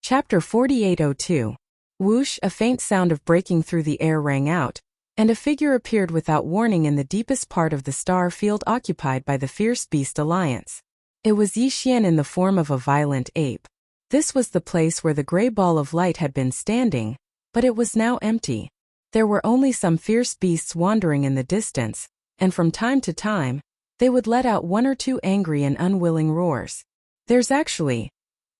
Chapter 4802. Whoosh, a faint sound of breaking through the air rang out, and a figure appeared without warning in the deepest part of the star field occupied by the Fierce Beast Alliance. It was Yixian in the form of a violent ape. This was the place where the gray ball of light had been standing, but it was now empty. There were only some fierce beasts wandering in the distance, and from time to time, they would let out one or two angry and unwilling roars. There's actually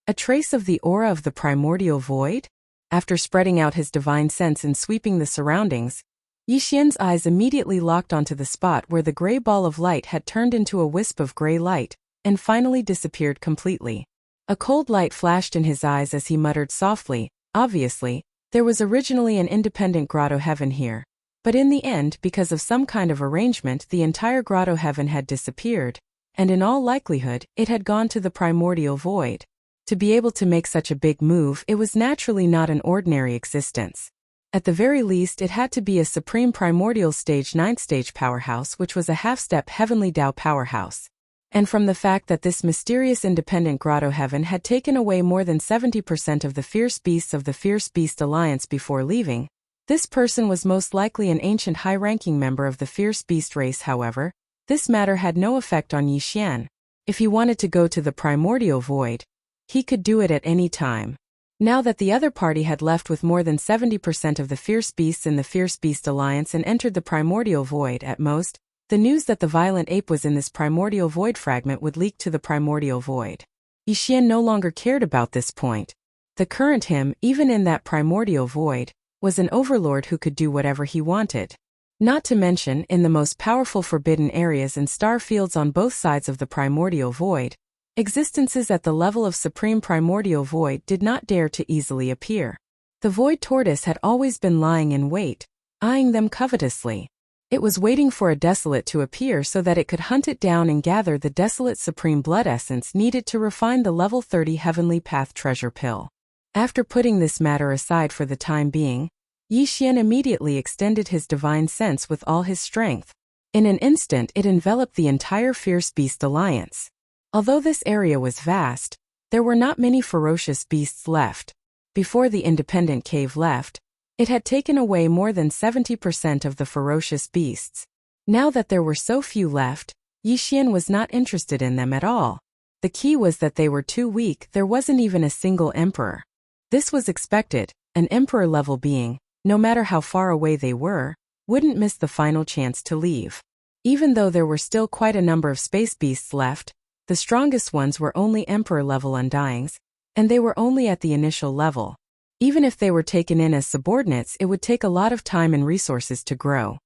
a trace of the aura of the primordial void? After spreading out his divine sense and sweeping the surroundings, Yixian's eyes immediately locked onto the spot where the gray ball of light had turned into a wisp of gray light, and finally disappeared completely. A cold light flashed in his eyes as he muttered softly, obviously, there was originally an independent grotto heaven here. But in the end, because of some kind of arrangement, the entire grotto heaven had disappeared, and in all likelihood, it had gone to the primordial void. To be able to make such a big move, it was naturally not an ordinary existence. At the very least, it had to be a supreme primordial stage 9th stage powerhouse, which was a half-step heavenly Tao powerhouse. And from the fact that this mysterious independent grotto heaven had taken away more than 70% of the fierce beasts of the Fierce Beast Alliance before leaving, this person was most likely an ancient high-ranking member of the Fierce Beast race. However, this matter had no effect on Yixian. If he wanted to go to the primordial void, he could do it at any time. Now that the other party had left with more than 70% of the fierce beasts in the Fierce Beast Alliance and entered the primordial void at most, the news that the violent ape was in this primordial void fragment would leak to the primordial void. Yixian no longer cared about this point. The current him, even in that primordial void, was an overlord who could do whatever he wanted. Not to mention, in the most powerful forbidden areas and star fields on both sides of the primordial void, existences at the level of supreme primordial void did not dare to easily appear. The void tortoise had always been lying in wait, eyeing them covetously. It was waiting for a desolate to appear so that it could hunt it down and gather the desolate supreme blood essence needed to refine the level 30 heavenly path treasure pill. After putting this matter aside for the time being, Yixian immediately extended his divine sense with all his strength. In an instant it enveloped the entire Fierce Beast Alliance. Although this area was vast, there were not many ferocious beasts left. Before the independent cave left, it had taken away more than 70% of the ferocious beasts. Now that there were so few left, Yixian was not interested in them at all. The key was that they were too weak. There wasn't even a single emperor. This was expected. An emperor-level being, no matter how far away they were, wouldn't miss the final chance to leave. Even though there were still quite a number of space beasts left, the strongest ones were only emperor-level undyings, and they were only at the initial level. Even if they were taken in as subordinates, it would take a lot of time and resources to grow.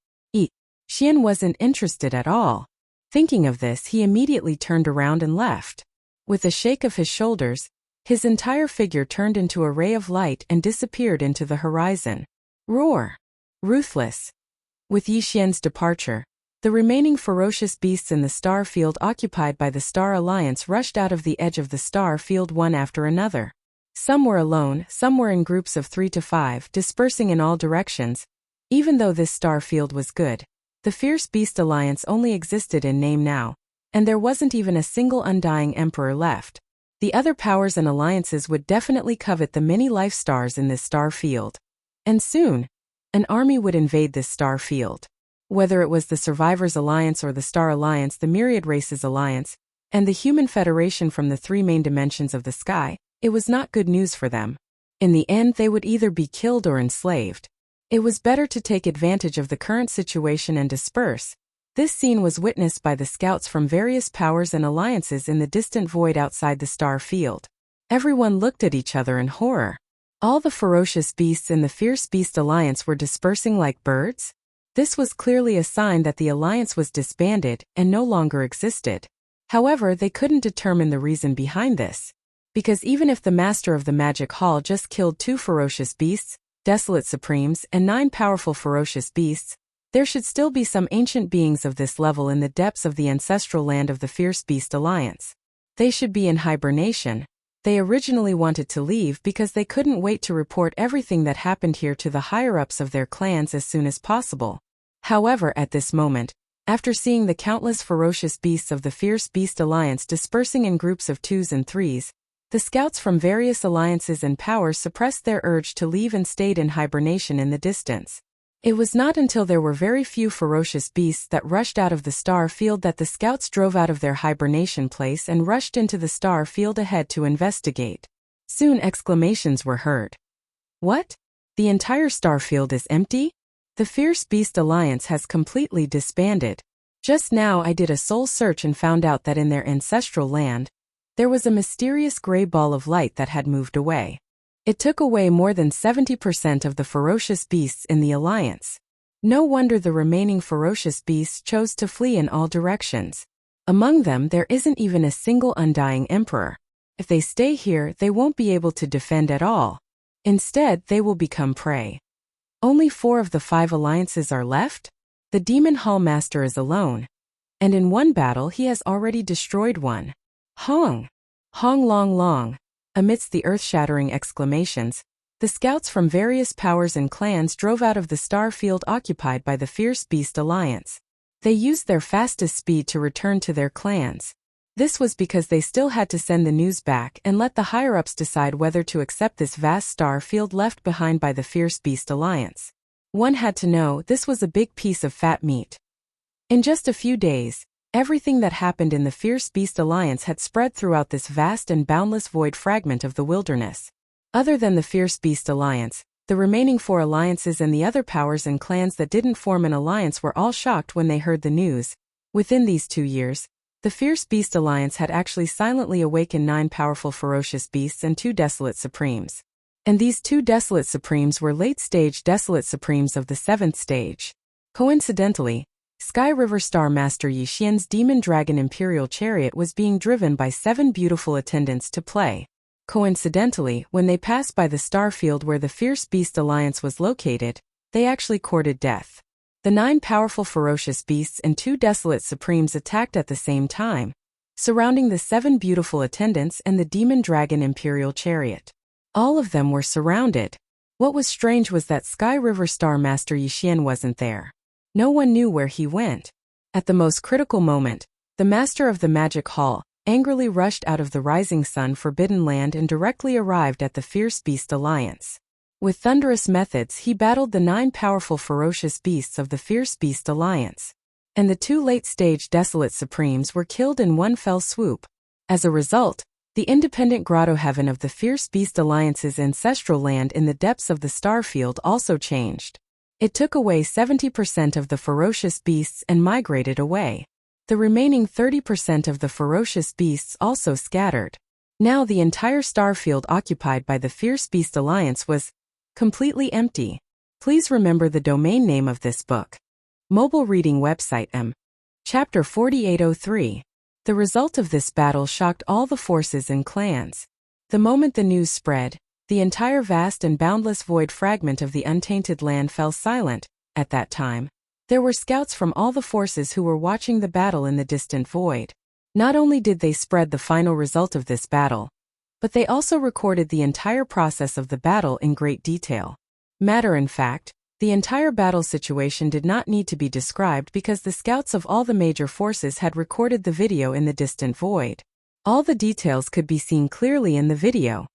Xian wasn't interested at all. Thinking of this, he immediately turned around and left. With a shake of his shoulders, his entire figure turned into a ray of light and disappeared into the horizon. Roar! Ruthless! With Yixian's departure, the remaining ferocious beasts in the star field occupied by the Star Alliance rushed out of the edge of the star field one after another. Some were alone, some were in groups of 3 to 5, dispersing in all directions. Even though this star field was good, the Fierce Beast Alliance only existed in name now, and there wasn't even a single undying emperor left. The other powers and alliances would definitely covet the many life stars in this star field. And soon, an army would invade this star field. Whether it was the Survivors Alliance or the Star Alliance, the Myriad Races Alliance, and the Human Federation from the 3 main dimensions of the sky, it was not good news for them. In the end, they would either be killed or enslaved. It was better to take advantage of the current situation and disperse. This scene was witnessed by the scouts from various powers and alliances in the distant void outside the star field. Everyone looked at each other in horror. All the ferocious beasts in the Fierce Beast Alliance were dispersing like birds? This was clearly a sign that the alliance was disbanded and no longer existed. However, they couldn't determine the reason behind this. Because even if the master of the magic hall just killed 2 ferocious beasts, desolate supremes, and 9 powerful ferocious beasts, there should still be some ancient beings of this level in the depths of the ancestral land of the Fierce Beast Alliance. They should be in hibernation. They originally wanted to leave because they couldn't wait to report everything that happened here to the higher-ups of their clans as soon as possible. However, at this moment, after seeing the countless ferocious beasts of the Fierce Beast Alliance dispersing in groups of 2s and 3s, The scouts from various alliances and powers suppressed their urge to leave and stayed in hibernation in the distance. It was not until there were very few ferocious beasts that rushed out of the star field that the scouts drove out of their hibernation place and rushed into the star field ahead to investigate. Soon exclamations were heard. What? The entire star field is empty? The Fierce Beast Alliance has completely disbanded. Just now I did a soul search and found out that in their ancestral land, there was a mysterious gray ball of light that had moved away. It took away more than 70% of the ferocious beasts in the alliance. No wonder the remaining ferocious beasts chose to flee in all directions. Among them there isn't even a single undying emperor. If they stay here, they won't be able to defend at all. Instead, they will become prey. Only 4 of the 5 alliances are left? The Demon Hall Master is alone. And in one battle he has already destroyed one. Hong! Hong long long! Amidst the earth-shattering exclamations, the scouts from various powers and clans drove out of the star field occupied by the Fierce Beast Alliance. They used their fastest speed to return to their clans. This was because they still had to send the news back and let the higher-ups decide whether to accept this vast star field left behind by the Fierce Beast Alliance. One had to know this was a big piece of fat meat. In just a few days, everything that happened in the Fierce Beast Alliance had spread throughout this vast and boundless void fragment of the wilderness. Other than the Fierce Beast Alliance, the remaining 4 alliances and the other powers and clans that didn't form an alliance were all shocked when they heard the news. Within these 2 years, the Fierce Beast Alliance had actually silently awakened 9 powerful ferocious beasts and 2 desolate supremes. And these 2 desolate supremes were late-stage desolate supremes of the 7th stage. Coincidentally, Sky River Star Master Yi Xian's Demon Dragon Imperial Chariot was being driven by 7 beautiful attendants to play. Coincidentally, when they passed by the star field where the Fierce Beast Alliance was located, they actually courted death. The 9 powerful ferocious beasts and 2 desolate supremes attacked at the same time, surrounding the 7 beautiful attendants and the Demon Dragon Imperial Chariot. All of them were surrounded. What was strange was that Sky River Star Master Yi Xian wasn't there. No one knew where he went. At the most critical moment, the Master of the Magic Hall angrily rushed out of the Rising Sun Forbidden Land and directly arrived at the Fierce Beast Alliance. With thunderous methods he battled the 9 powerful ferocious beasts of the Fierce Beast Alliance. And the 2 late-stage Desolate Supremes were killed in one fell swoop. As a result, the independent grotto heaven of the Fierce Beast Alliance's ancestral land in the depths of the starfield also changed. It took away 70% of the ferocious beasts and migrated away. The remaining 30% of the ferocious beasts also scattered. Now the entire starfield occupied by the Fierce Beast Alliance was completely empty. Please remember the domain name of this book. Mobile reading website Chapter 4803. The result of this battle shocked all the forces and clans. The moment the news spread, the entire vast and boundless void fragment of the untainted land fell silent. At that time, there were scouts from all the forces who were watching the battle in the distant void. Not only did they spread the final result of this battle, but they also recorded the entire process of the battle in great detail. Matter in fact, the entire battle situation did not need to be described because the scouts of all the major forces had recorded the video in the distant void. All the details could be seen clearly in the video.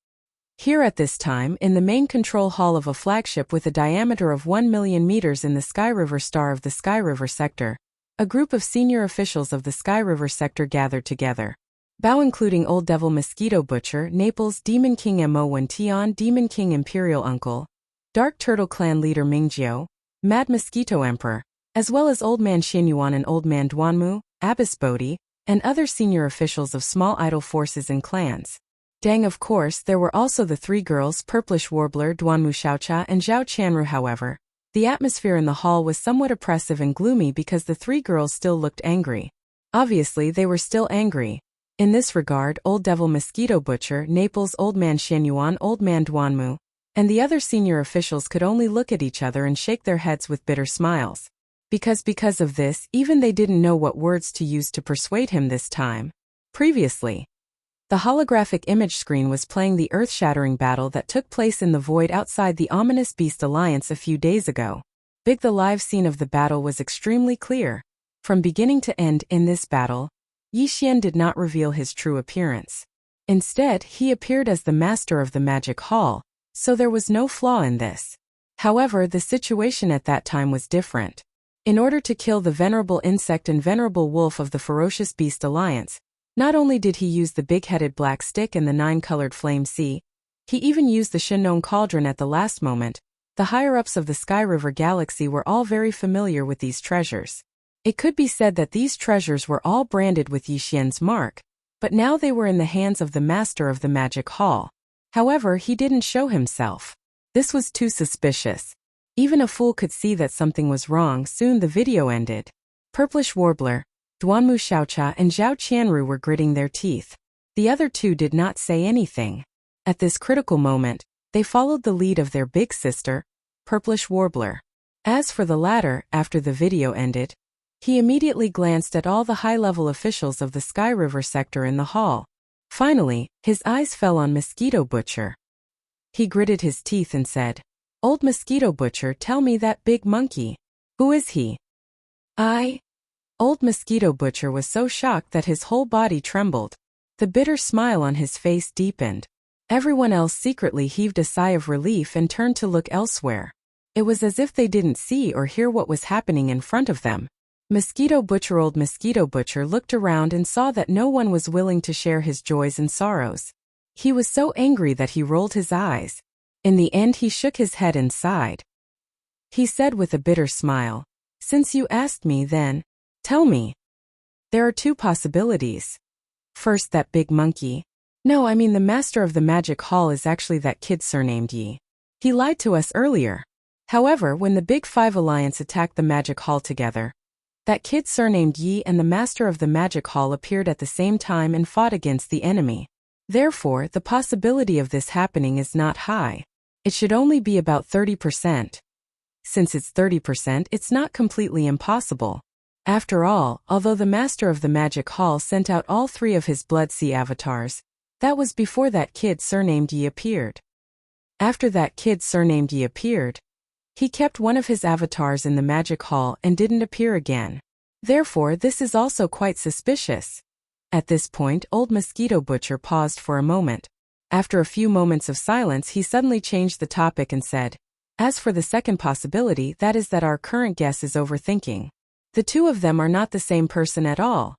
Here at this time, in the main control hall of a flagship with a diameter of 1 million meters in the Sky River Star of the Sky River Sector, a group of senior officials of the Sky River Sector gathered together. Bao including Old Devil Mosquito Butcher, Naples Demon King Mo1 Tian, Demon King Imperial Uncle, Dark Turtle Clan Leader Mingjiu, Mad Mosquito Emperor, as well as Old Man Xinyuan and Old Man Duanmu, Abbess Bodhi, and other senior officials of small idol forces and clans. Dang, of course, there were also the 3 girls, Purplish Warbler, Duanmu Xiaocha and Zhao Chanru. However, the atmosphere in the hall was somewhat oppressive and gloomy because the 3 girls still looked angry. Obviously, they were still angry. In this regard, Old Devil Mosquito Butcher, Naples Old Man Xinyuan, Old Man Duanmu, and the other senior officials could only look at each other and shake their heads with bitter smiles. Because of this, even they didn't know what words to use to persuade him this time. Previously, the holographic image screen was playing the earth-shattering battle that took place in the void outside the ominous Beast Alliance a few days ago. The live scene of the battle was extremely clear. From beginning to end in this battle, Yi Xian did not reveal his true appearance. Instead, he appeared as the master of the magic hall, so there was no flaw in this. However, the situation at that time was different. In order to kill the venerable insect and venerable wolf of the ferocious beast alliance, not only did he use the big-headed black stick and the 9-colored flame sea, he even used the Shinnon cauldron at the last moment. The higher-ups of the Sky River Galaxy were all very familiar with these treasures. It could be said that these treasures were all branded with Yi Xian's mark, but now they were in the hands of the master of the magic hall. However, he didn't show himself. This was too suspicious. Even a fool could see that something was wrong. Soon the video ended. Purplish Warbler, Duanmu Xiaocha and Zhao Qianru were gritting their teeth. The other two did not say anything. At this critical moment, they followed the lead of their big sister, Purplish Warbler. As for the latter, after the video ended, he immediately glanced at all the high-level officials of the Sky River sector in the hall. Finally, his eyes fell on Mosquito Butcher. He gritted his teeth and said, "Old Mosquito Butcher, tell me that big monkey. Who is he?" Old Mosquito Butcher was so shocked that his whole body trembled. The bitter smile on his face deepened. Everyone else secretly heaved a sigh of relief and turned to look elsewhere. It was as if they didn't see or hear what was happening in front of them. Old Mosquito Butcher looked around and saw that no one was willing to share his joys and sorrows. He was so angry that he rolled his eyes. In the end, he shook his head and sighed. He said with a bitter smile, "Since you asked me, then, tell me. There are two possibilities. First, that big monkey. No, I mean the master of the magic hall is actually that kid surnamed Yi. He lied to us earlier. However, when the Big Five Alliance attacked the magic hall together, that kid surnamed Yi and the master of the magic hall appeared at the same time and fought against the enemy. Therefore, the possibility of this happening is not high. It should only be about 30%. Since it's 30%, it's not completely impossible. After all, although the master of the magic hall sent out all 3 of his Blood Sea avatars, that was before that kid surnamed Yi appeared. After that kid surnamed Yi appeared, he kept one of his avatars in the magic hall and didn't appear again. Therefore, this is also quite suspicious. At this point, Old Mosquito Butcher paused for a moment. After a few moments of silence, he suddenly changed the topic and said, "As for the second possibility, that is that our current guess is overthinking. The two of them are not the same person at all.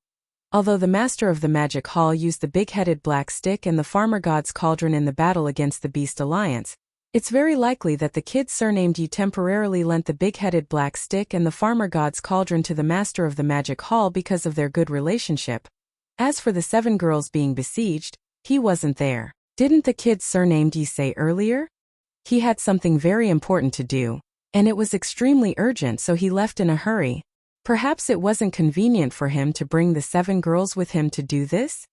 Although the master of the magic hall used the big-headed black stick and the farmer god's cauldron in the battle against the Beast Alliance, it's very likely that the kid surnamed Yi temporarily lent the big-headed black stick and the farmer god's cauldron to the master of the magic hall because of their good relationship. As for the 7 girls being besieged, he wasn't there. Didn't the kid surnamed Yi say earlier? He had something very important to do, and it was extremely urgent, so he left in a hurry. Perhaps it wasn't convenient for him to bring the 7 girls with him to do this?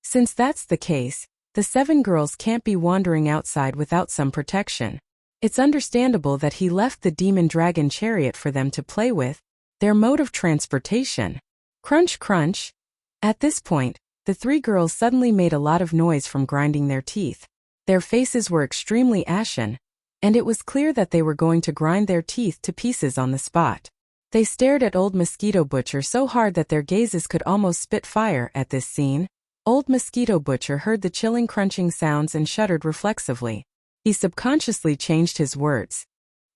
Since that's the case, the 7 girls can't be wandering outside without some protection. It's understandable that he left the demon dragon chariot for them to play with, their mode of transportation. Crunch crunch. At this point, the 3 girls suddenly made a lot of noise from grinding their teeth. Their faces were extremely ashen, and it was clear that they were going to grind their teeth to pieces on the spot. They stared at Old Mosquito Butcher so hard that their gazes could almost spit fire. At this scene, Old Mosquito Butcher heard the chilling crunching sounds and shuddered reflexively. He subconsciously changed his words.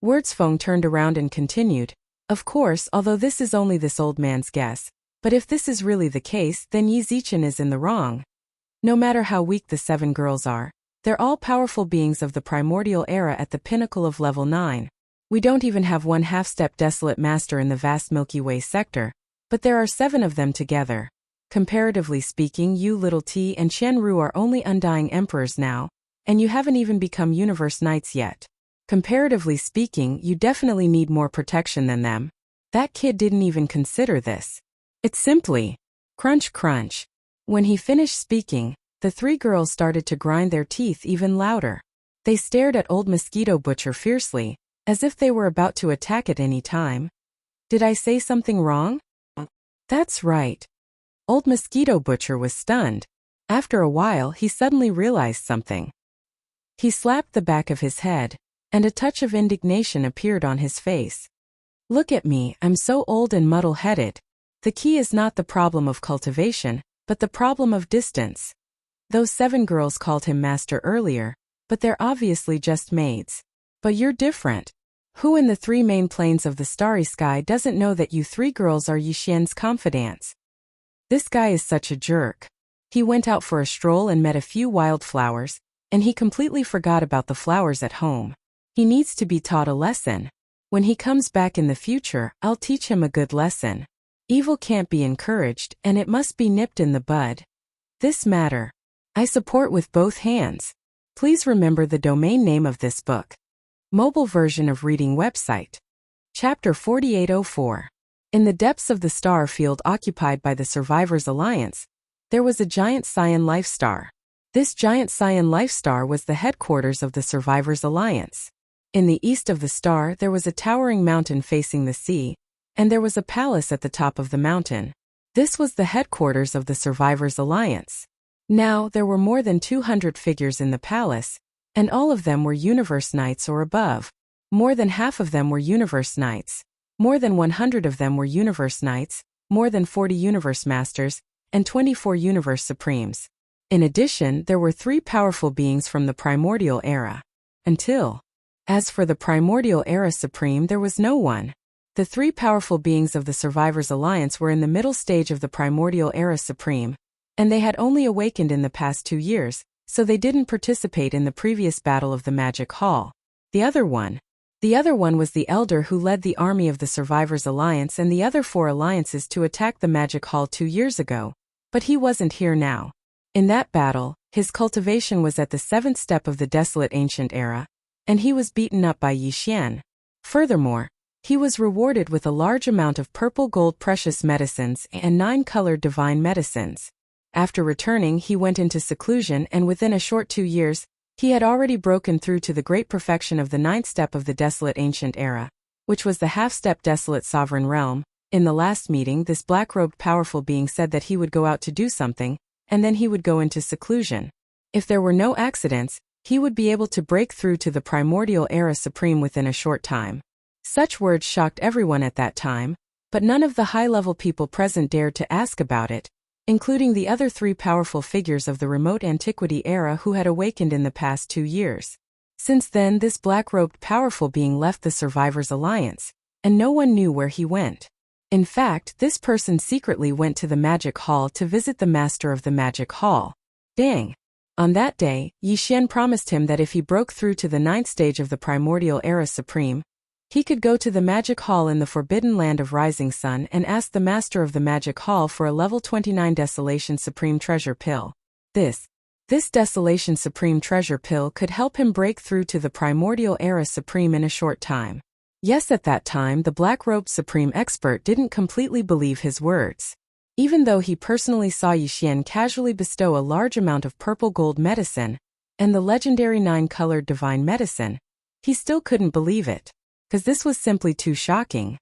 Wordsfong turned around and continued, "Of course, although this is only this old man's guess, but if this is really the case, then Yi Zichen is in the wrong. No matter how weak the 7 girls are, they're all powerful beings of the primordial era at the pinnacle of level 9. We don't even have one half-step desolate master in the vast Milky Way sector, but there are 7 of them together. Comparatively speaking, you Little T and Qianru are only undying emperors now, and you haven't even become universe knights yet. Comparatively speaking, you definitely need more protection than them. That kid didn't even consider this. It's simply crunch crunch." When he finished speaking, the 3 girls started to grind their teeth even louder. They stared at Old Mosquito Butcher fiercely, as if they were about to attack at any time. "Did I say something wrong?" "That's right." Old Mosquito Butcher was stunned. After a while, he suddenly realized something. He slapped the back of his head, and a touch of indignation appeared on his face. "Look at me, I'm so old and muddle-headed. The key is not the problem of cultivation, but the problem of distance. Those 7 girls called him master earlier, but they're obviously just maids. But you're different. Who in the 3 main planes of the starry sky doesn't know that you 3 girls are Yixian's confidants? This guy is such a jerk. He went out for a stroll and met a few wildflowers, and he completely forgot about the flowers at home. He needs to be taught a lesson. When he comes back in the future, I'll teach him a good lesson. Evil can't be encouraged, and it must be nipped in the bud. This matter I support with both hands. Please remember the domain name of this book. Mobile version of reading website. Chapter 4804. In the depths of the star field occupied by the Survivors Alliance, there was a giant cyan life star. This giant cyan life star was the headquarters of the Survivors Alliance. In the east of the star there was a towering mountain facing the sea, and there was a palace at the top of the mountain. This was the headquarters of the Survivors Alliance. Now there were more than 200 figures in the palace, and all of them were Universe Knights or above. More than half of them were Universe Knights. More than 100 of them were Universe Knights, more than 40 Universe Masters, and 24 Universe Supremes. In addition, there were 3 powerful beings from the Primordial Era. As for the Primordial Era Supreme, there was no one. The 3 powerful beings of the Survivors Alliance were in the middle stage of the Primordial Era Supreme, and they had only awakened in the past 2 years, so they didn't participate in the previous battle of the Magic Hall. The other one was the Elder who led the army of the Survivors Alliance and the other 4 alliances to attack the Magic Hall 2 years ago, but he wasn't here now. In that battle, his cultivation was at the 7th step of the Desolate Ancient Era, and he was beaten up by Yixian. Furthermore, he was rewarded with a large amount of purple gold precious medicines and 9 colored divine medicines. After returning, he went into seclusion, and within a short 2 years, he had already broken through to the great perfection of the 9th step of the Desolate Ancient Era, which was the half-step Desolate Sovereign Realm. In the last meeting, this black-robed powerful being said that he would go out to do something, and then he would go into seclusion. If there were no accidents, he would be able to break through to the Primordial Era Supreme within a short time. Such words shocked everyone at that time, but none of the high-level people present dared to ask about it, including the other 3 powerful figures of the remote antiquity era who had awakened in the past 2 years. Since then, this black-robed powerful being left the Survivors Alliance, and no one knew where he went. In fact, this person secretly went to the Magic Hall to visit the Master of the Magic Hall. Dang! On that day, Yixian promised him that if he broke through to the 9th stage of the Primordial Era Supreme, he could go to the Magic Hall in the Forbidden Land of Rising Sun and ask the Master of the Magic Hall for a level 29 Desolation Supreme Treasure Pill. This Desolation Supreme Treasure Pill could help him break through to the Primordial Era Supreme in a short time. Yes, at that time the Black-Robed Supreme Expert didn't completely believe his words. Even though he personally saw Yixian casually bestow a large amount of purple gold medicine and the legendary 9-colored divine medicine, he still couldn't believe it. Because this was simply too shocking.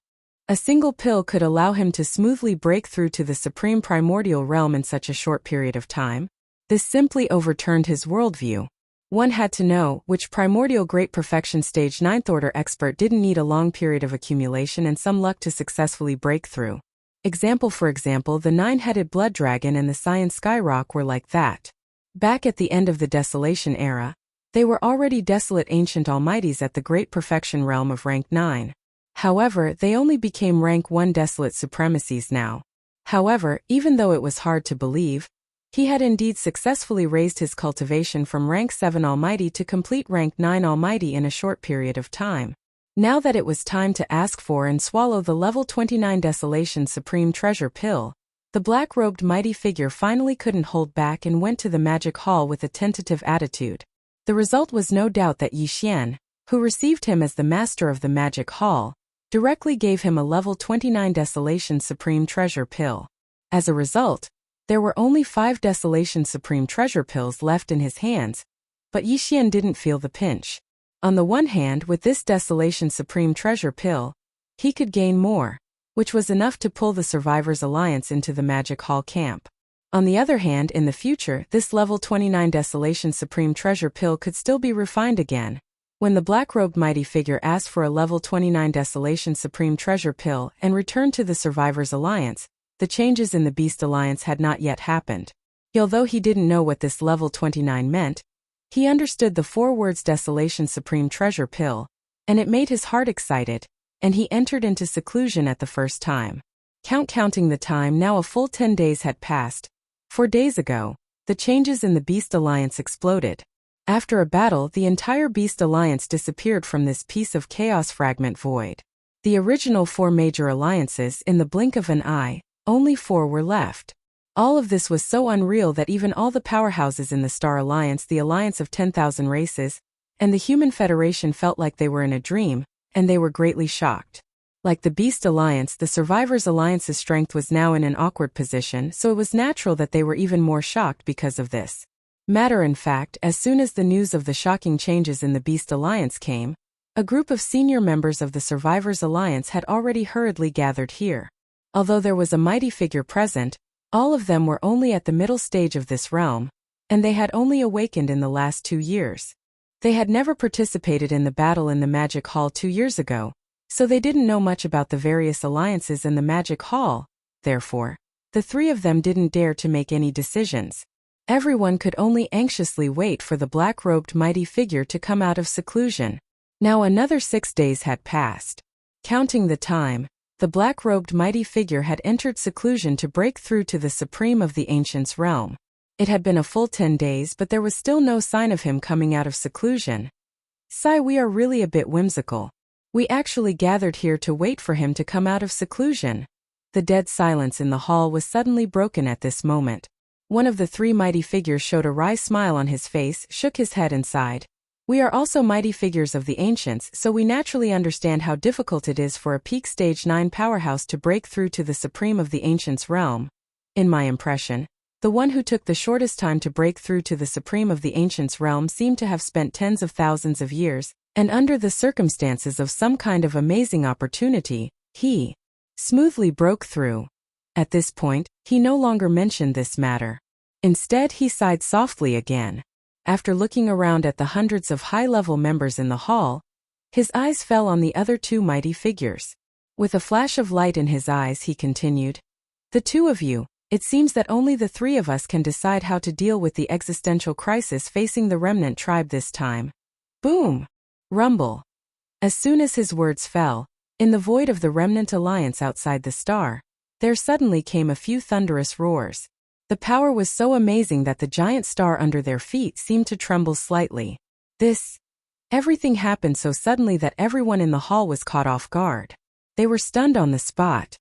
A single pill could allow him to smoothly break through to the Supreme Primordial Realm in such a short period of time. This simply overturned his worldview. One had to know which Primordial Great Perfection Stage 9th Order expert didn't need a long period of accumulation and some luck to successfully break through. For example, the 9-headed Blood Dragon and the Cyan Skyrock were like that. Back at the end of the Desolation Era, they were already desolate ancient almighties at the Great Perfection Realm of rank 9. However, they only became rank 1 desolate supremacies now. However, even though it was hard to believe, he had indeed successfully raised his cultivation from rank 7 almighty to complete rank 9 almighty in a short period of time. Now that it was time to ask for and swallow the level 29 Desolation Supreme Treasure Pill, the black-robed mighty figure finally couldn't hold back and went to the Magic Hall with a tentative attitude. The result was no doubt that Yixian, who received him as the Master of the Magic Hall, directly gave him a level 29 Desolation Supreme Treasure Pill. As a result, there were only 5 Desolation Supreme Treasure Pills left in his hands, but Yixian didn't feel the pinch. On the one hand, with this Desolation Supreme Treasure Pill, he could gain more, which was enough to pull the Survivors Alliance into the Magic Hall camp. On the other hand, in the future, this level 29 Desolation Supreme Treasure Pill could still be refined again. When the black-robed mighty figure asked for a level 29 Desolation Supreme Treasure Pill and returned to the Survivors Alliance, the changes in the Beast Alliance had not yet happened. Although he didn't know what this level 29 meant, he understood the 4 words Desolation Supreme Treasure Pill, and it made his heart excited, and he entered into seclusion at the first time. Counting the time, now a full 10 days had passed. 4 days ago, the changes in the Beast Alliance exploded. After a battle, the entire Beast Alliance disappeared from this piece of chaos fragment void. The original 4 major alliances, in the blink of an eye, only 4 were left. All of this was so unreal that even all the powerhouses in the Star Alliance, the alliance of 10,000 races, and the Human Federation felt like they were in a dream, and they were greatly shocked. Like the Beast Alliance, the Survivors Alliance's strength was now in an awkward position, so it was natural that they were even more shocked because of this. Matter in fact, as soon as the news of the shocking changes in the Beast Alliance came, a group of senior members of the Survivors Alliance had already hurriedly gathered here. Although there was a mighty figure present, all of them were only at the middle stage of this realm, and they had only awakened in the last 2 years. They had never participated in the battle in the Magic Hall 2 years ago, so they didn't know much about the various alliances in the Magic Hall. Therefore, the 3 of them didn't dare to make any decisions. Everyone could only anxiously wait for the black-robed mighty figure to come out of seclusion. Now another 6 days had passed. Counting the time, the black-robed mighty figure had entered seclusion to break through to the Supreme of the Ancients realm. It had been a full 10 days, but there was still no sign of him coming out of seclusion. We are really a bit whimsical. We actually gathered here to wait for him to come out of seclusion. The dead silence in the hall was suddenly broken at this moment. One of the 3 mighty figures showed a wry smile on his face, shook his head and sighed. We are also mighty figures of the Ancients, so we naturally understand how difficult it is for a peak stage 9 powerhouse to break through to the Supreme of the Ancients realm. In my impression, the one who took the shortest time to break through to the Supreme of the Ancients realm seemed to have spent tens of thousands of years, and under the circumstances of some kind of amazing opportunity, he smoothly broke through. At this point, he no longer mentioned this matter. Instead, he sighed softly again. After looking around at the hundreds of high-level members in the hall, his eyes fell on the other 2 mighty figures. With a flash of light in his eyes, he continued, "The 2 of you, it seems that only the 3 of us can decide how to deal with the existential crisis facing the remnant tribe this time." Boom! Rumble. As soon as his words fell, in the void of the remnant alliance outside the star, there suddenly came a few thunderous roars. The power was so amazing that the giant star under their feet seemed to tremble slightly. Everything happened so suddenly that everyone in the hall was caught off guard. They were stunned on the spot.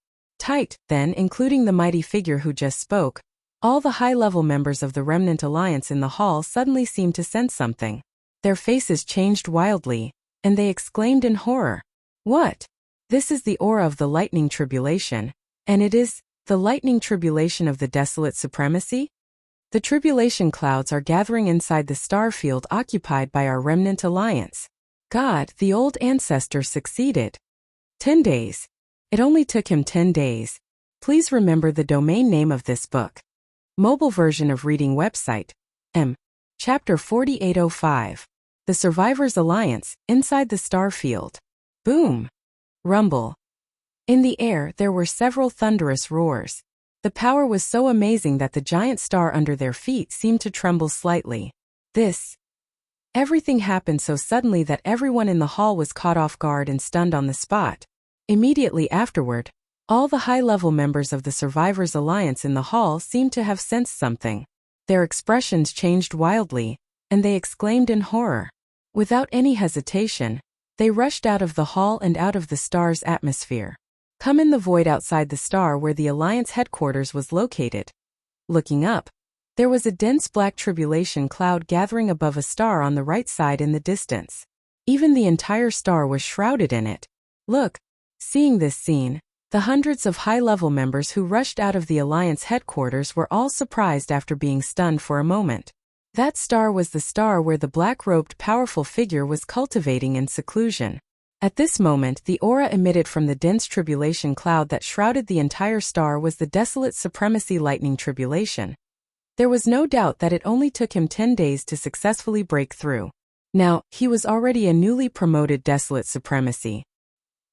Then, including the mighty figure who just spoke, all the high-level members of the Remnant Alliance in the hall suddenly seemed to sense something. Their faces changed wildly, and they exclaimed in horror, "What? This is the aura of the lightning tribulation, and it is the lightning tribulation of the desolate supremacy? The tribulation clouds are gathering inside the star field occupied by our remnant alliance. God, the old ancestor succeeded. 10 days. It only took him 10 days. Please remember the domain name of this book. Mobile version of reading website. Chapter 4805. The Survivors Alliance, inside the star field. Boom. Rumble. In the air, there were several thunderous roars. The power was so amazing that the giant star under their feet seemed to tremble slightly. Everything happened so suddenly that everyone in the hall was caught off guard and stunned on the spot. Immediately afterward, all the high-level members of the Survivors Alliance in the hall seemed to have sensed something. Their expressions changed wildly, and they exclaimed in horror. Without any hesitation, they rushed out of the hall and out of the star's atmosphere. Come in the void outside the star where the Alliance headquarters was located. Looking up, there was a dense black tribulation cloud gathering above a star on the right side in the distance. Even the entire star was shrouded in it. Seeing this scene, the hundreds of high-level members who rushed out of the Alliance headquarters were all surprised after being stunned for a moment. That star was the star where the black-robed powerful figure was cultivating in seclusion. At this moment, the aura emitted from the dense tribulation cloud that shrouded the entire star was the desolate supremacy lightning tribulation. There was no doubt that it only took him 10 days to successfully break through. Now, he was already a newly promoted desolate supremacy.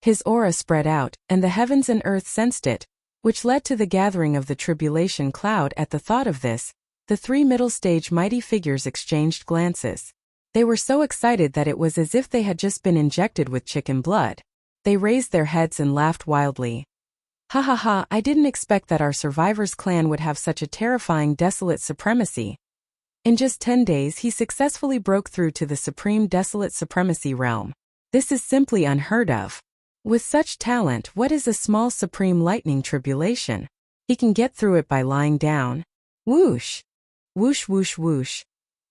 His aura spread out, and the heavens and earth sensed it, which led to the gathering of the tribulation cloud. At the thought of this, The three middle-stage mighty figures exchanged glances. They were so excited that it was as if they had just been injected with chicken blood. They raised their heads and laughed wildly. Ha ha ha, I didn't expect that our survivor's clan would have such a terrifying desolate supremacy. In just 10 days he successfully broke through to the supreme desolate supremacy realm. This is simply unheard of. With such talent, what is a small supreme lightning tribulation? He can get through it by lying down. Whoosh! Whoosh whoosh whoosh.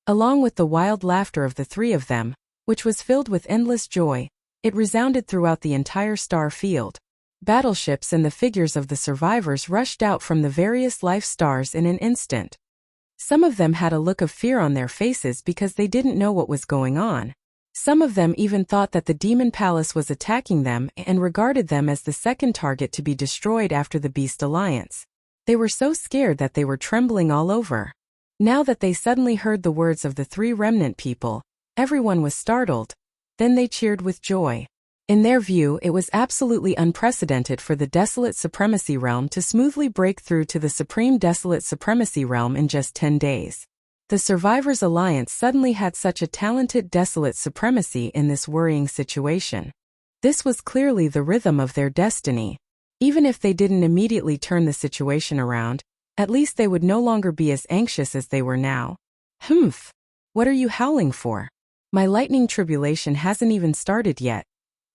Along with the wild laughter of the three of them, which was filled with endless joy, it resounded throughout the entire star field. Battleships and the figures of the survivors rushed out from the various life stars in an instant. Some of them had a look of fear on their faces because they didn't know what was going on. Some of them even thought that the Demon Palace was attacking them and regarded them as the second target to be destroyed after the Beast Alliance. They were so scared that they were trembling all over. Now that they suddenly heard the words of the three remnant people, everyone was startled. Then they cheered with joy. In their view, it was absolutely unprecedented for the Desolate Supremacy Realm to smoothly break through to the Supreme Desolate Supremacy Realm in just 10 days. The Survivors Alliance suddenly had such a talented desolate supremacy in this worrying situation. This was clearly the rhythm of their destiny. Even if they didn't immediately turn the situation around, at least they would no longer be as anxious as they were now. Humph! What are you howling for? My lightning tribulation hasn't even started yet.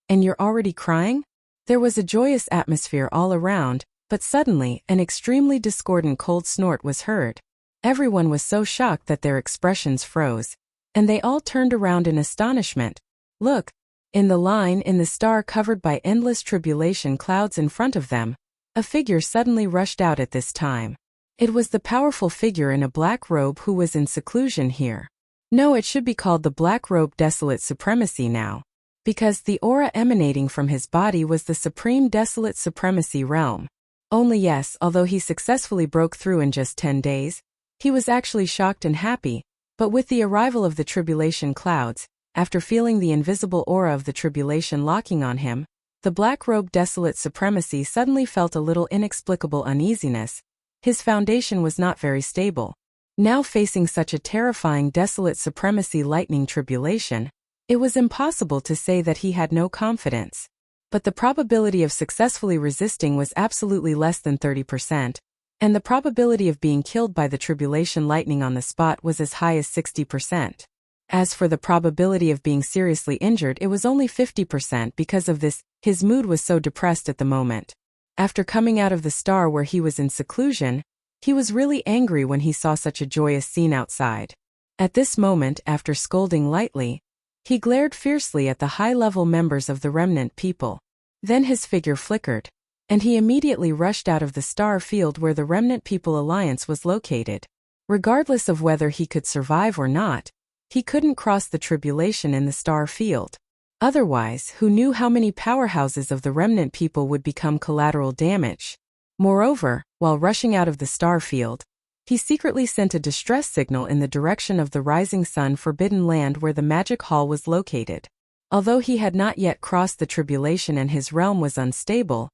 And you're already crying? There was a joyous atmosphere all around, but suddenly, an extremely discordant cold snort was heard. Everyone was so shocked that their expressions froze, and they all turned around in astonishment. Look! In the line in the star covered by endless tribulation clouds in front of them, a figure suddenly rushed out at this time. It was the powerful figure in a black robe who was in seclusion here. No, it should be called the Black Robe Desolate Supremacy now, because the aura emanating from his body was the Supreme Desolate Supremacy Realm. Only yes, although he successfully broke through in just 10 days, he was actually shocked and happy, but with the arrival of the tribulation clouds, after feeling the invisible aura of the tribulation locking on him, the Black Robe Desolate Supremacy suddenly felt a little inexplicable uneasiness. His foundation was not very stable. Now facing such a terrifying desolate supremacy lightning tribulation, it was impossible to say that he had no confidence. But the probability of successfully resisting was absolutely less than 30%. And the probability of being killed by the tribulation lightning on the spot was as high as 60%. As for the probability of being seriously injured, it was only 50% because of this. His mood was so depressed at the moment. After coming out of the star where he was in seclusion, he was really angry when he saw such a joyous scene outside. At this moment, after scolding lightly, he glared fiercely at the high-level members of the remnant people. Then his figure flickered, and he immediately rushed out of the star field where the Remnant People Alliance was located. Regardless of whether he could survive or not, he couldn't cross the tribulation in the star field. Otherwise, who knew how many powerhouses of the Remnant People would become collateral damage? Moreover, while rushing out of the star field, he secretly sent a distress signal in the direction of the rising sun forbidden land where the magic hall was located. Although he had not yet crossed the tribulation and his realm was unstable,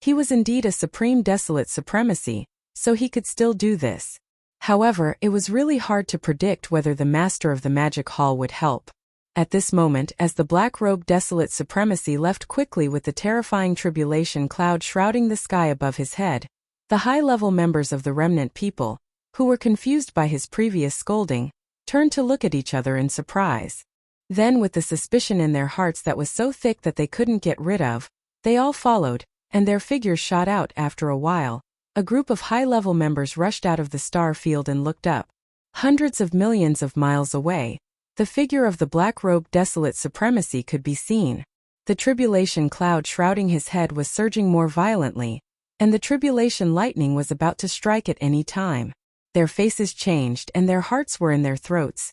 he was indeed a supreme desolate supremacy, so he could still do this. However, it was really hard to predict whether the master of the magic hall would help. At this moment, as the Black Robe Desolate Supremacy left quickly with the terrifying tribulation cloud shrouding the sky above his head, the high-level members of the remnant people, who were confused by his previous scolding, turned to look at each other in surprise. Then, with the suspicion in their hearts that was so thick that they couldn't get rid of, they all followed, and their figures shot out. After a while, a group of high-level members rushed out of the star field and looked up. Hundreds of millions of miles away, the figure of the Black Robe Desolate Supremacy could be seen. The tribulation cloud shrouding his head was surging more violently, and the tribulation lightning was about to strike at any time. Their faces changed and their hearts were in their throats.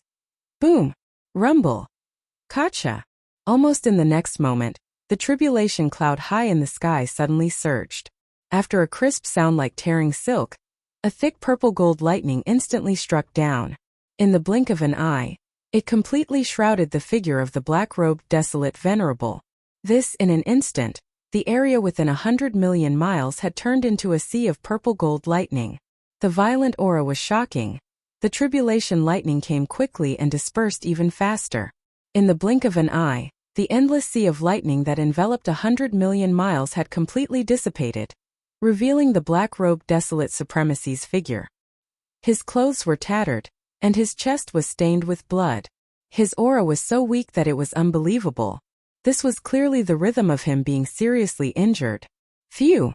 Boom! Rumble! Gotcha! Almost in the next moment, the tribulation cloud high in the sky suddenly surged. After a crisp sound like tearing silk, a thick purple-gold lightning instantly struck down. In the blink of an eye, it completely shrouded the figure of the black-robed desolate venerable. This, in an instant, the area within 100 million miles had turned into a sea of purple-gold lightning. The violent aura was shocking. The tribulation lightning came quickly and dispersed even faster. In the blink of an eye, the endless sea of lightning that enveloped 100 million miles had completely dissipated, revealing the black-robed desolate supremacy's figure. His clothes were tattered, and his chest was stained with blood. His aura was so weak that it was unbelievable. This was clearly the rhythm of him being seriously injured. Phew!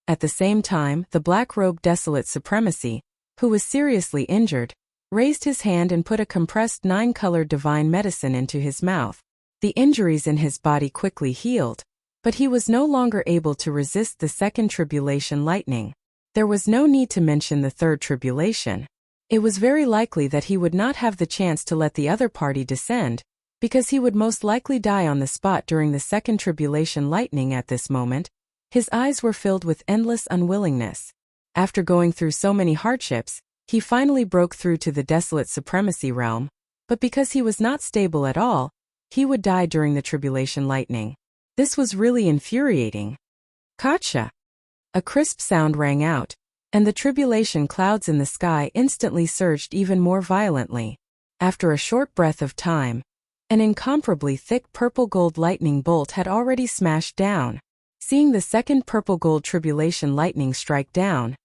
At the same time, the black-robed desolate supremacy, who was seriously injured, raised his hand and put a compressed 9-colored divine medicine into his mouth. The injuries in his body quickly healed, but he was no longer able to resist the second tribulation lightning. There was no need to mention the third tribulation. It was very likely that he would not have the chance to let the other party descend, because he would most likely die on the spot during the second tribulation lightning. At this moment, his eyes were filled with endless unwillingness. After going through so many hardships, he finally broke through to the desolate supremacy realm, but because he was not stable at all, he would die during the tribulation lightning. This was really infuriating. Gotcha! A crisp sound rang out, and the tribulation clouds in the sky instantly surged even more violently. After a short breath of time, an incomparably thick purple-gold lightning bolt had already smashed down. Seeing the second purple-gold tribulation lightning strike down,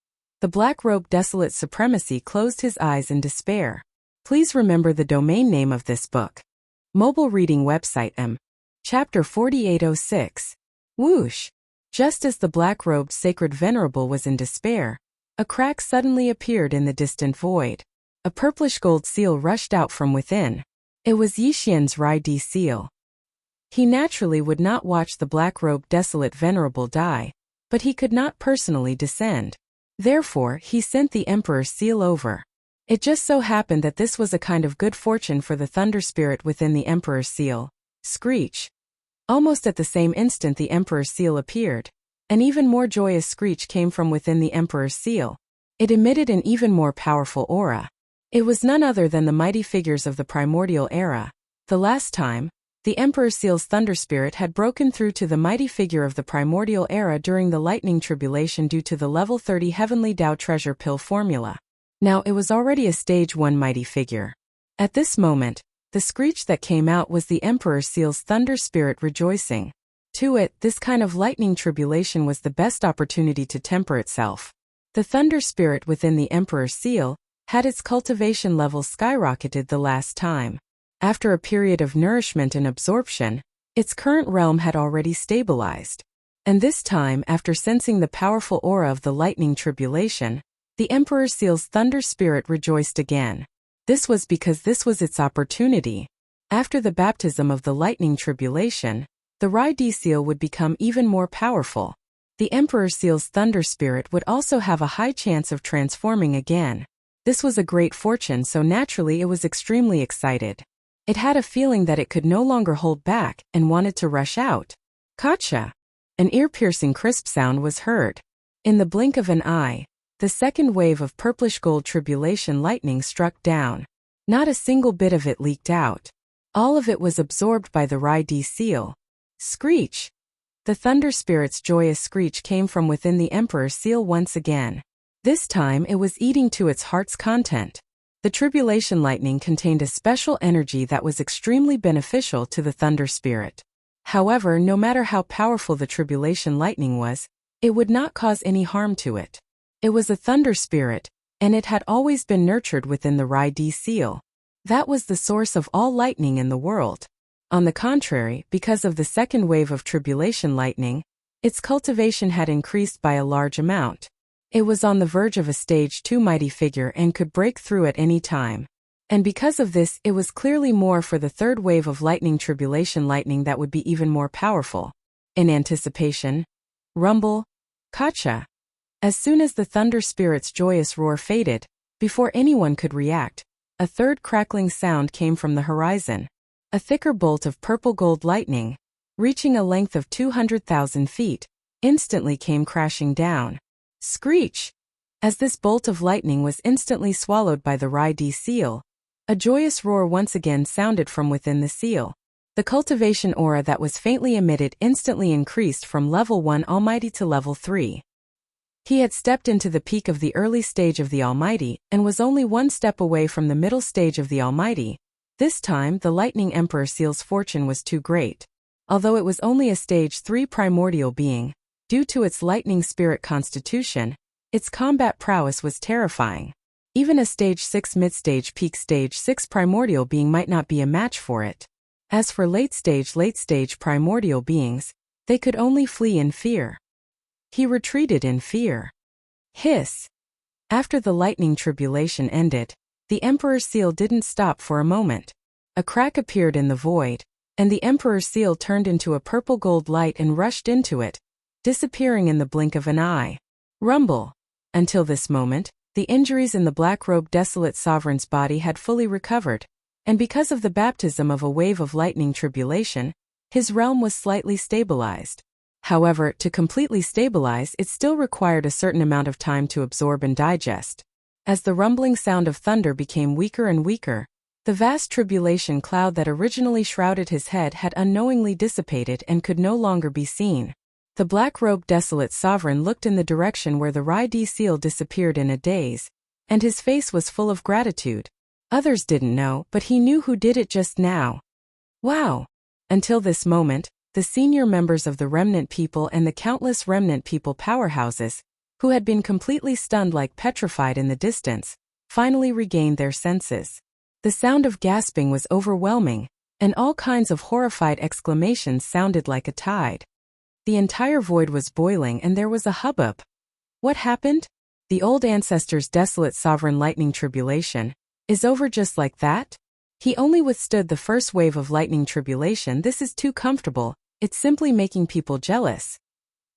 the black-robed desolate supremacy closed his eyes in despair. Please remember the domain name of this book. Mobile reading website Chapter 4806. Whoosh! Just as the black-robed sacred venerable was in despair, a crack suddenly appeared in the distant void. A purplish-gold seal rushed out from within. It was Yixian's Rai-Di seal. He naturally would not watch the black-robed desolate venerable die, but he could not personally descend. Therefore, he sent the Emperor's seal over. It just so happened that this was a kind of good fortune for the thunder spirit within the Emperor's seal. Screech! Almost at the same instant the Emperor's seal appeared. An even more joyous screech came from within the Emperor's seal. It emitted an even more powerful aura. It was none other than the mighty figures of the primordial era. The last time, the Emperor's seal's thunder spirit had broken through to the mighty figure of the primordial era during the lightning tribulation due to the level 30 heavenly Tao treasure pill formula. Now it was already a stage 1 mighty figure. At this moment, the screech that came out was the Emperor's seal's thunder spirit rejoicing. To it, this kind of lightning tribulation was the best opportunity to temper itself. The thunder spirit within the Emperor's seal had its cultivation level skyrocketed the last time. After a period of nourishment and absorption, its current realm had already stabilized. And this time, after sensing the powerful aura of the lightning tribulation, the Emperor's seal's thunder spirit rejoiced again. This was because this was its opportunity. After the baptism of the lightning tribulation, the Rai-Di seal would become even more powerful. The Emperor's seal's thunder spirit would also have a high chance of transforming again. This was a great fortune, so naturally it was extremely excited. It had a feeling that it could no longer hold back and wanted to rush out. Gotcha! An ear-piercing crisp sound was heard. In the blink of an eye, the second wave of purplish gold tribulation lightning struck down. Not a single bit of it leaked out. All of it was absorbed by the Rai-Di seal. Screech! The thunder spirit's joyous screech came from within the Emperor's seal once again. This time it was eating to its heart's content. The tribulation lightning contained a special energy that was extremely beneficial to the thunder spirit. However, no matter how powerful the tribulation lightning was, it would not cause any harm to it. It was a thunder spirit, and it had always been nurtured within the Rai-Di seal. That was the source of all lightning in the world. On the contrary, because of the second wave of tribulation lightning, its cultivation had increased by a large amount. It was on the verge of a stage 2 mighty figure and could break through at any time. And because of this, it was clearly more for the third wave of lightning tribulation lightning that would be even more powerful. In anticipation, rumble, gotcha. As soon as the thunder spirit's joyous roar faded, before anyone could react, a third crackling sound came from the horizon. A thicker bolt of purple gold lightning, reaching a length of 200,000 feet, instantly came crashing down. Screech! As this bolt of lightning was instantly swallowed by the Rai-Di seal, a joyous roar once again sounded from within the seal. The cultivation aura that was faintly emitted instantly increased from level 1 almighty to level 3. He had stepped into the peak of the early stage of the Almighty and was only one step away from the middle stage of the Almighty. This time, the Lightning Emperor Seal's fortune was too great. Although it was only a Stage 3 primordial being, due to its lightning spirit constitution, its combat prowess was terrifying. Even a Stage 6 mid-stage peak Stage 6 primordial being might not be a match for it. As for late-stage primordial beings, they could only flee in fear. He retreated in fear. Hiss! After the lightning tribulation ended, the Emperor's seal didn't stop for a moment. A crack appeared in the void, and the Emperor's seal turned into a purple-gold light and rushed into it, disappearing in the blink of an eye. Rumble! Until this moment, the injuries in the black-robed desolate sovereign's body had fully recovered, and because of the baptism of a wave of lightning tribulation, his realm was slightly stabilized. However, to completely stabilize, it still required a certain amount of time to absorb and digest. As the rumbling sound of thunder became weaker and weaker, the vast tribulation cloud that originally shrouded his head had unknowingly dissipated and could no longer be seen. The black-robed desolate sovereign looked in the direction where the Rai-D seal disappeared in a daze, and his face was full of gratitude. Others didn't know, but he knew who did it just now. Wow! Until this moment, the senior members of the remnant people and the countless remnant people powerhouses, who had been completely stunned like petrified in the distance, finally regained their senses. The sound of gasping was overwhelming, and all kinds of horrified exclamations sounded like a tide. The entire void was boiling and there was a hubbub. What happened? The old ancestor's desolate sovereign lightning tribulation is over just like that? He only withstood the first wave of lightning tribulation. This is too comfortable, it's simply making people jealous.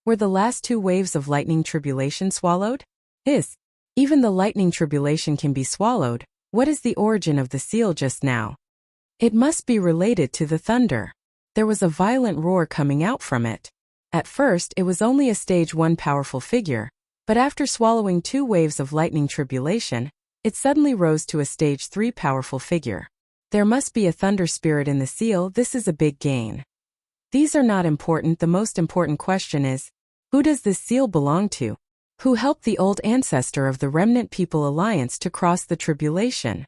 Were the last two waves of lightning tribulation swallowed? Even the lightning tribulation can be swallowed. What is the origin of the seal just now? It must be related to the thunder. There was a violent roar coming out from it. At first, it was only a Stage 1 powerful figure, but after swallowing two waves of lightning tribulation, it suddenly rose to a Stage 3 powerful figure. There must be a thunder spirit in the seal. This is a big gain. These are not important. The most important question is, who does this seal belong to? Who helped the old ancestor of the Remnant People Alliance to cross the tribulation?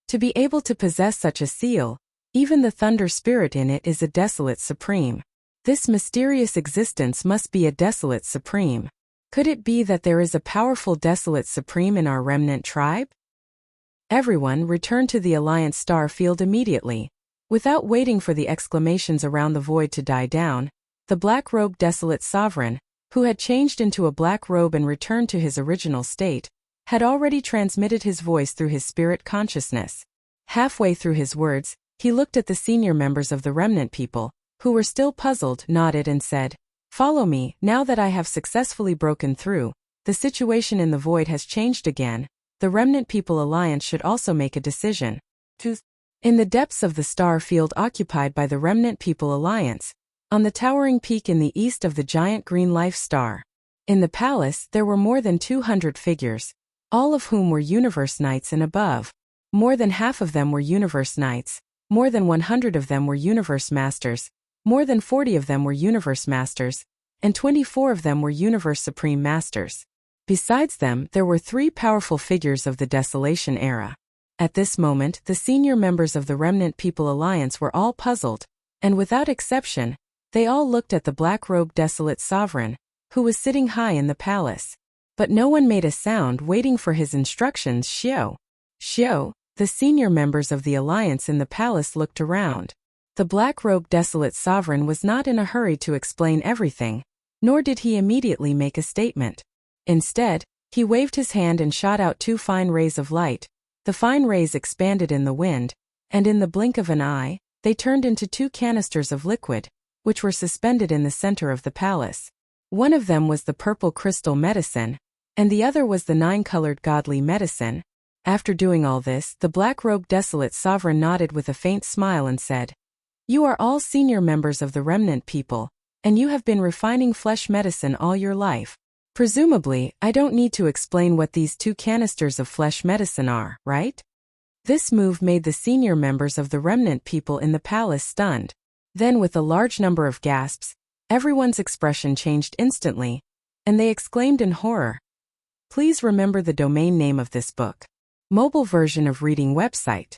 To be able to possess such a seal, even the thunder spirit in it is a desolate supreme. This mysterious existence must be a desolate supreme. Could it be that there is a powerful desolate supreme in our remnant tribe? Everyone returned to the Alliance star field immediately. Without waiting for the exclamations around the void to die down, the black-robed desolate sovereign, who had changed into a black robe and returned to his original state, had already transmitted his voice through his spirit consciousness. Halfway through his words, he looked at the senior members of the remnant people, who were still puzzled, nodded and said, "Follow me. Now that I have successfully broken through, the situation in the void has changed again. The Remnant People Alliance should also make a decision." In the depths of the star field occupied by the Remnant People Alliance, on the towering peak in the east of the giant green life star, in the palace there were more than 200 figures, all of whom were Universe Knights and above. More than half of them were Universe Knights, more than 100 of them were Universe Masters, more than 40 of them were Universe Masters, and 24 of them were Universe Supreme Masters. Besides them, there were 3 powerful figures of the Desolation era. At this moment, the senior members of the Remnant People Alliance were all puzzled, and without exception, they all looked at the black-robed desolate sovereign, who was sitting high in the palace. But no one made a sound, waiting for his instructions. Xiao, the senior members of the alliance in the palace looked around. The black-robed desolate sovereign was not in a hurry to explain everything, nor did he immediately make a statement. Instead, he waved his hand and shot out 2 fine rays of light. The fine rays expanded in the wind, and in the blink of an eye, they turned into 2 canisters of liquid, which were suspended in the center of the palace. One of them was the purple crystal medicine, and the other was the 9-colored godly medicine. After doing all this, the black-robed desolate sovereign nodded with a faint smile and said, "You are all senior members of the remnant people, and you have been refining flesh medicine all your life. Presumably, I don't need to explain what these 2 canisters of flesh medicine are, right?" This move made the senior members of the remnant people in the palace stunned. Then, with a large number of gasps, everyone's expression changed instantly, and they exclaimed in horror, Please remember the domain name of this book. Mobile version of reading website.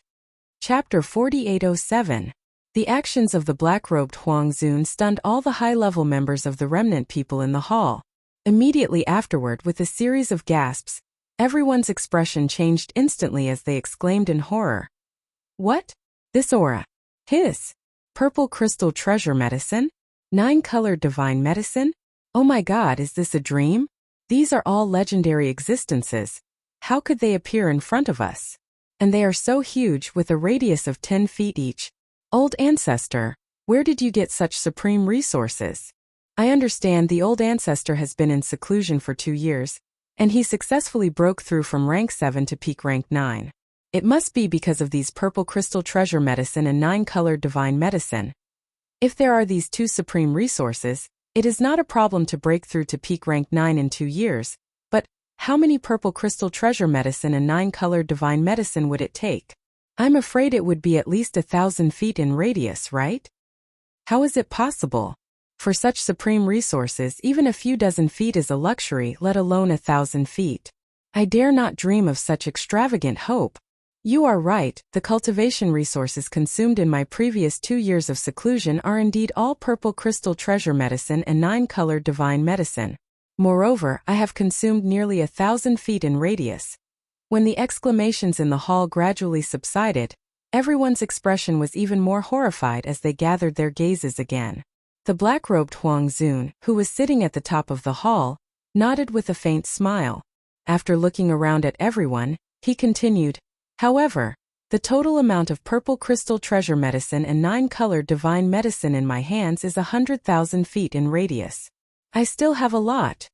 Chapter 4807. The actions of the black-robed Huang Zun stunned all the high-level members of the remnant people in the hall. Immediately afterward, with a series of gasps, everyone's expression changed instantly as they exclaimed in horror. What? This aura. His. Purple crystal treasure medicine? 9-colored divine medicine? Oh my god, is this a dream? These are all legendary existences. How could they appear in front of us? And they are so huge, with a radius of 10 feet each. Old ancestor, where did you get such supreme resources? I understand the old ancestor has been in seclusion for 2 years, and he successfully broke through from rank 7 to peak rank 9. It must be because of these purple crystal treasure medicine and 9-colored divine medicine. If there are these 2 supreme resources, it is not a problem to break through to peak rank 9 in 2 years, but how many purple crystal treasure medicine and 9-colored divine medicine would it take? I'm afraid it would be at least 1,000 feet in radius, right? How is it possible? For such supreme resources, even a few dozen feet is a luxury, let alone 1,000 feet. I dare not dream of such extravagant hope. You are right, the cultivation resources consumed in my previous 2 years of seclusion are indeed all purple crystal treasure medicine and 9-colored divine medicine. Moreover, I have consumed nearly 1,000 feet in radius. When the exclamations in the hall gradually subsided, everyone's expression was even more horrified as they gathered their gazes again. The black-robed Huang Zun, who was sitting at the top of the hall, nodded with a faint smile. After looking around at everyone, he continued, however, the total amount of purple crystal treasure medicine and 9-colored divine medicine in my hands is 100,000 feet in radius. I still have a lot.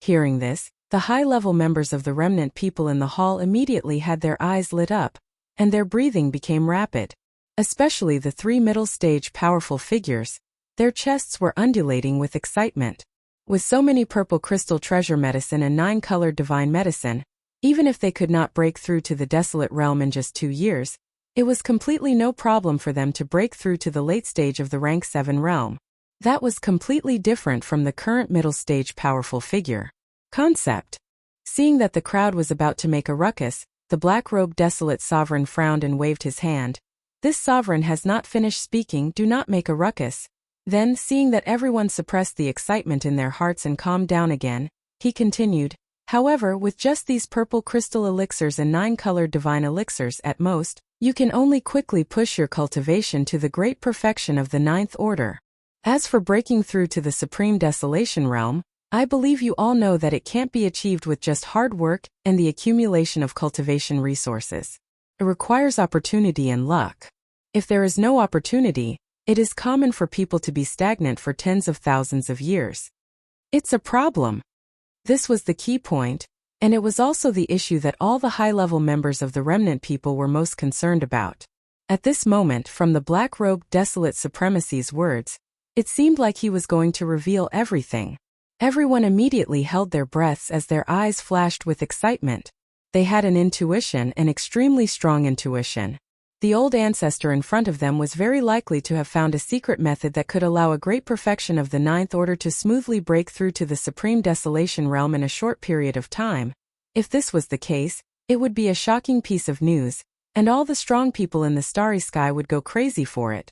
Hearing this, the high-level members of the remnant people in the hall immediately had their eyes lit up, and their breathing became rapid. Especially the 3 middle-stage powerful figures, their chests were undulating with excitement. With so many purple crystal treasure medicine and 9-colored divine medicine, even if they could not break through to the desolate realm in just 2 years, it was completely no problem for them to break through to the late stage of the rank 7 realm. That was completely different from the current middle stage powerful figure. Concept. Seeing that the crowd was about to make a ruckus, the black-robed desolate sovereign frowned and waved his hand. This sovereign has not finished speaking, do not make a ruckus. Then, seeing that everyone suppressed the excitement in their hearts and calmed down again, he continued, however, with just these purple crystal elixirs and 9-colored divine elixirs at most, you can only quickly push your cultivation to the great perfection of the 9th order. As for breaking through to the supreme desolation realm, I believe you all know that it can't be achieved with just hard work and the accumulation of cultivation resources. It requires opportunity and luck. If there is no opportunity, it is common for people to be stagnant for tens of thousands of years. It's a problem. This was the key point, and it was also the issue that all the high-level members of the remnant people were most concerned about. At this moment, from the black-robed desolate supremacy's words, it seemed like he was going to reveal everything. Everyone immediately held their breaths as their eyes flashed with excitement. They had an intuition, an extremely strong intuition. The old ancestor in front of them was very likely to have found a secret method that could allow a great perfection of the 9th order to smoothly break through to the supreme desolation realm in a short period of time. If this was the case, it would be a shocking piece of news, and all the strong people in the starry sky would go crazy for it.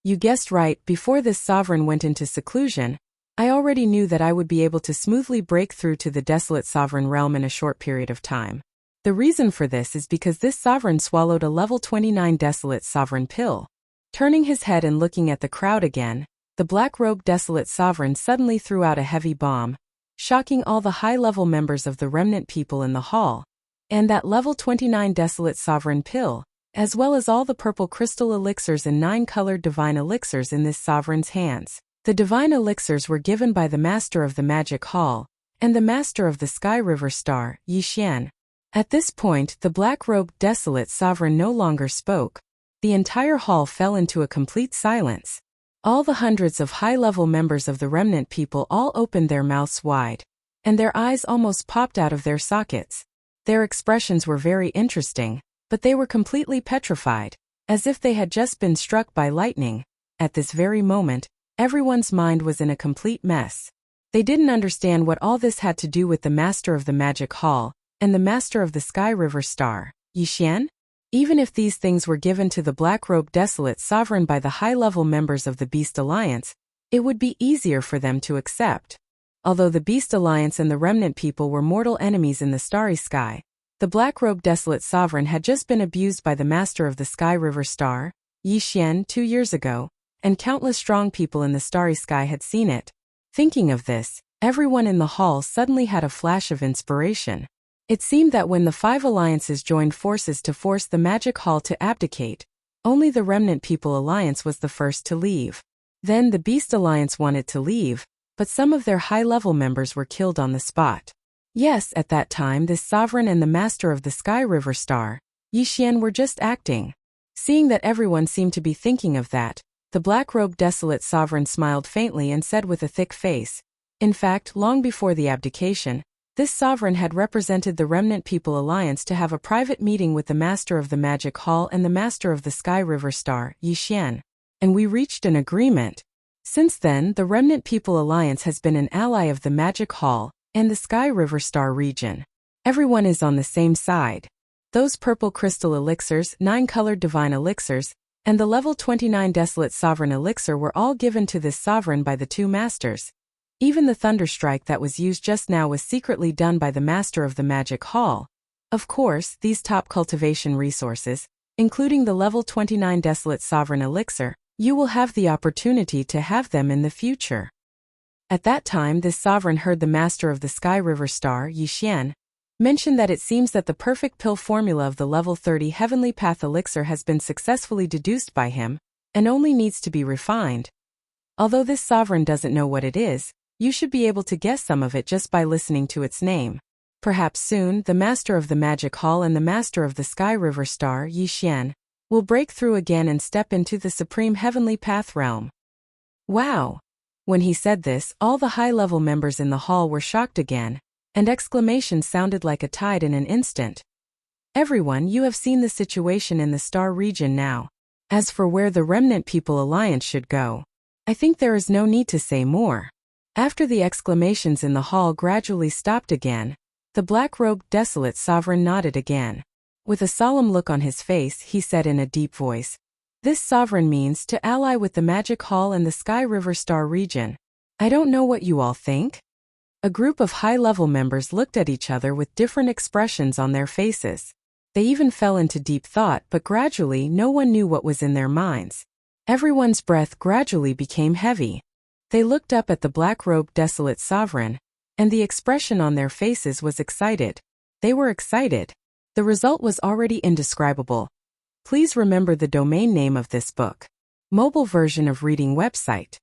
You guessed right, before this sovereign went into seclusion, I already knew that I would be able to smoothly break through to the desolate sovereign realm in a short period of time. The reason for this is because this sovereign swallowed a level 29 desolate sovereign pill. Turning his head and looking at the crowd again, the black-robed desolate sovereign suddenly threw out a heavy bomb, shocking all the high-level members of the remnant people in the hall. And that level 29 desolate sovereign pill, as well as all the purple crystal elixirs and 9-colored divine elixirs in this sovereign's hands. The divine elixirs were given by the master of the magic hall, and the master of the Sky River Star, Yixian. At this point, the black-robed desolate sovereign no longer spoke. The entire hall fell into a complete silence. All the hundreds of high-level members of the remnant people all opened their mouths wide, and their eyes almost popped out of their sockets. Their expressions were very interesting, but they were completely petrified, as if they had just been struck by lightning. At this very moment, everyone's mind was in a complete mess. They didn't understand what all this had to do with the Master of the Magic Hall and the Master of the Sky River Star, Yixian. Even if these things were given to the Black-Robed Desolate Sovereign by the high-level members of the Beast Alliance, it would be easier for them to accept. Although the Beast Alliance and the Remnant people were mortal enemies in the Starry Sky, the Black-Robed Desolate Sovereign had just been abused by the Master of the Sky River Star, Yixian, 2 years ago, and countless strong people in the Starry Sky had seen it. Thinking of this, everyone in the hall suddenly had a flash of inspiration. It seemed that when the 5 alliances joined forces to force the Magic Hall to abdicate, only the Remnant People Alliance was the first to leave. Then the Beast Alliance wanted to leave, but some of their high-level members were killed on the spot. Yes, at that time this sovereign and the Master of the Sky River Star, Yixian, were just acting. Seeing that everyone seemed to be thinking of that, the Black-Robed Desolate Sovereign smiled faintly and said with a thick face, in fact, long before the abdication, this sovereign had represented the Remnant People Alliance to have a private meeting with the Master of the Magic Hall and the Master of the Sky River Star, Yixian, and we reached an agreement. Since then, the Remnant People Alliance has been an ally of the Magic Hall and the Sky River Star region. Everyone is on the same side. Those purple crystal elixirs, 9-colored divine elixirs, and the level 29 Desolate Sovereign elixir were all given to this sovereign by the 2 masters. Even the thunderstrike that was used just now was secretly done by the Master of the Magic Hall. Of course, these top cultivation resources, including the level 29 Desolate Sovereign elixir, you will have the opportunity to have them in the future. At that time this sovereign heard the Master of the Sky River Star, Yixian, mention that it seems that the perfect pill formula of the level 30 Heavenly Path elixir has been successfully deduced by him, and only needs to be refined. Although this sovereign doesn't know what it is, you should be able to guess some of it just by listening to its name. Perhaps soon, the Master of the Magic Hall and the Master of the Sky River Star, Yixian, will break through again and step into the Supreme Heavenly Path realm. Wow! When he said this, all the high-level members in the hall were shocked again, and exclamations sounded like a tide in an instant. Everyone, you have seen the situation in the Star region now. As for where the Remnant People Alliance should go, I think there is no need to say more. After the exclamations in the hall gradually stopped again, the Black-Robed Desolate Sovereign nodded again. With a solemn look on his face, he said in a deep voice, "This sovereign means to ally with the Magic Hall and the Sky River Star region. I don't know what you all think." A group of high-level members looked at each other with different expressions on their faces. They even fell into deep thought, but gradually no one knew what was in their minds. Everyone's breath gradually became heavy. They looked up at the Black-Robed Desolate Sovereign, and the expression on their faces was excited. They were excited. The result was already indescribable. Please remember the domain name of this book. Mobile version of reading website.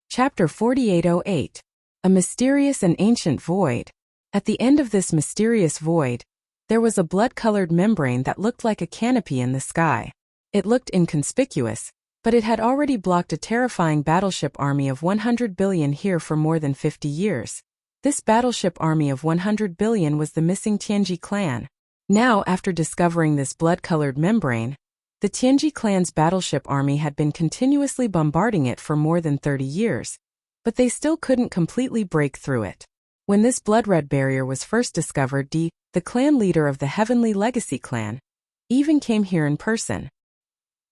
Chapter 4808. A mysterious and ancient void. At the end of this mysterious void, there was a blood-colored membrane that looked like a canopy in the sky. It looked inconspicuous, but it had already blocked a terrifying battleship army of 100 billion here for more than 50 years. This battleship army of 100 billion was the missing Tianji clan. Now, after discovering this blood-colored membrane, the Tianji clan's battleship army had been continuously bombarding it for more than 30 years, but they still couldn't completely break through it. When this blood-red barrier was first discovered, the clan leader of the Heavenly Legacy clan even came here in person.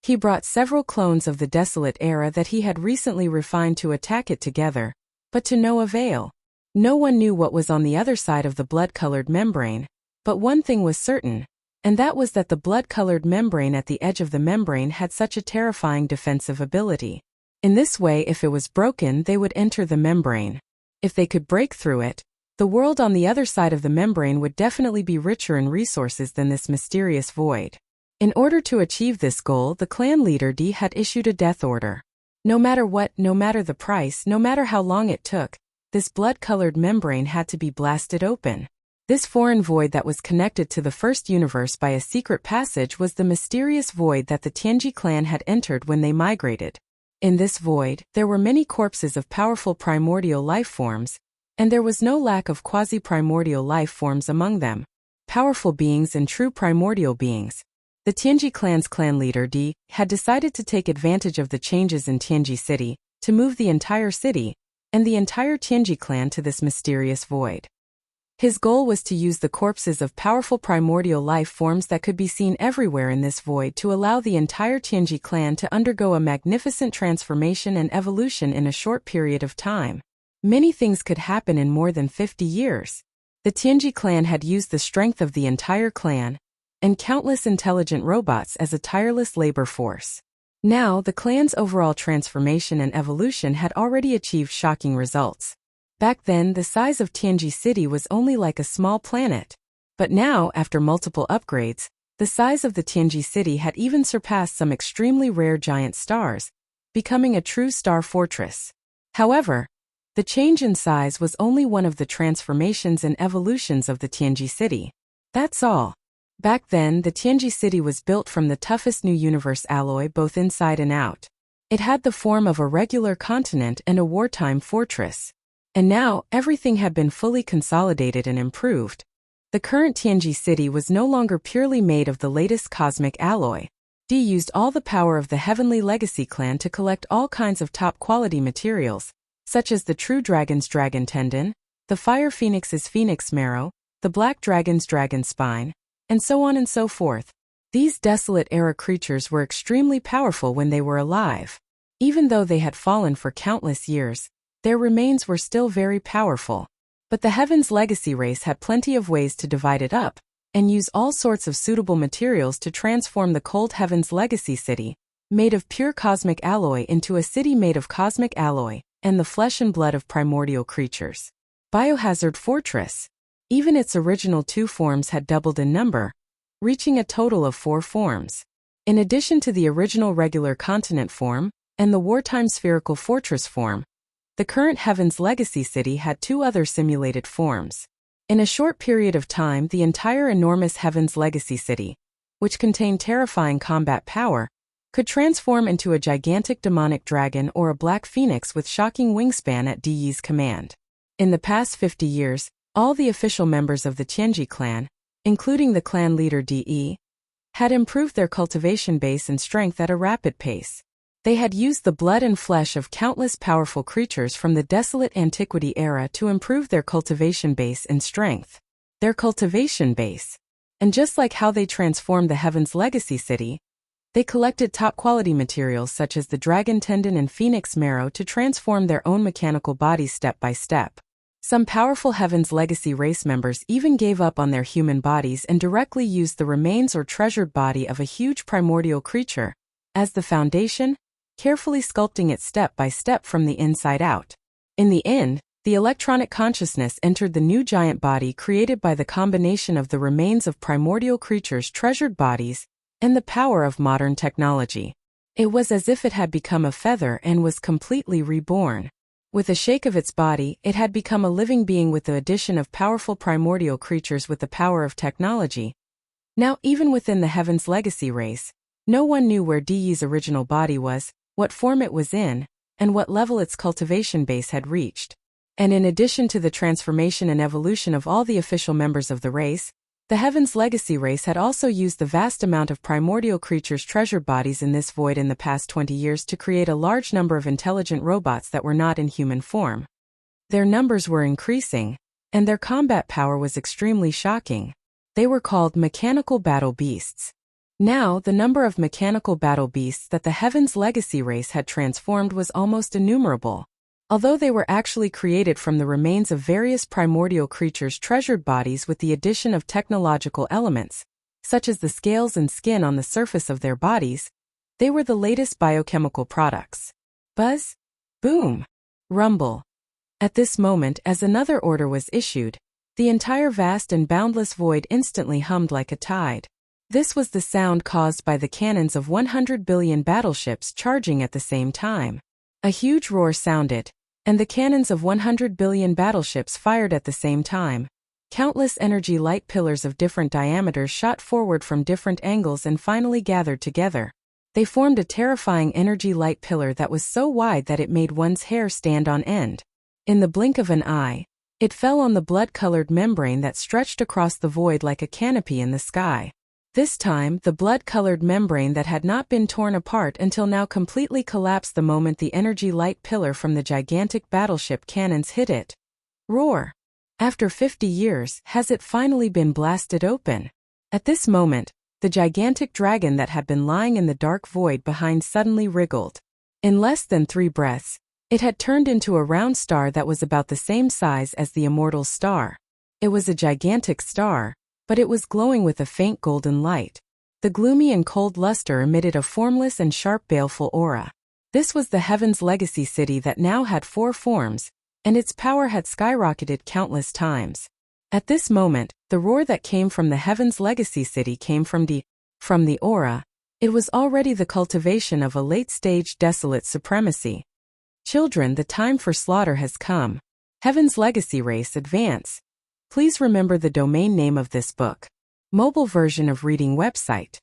He brought several clones of the Desolate Era that he had recently refined to attack it together, but to no avail. No one knew what was on the other side of the blood-colored membrane, but one thing was certain, and that was that the blood-colored membrane at the edge of the membrane had such a terrifying defensive ability. In this way, if it was broken, they would enter the membrane. If they could break through it, the world on the other side of the membrane would definitely be richer in resources than this mysterious void. In order to achieve this goal, the clan leader D had issued a death order. No matter what, no matter the price, no matter how long it took, this blood-colored membrane had to be blasted open. This foreign void that was connected to the first universe by a secret passage was the mysterious void that the Tianji clan had entered when they migrated. In this void, there were many corpses of powerful primordial life forms, and there was no lack of quasi-primordial life forms among them. Powerful beings and true primordial beings. The Tianji clan's clan leader D had decided to take advantage of the changes in Tianji city, to move the entire city, and the entire Tianji clan to this mysterious void. His goal was to use the corpses of powerful primordial life forms that could be seen everywhere in this void to allow the entire Tianji clan to undergo a magnificent transformation and evolution in a short period of time. Many things could happen in more than 50 years. The Tianji clan had used the strength of the entire clan and countless intelligent robots as a tireless labor force. Now, the clan's overall transformation and evolution had already achieved shocking results. Back then, the size of Tianji City was only like a small planet. But now, after multiple upgrades, the size of the Tianji City had even surpassed some extremely rare giant stars, becoming a true star fortress. However, the change in size was only one of the transformations and evolutions of the Tianji City. That's all. Back then, the Tianji City was built from the toughest new universe alloy both inside and out. It had the form of a regular continent and a wartime fortress. And now, everything had been fully consolidated and improved. The current Tianji City was no longer purely made of the latest cosmic alloy. D used all the power of the Heavenly Legacy clan to collect all kinds of top-quality materials, such as the True Dragon's dragon tendon, the Fire Phoenix's phoenix marrow, the Black Dragon's dragon spine, and so on and so forth. These desolate-era creatures were extremely powerful when they were alive. Even though they had fallen for countless years, their remains were still very powerful. But the Heaven's Legacy race had plenty of ways to divide it up and use all sorts of suitable materials to transform the cold Heaven's Legacy city, made of pure cosmic alloy, into a city made of cosmic alloy and the flesh and blood of primordial creatures. Biohazard Fortress. Even its original 2 forms had doubled in number, reaching a total of 4 forms. In addition to the original regular continent form and the wartime spherical fortress form, the current Heaven's Legacy city had 2 other simulated forms. In a short period of time, the entire enormous Heaven's Legacy city, which contained terrifying combat power, could transform into a gigantic demonic dragon or a black phoenix with shocking wingspan at Di's command. In the past 50 years, all the official members of the Tianji clan, including the clan leader De, had improved their cultivation base and strength at a rapid pace. They had used the blood and flesh of countless powerful creatures from the desolate antiquity era to improve their cultivation base and strength. Their cultivation base. And just like how they transformed the Heaven's Legacy city, they collected top-quality materials such as the dragon tendon and phoenix marrow to transform their own mechanical bodies step by step. Some powerful Heaven's Legacy race members even gave up on their human bodies and directly used the remains or treasured body of a huge primordial creature as the foundation, carefully sculpting it step by step from the inside out. In the end, the electronic consciousness entered the new giant body created by the combination of the remains of primordial creatures' treasured bodies and the power of modern technology. It was as if it had become a feather and was completely reborn. With a shake of its body, it had become a living being with the addition of powerful primordial creatures with the power of technology. Now, even within the Heaven's Legacy race, no one knew where Di's original body was, what form it was in, and what level its cultivation base had reached. And in addition to the transformation and evolution of all the official members of the race, the Heaven's Legacy race had also used the vast amount of primordial creatures' treasured bodies in this void in the past 20 years to create a large number of intelligent robots that were not in human form. Their numbers were increasing, and their combat power was extremely shocking. They were called mechanical battle beasts. Now, the number of mechanical battle beasts that the Heaven's Legacy race had transformed was almost innumerable. Although they were actually created from the remains of various primordial creatures' treasured bodies with the addition of technological elements, such as the scales and skin on the surface of their bodies, they were the latest biochemical products. Buzz? Boom! Rumble. At this moment, as another order was issued, the entire vast and boundless void instantly hummed like a tide. This was the sound caused by the cannons of 100 billion battleships charging at the same time. A huge roar sounded, and the cannons of 100 billion battleships fired at the same time. Countless energy light pillars of different diameters shot forward from different angles and finally gathered together. They formed a terrifying energy light pillar that was so wide that it made one's hair stand on end. In the blink of an eye, it fell on the blood-colored membrane that stretched across the void like a canopy in the sky. This time, the blood-colored membrane that had not been torn apart until now completely collapsed the moment the energy light pillar from the gigantic battleship cannons hit it. Roar! After 50 years, has it finally been blasted open? At this moment, the gigantic dragon that had been lying in the dark void behind suddenly wriggled. In less than 3 breaths, it had turned into a round star that was about the same size as the immortal star. It was a gigantic star, but it was glowing with a faint golden light. The gloomy and cold luster emitted a formless and sharp baleful aura. This was the Heaven's Legacy City that now had 4 forms, and its power had skyrocketed countless times. At this moment, the roar that came from the Heaven's Legacy City came from the aura. It was already the cultivation of a late-stage desolate supremacy. Children, the time for slaughter has come. Heaven's Legacy Race Advance. Please remember the domain name of this book. Mobile version of reading website.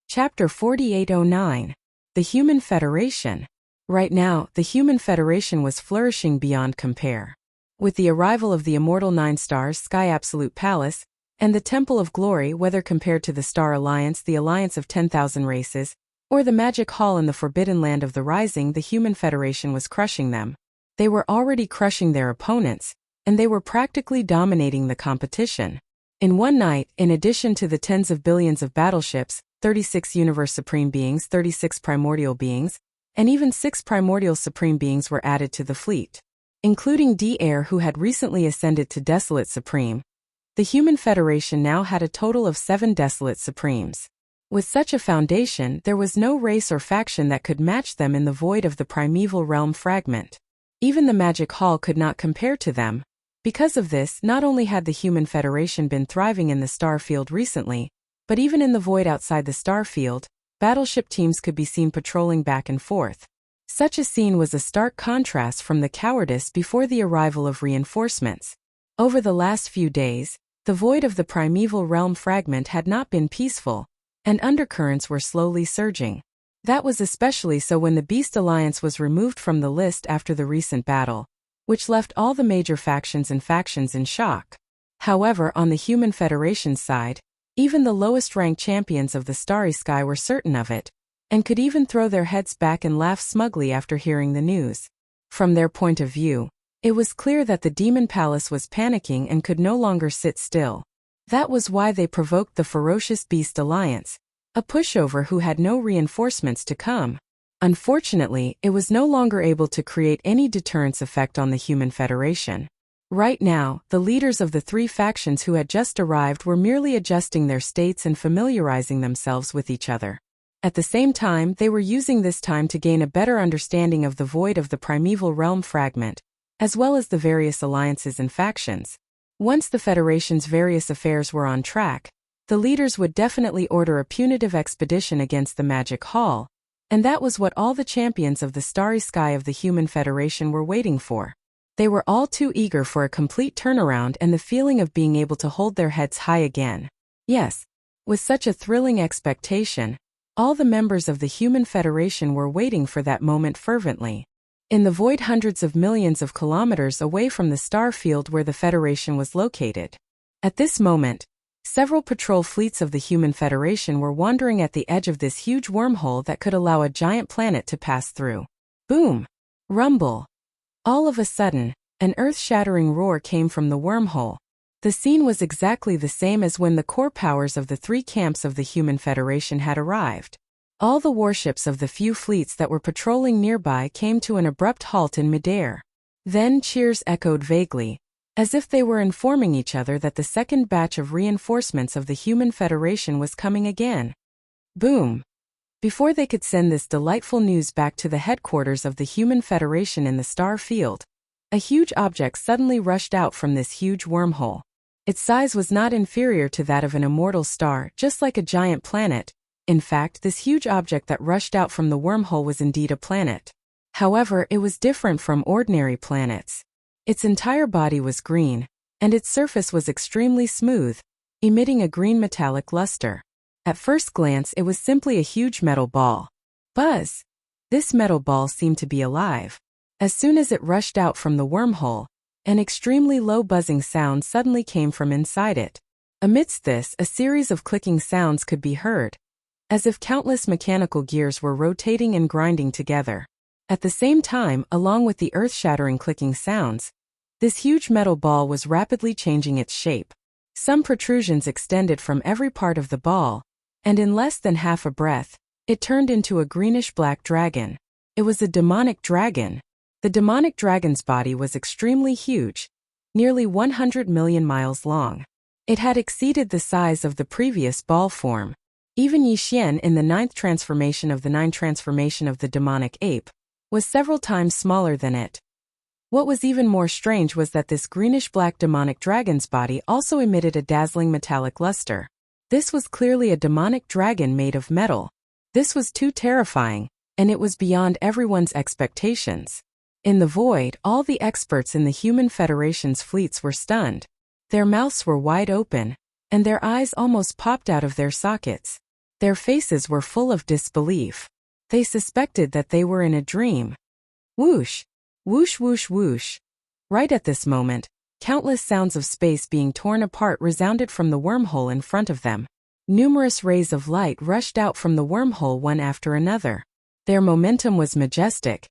Chapter 4809. The Human Federation. Right now, the Human Federation was flourishing beyond compare. With the arrival of the immortal 9 stars Sky Absolute Palace, and the Temple of Glory, whether compared to the Star Alliance, the Alliance of 10,000 Races, or the Magic Hall in the Forbidden Land of the Rising, the Human Federation was crushing them. They were already crushing their opponents, and they were practically dominating the competition. In one night, in addition to the tens of billions of battleships, 36 Universe Supreme Beings, 36 Primordial Beings, and even 6 Primordial Supreme Beings were added to the fleet. Including D-Air, who had recently ascended to Desolate Supreme. The Human Federation now had a total of 7 Desolate Supremes. With such a foundation, there was no race or faction that could match them in the void of the primeval realm fragment. Even the Magic Hall could not compare to them. Because of this, not only had the Human Federation been thriving in the star field recently, but even in the void outside the star field, battleship teams could be seen patrolling back and forth. Such a scene was a stark contrast from the cowardice before the arrival of reinforcements. Over the last few days, the void of the primeval realm fragment had not been peaceful, and undercurrents were slowly surging. That was especially so when the Beast Alliance was removed from the list after the recent battle, which left all the major factions in shock. However, on the Human Federation's side, even the lowest-ranked champions of the Starry Sky were certain of it, and could even throw their heads back and laugh smugly after hearing the news. From their point of view, it was clear that the Demon Palace was panicking and could no longer sit still. That was why they provoked the ferocious Beast Alliance, a pushover who had no reinforcements to come. Unfortunately, it was no longer able to create any deterrence effect on the Human Federation. Right now, the leaders of the 3 factions who had just arrived were merely adjusting their states and familiarizing themselves with each other. At the same time, they were using this time to gain a better understanding of the void of the primeval realm fragment, as well as the various alliances and factions. Once the Federation's various affairs were on track, the leaders would definitely order a punitive expedition against the Magic Hall, and that was what all the champions of the Starry Sky of the Human Federation were waiting for. They were all too eager for a complete turnaround and the feeling of being able to hold their heads high again. Yes, with such a thrilling expectation, all the members of the Human Federation were waiting for that moment fervently. In the void hundreds of millions of kilometers away from the star field where the Federation was located. At this moment, several patrol fleets of the Human Federation were wandering at the edge of this huge wormhole that could allow a giant planet to pass through. Boom! Rumble! All of a sudden, an earth-shattering roar came from the wormhole. The scene was exactly the same as when the core powers of the 3 camps of the Human Federation had arrived. All the warships of the few fleets that were patrolling nearby came to an abrupt halt in midair. Then cheers echoed vaguely, as if they were informing each other that the second batch of reinforcements of the Human Federation was coming again. Boom! Before they could send this delightful news back to the headquarters of the Human Federation in the star field, a huge object suddenly rushed out from this huge wormhole. Its size was not inferior to that of an immortal star, just like a giant planet. In fact, this huge object that rushed out from the wormhole was indeed a planet. However, it was different from ordinary planets. Its entire body was green, and its surface was extremely smooth, emitting a green metallic luster. At first glance, it was simply a huge metal ball. Buzz! This metal ball seemed to be alive. As soon as it rushed out from the wormhole, an extremely low buzzing sound suddenly came from inside it. Amidst this, a series of clicking sounds could be heard, as if countless mechanical gears were rotating and grinding together. At the same time, along with the earth-shattering clicking sounds, this huge metal ball was rapidly changing its shape. Some protrusions extended from every part of the ball, and in less than half a breath, it turned into a greenish-black dragon. It was a demonic dragon. The demonic dragon's body was extremely huge, nearly 100 million miles long. It had exceeded the size of the previous ball form. Even Yixian in the ninth transformation of the demonic ape was several times smaller than it. What was even more strange was that this greenish-black demonic dragon's body also emitted a dazzling metallic luster. This was clearly a demonic dragon made of metal. This was too terrifying, and it was beyond everyone's expectations. In the void, all the experts in the Human Federation's fleets were stunned. Their mouths were wide open, and their eyes almost popped out of their sockets. Their faces were full of disbelief. They suspected that they were in a dream. Whoosh! Whoosh whoosh whoosh. Right at this moment, countless sounds of space being torn apart resounded from the wormhole in front of them. Numerous rays of light rushed out from the wormhole one after another. Their momentum was majestic,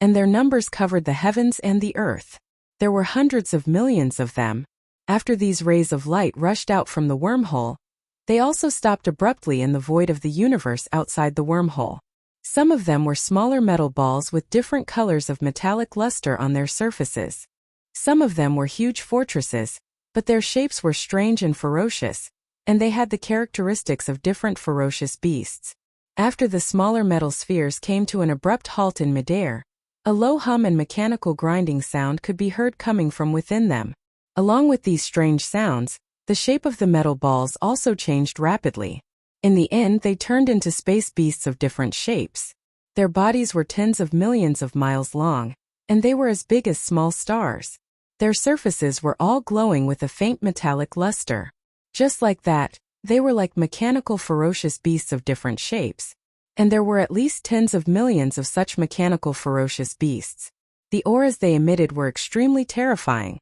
and their numbers covered the heavens and the earth. There were hundreds of millions of them. After these rays of light rushed out from the wormhole, they also stopped abruptly in the void of the universe outside the wormhole. Some of them were smaller metal balls with different colors of metallic luster on their surfaces. Some of them were huge fortresses, but their shapes were strange and ferocious, and they had the characteristics of different ferocious beasts. After the smaller metal spheres came to an abrupt halt in midair, a low hum and mechanical grinding sound could be heard coming from within them. Along with these strange sounds, the shape of the metal balls also changed rapidly. In the end, they turned into space beasts of different shapes. Their bodies were tens of millions of miles long, and they were as big as small stars. Their surfaces were all glowing with a faint metallic luster. Just like that, they were like mechanical ferocious beasts of different shapes. And there were at least tens of millions of such mechanical ferocious beasts. The auras they emitted were extremely terrifying,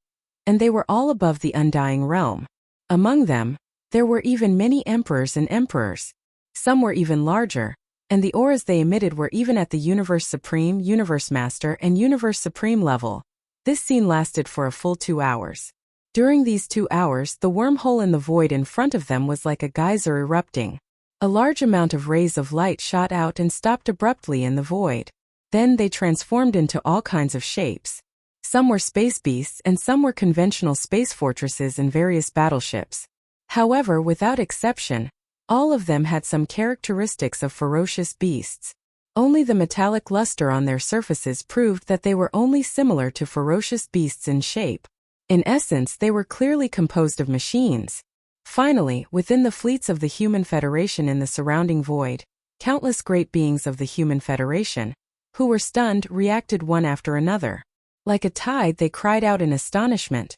and they were all above the undying realm. Among them, there were even many emperors and emperors. Some were even larger, and the auras they emitted were even at the Universe Supreme, Universe Master, and Universe Supreme level. This scene lasted for a full 2 hours. During these 2 hours, the wormhole in the void in front of them was like a geyser erupting. A large amount of rays of light shot out and stopped abruptly in the void. Then they transformed into all kinds of shapes. Some were space beasts and some were conventional space fortresses and various battleships. However, without exception, all of them had some characteristics of ferocious beasts. Only the metallic luster on their surfaces proved that they were only similar to ferocious beasts in shape. In essence, they were clearly composed of machines. Finally, within the fleets of the Human Federation in the surrounding void, countless great beings of the Human Federation, who were stunned, reacted one after another. Like a tide, they cried out in astonishment.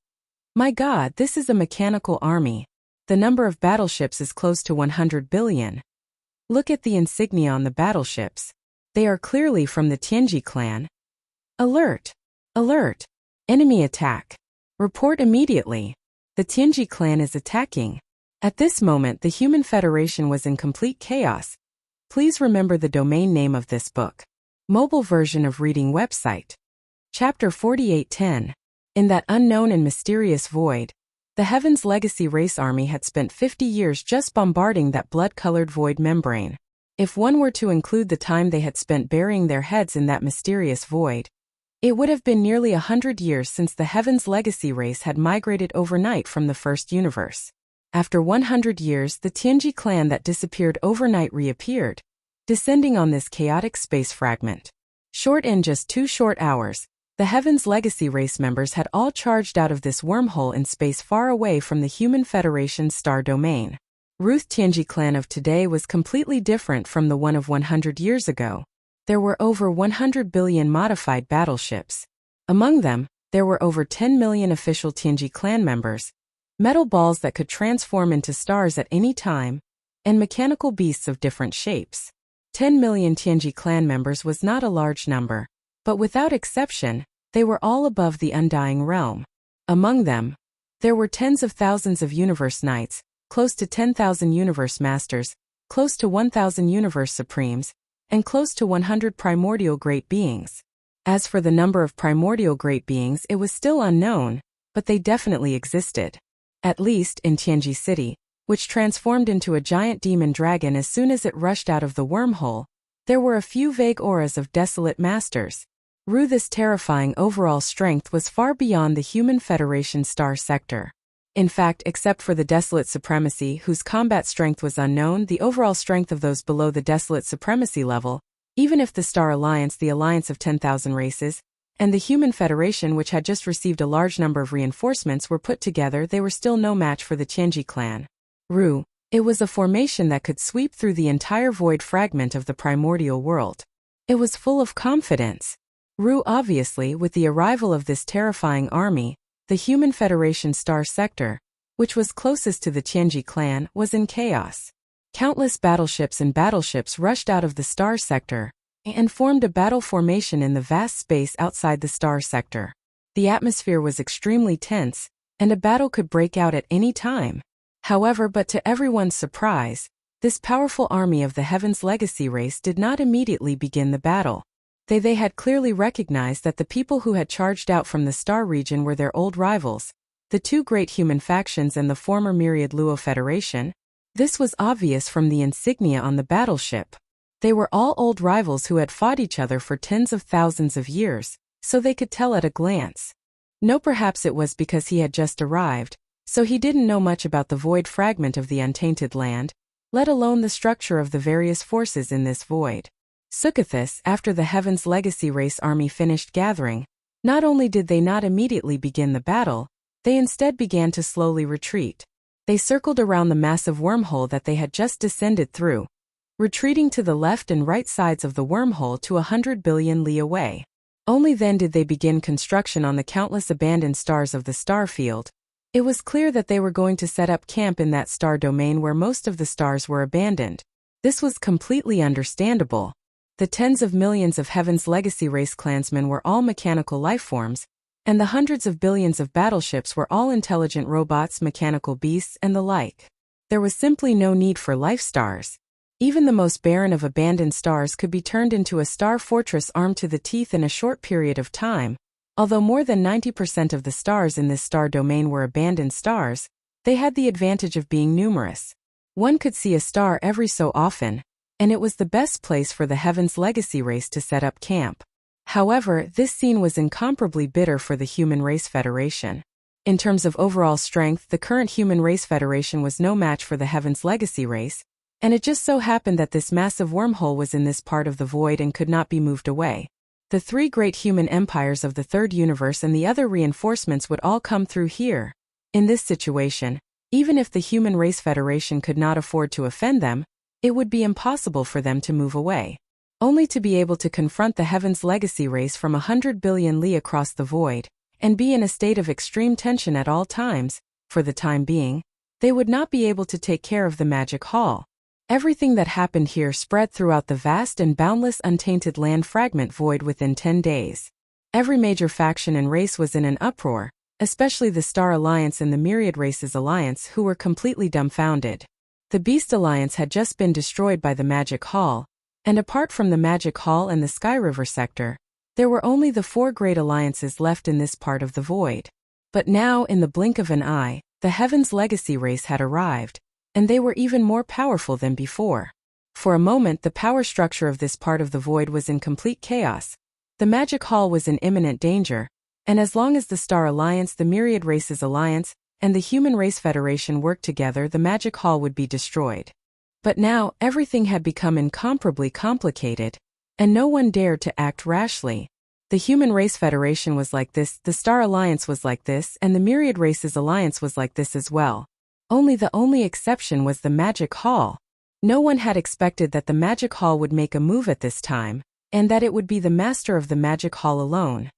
My God, this is a mechanical army. The number of battleships is close to 100 billion. Look at the insignia on the battleships. They are clearly from the Tianji clan. Alert! Alert! Enemy attack! Report immediately. The Tianji clan is attacking. At this moment, the Human Federation was in complete chaos. Please remember the domain name of this book. Mobile version of reading website. Chapter 4810. In that unknown and mysterious void, the Heaven's Legacy Race Army had spent 50 years just bombarding that blood-colored void membrane. If one were to include the time they had spent burying their heads in that mysterious void, it would have been nearly 100 years since the Heaven's Legacy race had migrated overnight from the first universe. After 100 years, the Tianji clan that disappeared overnight reappeared, descending on this chaotic space fragment. In just 2 short hours, the Heaven's Legacy race members had all charged out of this wormhole in space far away from the Human Federation's star domain. Ruth Tianji clan of today was completely different from the one of 100 years ago. There were over 100 billion modified battleships. Among them, there were over 10 million official Tianji clan members, metal balls that could transform into stars at any time, and mechanical beasts of different shapes. 10 million Tianji clan members was not a large number, but without exception, they were all above the undying realm. Among them, there were tens of thousands of universe knights, close to 10,000 universe masters, close to 1,000 universe supremes, and close to 100 primordial great beings. As for the number of primordial great beings, it was still unknown, but they definitely existed. At least in Tianji City, which transformed into a giant demon dragon as soon as it rushed out of the wormhole, there were a few vague auras of desolate masters. This terrifying overall strength was far beyond the Human Federation star sector. In fact, except for the Desolate Supremacy, whose combat strength was unknown, the overall strength of those below the Desolate Supremacy level, even if the Star Alliance, the alliance of 10,000 races, and the Human Federation, which had just received a large number of reinforcements, were put together, they were still no match for the Tianji clan. It was a formation that could sweep through the entire void fragment of the primordial world. It was full of confidence. Obviously, with the arrival of this terrifying army, the Human Federation star sector, which was closest to the Tianji clan, was in chaos. Countless battleships and battleships rushed out of the star sector and formed a battle formation in the vast space outside the star sector. The atmosphere was extremely tense, and a battle could break out at any time. However, but to everyone's surprise, this powerful army of the Heaven's Legacy race did not immediately begin the battle. They had clearly recognized that the people who had charged out from the Star region were their old rivals, the two great human factions and the former Myriad Luo Federation. This was obvious from the insignia on the battleship. They were all old rivals who had fought each other for tens of thousands of years, so they could tell at a glance. No, perhaps it was because he had just arrived, so he didn't know much about the void fragment of the untainted land, let alone the structure of the various forces in this void. Sukathis, after the Heaven's Legacy race army finished gathering, not only did they not immediately begin the battle, they instead began to slowly retreat. They circled around the massive wormhole that they had just descended through, retreating to the left and right sides of the wormhole to 100 billion li away. Only then did they begin construction on the countless abandoned stars of the star field. It was clear that they were going to set up camp in that star domain where most of the stars were abandoned. This was completely understandable. The tens of millions of Heaven's Legacy race clansmen were all mechanical lifeforms, and the hundreds of billions of battleships were all intelligent robots, mechanical beasts, and the like. There was simply no need for life stars. Even the most barren of abandoned stars could be turned into a star fortress armed to the teeth in a short period of time. Although more than 90% of the stars in this star domain were abandoned stars, they had the advantage of being numerous. One could see a star every so often, and it was the best place for the Heaven's Legacy race to set up camp. However, this scene was incomparably bitter for the Human Race Federation. In terms of overall strength, the current Human Race Federation was no match for the Heaven's Legacy race, and it just so happened that this massive wormhole was in this part of the void and could not be moved away. The three great human empires of the third universe and the other reinforcements would all come through here. In this situation, even if the Human Race Federation could not afford to offend them, it would be impossible for them to move away. Only to be able to confront the Heaven's Legacy race from 100 billion li across the void, and be in a state of extreme tension at all times. For the time being, they would not be able to take care of the Magic Hall. Everything that happened here spread throughout the vast and boundless untainted land fragment void within 10 days. Every major faction and race was in an uproar, especially the Star Alliance and the Myriad Races Alliance, who were completely dumbfounded. The Beast Alliance had just been destroyed by the Magic Hall, and apart from the Magic Hall and the Sky River sector, there were only the four great alliances left in this part of the void. But now, in the blink of an eye, the Heaven's Legacy race had arrived, and they were even more powerful than before. For a moment, the power structure of this part of the void was in complete chaos. The Magic Hall was in imminent danger, and as long as the Star Alliance, the Myriad Races Alliance, and the Human Race Federation worked together, the Magic Hall would be destroyed. But now, everything had become incomparably complicated, and no one dared to act rashly. The Human Race Federation was like this, the Star Alliance was like this, and the Myriad Races Alliance was like this as well. Only the only exception was the Magic Hall. No one had expected that the Magic Hall would make a move at this time, and that it would be the master of the Magic Hall alone.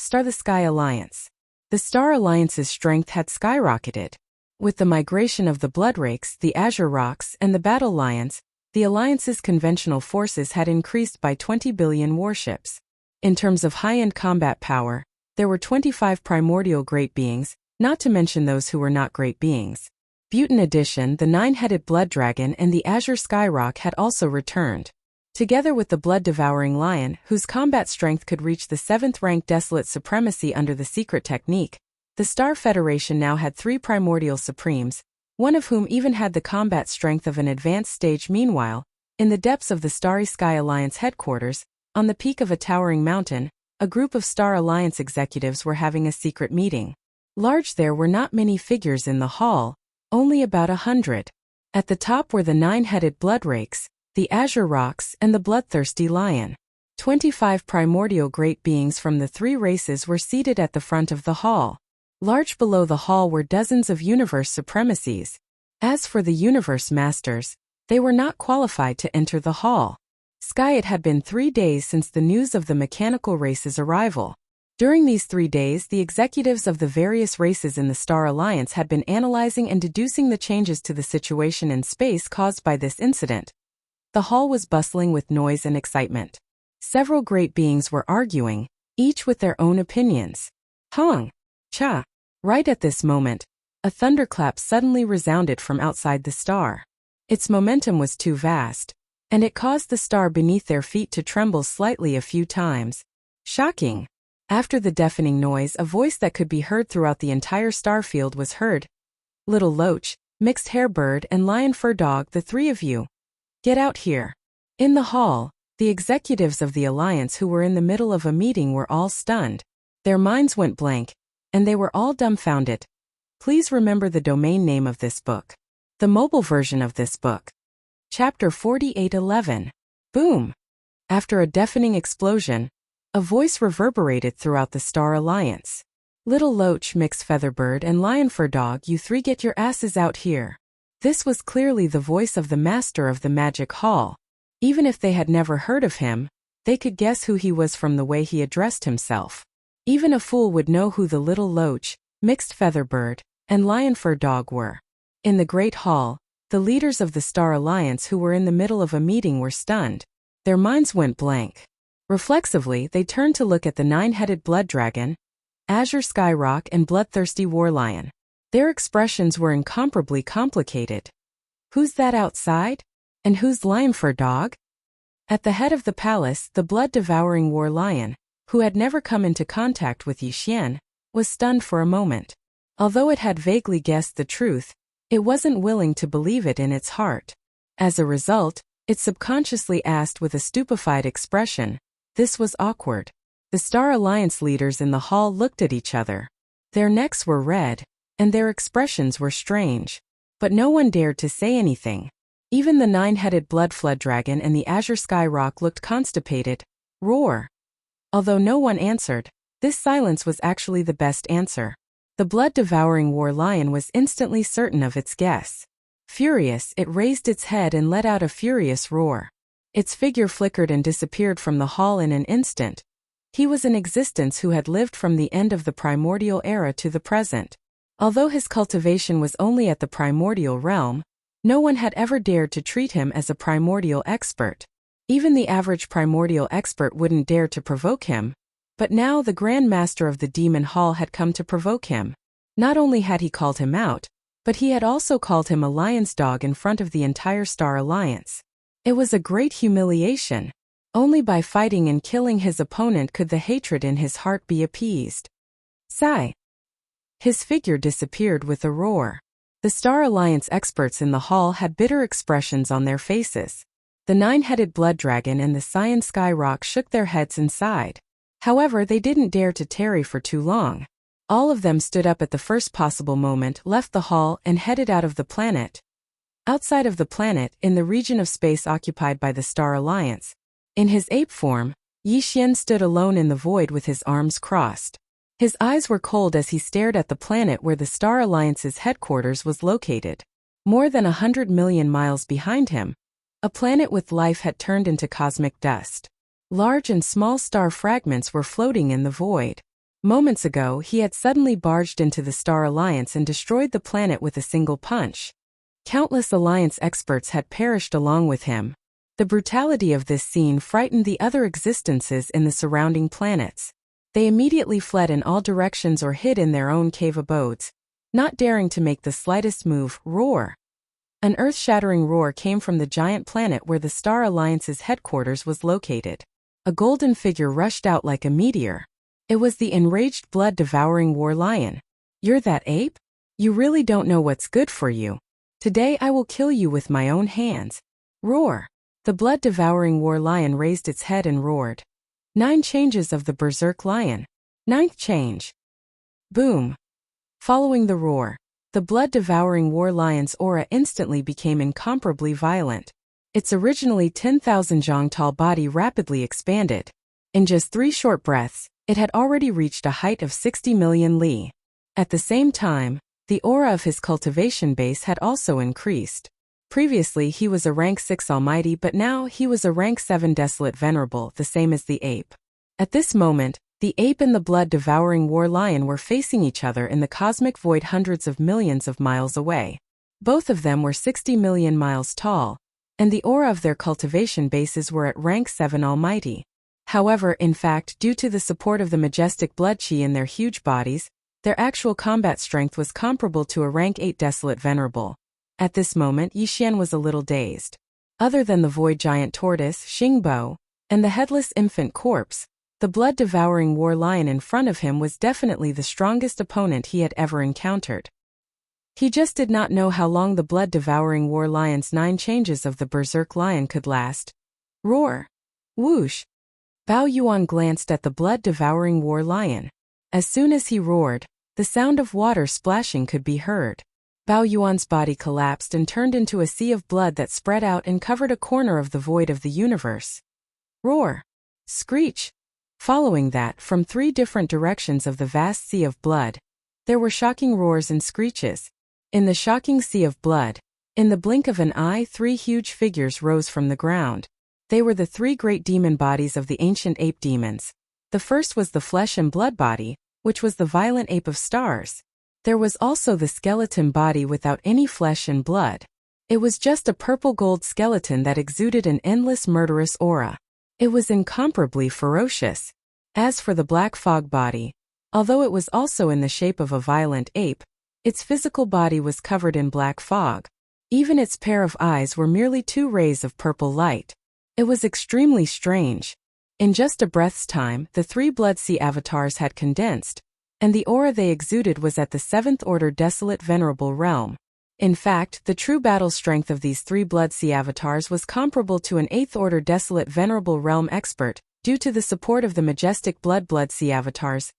The Sky Alliance. The Star Alliance's strength had skyrocketed. With the migration of the Bloodrakes, the Azure Rocks, and the Battle Lions, the Alliance's conventional forces had increased by 20 billion warships. In terms of high-end combat power, there were 25 primordial great beings, not to mention those who were not great beings. Butin addition, the nine-headed blood dragon and the azure skyrock had also returned. Together with the blood-devouring lion, whose combat strength could reach the 7th rank desolate supremacy under the secret technique, the Star Federation now had 3 primordial supremes, one of whom even had the combat strength of an advanced stage. Meanwhile, in the depths of the Starry Sky Alliance headquarters, on the peak of a towering mountain, a group of Star Alliance executives were having a secret meeting. Large, there were not many figures in the hall, only about 100. At the top were the 9-headed bloodrakes, the azure rocks, and the bloodthirsty lion. 25 primordial great beings from the 3 races were seated at the front of the hall. Large below the hall were dozens of universe supremacies. As for the universe masters, they were not qualified to enter the hall. Sky, it had been 3 days since the news of the mechanical race's arrival. During these 3 days, the executives of the various races in the Star Alliance had been analyzing and deducing the changes to the situation in space caused by this incident. The hall was bustling with noise and excitement. Several great beings were arguing, each with their own opinions. Hong! Cha! Right at this moment, a thunderclap suddenly resounded from outside the star. Its momentum was too vast, and it caused the star beneath their feet to tremble slightly a few times. Shocking! After the deafening noise, a voice that could be heard throughout the entire starfield was heard. Little Loach, Mixed Hair Bird, and Lion Fur Dog, the 3 of you. Get out here. In the hall, the executives of the Alliance who were in the middle of a meeting were all stunned. Their minds went blank, and they were all dumbfounded. Please remember the domain name of this book. The mobile version of this book. Chapter 4811. Boom! After a deafening explosion, a voice reverberated throughout the Star Alliance. Little Loach, Mixed Featherbird, and Lion Fur Dog, you 3 get your asses out here. This was clearly the voice of the master of the magic hall. Even if they had never heard of him, they could guess who he was from the way he addressed himself. Even a fool would know who the Little Loach, Mixed Featherbird, and Lion Fur Dog were. In the Great Hall, the leaders of the Star Alliance who were in the middle of a meeting were stunned. Their minds went blank. Reflexively, they turned to look at the 9-headed blood dragon, azure skyrock, and bloodthirsty war lion. Their expressions were incomparably complicated. Who's that outside? And who's Lion Fur Dog? At the head of the palace, the blood-devouring war lion, who had never come into contact with Yi Xian, was stunned for a moment. Although it had vaguely guessed the truth, it wasn't willing to believe it in its heart. As a result, it subconsciously asked with a stupefied expression. This was awkward. The Star Alliance leaders in the hall looked at each other. Their necks were red, and their expressions were strange. But no one dared to say anything. Even the 9-headed blood flood dragon and the azure skyrock looked constipated. Roar! Although no one answered, this silence was actually the best answer. The blood-devouring war lion was instantly certain of its guess. Furious, it raised its head and let out a furious roar. Its figure flickered and disappeared from the hall in an instant. He was an existence who had lived from the end of the primordial era to the present. Although his cultivation was only at the primordial realm, no one had ever dared to treat him as a primordial expert. Even the average primordial expert wouldn't dare to provoke him. But now the Grand Master of the Demon Hall had come to provoke him. Not only had he called him out, but he had also called him a lion's dog in front of the entire Star Alliance. It was a great humiliation. Only by fighting and killing his opponent could the hatred in his heart be appeased. Sigh. His figure disappeared with a roar. The Star Alliance experts in the hall had bitter expressions on their faces. The 9-headed blood dragon and the Cyan Skyrock shook their heads and sighed. However, they didn't dare to tarry for too long. All of them stood up at the first possible moment, left the hall, and headed out of the planet. Outside of the planet, in the region of space occupied by the Star Alliance, in his ape form, Yi Xian stood alone in the void with his arms crossed. His eyes were cold as he stared at the planet where the Star Alliance's headquarters was located. More than 100 million miles behind him, a planet with life had turned into cosmic dust. Large and small star fragments were floating in the void. Moments ago, he had suddenly barged into the Star Alliance and destroyed the planet with a single punch. Countless Alliance experts had perished along with him. The brutality of this scene frightened the other existences in the surrounding planets. They immediately fled in all directions or hid in their own cave abodes. not daring to make the slightest move. Roar! An earth-shattering roar came from the giant planet where the Star Alliance's headquarters was located. A golden figure rushed out like a meteor. It was the enraged blood-devouring war lion. "You're that ape? You really don't know what's good for you. Today I will kill you with my own hands." Roar! The blood-devouring war lion raised its head and roared. 9 changes of the berserk lion. 9th change. Boom! Following the roar, the blood-devouring war lion's aura instantly became incomparably violent. Its originally 10,000 zhang tall body rapidly expanded. In just 3 short breaths, it had already reached a height of 60 million li. At the same time, the aura of his cultivation base had also increased. Previously he was a rank 6 almighty, but now he was a rank 7 desolate venerable, the same as the ape. At this moment, the ape and the blood-devouring war lion were facing each other in the cosmic void hundreds of millions of miles away. Both of them were 60 million miles tall, and the aura of their cultivation bases were at rank 7 almighty. However, in fact, due to the support of the majestic blood chi in their huge bodies, their actual combat strength was comparable to a rank 8 desolate venerable. At this moment, Yixian was a little dazed. Other than the void giant tortoise, Xingbo, and the headless infant corpse, the blood-devouring war lion in front of him was definitely the strongest opponent he had ever encountered. He just did not know how long the blood-devouring war lion's 9 changes of the berserk lion could last. Roar! Whoosh! Bao Yuan glanced at the blood-devouring war lion. As soon as he roared, the sound of water splashing could be heard. Bao Yuan's body collapsed and turned into a sea of blood that spread out and covered a corner of the void of the universe. Roar! Screech! Following that, from 3 different directions of the vast sea of blood, there were shocking roars and screeches. In the shocking sea of blood, in the blink of an eye, 3 huge figures rose from the ground. They were the 3 great demon bodies of the ancient ape demons. The first was the flesh and blood body, which was the violent ape of stars. There was also the skeleton body without any flesh and blood. It was just a purple-gold skeleton that exuded an endless murderous aura. It was incomparably ferocious. As for the black fog body, although it was also in the shape of a violent ape, its physical body was covered in black fog. Even its pair of eyes were merely 2 rays of purple light. It was extremely strange. In just a breath's time, the 3 Blood Sea avatars had condensed, and the aura they exuded was at the 7th order desolate venerable realm. In fact, the true battle strength of these 3 Blood Sea avatars was comparable to an 8th order desolate venerable realm expert, due to the support of the majestic Blood Sea avatars.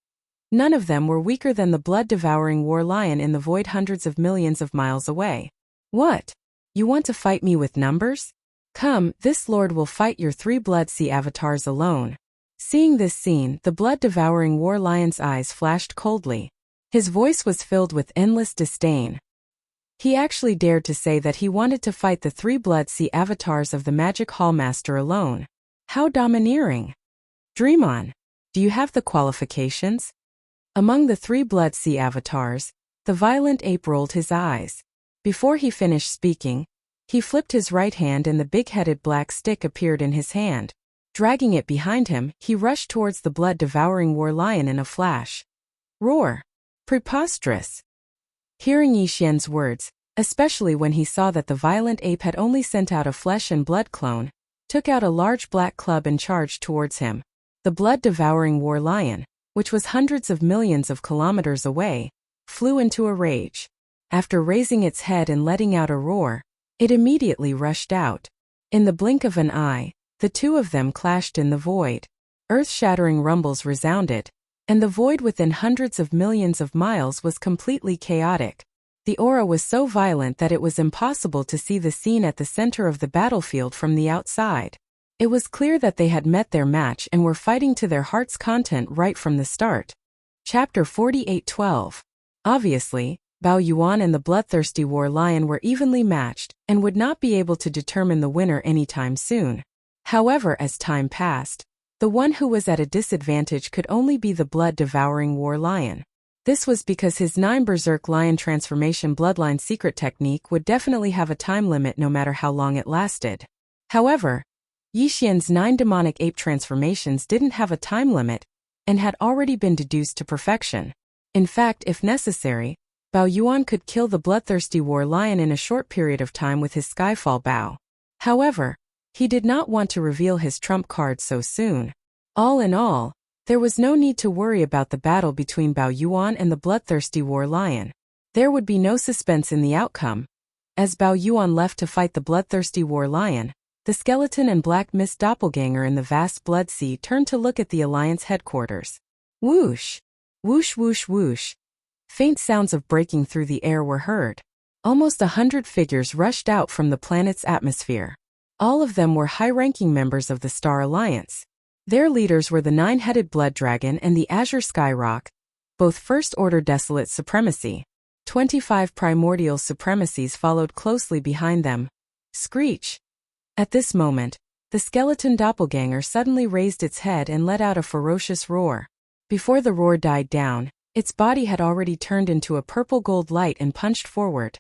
None of them were weaker than the blood-devouring war lion in the void hundreds of millions of miles away. What? You want to fight me with numbers? Come, this lord will fight your 3 Blood Sea avatars alone. Seeing this scene, the blood-devouring war lion's eyes flashed coldly. His voice was filled with endless disdain. He actually dared to say that he wanted to fight the 3 Blood Sea avatars of the Magic Hallmaster alone. How domineering! Dream on. Do you have the qualifications? Among the 3 Blood Sea avatars, the violent ape rolled his eyes. Before he finished speaking, he flipped his right hand and the big-headed black stick appeared in his hand. Dragging it behind him, he rushed towards the blood-devouring war lion in a flash. Roar! Preposterous! Hearing Yixian's words, especially when he saw that the violent ape had only sent out a flesh and blood clone, took out a large black club and charged towards him. The blood-devouring war lion, which was hundreds of millions of kilometers away, flew into a rage. After raising its head and letting out a roar, it immediately rushed out. In the blink of an eye, the 2 of them clashed in the void. Earth-shattering rumbles resounded, and the void within hundreds of millions of miles was completely chaotic. The aura was so violent that it was impossible to see the scene at the center of the battlefield from the outside. It was clear that they had met their match and were fighting to their heart's content right from the start. Chapter 48:12. Obviously, Bao Yuan and the bloodthirsty war lion were evenly matched and would not be able to determine the winner anytime soon. However, as time passed, the one who was at a disadvantage could only be the blood-devouring war lion. This was because his 9 Berserk Lion transformation bloodline secret technique would definitely have a time limit no matter how long it lasted. However, Yixian's 9 demonic ape transformations didn't have a time limit and had already been deduced to perfection. In fact, if necessary, Bao Yuan could kill the bloodthirsty war lion in a short period of time with his Skyfall Bao. However, he did not want to reveal his trump card so soon. All in all, there was no need to worry about the battle between Bao Yuan and the bloodthirsty war lion. There would be no suspense in the outcome. As Bao Yuan left to fight the bloodthirsty war lion, the skeleton and Black Mist doppelganger in the vast blood sea turned to look at the Alliance headquarters. Whoosh! Whoosh whoosh whoosh! Faint sounds of breaking through the air were heard. Almost 100 figures rushed out from the planet's atmosphere. All of them were high-ranking members of the Star Alliance. Their leaders were the nine-headed Blood Dragon and the Azure Skyrock, both First-Order Desolate Supremacy. 25 Primordial Supremacies followed closely behind them. Screech! At this moment, the skeleton doppelganger suddenly raised its head and let out a ferocious roar. Before the roar died down, its body had already turned into a purple-gold light and punched forward.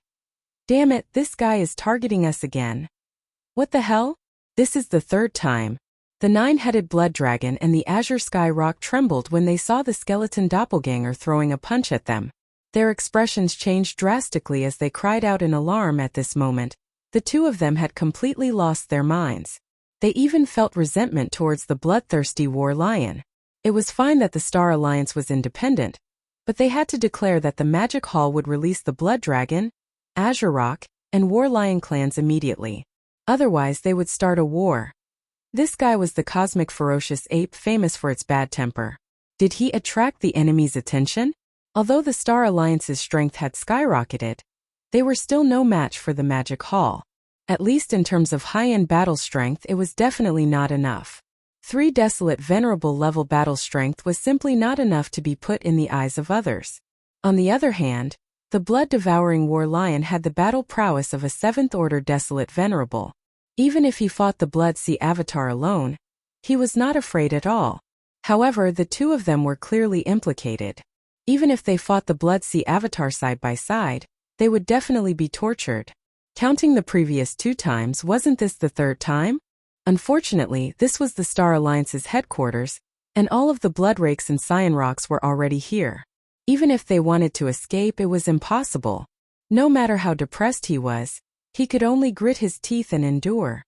Damn it, this guy is targeting us again. What the hell? This is the third time. The nine-headed Blood Dragon and the Azure Skyrock trembled when they saw the skeleton doppelganger throwing a punch at them. Their expressions changed drastically as they cried out in alarm at this moment. The two of them had completely lost their minds. They even felt resentment towards the bloodthirsty war lion. It was fine that the Star Alliance was independent, but they had to declare that the Magic Hall would release the Blood Dragon, Azure Rock, and War Lion clans immediately. Otherwise they would start a war. This guy was the cosmic ferocious ape famous for its bad temper. Did he attract the enemy's attention? Although the Star Alliance's strength had skyrocketed, they were still no match for the Magic Hall. At least in terms of high-end battle strength, it was definitely not enough. 3 desolate venerable level battle strength was simply not enough to be put in the eyes of others. On the other hand, the blood-devouring war lion had the battle prowess of a 7th order desolate venerable. Even if he fought the Blood Sea Avatar alone, he was not afraid at all. However, the two of them were clearly implicated. Even if they fought the Blood Sea Avatar side by side, they would definitely be tortured. Counting the previous 2 times, wasn't this the 3rd time? Unfortunately, this was the Star Alliance's headquarters, and all of the Bloodrakes and Cyan Rocks were already here. Even if they wanted to escape, it was impossible. No matter how depressed he was, he could only grit his teeth and endure.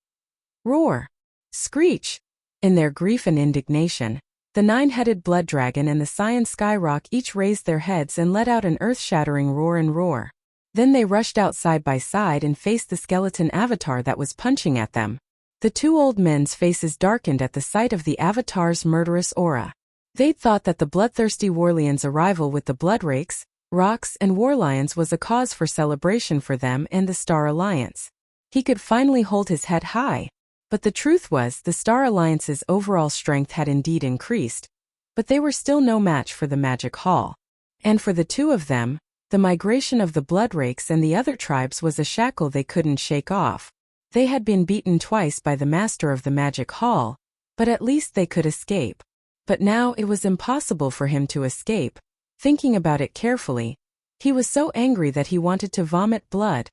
Roar! Screech! In their grief and indignation, the nine-headed Blood Dragon and the Cyan Skyrock each raised their heads and let out an earth-shattering roar and roar. Then they rushed out side by side and faced the skeleton avatar that was punching at them. The 2 old men's faces darkened at the sight of the avatar's murderous aura. They'd thought that the bloodthirsty warlion's arrival with the Bloodrakes, Rocks, and Warlions was a cause for celebration for them and the Star Alliance. He could finally hold his head high. But the truth was, the Star Alliance's overall strength had indeed increased, but they were still no match for the Magic Hall. And for the two of them, the migration of the Bloodrakes and the other tribes was a shackle they couldn't shake off. They had been beaten twice by the master of the Magic Hall, but at least they could escape. But now it was impossible for him to escape. Thinking about it carefully, he was so angry that he wanted to vomit blood.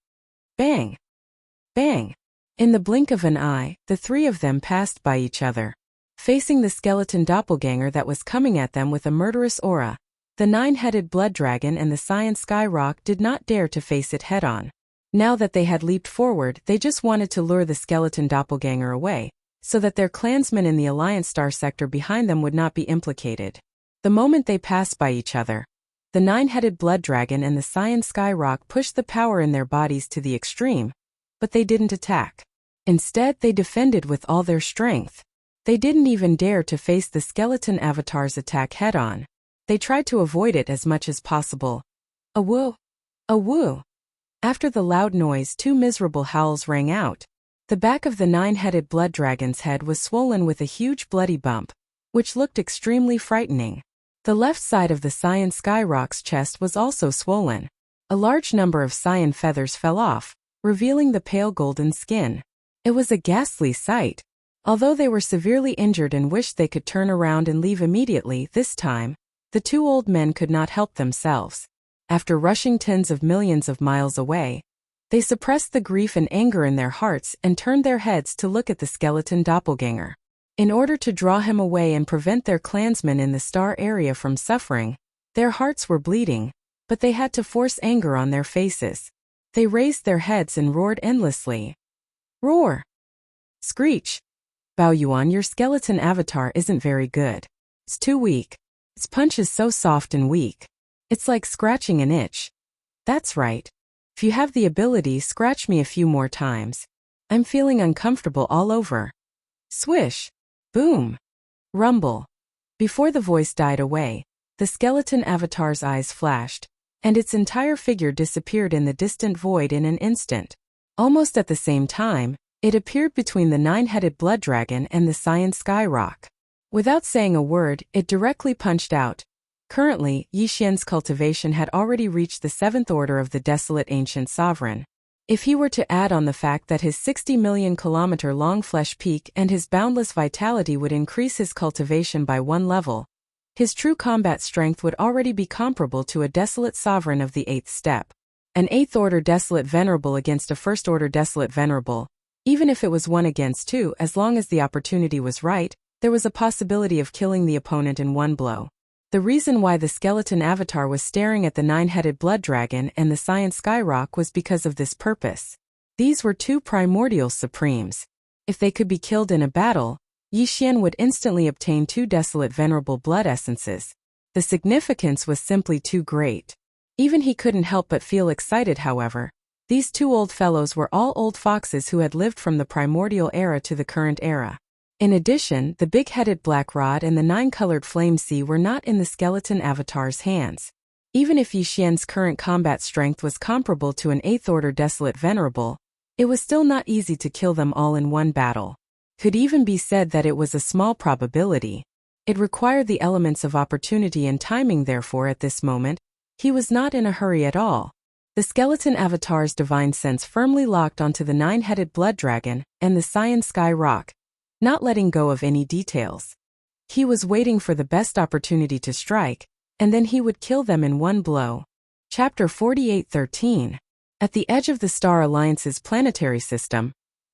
Bang! Bang! In the blink of an eye, the 3 of them passed by each other. Facing the skeleton doppelganger that was coming at them with a murderous aura, the 9-headed Blood Dragon and the Cyan Skyrock did not dare to face it head-on. Now that they had leaped forward, they just wanted to lure the skeleton doppelganger away, so that their clansmen in the Alliance Star sector behind them would not be implicated. The moment they passed by each other, the 9-headed Blood Dragon and the Cyan Skyrock pushed the power in their bodies to the extreme, but they didn't attack. Instead, they defended with all their strength. They didn't even dare to face the skeleton avatar's attack head-on. They tried to avoid it as much as possible. A woo! A woo! After the loud noise, 2 miserable howls rang out. The back of the 9-headed Blood Dragon's head was swollen with a huge bloody bump, which looked extremely frightening. The left side of the Cyan Skyrock's chest was also swollen. A large number of cyan feathers fell off, revealing the pale golden skin. It was a ghastly sight. Although they were severely injured and wished they could turn around and leave immediately, this time, the 2 old men could not help themselves. After rushing tens of millions of miles away, they suppressed the grief and anger in their hearts and turned their heads to look at the skeleton doppelganger. In order to draw him away and prevent their clansmen in the star area from suffering, their hearts were bleeding, but they had to force anger on their faces. They raised their heads and roared endlessly. Roar! Screech! Bao Yuan, your skeleton avatar isn't very good. It's too weak. Its punch is so soft and weak. It's like scratching an itch. That's right. If you have the ability, scratch me a few more times. I'm feeling uncomfortable all over. Swish! Boom! Rumble! Before the voice died away, the skeleton avatar's eyes flashed, and its entire figure disappeared in the distant void in an instant. Almost at the same time, it appeared between the 9-headed blood dragon and the cyan sky rock. Without saying a word, it directly punched out. Currently, Yi Xian's cultivation had already reached the 7th order of the desolate ancient sovereign. If he were to add on the fact that his 60 million kilometer long flesh peak and his boundless vitality would increase his cultivation by 1 level, his true combat strength would already be comparable to a desolate sovereign of the 8th step. An 8th order desolate venerable against a 1st order desolate venerable. Even if it was 1 against 2, as long as the opportunity was right, there was a possibility of killing the opponent in 1 blow. The reason why the skeleton avatar was staring at the 9-headed blood dragon and the cyan skyrock was because of this purpose. These were 2 primordial supremes. If they could be killed in a battle, Yi Xian would instantly obtain 2 desolate venerable blood essences. The significance was simply too great. Even he couldn't help but feel excited, however. These 2 old fellows were all old foxes who had lived from the primordial era to the current era. In addition, the big-headed black rod and the 9-colored flame sea were not in the skeleton avatar's hands. Even if Yi Xian's current combat strength was comparable to an 8th order desolate venerable, it was still not easy to kill them all in 1 battle. Could even be said that it was a small probability. It required the elements of opportunity and timing, therefore at this moment, he was not in a hurry at all. The skeleton avatar's divine sense firmly locked onto the 9-headed blood dragon and the cyan sky rock, not letting go of any details. He was waiting for the best opportunity to strike, and then he would kill them in 1 blow. Chapter 48:13. At the edge of the Star Alliance's planetary system,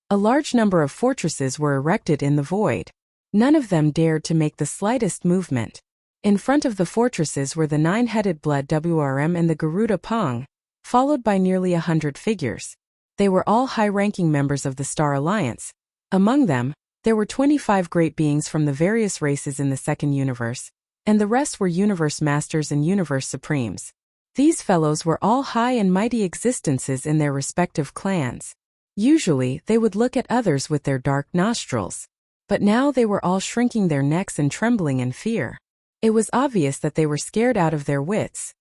a large number of fortresses were erected in the void. None of them dared to make the slightest movement. In front of the fortresses were the 9-headed blood WRM and the Garuda Pong, followed by nearly 100 figures. They were all high-ranking members of the Star Alliance. Among them, there were 25 great beings from the various races in the 2nd universe, and the rest were universe masters and universe supremes. These fellows were all high and mighty existences in their respective clans. Usually, they would look at others with their dark nostrils. But now they were all shrinking their necks and trembling in fear. It was obvious that they were scared out of their wits.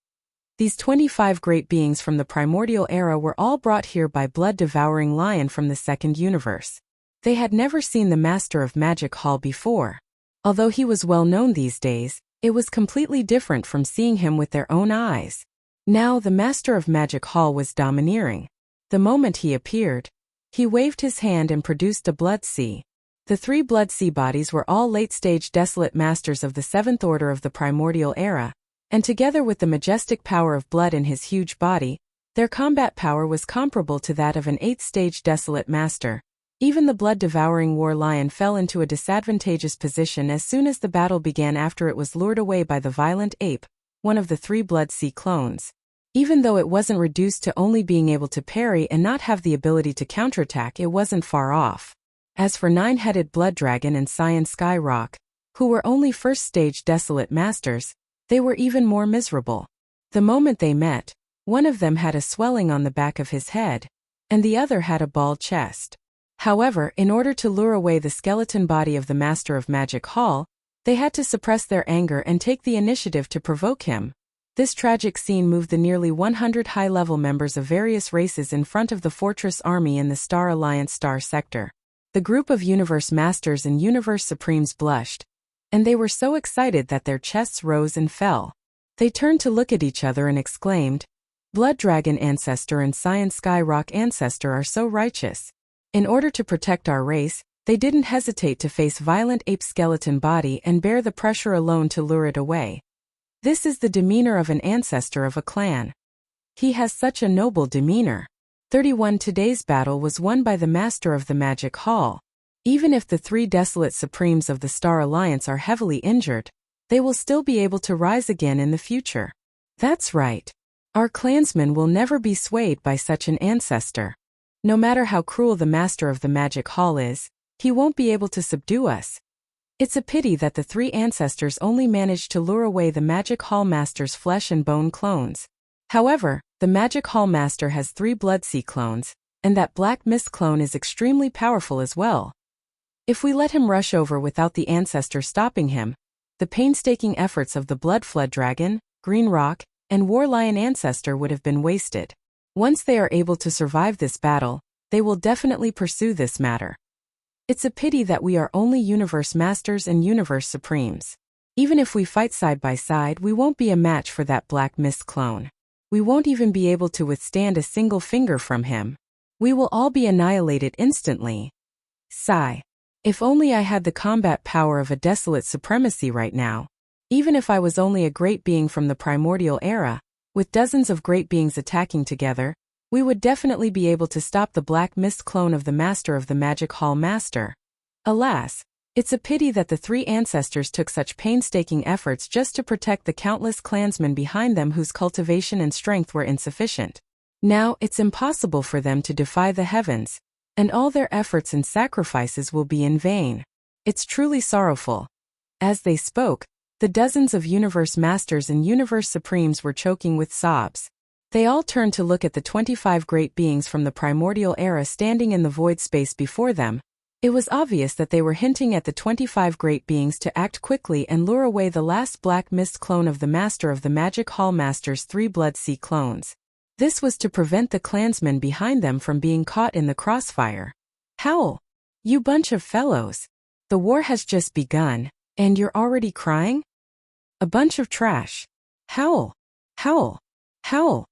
These 25 great beings from the primordial era were all brought here by blood-devouring lion from the 2nd universe. They had never seen the Master of Magic Hall before. Although he was well known these days, it was completely different from seeing him with their own eyes. Now the Master of Magic Hall was domineering. The moment he appeared, he waved his hand and produced a blood sea. The 3 blood sea bodies were all late-stage desolate masters of the 7th order of the primordial era, and together with the majestic power of blood in his huge body, their combat power was comparable to that of an 8th-stage desolate master. Even the blood-devouring war lion fell into a disadvantageous position as soon as the battle began after it was lured away by the violent ape, one of the 3 blood sea clones. Even though it wasn't reduced to only being able to parry and not have the ability to counterattack, it wasn't far off. As for 9-headed blood dragon and cyan sky rock, who were only 1st-stage desolate masters, they were even more miserable. The moment they met, one of them had a swelling on the back of his head, and the other had a bald chest. However, in order to lure away the skeleton body of the Master of Magic Hall, they had to suppress their anger and take the initiative to provoke him. This tragic scene moved the nearly 100 high-level members of various races in front of the fortress army in the Star Alliance Star Sector. The group of Universe Masters and Universe Supremes blushed, and they were so excited that their chests rose and fell. They turned to look at each other and exclaimed, "Blood Dragon Ancestor and Cyan Sky Rock Ancestor are so righteous. In order to protect our race, they didn't hesitate to face violent ape skeleton body and bear the pressure alone to lure it away. This is the demeanor of an ancestor of a clan. He has such a noble demeanor." 31 Today's battle was won by the Master of the Magic Hall. Even if the 3 desolate supremes of the Star Alliance are heavily injured, they will still be able to rise again in the future. That's right. Our clansmen will never be swayed by such an ancestor. No matter how cruel the master of the magic hall is, he won't be able to subdue us. It's a pity that the 3 ancestors only managed to lure away the magic hall master's flesh and bone clones. However, the magic hall master has 3 Bloodsea clones, and that Black Mist clone is extremely powerful as well. If we let him rush over without the ancestor stopping him, the painstaking efforts of the Blood Flood Dragon, Green Rock, and War Lion ancestor would have been wasted. Once they are able to survive this battle, they will definitely pursue this matter. It's a pity that we are only Universe Masters and Universe Supremes. Even if we fight side by side, we won't be a match for that Black Mist clone. We won't even be able to withstand a single finger from him. We will all be annihilated instantly. Sigh. If only I had the combat power of a desolate supremacy right now. Even if I was only a great being from the primordial era, with dozens of great beings attacking together, we would definitely be able to stop the Black Mist clone of the Master of the Magic Hall Master. Alas, it's a pity that the 3 ancestors took such painstaking efforts just to protect the countless clansmen behind them whose cultivation and strength were insufficient. Now it's impossible for them to defy the heavens, and all their efforts and sacrifices will be in vain. It's truly sorrowful. As they spoke, the dozens of Universe Masters and Universe Supremes were choking with sobs. They all turned to look at the 25 great beings from the primordial era standing in the void space before them. It was obvious that they were hinting at the 25 great beings to act quickly and lure away the last Black Mist clone of the Master of the Magic Hall Master's 3 Bloodsea clones. This was to prevent the clansmen behind them from being caught in the crossfire. Howl! You bunch of fellows! The war has just begun, and you're already crying? A bunch of trash. Howl! Howl! Howl!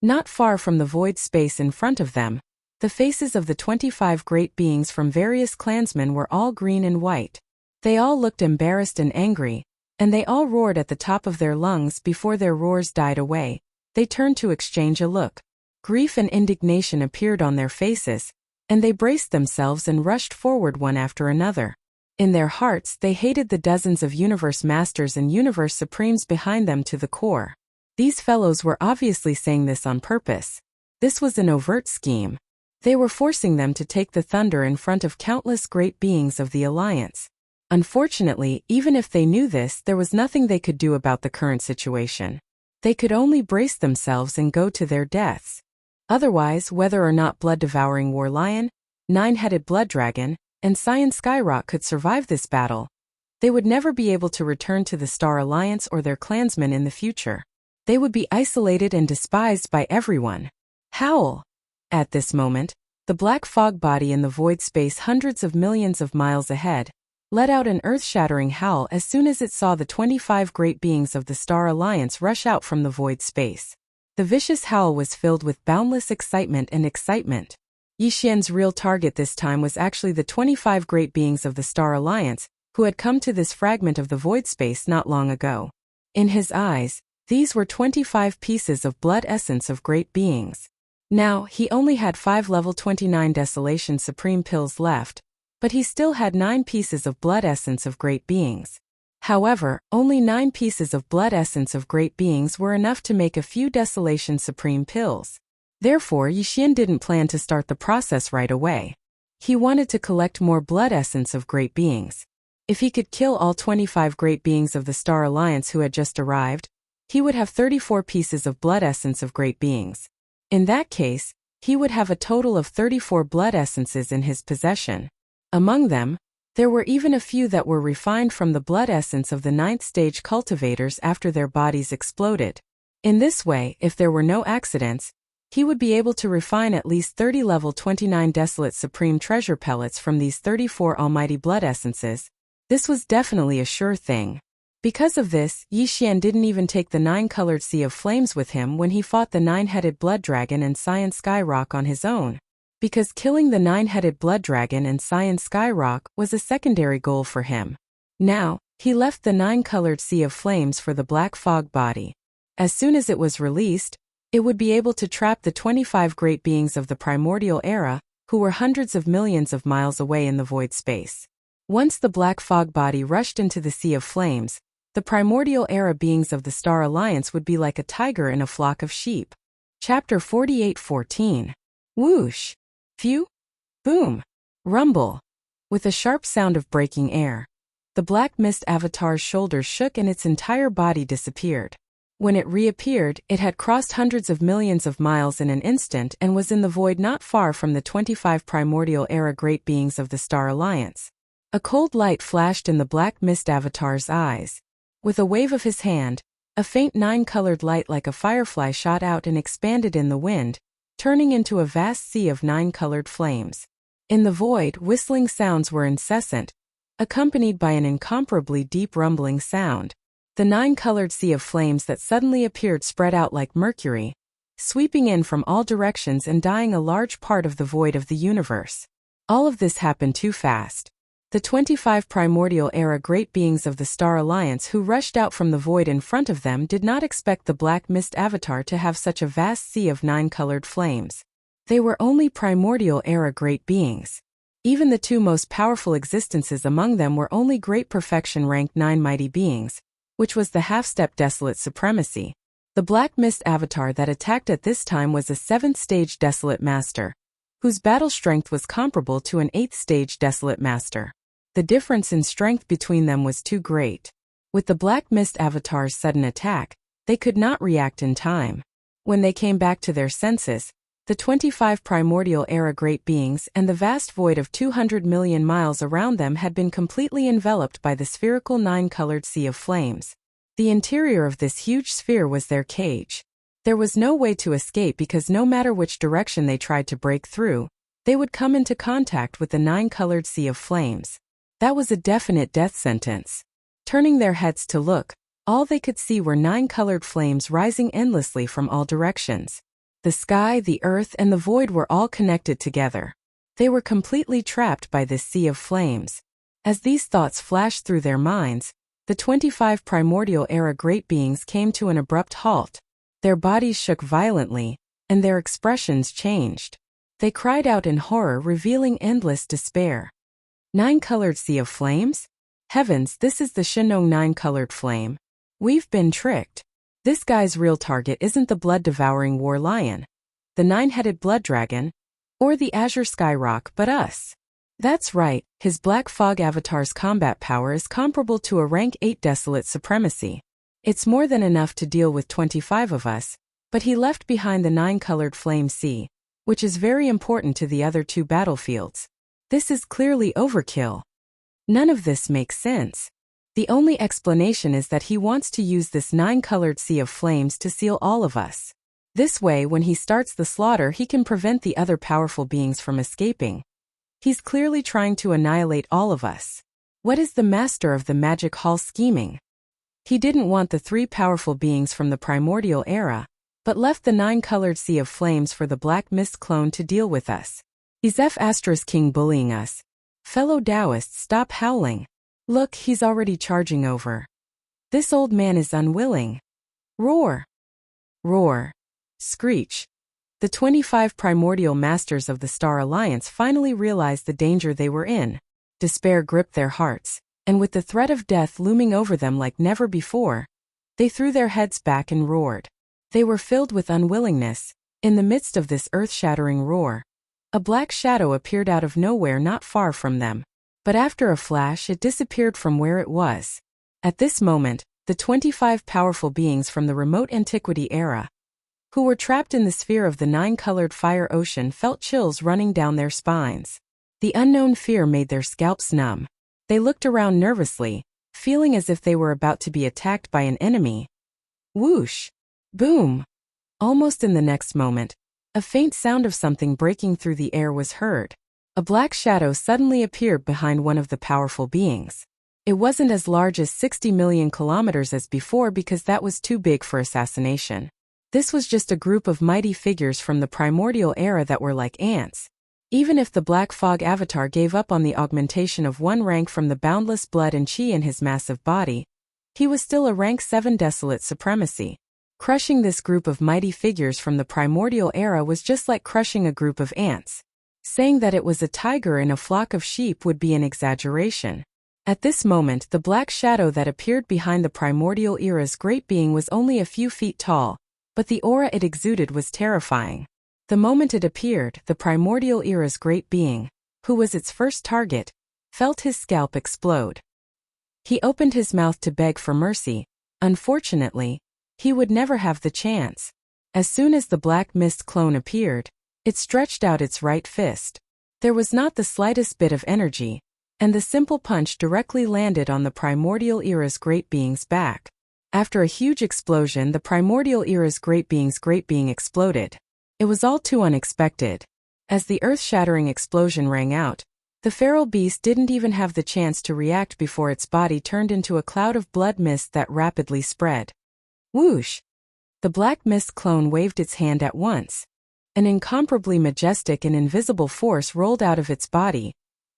Not far from the void space in front of them, the faces of the 25 great beings from various clansmen were all green and white. They all looked embarrassed and angry, and they all roared at the top of their lungs. Before their roars died away, they turned to exchange a look. Grief and indignation appeared on their faces, and they braced themselves and rushed forward one after another. In their hearts, they hated the dozens of Universe Masters and Universe Supremes behind them to the core. These fellows were obviously saying this on purpose. This was an overt scheme. They were forcing them to take the thunder in front of countless great beings of the Alliance. Unfortunately, even if they knew this, there was nothing they could do about the current situation. They could only brace themselves and go to their deaths. Otherwise, whether or not blood-devouring War Lion, 9-headed Blood Dragon, and Cyan Skyrock could survive this battle, they would never be able to return to the Star Alliance or their clansmen in the future. They would be isolated and despised by everyone. Howl! At this moment, the black fog body in the void space hundreds of millions of miles ahead let out an earth-shattering howl as soon as it saw the 25 great beings of the Star Alliance rush out from the void space. The vicious howl was filled with boundless excitement. Yi Xian's real target this time was actually the 25 great beings of the Star Alliance, who had come to this fragment of the void space not long ago. In his eyes, these were 25 pieces of blood essence of great beings. Now, he only had 5 level 29 Desolation Supreme pills left, but he still had 9 pieces of blood essence of great beings. However, only 9 pieces of blood essence of great beings were enough to make a few Desolation Supreme pills. Therefore, Yi Xian didn't plan to start the process right away. He wanted to collect more blood essence of great beings. If he could kill all 25 great beings of the Star Alliance who had just arrived, he would have 34 pieces of blood essence of great beings. In that case, he would have a total of 34 blood essences in his possession. Among them, there were even a few that were refined from the blood essence of the 9th stage cultivators after their bodies exploded. In this way, if there were no accidents, he would be able to refine at least 30 level 29 Desolate Supreme treasure pellets from these 34 almighty blood essences. This was definitely a sure thing. Because of this, Yi Xian didn't even take the 9-colored Sea of Flames with him when he fought the 9-headed Blood Dragon and Cyan Skyrock on his own. Because killing the 9-headed Blood Dragon and Cyan Skyrock was a secondary goal for him. Now, he left the 9-colored Sea of Flames for the Black Fog body. As soon as it was released, it would be able to trap the 25 great beings of the primordial era, who were hundreds of millions of miles away in the void space. Once the Black Fog body rushed into the Sea of Flames, The primordial era beings of the Star Alliance would be like a tiger in a flock of sheep. Chapter 48:14. Whoosh. Phew. Boom. Rumble. With a sharp sound of breaking air, the black mist avatar's shoulders shook and its entire body disappeared. When it reappeared, it had crossed hundreds of millions of miles in an instant and was in the void not far from the 25 primordial era great beings of the Star Alliance. A cold light flashed in the black mist avatar's eyes. With a wave of his hand, a faint 9-colored light like a firefly shot out and expanded in the wind, turning into a vast sea of 9-colored flames. In the void, whistling sounds were incessant, accompanied by an incomparably deep rumbling sound. The 9-colored sea of flames that suddenly appeared spread out like mercury, sweeping in from all directions and dyeing a large part of the void of the universe. All of this happened too fast. The 25 primordial era great beings of the Star Alliance who rushed out from the void in front of them did not expect the black mist avatar to have such a vast sea of 9-colored flames. They were only primordial era great beings. Even the two most powerful existences among them were only great perfection ranked 9 mighty beings, which was the half-step desolate supremacy. The black mist avatar that attacked at this time was a 7th-stage desolate master, whose battle strength was comparable to an 8th-stage desolate master. The difference in strength between them was too great. With the black mist avatar's sudden attack, they could not react in time. When they came back to their senses, the 25 primordial era great beings and the vast void of 200 million miles around them had been completely enveloped by the spherical 9-colored sea of flames. The interior of this huge sphere was their cage. There was no way to escape because no matter which direction they tried to break through, they would come into contact with the 9-colored sea of flames. That was a definite death sentence. Turning their heads to look, all they could see were 9-colored flames rising endlessly from all directions. The sky, the earth, and the void were all connected together. They were completely trapped by this sea of flames. As these thoughts flashed through their minds, the 25 primordial era great beings came to an abrupt halt. Their bodies shook violently, and their expressions changed. They cried out in horror, revealing endless despair. 9-colored sea of flames? Heavens, this is the Shinong 9-colored flame. We've been tricked. This guy's real target isn't the blood-devouring war lion, the 9-headed blood dragon, or the azure skyrock, but us. That's right, his black fog avatar's combat power is comparable to a rank 8 desolate supremacy. It's more than enough to deal with 25 of us, but he left behind the 9-colored flame sea, which is very important to the other 2 battlefields. This is clearly overkill. None of this makes sense. The only explanation is that he wants to use this 9-colored sea of flames to seal all of us. This way, when he starts the slaughter, he can prevent the other powerful beings from escaping. He's clearly trying to annihilate all of us. What is the master of the magic hall scheming? He didn't want the 3 powerful beings from the primordial era, but left the 9-colored sea of flames for the black mist clone to deal with us. Is F*** King bullying us? Fellow Taoists, stop howling. Look, he's already charging over. This old man is unwilling. Roar. Roar. Screech. The 25 primordial masters of the Star Alliance finally realized the danger they were in. Despair gripped their hearts, and with the threat of death looming over them like never before, they threw their heads back and roared. They were filled with unwillingness. In the midst of this earth-shattering roar, a black shadow appeared out of nowhere not far from them. But after a flash it disappeared from where it was. At this moment, the 25 powerful beings from the remote antiquity era, who were trapped in the sphere of the 9-colored fire ocean, felt chills running down their spines. The unknown fear made their scalps numb. They looked around nervously, feeling as if they were about to be attacked by an enemy. Whoosh! Boom! Almost in the next moment, a faint sound of something breaking through the air was heard. A black shadow suddenly appeared behind one of the powerful beings. It wasn't as large as 60 million kilometers as before because that was too big for assassination. This was just a group of mighty figures from the primordial era that were like ants. Even if the black fog avatar gave up on the augmentation of 1 rank from the boundless blood and chi in his massive body, he was still a rank 7 desolate supremacy. Crushing this group of mighty figures from the primordial era was just like crushing a group of ants. Saying that it was a tiger in a flock of sheep would be an exaggeration. At this moment, the black shadow that appeared behind the primordial era's great being was only a few feet tall, but the aura it exuded was terrifying. The moment it appeared, the primordial era's great being, who was its first target, felt his scalp explode. He opened his mouth to beg for mercy. Unfortunately, he would never have the chance. As soon as the black mist clone appeared, it stretched out its right fist. There was not the slightest bit of energy, and the simple punch directly landed on the primordial era's great being's back. After a huge explosion, the primordial era's great being exploded. It was all too unexpected. As the earth-shattering explosion rang out, the feral beast didn't even have the chance to react before its body turned into a cloud of blood mist that rapidly spread. Whoosh! The black mist clone waved its hand at once. An incomparably majestic and invisible force rolled out of its body,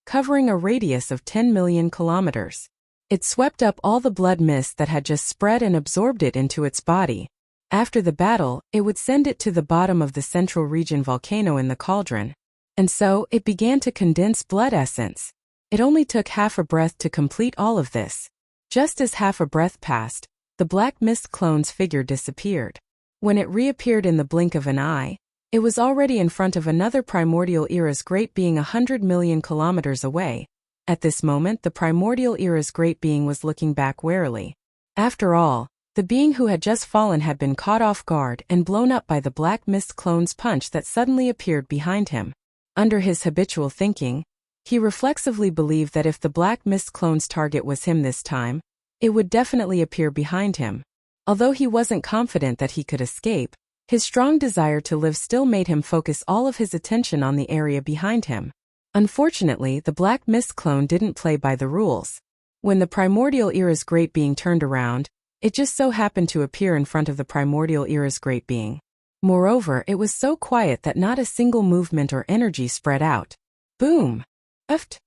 covering a radius of 10 million kilometers. It swept up all the blood mist that had just spread and absorbed it into its body. After the battle, it would send it to the bottom of the central region volcano in the cauldron. And so, it began to condense blood essence. It only took half a breath to complete all of this. Just as half a breath passed, the black mist clone's figure disappeared. When it reappeared in the blink of an eye, it was already in front of another primordial era's great being 100 million kilometers away. At this moment, the primordial era's great being was looking back warily. After all, the being who had just fallen had been caught off guard and blown up by the black mist clone's punch that suddenly appeared behind him. Under his habitual thinking, he reflexively believed that if the black mist clone's target was him this time, it would definitely appear behind him. Although he wasn't confident that he could escape, his strong desire to live still made him focus all of his attention on the area behind him. Unfortunately, the black mist clone didn't play by the rules. When the primordial era's great being turned around, it just so happened to appear in front of the primordial era's great being. Moreover, it was so quiet that not a single movement or energy spread out. Boom! Uft!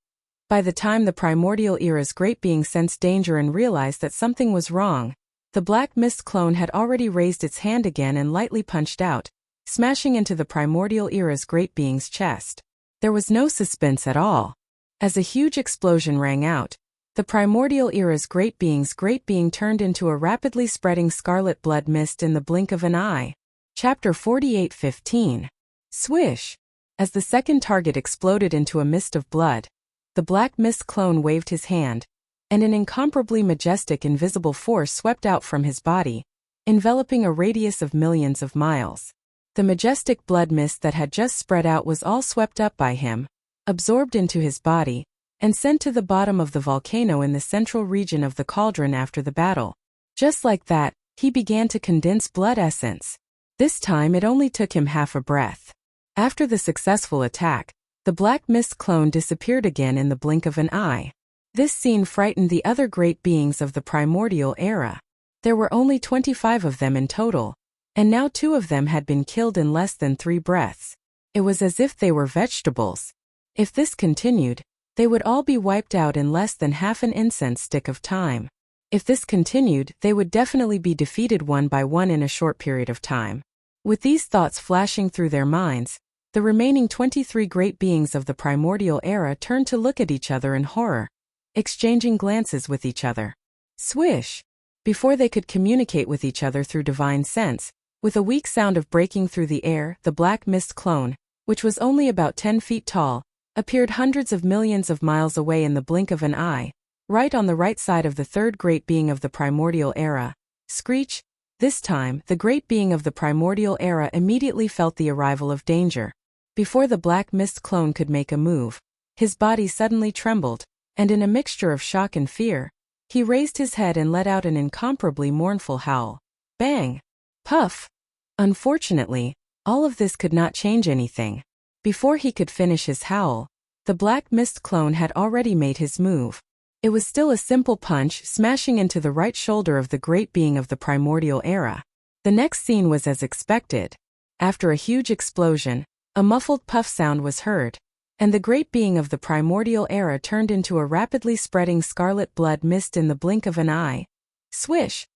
By the time the primordial era's great being sensed danger and realized that something was wrong, the black mist clone had already raised its hand again and lightly punched out, smashing into the primordial era's great being's chest. There was no suspense at all. As a huge explosion rang out, the primordial era's great being turned into a rapidly spreading scarlet blood mist in the blink of an eye. Chapter 48:15. Swish! As the second target exploded into a mist of blood, the black mist clone waved his hand, and an incomparably majestic invisible force swept out from his body, enveloping a radius of millions of miles. The majestic blood mist that had just spread out was all swept up by him, absorbed into his body, and sent to the bottom of the volcano in the central region of the cauldron after the battle. Just like that, he began to condense blood essence. This time it only took him half a breath. After the successful attack, the black mist clone disappeared again in the blink of an eye. This scene frightened the other great beings of the primordial era. There were only 25 of them in total, and now 2 of them had been killed in less than 3 breaths. It was as if they were vegetables. If this continued, they would all be wiped out in less than half an incense stick of time. If this continued, they would definitely be defeated one by one in a short period of time. With these thoughts flashing through their minds, the remaining 23 great beings of the primordial era turned to look at each other in horror, exchanging glances with each other. Swish! Before they could communicate with each other through divine sense, with a weak sound of breaking through the air, the black mist clone, which was only about 10 feet tall, appeared hundreds of millions of miles away in the blink of an eye, right on the right side of the third great being of the primordial era. Screech! This time, the great being of the primordial era immediately felt the arrival of danger. Before the black mist clone could make a move, his body suddenly trembled, and in a mixture of shock and fear, he raised his head and let out an incomparably mournful howl. Bang! Puff! Unfortunately, all of this could not change anything. Before he could finish his howl, the black mist clone had already made his move. It was still a simple punch smashing into the right shoulder of the great being of the primordial era. The next scene was as expected. After a huge explosion, a muffled puff sound was heard, and the great being of the primordial era turned into a rapidly spreading scarlet blood mist in the blink of an eye. Swish!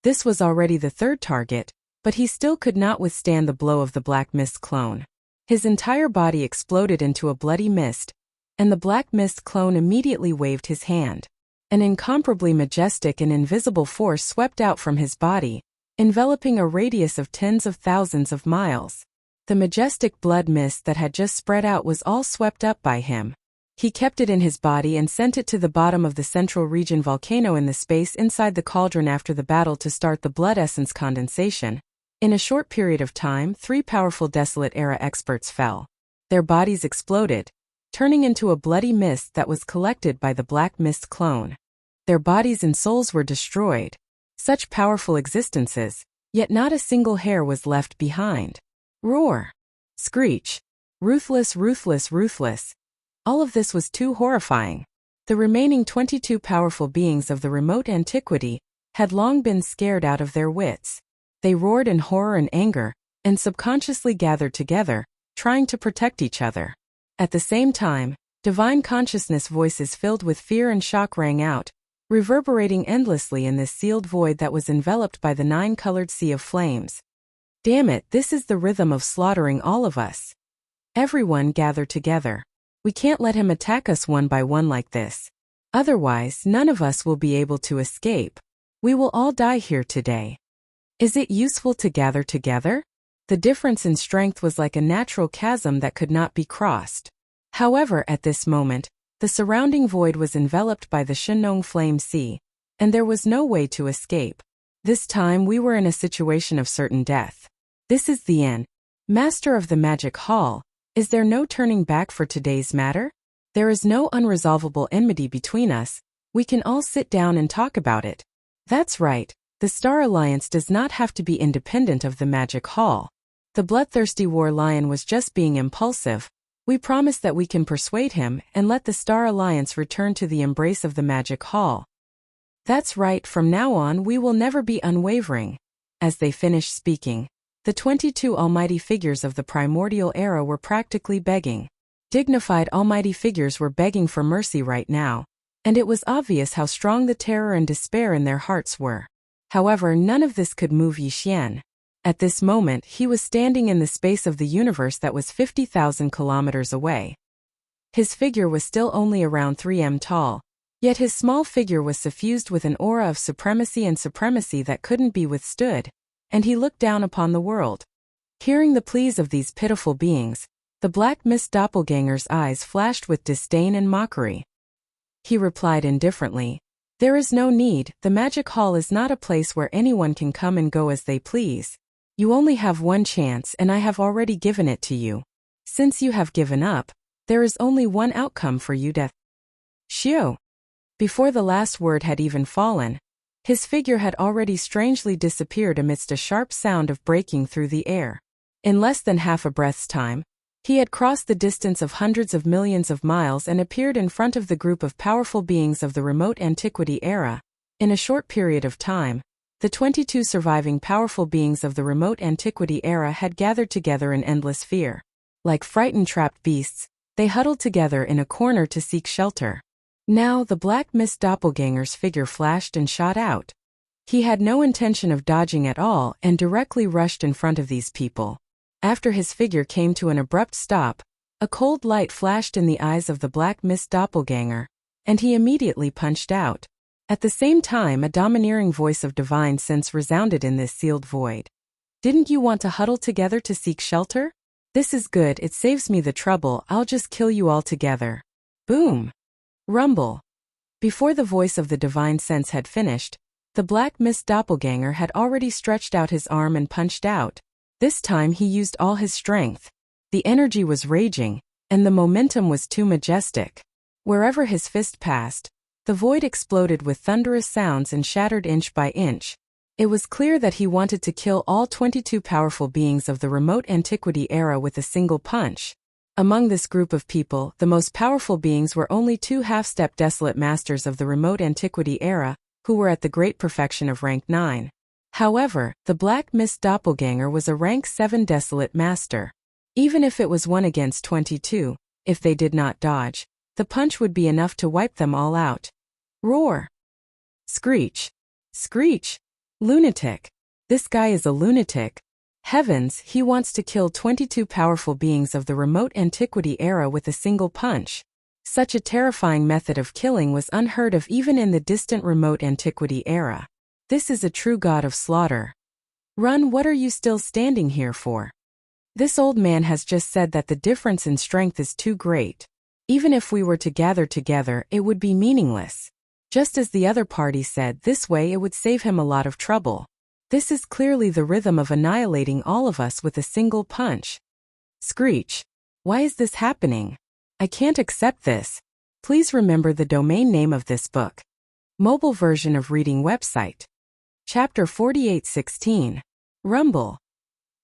This was already the third target, but he still could not withstand the blow of the black mist clone. His entire body exploded into a bloody mist, and the black mist clone immediately waved his hand. An incomparably majestic and invisible force swept out from his body, enveloping a radius of tens of thousands of miles. The majestic blood mist that had just spread out was all swept up by him. He kept it in his body and sent it to the bottom of the central region volcano in the space inside the cauldron after the battle to start the blood essence condensation. In a short period of time, 3 powerful Desolate Era experts fell. Their bodies exploded, turning into a bloody mist that was collected by the Black Mist clone. Their bodies and souls were destroyed. Such powerful existences, yet not a single hair was left behind. Roar! Screech! Ruthless, ruthless, ruthless! All of this was too horrifying. The remaining 22 powerful beings of the remote antiquity had long been scared out of their wits. They roared in horror and anger, and subconsciously gathered together, trying to protect each other. At the same time, divine consciousness voices filled with fear and shock rang out, reverberating endlessly in this sealed void that was enveloped by the 9-colored sea of flames. Damn it, this is the rhythm of slaughtering all of us. Everyone gather together. We can't let him attack us one by one like this. Otherwise, none of us will be able to escape. We will all die here today. Is it useful to gather together? The difference in strength was like a natural chasm that could not be crossed. However, at this moment, the surrounding void was enveloped by the Shenong Flame Sea, and there was no way to escape. This time we were in a situation of certain death. This is the end. Master of the Magic Hall, is there no turning back for today's matter? There is no unresolvable enmity between us. We can all sit down and talk about it. That's right. The Star Alliance does not have to be independent of the Magic Hall. The bloodthirsty war lion was just being impulsive. We promise that we can persuade him and let the Star Alliance return to the embrace of the Magic Hall. That's right, from now on we will never be unwavering. As they finished speaking, the 22 almighty figures of the primordial era were practically begging. Dignified almighty figures were begging for mercy right now, and it was obvious how strong the terror and despair in their hearts were. However, none of this could move Yixian. At this moment, he was standing in the space of the universe that was 50,000 kilometers away. His figure was still only around 3 m tall, yet his small figure was suffused with an aura of supremacy and supremacy that couldn't be withstood, and he looked down upon the world. Hearing the pleas of these pitiful beings, the Black Mist doppelganger's eyes flashed with disdain and mockery. He replied indifferently, "There is no need, the Magic Hall is not a place where anyone can come and go as they please. You only have one chance and I have already given it to you. Since you have given up, there is only one outcome for you, death." Xiu. Before the last word had even fallen, his figure had already strangely disappeared amidst a sharp sound of breaking through the air. In less than half a breath's time, he had crossed the distance of hundreds of millions of miles and appeared in front of the group of powerful beings of the remote antiquity era. In a short period of time, the 22 surviving powerful beings of the remote antiquity era had gathered together in endless fear. Like frightened trapped beasts, they huddled together in a corner to seek shelter. Now the Black Mist doppelganger's figure flashed and shot out. He had no intention of dodging at all and directly rushed in front of these people. After his figure came to an abrupt stop, a cold light flashed in the eyes of the Black Mist doppelganger, and he immediately punched out. At the same time, a domineering voice of divine sense resounded in this sealed void. "Didn't you want to huddle together to seek shelter? This is good, it saves me the trouble, I'll just kill you all together." Boom! Rumble. Before the voice of the divine sense had finished, the Black Mist doppelganger had already stretched out his arm and punched out. This time he used all his strength. The energy was raging, and the momentum was too majestic. Wherever his fist passed, the void exploded with thunderous sounds and shattered inch by inch. It was clear that he wanted to kill all 22 powerful beings of the remote antiquity era with a single punch. Among this group of people, the most powerful beings were only 2 half-step desolate masters of the remote antiquity era, who were at the great perfection of rank 9. However, the Black Mist doppelganger was a rank 7 desolate master. Even if it was 1 against 22, if they did not dodge, the punch would be enough to wipe them all out. Roar! Screech! Screech! Lunatic! This guy is a lunatic. Heavens, he wants to kill 22 powerful beings of the remote antiquity era with a single punch. Such a terrifying method of killing was unheard of even in the distant remote antiquity era. This is a true god of slaughter. Run, what are you still standing here for? This old man has just said that the difference in strength is too great. Even if we were to gather together, it would be meaningless. Just as the other party said, this way it would save him a lot of trouble. This is clearly the rhythm of annihilating all of us with a single punch. Screech. Why is this happening? I can't accept this. Please remember the domain name of this book. Mobile version of reading website. Chapter 48:16. Rumble.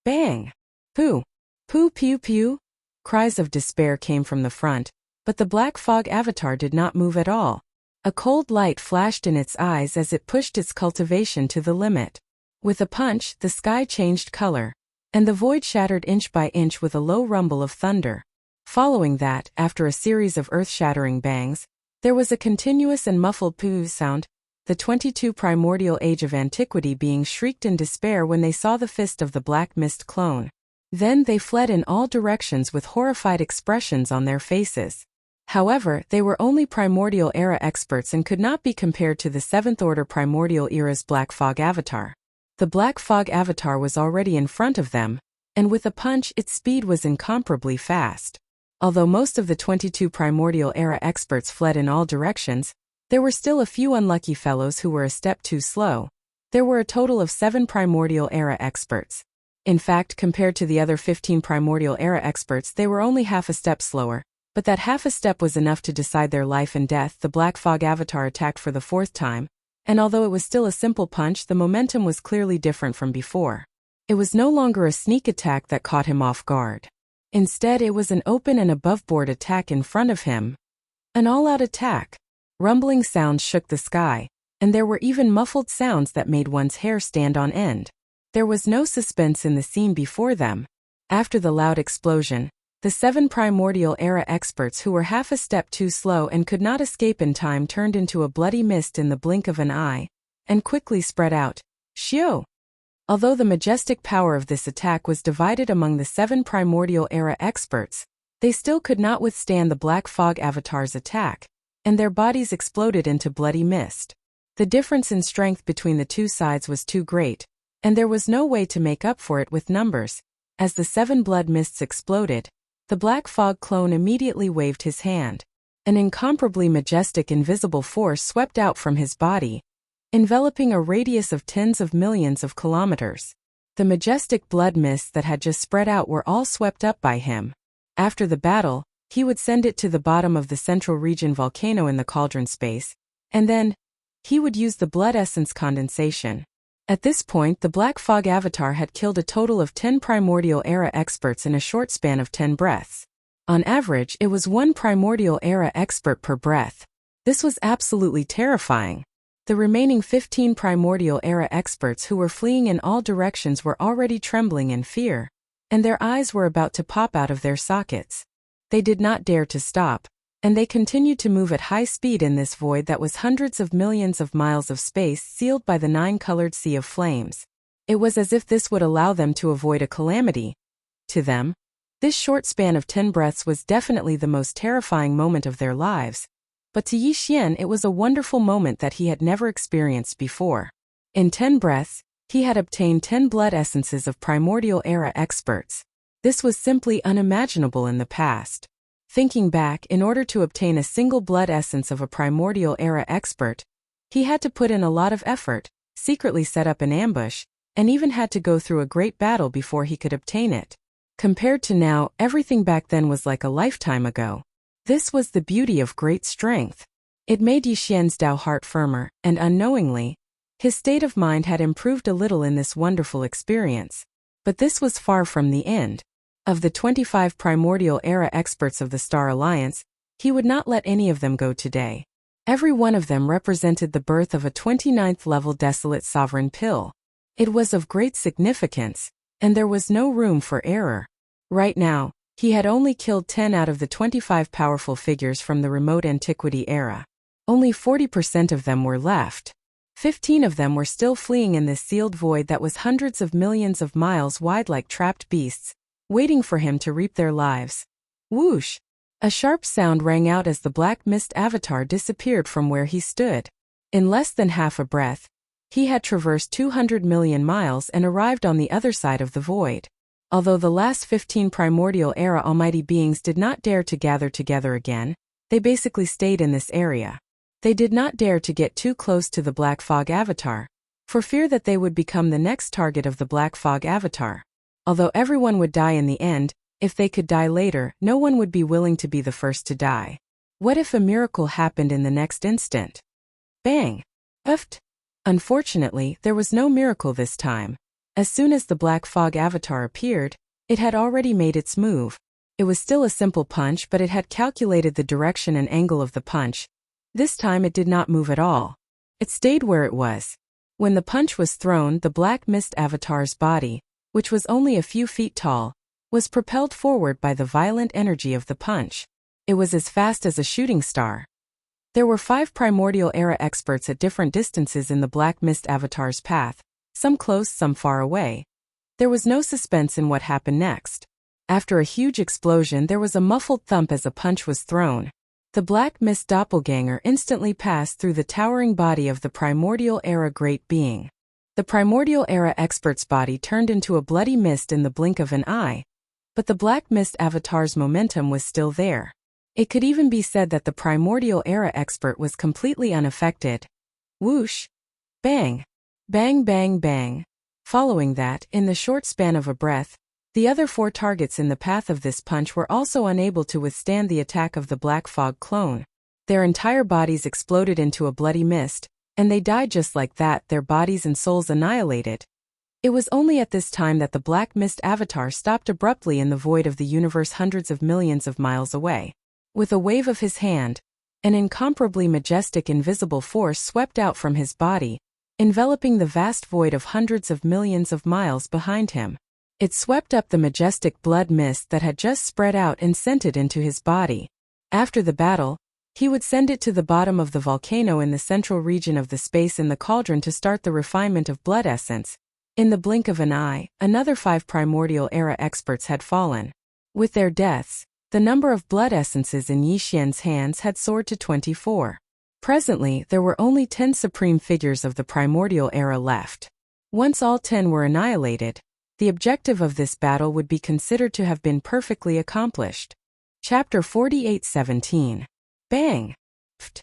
Bang. Pooh. Pooh pew pew. Cries of despair came from the front, but the black fog avatar did not move at all. A cold light flashed in its eyes as it pushed its cultivation to the limit. With a punch, the sky changed color, and the void shattered inch by inch with a low rumble of thunder. Following that, after a series of earth-shattering bangs, there was a continuous and muffled pooh sound, the 22 primordial age of antiquity being shrieked in despair when they saw the fist of the black mist clone. Then they fled in all directions with horrified expressions on their faces. However, they were only primordial era experts and could not be compared to the 7th Order primordial era's Black Fog Avatar. The Black Fog Avatar was already in front of them, and with a punch its speed was incomparably fast. Although most of the 22 primordial era experts fled in all directions, there were still a few unlucky fellows who were a step too slow. There were a total of 7 primordial era experts. In fact, compared to the other 15 primordial era experts, they were only half a step slower. But that half a step was enough to decide their life and death. The Black Fog Avatar attacked for the 4th time, and although it was still a simple punch, the momentum was clearly different from before. It was no longer a sneak attack that caught him off guard. Instead, it was an open and above-board attack in front of him. An all-out attack. Rumbling sounds shook the sky, and there were even muffled sounds that made one's hair stand on end. There was no suspense in the scene before them. After the loud explosion, the 7 primordial era experts who were half a step too slow and could not escape in time turned into a bloody mist in the blink of an eye, and quickly spread out. Shio! Although the majestic power of this attack was divided among the 7 primordial era experts, they still could not withstand the Black Fog Avatar's attack, and their bodies exploded into bloody mist. The difference in strength between the two sides was too great, and there was no way to make up for it with numbers. As the 7 blood mists exploded, the Black Fog clone immediately waved his hand. An incomparably majestic invisible force swept out from his body, enveloping a radius of tens of millions of kilometers. The majestic blood mists that had just spread out were all swept up by him. After the battle, he would send it to the bottom of the central region volcano in the cauldron space, and then he would use the blood essence condensation. At this point, the Black Fog Avatar had killed a total of 10 primordial era experts in a short span of 10 breaths. On average, it was 1 primordial era expert per breath. This was absolutely terrifying. The remaining 15 primordial era experts who were fleeing in all directions were already trembling in fear, and their eyes were about to pop out of their sockets. They did not dare to stop, and they continued to move at high speed in this void that was hundreds of millions of miles of space sealed by the 9-colored sea of flames. It was as if this would allow them to avoid a calamity. To them, this short span of 10 breaths was definitely the most terrifying moment of their lives, but to Yi Xian it was a wonderful moment that he had never experienced before. In 10 breaths, he had obtained 10 blood essences of primordial era experts. This was simply unimaginable in the past. Thinking back, in order to obtain a single blood essence of a primordial era expert, he had to put in a lot of effort, secretly set up an ambush, and even had to go through a great battle before he could obtain it. Compared to now, everything back then was like a lifetime ago. This was the beauty of great strength. It made Yi Xian's Dao heart firmer, and unknowingly, his state of mind had improved a little in this wonderful experience. But this was far from the end. Of the 25 primordial era experts of the Star Alliance, he would not let any of them go today. Every one of them represented the birth of a 29th level desolate sovereign pill. It was of great significance, and there was no room for error. Right now, he had only killed 10 out of the 25 powerful figures from the remote antiquity era. Only 40% of them were left. 15 of them were still fleeing in this sealed void that was hundreds of millions of miles wide like trapped beasts, waiting for him to reap their lives. Whoosh! A sharp sound rang out as the black mist avatar disappeared from where he stood. In less than half a breath, he had traversed 200 million miles and arrived on the other side of the void. Although the last 15 primordial era almighty beings did not dare to gather together again, they basically stayed in this area. They did not dare to get too close to the Black Fog Avatar, for fear that they would become the next target of the Black Fog Avatar. Although everyone would die in the end, if they could die later, no one would be willing to be the first to die. What if a miracle happened in the next instant? Bang! Uft! Unfortunately, there was no miracle this time. As soon as the Black Fog Avatar appeared, it had already made its move. It was still a simple punch, but it had calculated the direction and angle of the punch. This time it did not move at all. It stayed where it was. When the punch was thrown, the Black Mist Avatar's body, which was only a few feet tall, was propelled forward by the violent energy of the punch. It was as fast as a shooting star. There were 5 primordial era experts at different distances in the Black Mist Avatar's path, some close, some far away. There was no suspense in what happened next. After a huge explosion, there was a muffled thump as a punch was thrown. The Black Mist doppelganger instantly passed through the towering body of the primordial era great being. The primordial era expert's body turned into a bloody mist in the blink of an eye, but the Black Mist Avatar's momentum was still there. It could even be said that the primordial era expert was completely unaffected. Whoosh! Bang! Bang bang bang. Following that, in the short span of a breath, the other 4 targets in the path of this punch were also unable to withstand the attack of the Black Fog clone. Their entire bodies exploded into a bloody mist, and they died just like that, their bodies and souls annihilated. It was only at this time that the Black Mist Avatar stopped abruptly in the void of the universe hundreds of millions of miles away. With a wave of his hand, an incomparably majestic invisible force swept out from his body, enveloping the vast void of hundreds of millions of miles behind him. It swept up the majestic blood mist that had just spread out and sent it into his body. After the battle, he would send it to the bottom of the volcano in the central region of the space in the cauldron to start the refinement of blood essence. In the blink of an eye, another 5 primordial era experts had fallen. With their deaths, the number of blood essences in Yi Xian's hands had soared to 24. Presently, there were only 10 supreme figures of the primordial era left. Once all 10 were annihilated, the objective of this battle would be considered to have been perfectly accomplished. Chapter 48:17. Bang! Pft.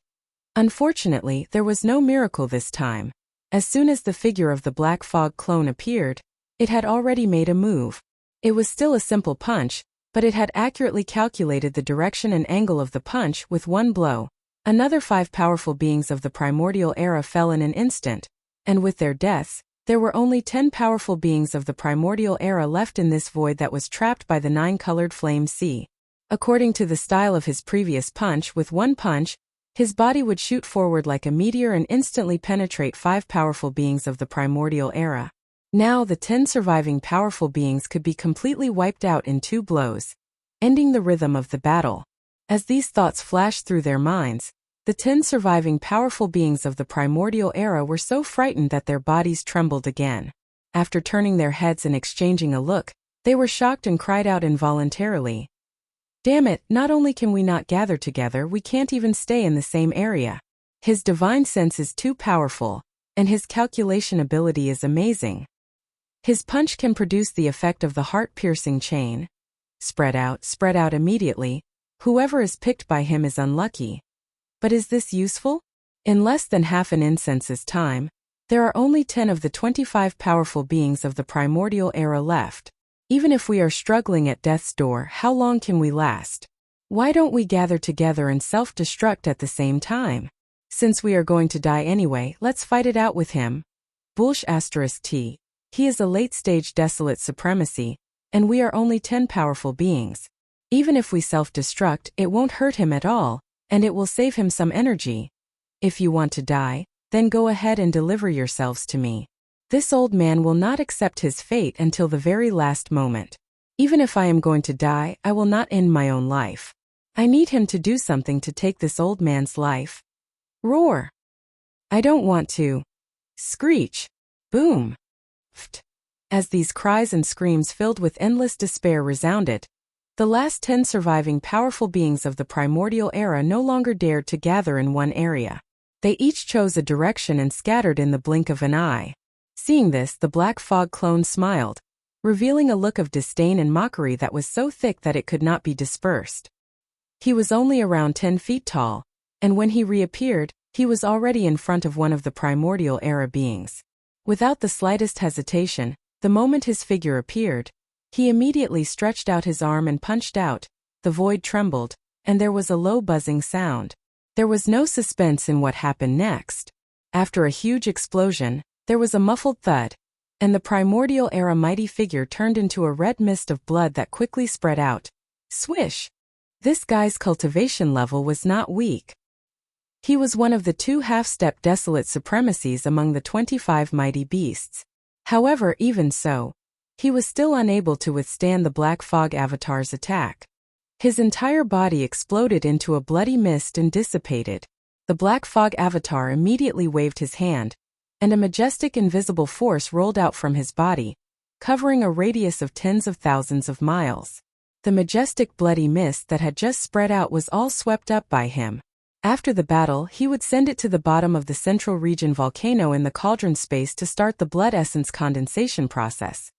Unfortunately, there was no miracle this time. As soon as the figure of the Black Fog clone appeared, it had already made a move. It was still a simple punch, but it had accurately calculated the direction and angle of the punch with one blow. Another 5 powerful beings of the primordial era fell in an instant, and with their deaths, there were only 10 powerful beings of the primordial era left in this void that was trapped by the 9-colored flame sea. According to the style of his previous punch, with one punch, his body would shoot forward like a meteor and instantly penetrate 5 powerful beings of the primordial era. Now the 10 surviving powerful beings could be completely wiped out in 2 blows, ending the rhythm of the battle. As these thoughts flashed through their minds, the 10 surviving powerful beings of the primordial era were so frightened that their bodies trembled again. After turning their heads and exchanging a look, they were shocked and cried out involuntarily. Damn it, not only can we not gather together, we can't even stay in the same area. His divine sense is too powerful, and his calculation ability is amazing. His punch can produce the effect of the heart-piercing chain. Spread out immediately. Whoever is picked by him is unlucky. But is this useful? In less than half an incense's time, there are only 10 of the 25 powerful beings of the primordial era left. Even if we are struggling at death's door, how long can we last? Why don't we gather together and self-destruct at the same time? Since we are going to die anyway, let's fight it out with him. Bullsh *T. He is a late-stage desolate supremacy, and we are only 10 powerful beings. Even if we self-destruct, it won't hurt him at all, and it will save him some energy. If you want to die, then go ahead and deliver yourselves to me. This old man will not accept his fate until the very last moment. Even if I am going to die, I will not end my own life. I need him to do something to take this old man's life. Roar! I don't want to. Screech! Boom! Pft. As these cries and screams filled with endless despair resounded, The last 10 surviving powerful beings of the primordial era no longer dared to gather in one area. They each chose a direction and scattered in the blink of an eye. Seeing this, the black fog clone smiled, revealing a look of disdain and mockery that was so thick that it could not be dispersed. He was only around 10 feet tall, and when he reappeared, he was already in front of one of the primordial era beings. Without the slightest hesitation, the moment his figure appeared, he immediately stretched out his arm and punched out. The void trembled, and there was a low buzzing sound. There was no suspense in what happened next. After a huge explosion, there was a muffled thud, and the primordial era mighty figure turned into a red mist of blood that quickly spread out. Swish! This guy's cultivation level was not weak. He was one of the 2 half-step desolate supremacies among the 25 mighty beasts. However, even so, he was still unable to withstand the Black Fog Avatar's attack. His entire body exploded into a bloody mist and dissipated. The Black Fog Avatar immediately waved his hand, and a majestic invisible force rolled out from his body, covering a radius of tens of thousands of miles. The majestic bloody mist that had just spread out was all swept up by him. After the battle, he would send it to the bottom of the central region volcano in the cauldron space to start the blood essence condensation process.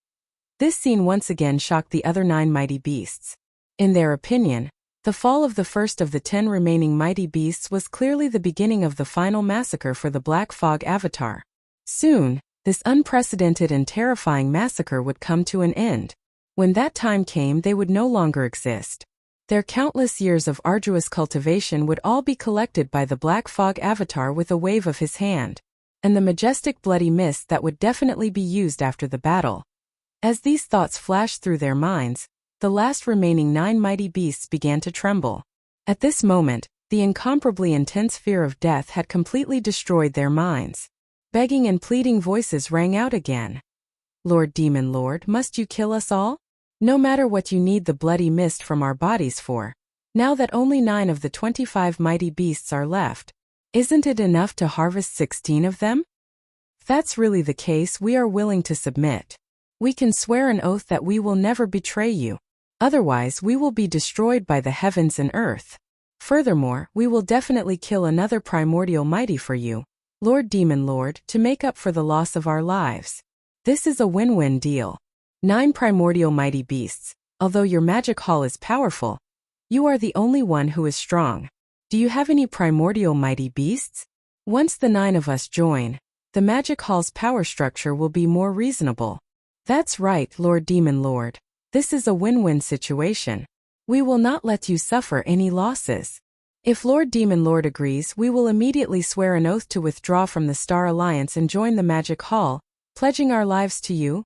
This scene once again shocked the other 9 mighty beasts. In their opinion, the fall of the first of the 10 remaining mighty beasts was clearly the beginning of the final massacre for the Black Fog Avatar. Soon, this unprecedented and terrifying massacre would come to an end. When that time came, they would no longer exist. Their countless years of arduous cultivation would all be collected by the Black Fog Avatar with a wave of his hand, and the majestic bloody mist that would definitely be used after the battle. As these thoughts flashed through their minds, the last remaining 9 mighty beasts began to tremble. At this moment, the incomparably intense fear of death had completely destroyed their minds. Begging and pleading voices rang out again. Lord Demon Lord, must you kill us all? No matter what you need the bloody mist from our bodies for. Now that only 9 of the 25 mighty beasts are left, isn't it enough to harvest 16 of them? If that's really the case, we are willing to submit. We can swear an oath that we will never betray you. Otherwise, we will be destroyed by the heavens and earth. Furthermore, we will definitely kill another primordial mighty for you, Lord Demon Lord, to make up for the loss of our lives. This is a win-win deal. 9 primordial mighty beasts. Although your magic hall is powerful, you are the only one who is strong. Do you have any primordial mighty beasts? Once the 9 of us join, the magic hall's power structure will be more reasonable. That's right, Lord Demon Lord. This is a win-win situation. We will not let you suffer any losses. If Lord Demon Lord agrees, we will immediately swear an oath to withdraw from the Star Alliance and join the Magic Hall, pledging our lives to you.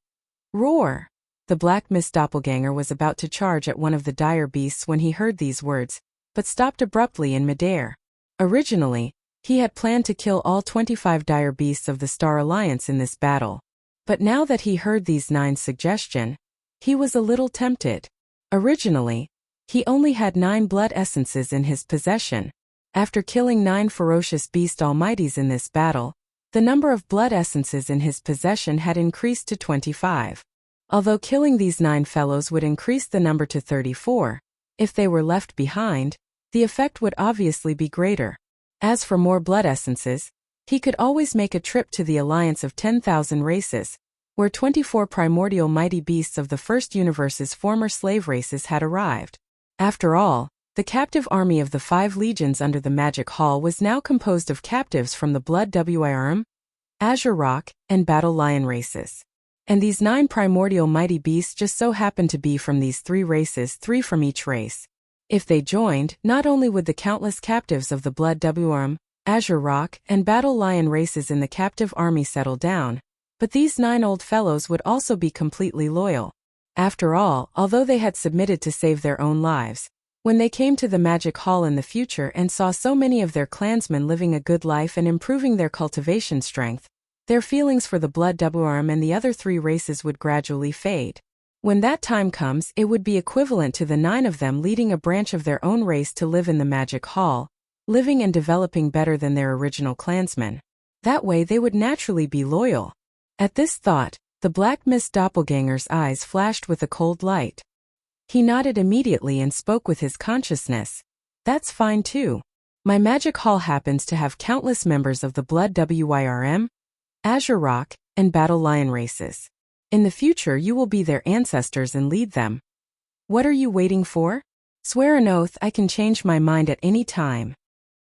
Roar! The Black Mist Doppelganger was about to charge at one of the dire beasts when he heard these words, but stopped abruptly in midair. Originally, he had planned to kill all 25 dire beasts of the Star Alliance in this battle. But now that he heard these 9's suggestion, he was a little tempted. Originally, he only had 9 blood essences in his possession. After killing 9 ferocious beast almighties in this battle, the number of blood essences in his possession had increased to 25. Although killing these 9 fellows would increase the number to 34, if they were left behind, the effect would obviously be greater. As for more blood essences, he could always make a trip to the Alliance of 10,000 Races, where 24 primordial mighty beasts of the first universe's former slave races had arrived. After all, the captive army of the 5 legions under the Magic Hall was now composed of captives from the Blood Wyrm, Azure Rock, and Battle Lion races. And these 9 primordial mighty beasts just so happened to be from these 3 races, 3 from each race. If they joined, not only would the countless captives of the Blood Wyrm, Azure Rock, and Battle Lion races in the captive army settle down, but these 9 old fellows would also be completely loyal. After all, although they had submitted to save their own lives, when they came to the Magic Hall in the future and saw so many of their clansmen living a good life and improving their cultivation strength, their feelings for the Blood Wyrm and the other 3 races would gradually fade. When that time comes, it would be equivalent to the 9 of them leading a branch of their own race to live in the Magic Hall, living and developing better than their original clansmen. That way they would naturally be loyal. At this thought, the Black Mist Doppelganger's eyes flashed with a cold light. He nodded immediately and spoke with his consciousness. That's fine too. My magic hall happens to have countless members of the Blood Wyrm, Azure Rock, and Battle Lion races. In the future you will be their ancestors and lead them. What are you waiting for? Swear an oath I can change my mind at any time.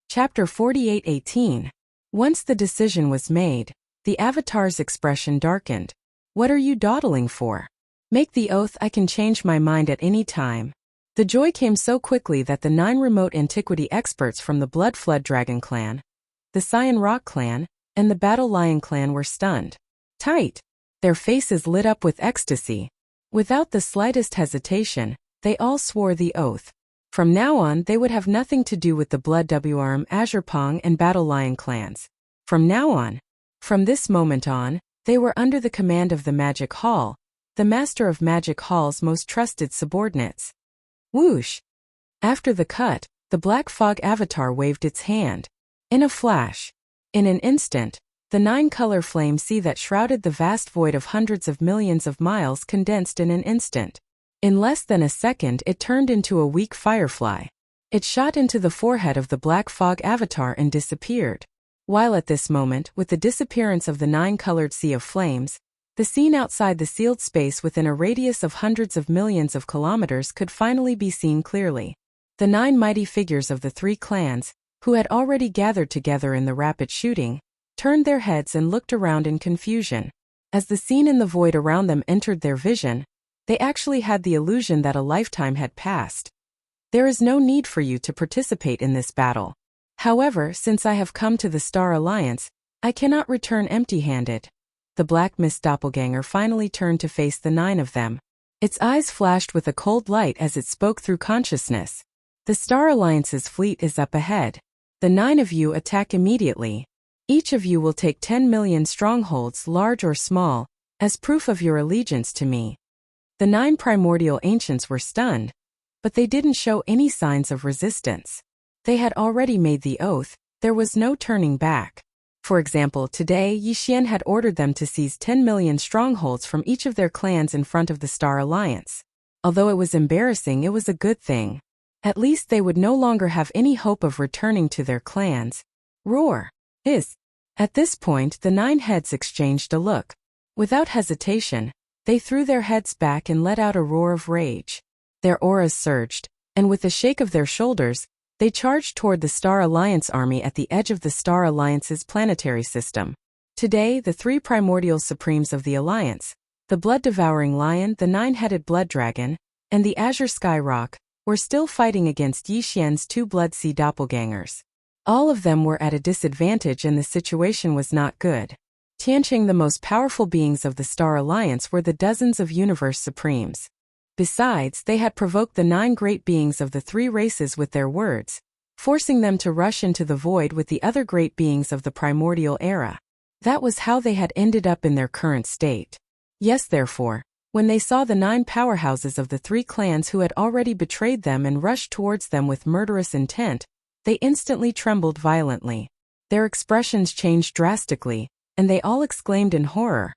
Chapter 48:18. Once the decision was made, the Avatar's expression darkened. What are you dawdling for? Make the oath I can change my mind at any time. The joy came so quickly that the 9 remote antiquity experts from the Blood Flood Dragon clan, the Cyan Rock clan, and the Battle Lion clan were stunned. Tight. Their faces lit up with ecstasy. Without the slightest hesitation, they all swore the oath. From now on they would have nothing to do with the Blood Wyrm, Azure Pong, and Battle Lion clans. From now on. From this moment on, they were under the command of the Magic Hall, the Master of Magic Hall's most trusted subordinates. Whoosh! After the cut, the Black Fog Avatar waved its hand. In a flash. In an instant, the 9-color flame sea that shrouded the vast void of hundreds of millions of miles condensed in an instant. In less than a second it turned into a weak firefly. It shot into the forehead of the Black Fog Avatar and disappeared. While at this moment, with the disappearance of the 9-colored sea of flames, the scene outside the sealed space within a radius of hundreds of millions of kilometers could finally be seen clearly. The 9 mighty figures of the 3 clans, who had already gathered together in the rapid shooting, turned their heads and looked around in confusion. As the scene in the void around them entered their vision, they actually had the illusion that a lifetime had passed. There is no need for you to participate in this battle. However, since I have come to the Star Alliance, I cannot return empty-handed. The Black Mist doppelganger finally turned to face the 9 of them. Its eyes flashed with a cold light as it spoke through consciousness. The Star Alliance's fleet is up ahead. The 9 of you attack immediately. Each of you will take 10 million strongholds, large or small, as proof of your allegiance to me. The 9 primordial ancients were stunned, but they didn't show any signs of resistance. They had already made the oath, there was no turning back. For example, today Yi Xian had ordered them to seize 10 million strongholds from each of their clans in front of the Star Alliance. Although it was embarrassing, it was a good thing. At least they would no longer have any hope of returning to their clans. Roar! Hiss! At this point the 9 heads exchanged a look. Without hesitation, they threw their heads back and let out a roar of rage. Their auras surged, and with a shake of their shoulders, they charged toward the Star Alliance army at the edge of the Star Alliance's planetary system. Today, the 3 primordial supremes of the Alliance, the blood-devouring lion, the 9-headed blood dragon, and the Azure Sky Rock, were still fighting against Yi Xian's 2 Blood Sea doppelgangers. All of them were at a disadvantage and the situation was not good. Tianqing, the most powerful beings of the Star Alliance, were the dozens of universe supremes. Besides, they had provoked the 9 great beings of the 3 races with their words, forcing them to rush into the void with the other great beings of the primordial era. That was how they had ended up in their current state. Yes, therefore, when they saw the 9 powerhouses of the 3 clans who had already betrayed them and rushed towards them with murderous intent, they instantly trembled violently. Their expressions changed drastically, and they all exclaimed in horror.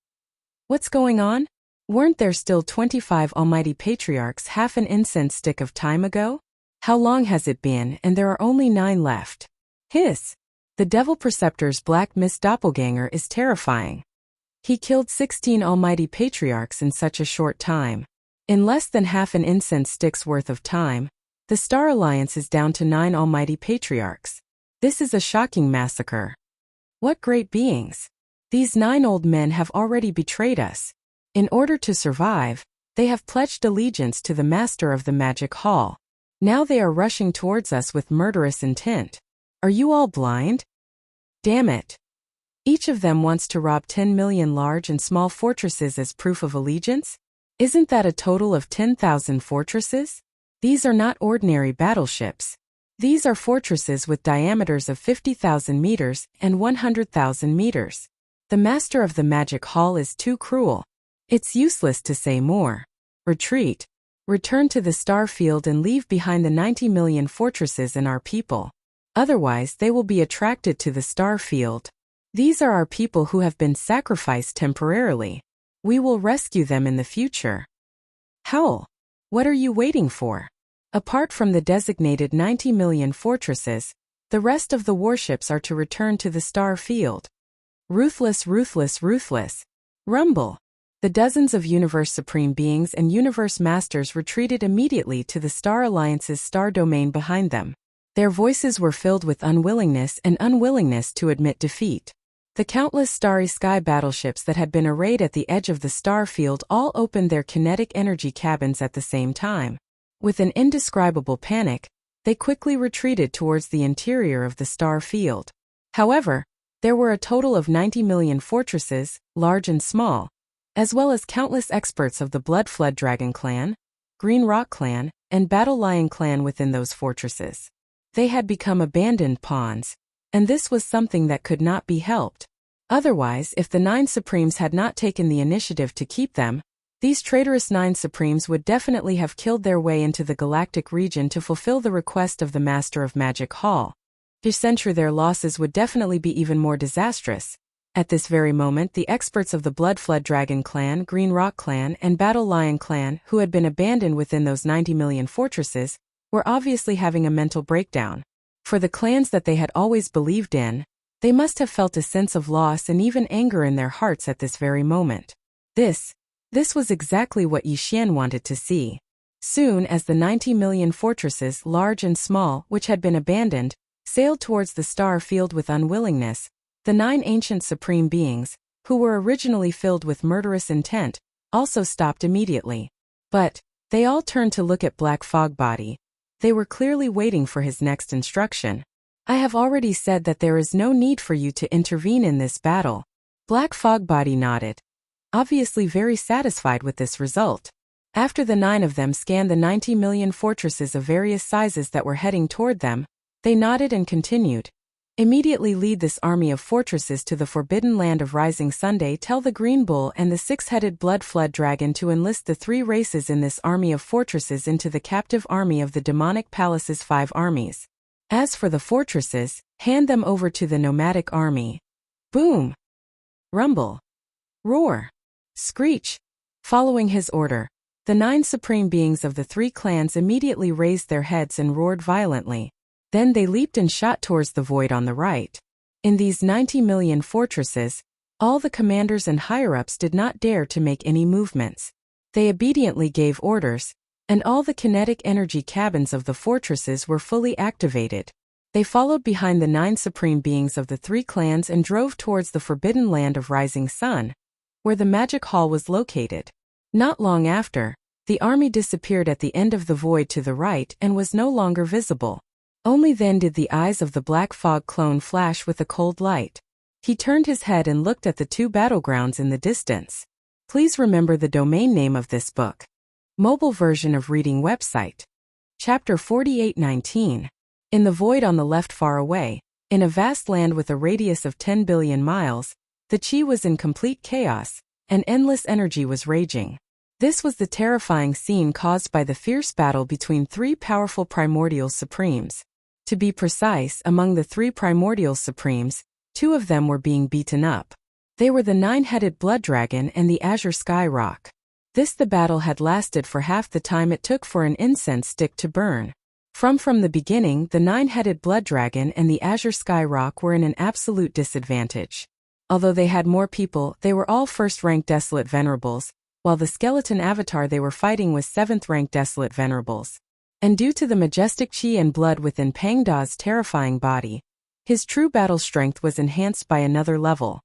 What's going on? Weren't there still 25 almighty patriarchs half an incense stick of time ago? How long has it been, and there are only 9 left? Hiss! The Devil Preceptor's Black Mist doppelganger is terrifying. He killed 16 almighty patriarchs in such a short time. In less than half an incense stick's worth of time, the Star Alliance is down to 9 almighty patriarchs. This is a shocking massacre. What great beings! These 9 old men have already betrayed us. In order to survive, they have pledged allegiance to the Master of the Magic Hall. Now they are rushing towards us with murderous intent. Are you all blind? Damn it! Each of them wants to rob 10 million large and small fortresses as proof of allegiance? Isn't that a total of 10,000 fortresses? These are not ordinary battleships. These are fortresses with diameters of 50,000 meters and 100,000 meters. The Master of the Magic Hall is too cruel. It's useless to say more. Retreat. Return to the star field and leave behind the 90 million fortresses and our people. Otherwise, they will be attracted to the star field. These are our people who have been sacrificed temporarily. We will rescue them in the future. Howl. What are you waiting for? Apart from the designated 90 million fortresses, the rest of the warships are to return to the star field. Ruthless, ruthless, ruthless. Rumble. The dozens of Universe Supreme Beings and Universe Masters retreated immediately to the Star Alliance's star domain behind them. Their voices were filled with unwillingness to admit defeat. The countless starry sky battleships that had been arrayed at the edge of the star field all opened their kinetic energy cabins at the same time. With an indescribable panic, they quickly retreated towards the interior of the star field. However, there were a total of 90 million fortresses, large and small, as well as countless experts of the Blood Flood Dragon Clan, Green Rock Clan, and Battle Lion Clan within those fortresses. They had become abandoned pawns, and this was something that could not be helped. Otherwise, if the 9 Supremes had not taken the initiative to keep them, these traitorous 9 Supremes would definitely have killed their way into the galactic region to fulfill the request of the Master of Magic Hall. To censure their losses would definitely be even more disastrous. At this very moment, the experts of the Blood Flood Dragon Clan, Green Rock Clan, and Battle Lion Clan, who had been abandoned within those 90 million fortresses, were obviously having a mental breakdown. For the clans that they had always believed in, they must have felt a sense of loss and even anger in their hearts at this very moment. This was exactly what Yi Xian wanted to see. Soon as the 90 million fortresses, large and small, which had been abandoned, sailed towards the star field with unwillingness, the 9 ancient supreme beings, who were originally filled with murderous intent, also stopped immediately. But they all turned to look at Black Fog Body. They were clearly waiting for his next instruction. I have already said that there is no need for you to intervene in this battle. Black Fog Body nodded, obviously very satisfied with this result. After the 9 of them scanned the 90 million fortresses of various sizes that were heading toward them, they nodded and continued. Immediately lead this army of fortresses to the forbidden land of Rising Sunday. Tell the Green Bull and the 6-headed Blood Flood Dragon to enlist the 3 races in this army of fortresses into the captive army of the Demonic Palace's 5 armies. As for the fortresses, hand them over to the nomadic army. Boom! Rumble! Roar! Screech! Following his order, the 9 supreme beings of the 3 clans immediately raised their heads and roared violently. Then they leaped and shot towards the void on the right. In these 90 million fortresses, all the commanders and higher-ups did not dare to make any movements. They obediently gave orders, and all the kinetic energy cabins of the fortresses were fully activated. They followed behind the 9 supreme beings of the 3 clans and drove towards the forbidden land of Rising Sun, where the magic hall was located. Not long after, the army disappeared at the end of the void to the right and was no longer visible. Only then did the eyes of the Black Fog clone flash with a cold light. He turned his head and looked at the 2 battlegrounds in the distance. Please remember the domain name of this book. Mobile version of reading website. Chapter 4819. In the void on the left far away, in a vast land with a radius of 10 billion miles, the Qi was in complete chaos, and endless energy was raging. This was the terrifying scene caused by the fierce battle between 3 powerful primordial supremes. To be precise, among the 3 primordial supremes, 2 of them were being beaten up. They were the 9-headed Blood Dragon and the Azure Sky Rock. The battle had lasted for half the time it took for an incense stick to burn. From the beginning, the 9-headed Blood Dragon and the Azure Sky Rock were in an absolute disadvantage. Although they had more people, they were all first-rank Desolate Venerables, while the skeleton avatar they were fighting was 7th-rank Desolate Venerables. And due to the majestic Qi and blood within Pang Da's terrifying body, his true battle strength was enhanced by another level.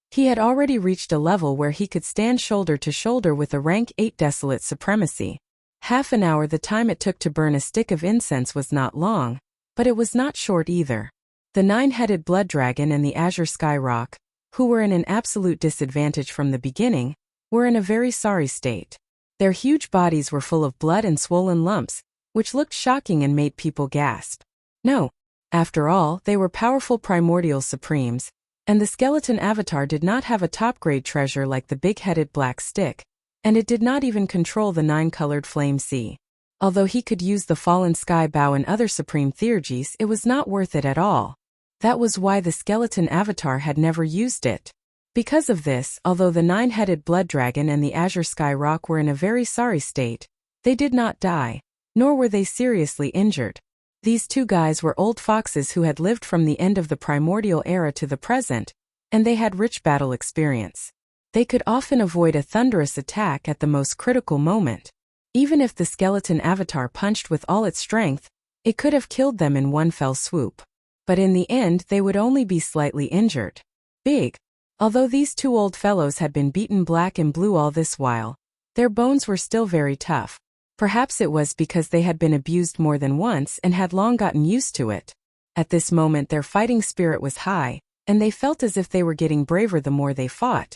He had already reached a level where he could stand shoulder to shoulder with a rank 8 Desolate Supremacy. Half an hour the time it took to burn a stick of incense was not long, but it was not short either. The 9-headed Blood Dragon and the Azure Sky Rock, who were in an absolute disadvantage from the beginning, were in a very sorry state. Their huge bodies were full of blood and swollen lumps, which looked shocking and made people gasp. No. After all, they were powerful primordial supremes, and the skeleton avatar did not have a top-grade treasure like the big-headed black stick, and it did not even control the 9-colored flame sea. Although he could use the fallen sky bow and other supreme theurgies, it was not worth it at all. That was why the skeleton avatar had never used it. Because of this, although the 9-headed Blood Dragon and the Azure Sky Rock were in a very sorry state, They did not die, nor were they seriously injured. These two guys were old foxes who had lived from the end of the primordial era to the present, and they had rich battle experience. They could often avoid a thunderous attack at the most critical moment. Even if the skeleton avatar punched with all its strength, it could have killed them in one fell swoop. But in the end they would only be slightly injured. Big. Although these two old fellows had been beaten black and blue all this while, their bones were still very tough. Perhaps it was because they had been abused more than once and had long gotten used to it. At this moment their fighting spirit was high, and they felt as if they were getting braver the more they fought.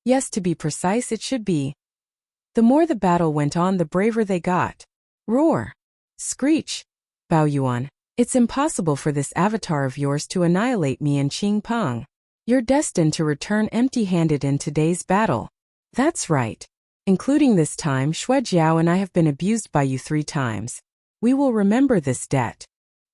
Yes, to be precise, it should be. The more the battle went on, the braver they got. Roar. Screech. Bao Yuan, it's impossible for this avatar of yours to annihilate me and Qing Peng. You're destined to return empty-handed in today's battle. That's right. Including this time, Xue Jiao and I have been abused by you 3 times. We will remember this debt.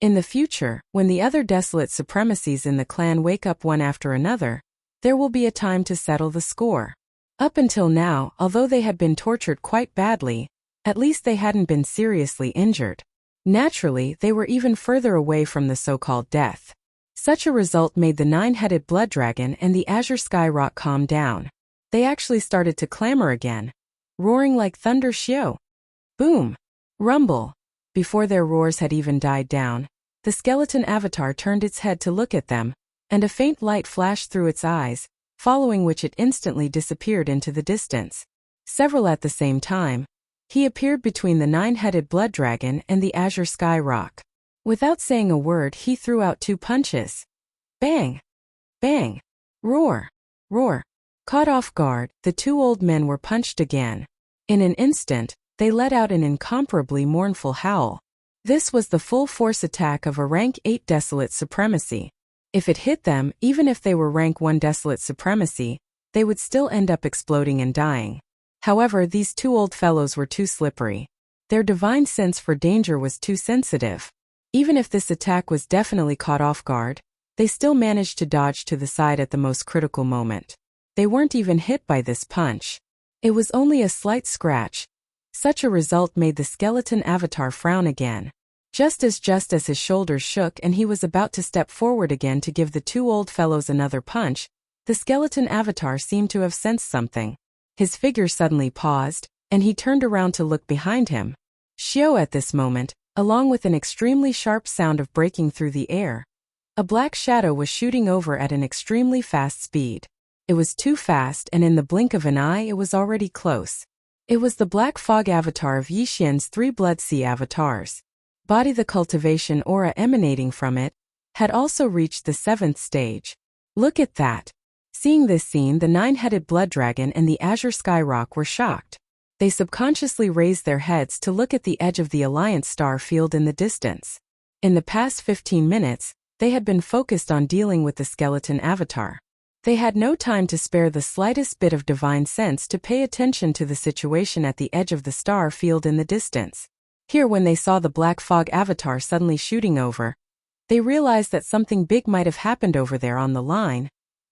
In the future, when the other desolate supremacies in the clan wake up one after another, there will be a time to settle the score. Up until now, although they had been tortured quite badly, at least they hadn't been seriously injured. Naturally, they were even further away from the so-called death. Such a result made the 9-headed blood dragon and the azure sky rock calm down. They actually started to clamor again, roaring like thunder. Xiao. Boom. Rumble. Before their roars had even died down, the skeleton avatar turned its head to look at them, and a faint light flashed through its eyes, following which it instantly disappeared into the distance. Several at the same time, he appeared between the 9-headed blood dragon and the azure sky rock. Without saying a word, he threw out 2 punches. Bang! Bang! Roar! Roar! Caught off guard, the 2 old men were punched again. In an instant, they let out an incomparably mournful howl. This was the full force attack of a rank 8 desolate supremacy. If it hit them, even if they were rank 1 desolate supremacy, they would still end up exploding and dying. However, these 2 old fellows were too slippery. Their divine sense for danger was too sensitive. Even if this attack was definitely caught off guard, they still managed to dodge to the side at the most critical moment. They weren't even hit by this punch. It was only a slight scratch. Such a result made the skeleton avatar frown again. Just as his shoulders shook and he was about to step forward again to give the 2 old fellows another punch, the skeleton avatar seemed to have sensed something. His figure suddenly paused, and he turned around to look behind him. Xiao at this moment, along with an extremely sharp sound of breaking through the air, a black shadow was shooting over at an extremely fast speed. It was too fast, and in the blink of an eye it was already close. It was the black fog avatar of Yixian's 3 blood sea avatars. Body. The cultivation aura emanating from it had also reached the 7th stage. Look at that. Seeing this scene, the 9-headed blood dragon and the azure sky rock were shocked. They subconsciously raised their heads to look at the edge of the Alliance star field in the distance. In the past 15 minutes, they had been focused on dealing with the skeleton avatar. They had no time to spare the slightest bit of divine sense to pay attention to the situation at the edge of the star field in the distance. Here, when they saw the black fog avatar suddenly shooting over, they realized that something big might have happened over there on the line.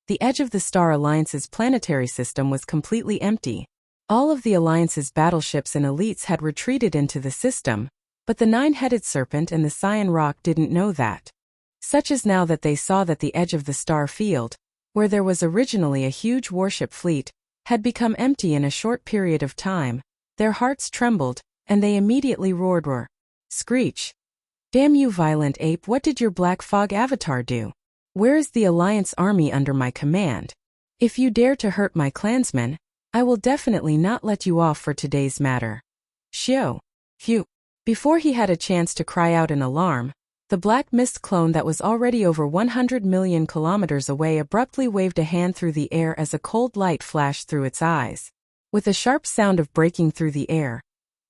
The edge of the Star Alliance's planetary system was completely empty. All of the Alliance's battleships and elites had retreated into the system, but the 9-headed serpent and the Cyan Rock didn't know that. Such as now that they saw that the edge of the star field, where there was originally a huge warship fleet, had become empty in a short period of time, their hearts trembled, and they immediately roared. Roar. Screech. Damn you, violent ape, what did your black fog avatar do? Where is the Alliance army under my command? If you dare to hurt my clansmen, I will definitely not let you off for today's matter. Xiao. Phew. Before he had a chance to cry out in alarm, the black mist clone that was already over 100 million kilometers away abruptly waved a hand through the air as a cold light flashed through its eyes. With a sharp sound of breaking through the air,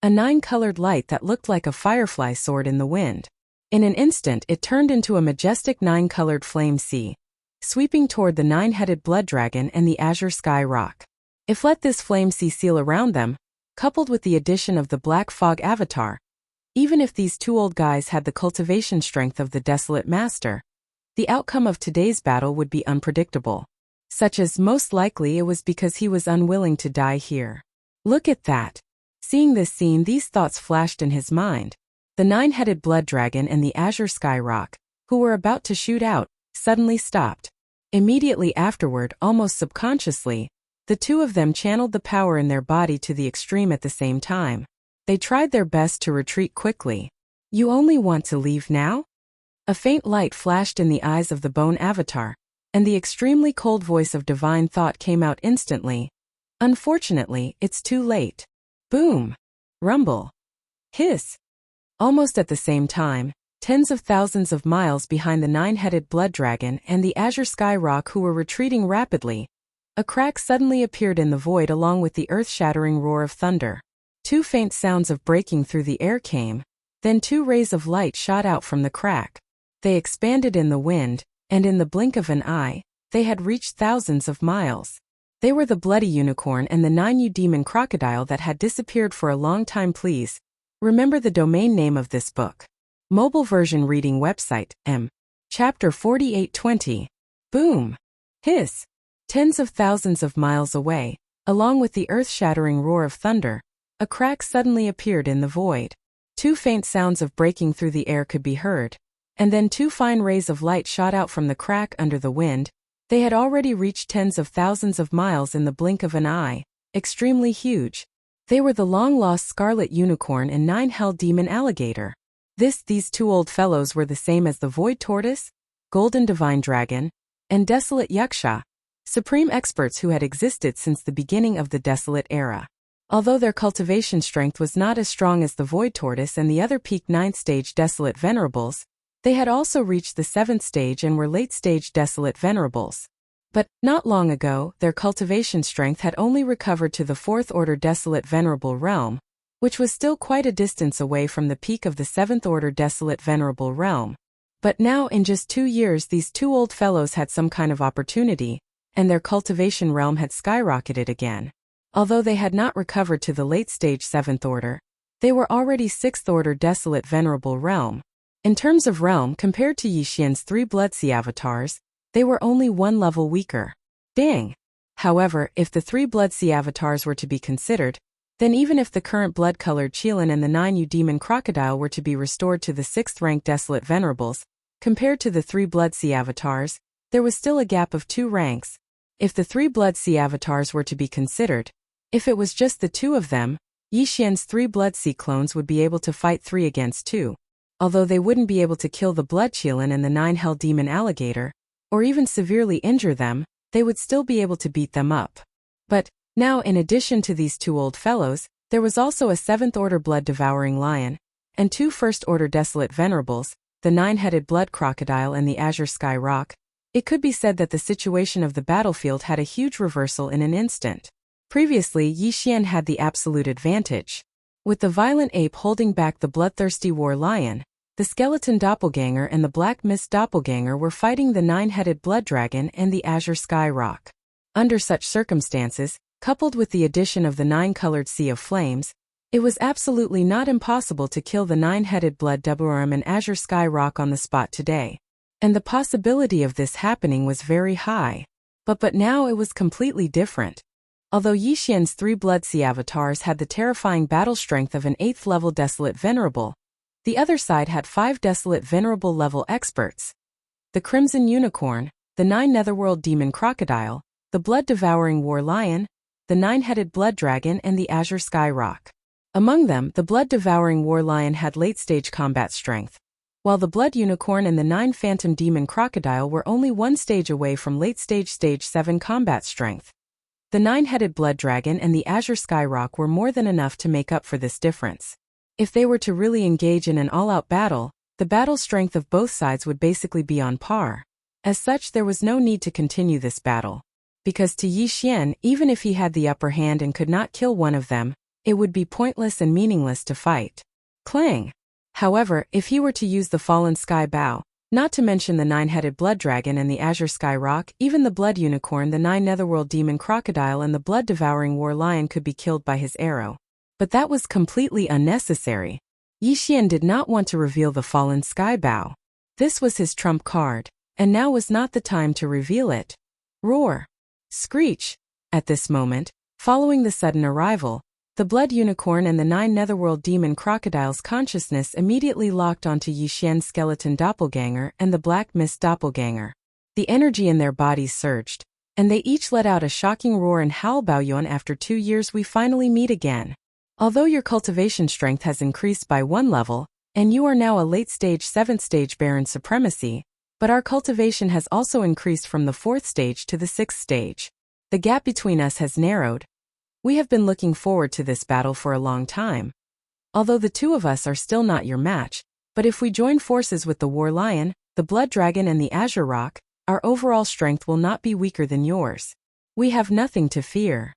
a 9-colored light that looked like a firefly soared in the wind. In an instant it turned into a majestic 9-colored flame sea, sweeping toward the 9-headed blood dragon and the azure sky rock. If let this flame sea seal around them, coupled with the addition of the black fog avatar, even if these 2 old guys had the cultivation strength of the desolate master, the outcome of today's battle would be unpredictable. Such as most likely it was because he was unwilling to die here. Look at that. Seeing this scene, these thoughts flashed in his mind. The nine-headed blood dragon and the azure sky rock, who were about to shoot out, suddenly stopped. Immediately afterward, almost subconsciously, the two of them channeled the power in their body to the extreme at the same time. They tried their best to retreat quickly. "You only want to leave now?" A faint light flashed in the eyes of the bone avatar, and the extremely cold voice of divine thought came out instantly. "Unfortunately, it's too late." Boom! Rumble! Hiss! Almost at the same time, tens of thousands of miles behind the nine-headed blood dragon and the azure sky rock, who were retreating rapidly, a crack suddenly appeared in the void along with the earth-shattering roar of thunder. Two faint sounds of breaking through the air came, then two rays of light shot out from the crack. They expanded in the wind, and in the blink of an eye, they had reached thousands of miles. They were the bloody unicorn and the 9U demon crocodile that had disappeared for a long time. Please remember the domain name of this book. Mobile version reading website, Chapter 4820. Boom! Hiss! Tens of thousands of miles away, along with the earth-shattering roar of thunder, a crack suddenly appeared in the void. Two faint sounds of breaking through the air could be heard, and then two fine rays of light shot out from the crack under the wind. They had already reached tens of thousands of miles in the blink of an eye, extremely huge. They were the long-lost scarlet unicorn and nine-hell demon alligator. These two old fellows were the same as the void tortoise, golden divine dragon, and desolate Wuxia, supreme experts who had existed since the beginning of the desolate era. Although their cultivation strength was not as strong as the void tortoise and the other peak 9th stage desolate venerables, they had also reached the 7th stage and were late-stage desolate venerables. But, not long ago, their cultivation strength had only recovered to the 4th-order desolate venerable realm, which was still quite a distance away from the peak of the 7th-order desolate venerable realm. But now, in just 2 years, these two old fellows had some kind of opportunity, and their cultivation realm had skyrocketed again. Although they had not recovered to the late-stage 7th order, they were already 6th-order desolate venerable realm. In terms of realm, compared to Yixian's 3 Blood-Sea avatars, they were only 1 level weaker. Dang! However, if the 3 Blood-Sea avatars were to be considered, then even if the current blood-colored Qilin and the 9U demon crocodile were to be restored to the 6th-rank desolate venerables, compared to the 3 Blood-Sea avatars, there was still a gap of 2 ranks. If the 3 Blood-Sea avatars were to be considered, if it was just the 2 of them, Yixian's 3 Blood-Sea clones would be able to fight 3 against 2. Although they wouldn't be able to kill the blood Qilin and the 9-hell demon alligator, or even severely injure them, they would still be able to beat them up. But, now in addition to these 2 old fellows, there was also a 7th-order blood-devouring lion, and 2 1st-order desolate venerables, the 9-headed blood crocodile and the azure sky rock. It could be said that the situation of the battlefield had a huge reversal in an instant. Previously, Yixian had the absolute advantage. With the violent ape holding back the bloodthirsty war lion, the skeleton doppelganger and the black mist doppelganger were fighting the 9-headed blood dragon and the azure sky rock. Under such circumstances, coupled with the addition of the 9-colored sea of flames, it was absolutely not impossible to kill the 9-headed blood doppelganger and azure sky rock on the spot today. And the possibility of this happening was very high. But now it was completely different. Although Yixian's 3 Blood-Sea avatars had the terrifying battle strength of an 8th-level desolate venerable, the other side had 5 desolate venerable level experts. The Crimson Unicorn, the 9 Netherworld Demon Crocodile, the Blood-Devouring War Lion, the 9-headed Blood Dragon and the Azure Sky Rock. Among them, the Blood-Devouring War Lion had late-stage combat strength, while the Blood Unicorn and the 9 Phantom Demon Crocodile were only 1 stage away from late-stage Stage 7 combat strength. The 9-headed Blood Dragon and the Azure Sky Rock were more than enough to make up for this difference. If they were to really engage in an all-out battle, the battle strength of both sides would basically be on par. As such, there was no need to continue this battle. Because to Yixian, even if he had the upper hand and could not kill one of them, it would be pointless and meaningless to fight. Clang! However, if he were to use the Fallen Sky Bow, not to mention the 9-headed Blood Dragon and the Azure Sky Rock, even the Blood Unicorn, the 9 Netherworld Demon Crocodile and the Blood-Devouring War Lion could be killed by his arrow. But that was completely unnecessary. Yixian did not want to reveal the Fallen Sky Bow. This was his trump card, and now was not the time to reveal it. Roar! Screech! At this moment, following the sudden arrival, The Blood Unicorn and the 9 Netherworld Demon Crocodiles' consciousness immediately locked onto Yixian's skeleton doppelganger and the Black Mist doppelganger. The energy in their bodies surged, and they each let out a shocking roar and howl. Baoyuan, after 2 years we finally meet again. Although your cultivation strength has increased by 1 level, and you are now a late-stage 7th stage Baron Supremacy, but our cultivation has also increased from the 4th stage to the 6th stage. The gap between us has narrowed. We have been looking forward to this battle for a long time. Although the 2 of us are still not your match, but if we join forces with the War Lion, the Blood Dragon and the Azure Rock, our overall strength will not be weaker than yours. We have nothing to fear.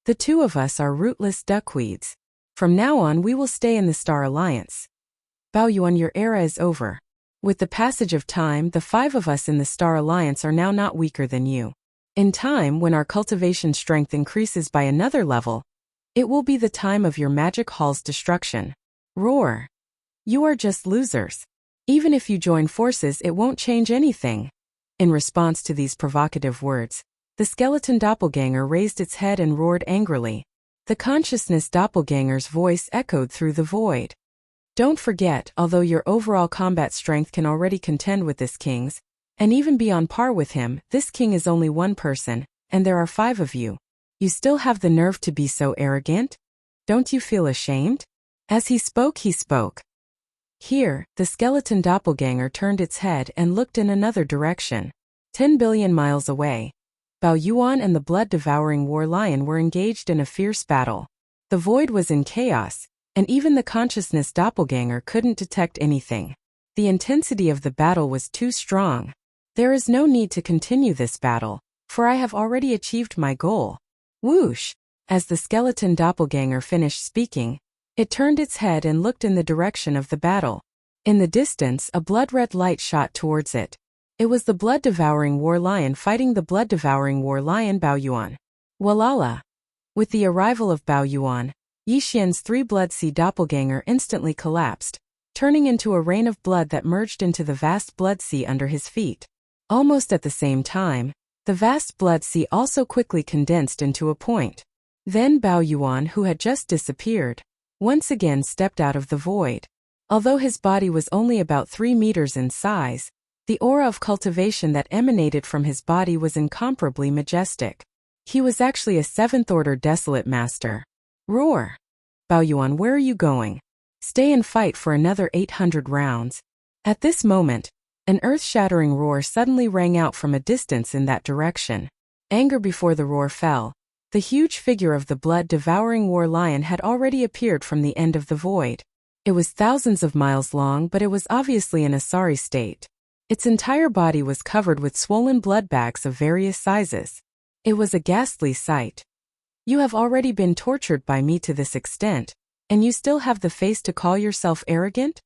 The 2 of us are rootless duckweeds. From now on we will stay in the Star Alliance. Baoyuan, your era is over. With the passage of time, the 5 of us in the Star Alliance are now not weaker than you. In time, when our cultivation strength increases by another level, it will be the time of your magic hall's destruction. Roar. You are just losers. Even if you join forces, it won't change anything. In response to these provocative words, the skeleton doppelganger raised its head and roared angrily. The consciousness doppelganger's voice echoed through the void. Don't forget, although your overall combat strength can already contend with this king's, and even be on par with him, this king is only 1 person, and there are 5 of you. You still have the nerve to be so arrogant? Don't you feel ashamed? As he spoke, Here, the skeleton doppelganger turned its head and looked in another direction. 10 billion miles away, Baoyuan and the blood-devouring War Lion were engaged in a fierce battle. The void was in chaos, and even the consciousness doppelganger couldn't detect anything. The intensity of the battle was too strong. There is no need to continue this battle, for I have already achieved my goal. Whoosh! As the skeleton doppelganger finished speaking, it turned its head and looked in the direction of the battle. In the distance, a blood-red light shot towards it. It was the blood-devouring War Lion fighting the blood-devouring War Lion Baoyuan. Walala! With the arrival of Baoyuan, Yixian's 3 Blood Sea doppelganger instantly collapsed, turning into a rain of blood that merged into the vast blood sea under his feet. Almost at the same time, the vast blood sea also quickly condensed into a point. Then Baoyuan, who had just disappeared, once again stepped out of the void. Although his body was only about 3 meters in size, the aura of cultivation that emanated from his body was incomparably majestic. He was actually a 7th-order Desolate Master. Roar! Baoyuan, where are you going? Stay and fight for another 800 rounds. At this moment, an earth-shattering roar suddenly rang out from a distance in that direction. Anger before the roar fell. The huge figure of the blood-devouring War Lion had already appeared from the end of the void. It was thousands of miles long, but it was obviously in a sorry state. Its entire body was covered with swollen blood bags of various sizes. It was a ghastly sight. You have already been tortured by me to this extent, and you still have the face to call yourself arrogant?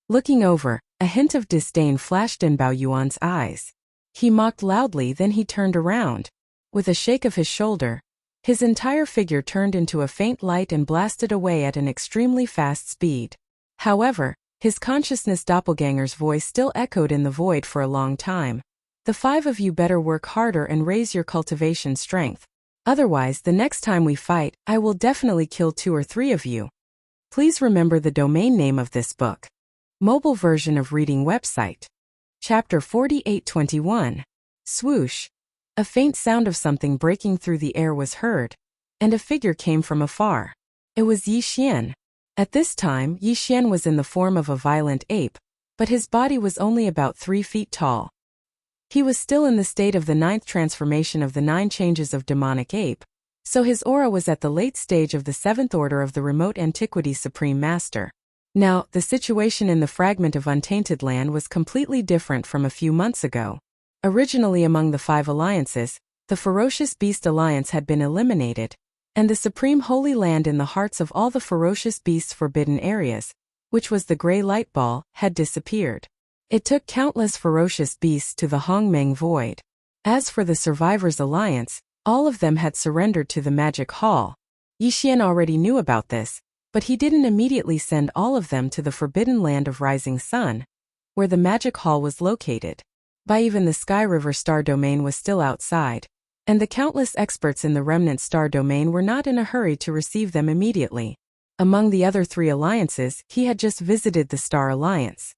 Looking over, a hint of disdain flashed in Baoyuan's eyes. He mocked loudly, then he turned around. With a shake of his shoulder, his entire figure turned into a faint light and blasted away at an extremely fast speed. However, his consciousness doppelganger's voice still echoed in the void for a long time. The 5 of you better work harder and raise your cultivation strength. Otherwise, the next time we fight, I will definitely kill 2 or 3 of you. Please remember the domain name of this book. Mobile version of reading website. Chapter 4821. Swoosh. A faint sound of something breaking through the air was heard, and a figure came from afar. It was Yixian. At this time, Yixian was in the form of a violent ape, but his body was only about 3 feet tall. He was still in the state of the 9th transformation of the 9 changes of demonic ape, so his aura was at the late stage of the 7th order of the remote antiquity Supreme Master. Now, the situation in the fragment of untainted land was completely different from a few months ago. Originally among the 5 alliances, the Ferocious Beast Alliance had been eliminated, and the Supreme Holy Land in the hearts of all the Ferocious Beasts' forbidden areas, which was the Grey Light Ball, had disappeared. It took countless ferocious beasts to the Hongmeng Void. As for the Survivors Alliance, all of them had surrendered to the Magic Hall. Yixian already knew about this, but he didn't immediately send all of them to the Forbidden Land of Rising Sun, where the Magic Hall was located. By even the Sky River Star domain was still outside, and the countless experts in the remnant star domain were not in a hurry to receive them immediately. Among the other 3 alliances, he had just visited the Star Alliance.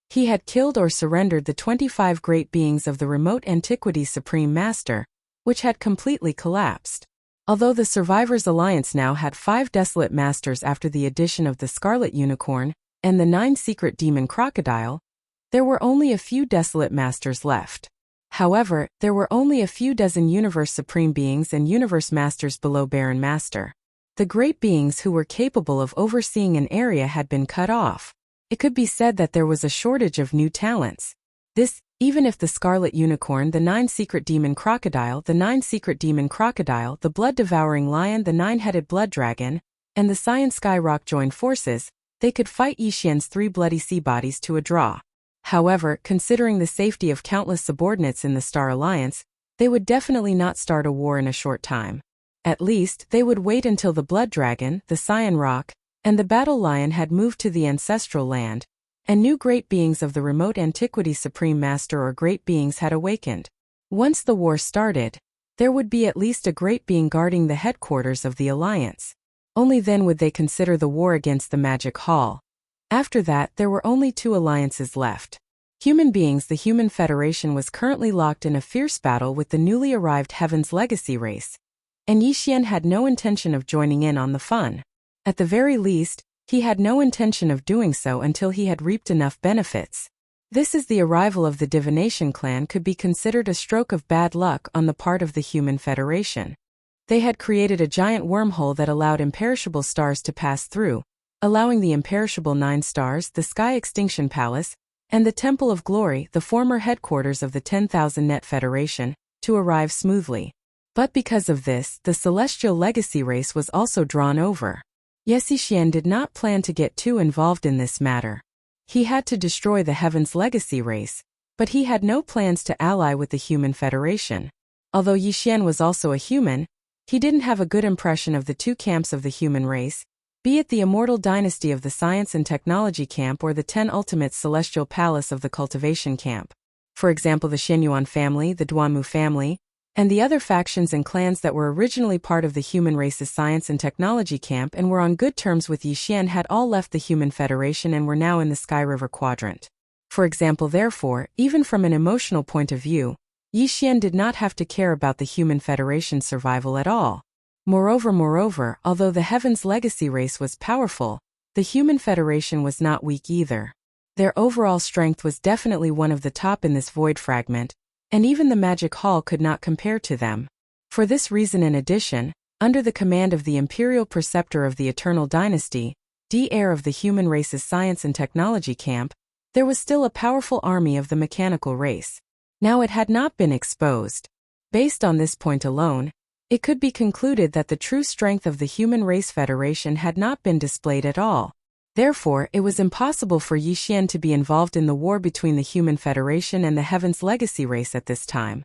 He had killed or surrendered the 25 great beings of the remote antiquity Supreme Master, which had completely collapsed. Although the Survivors Alliance now had 5 desolate masters after the addition of the Scarlet Unicorn and the 9 secret demon crocodile, there were only a few desolate masters left. However, there were only a few dozen Universe Supreme Beings and Universe Masters below Baron Master. The great beings who were capable of overseeing an area had been cut off. It could be said that there was a shortage of new talents. This, even if the Scarlet Unicorn, the 9 secret demon crocodile, the 9 secret demon crocodile, the blood-devouring lion, the 9-headed blood dragon, and the Cyan Skyrock joined forces, they could fight Yixian's 3 bloody sea bodies to a draw. However, considering the safety of countless subordinates in the Star Alliance, they would definitely not start a war in a short time. At least, they would wait until the Blood Dragon, the Cyan Rock, and the Battle Lion had moved to the Ancestral Land, and new great beings of the remote antiquity Supreme Master or great beings had awakened. Once the war started, there would be at least a great being guarding the headquarters of the Alliance. Only then would they consider the war against the Magic Hall. After that, there were only 2 alliances left. Human beings. The Human Federation was currently locked in a fierce battle with the newly arrived Heaven's Legacy race, and Yixian had no intention of joining in on the fun. At the very least, he had no intention of doing so until he had reaped enough benefits. This is the arrival of the Divination clan could be considered a stroke of bad luck on the part of the Human Federation. They had created a giant wormhole that allowed imperishable stars to pass through, allowing the imperishable 9 stars, the Sky Extinction Palace, and the Temple of Glory, the former headquarters of the 10,000 Net Federation, to arrive smoothly. But because of this, the Celestial Legacy race was also drawn over. Yes, Yixian did not plan to get too involved in this matter. He had to destroy the Heaven's Legacy race, but he had no plans to ally with the Human Federation. Although Yixian was also a human, he didn't have a good impression of the 2 camps of the human race, be it the Immortal Dynasty of the Science and Technology camp or the 10 Ultimates Celestial Palace of the Cultivation camp. For example, the Shenyuan family, the Duanmu family, and the other factions and clans that were originally part of the human race's Science and Technology camp and were on good terms with Yixian had all left the Human Federation and were now in the Sky River Quadrant. For example, therefore, even from an emotional point of view, Yixian did not have to care about the Human Federation's survival at all. Moreover, although the Heaven's Legacy race was powerful, the Human Federation was not weak either. Their overall strength was definitely one of the top in this void fragment, and even the Magic Hall could not compare to them. For this reason, in addition, under the command of the Imperial Preceptor of the Eternal Dynasty, heir of the human race's Science and Technology camp, there was still a powerful army of the mechanical race. Now it had not been exposed. Based on this point alone, it could be concluded that the true strength of the Human Race Federation had not been displayed at all. Therefore, it was impossible for Yixian to be involved in the war between the Human Federation and the Heaven's Legacy race at this time.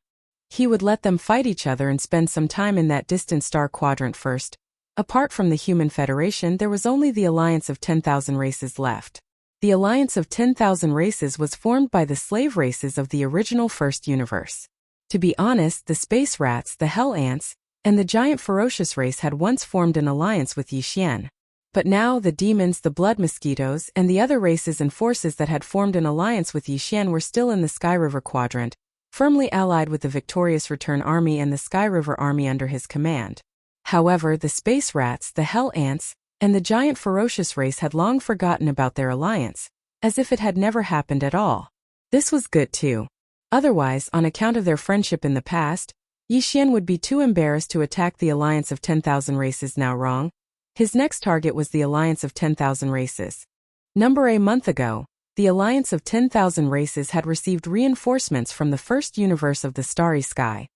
He would let them fight each other and spend some time in that distant star quadrant first. Apart from the Human Federation, there was only the Alliance of 10,000 races left. The Alliance of 10,000 races was formed by the slave races of the original first universe. To be honest, the space rats, the hell ants, and the giant ferocious race had once formed an alliance with Yixian. But now the demons, the blood mosquitoes, and the other races and forces that had formed an alliance with Yixian were still in the Sky River Quadrant, firmly allied with the victorious Return Army and the Sky River Army under his command. However, the space rats, the hell ants, and the giant ferocious race had long forgotten about their alliance, as if it had never happened at all. This was good too. Otherwise, on account of their friendship in the past, Yixian would be too embarrassed to attack the Alliance of 10,000 races now wrong. His next target was the Alliance of 10,000 races. A month ago, the Alliance of 10,000 races had received reinforcements from the first universe of the starry sky,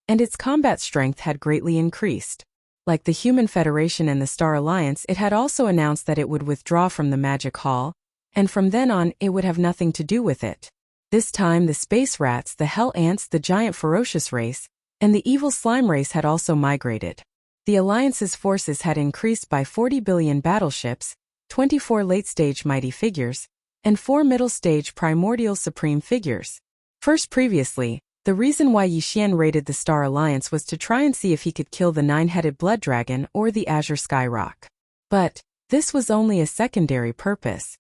and its combat strength had greatly increased. Like the Human Federation and the Star Alliance, it had also announced that it would withdraw from the Magic Hall, and from then on, it would have nothing to do with it. This time, the space rats, the hell ants, the giant ferocious race, and the evil slime race had also migrated. The Alliance's forces had increased by 40 billion battleships, 24 late-stage mighty figures, and 4 middle-stage primordial supreme figures. First previously, The reason why Yi Xian raided the Star Alliance was to try and see if he could kill the nine-headed blood dragon or the Azure Sky Rock. But this was only a secondary purpose.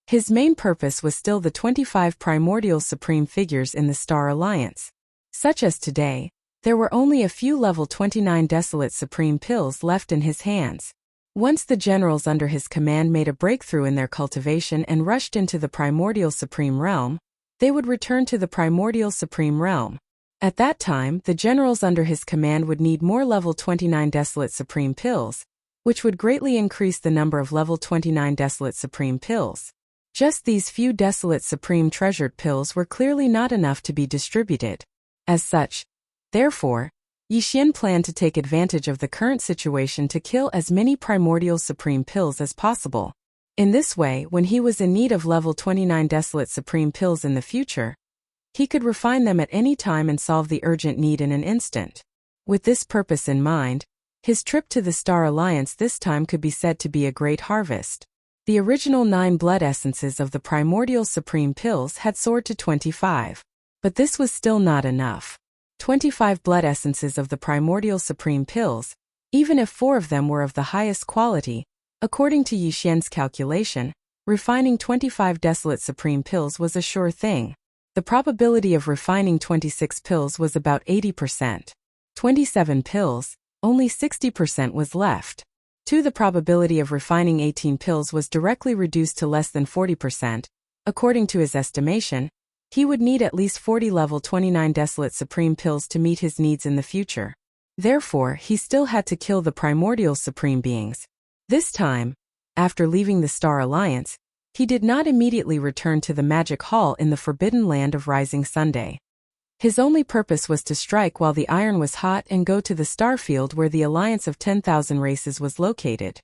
His main purpose was still the 25 primordial supreme figures in the Star Alliance. Such as today, there were only a few level 29 desolate supreme pills left in his hands. Once the generals under his command made a breakthrough in their cultivation and rushed into the primordial supreme realm, they would return to the primordial supreme realm. At that time, the generals under his command would need more level 29 desolate supreme pills, which would greatly increase the number of level 29 desolate supreme pills. Just these few desolate supreme treasured pills were clearly not enough to be distributed. As such, therefore, Yi Xian planned to take advantage of the current situation to kill as many primordial supreme pills as possible. In this way, when he was in need of level 29 desolate supreme pills in the future, he could refine them at any time and solve the urgent need in an instant. With this purpose in mind, his trip to the Star Alliance this time could be said to be a great harvest. The original 9 blood essences of the primordial supreme pills had soared to 25. But this was still not enough. 25 blood essences of the primordial supreme pills, even if 4 of them were of the highest quality, according to Yi Xian's calculation, refining 25 desolate supreme pills was a sure thing. The probability of refining 26 pills was about 80%. 27 pills, only 60% was left. 2. The probability of refining 18 pills was directly reduced to less than 40%. According to his estimation, he would need at least 40 level 29 desolate supreme pills to meet his needs in the future. Therefore, he still had to kill the primordial supreme beings. This time, after leaving the Star Alliance, he did not immediately return to the Magic Hall in the Forbidden Land of Rising Sunday. His only purpose was to strike while the iron was hot and go to the Starfield where the Alliance of 10,000 Races was located.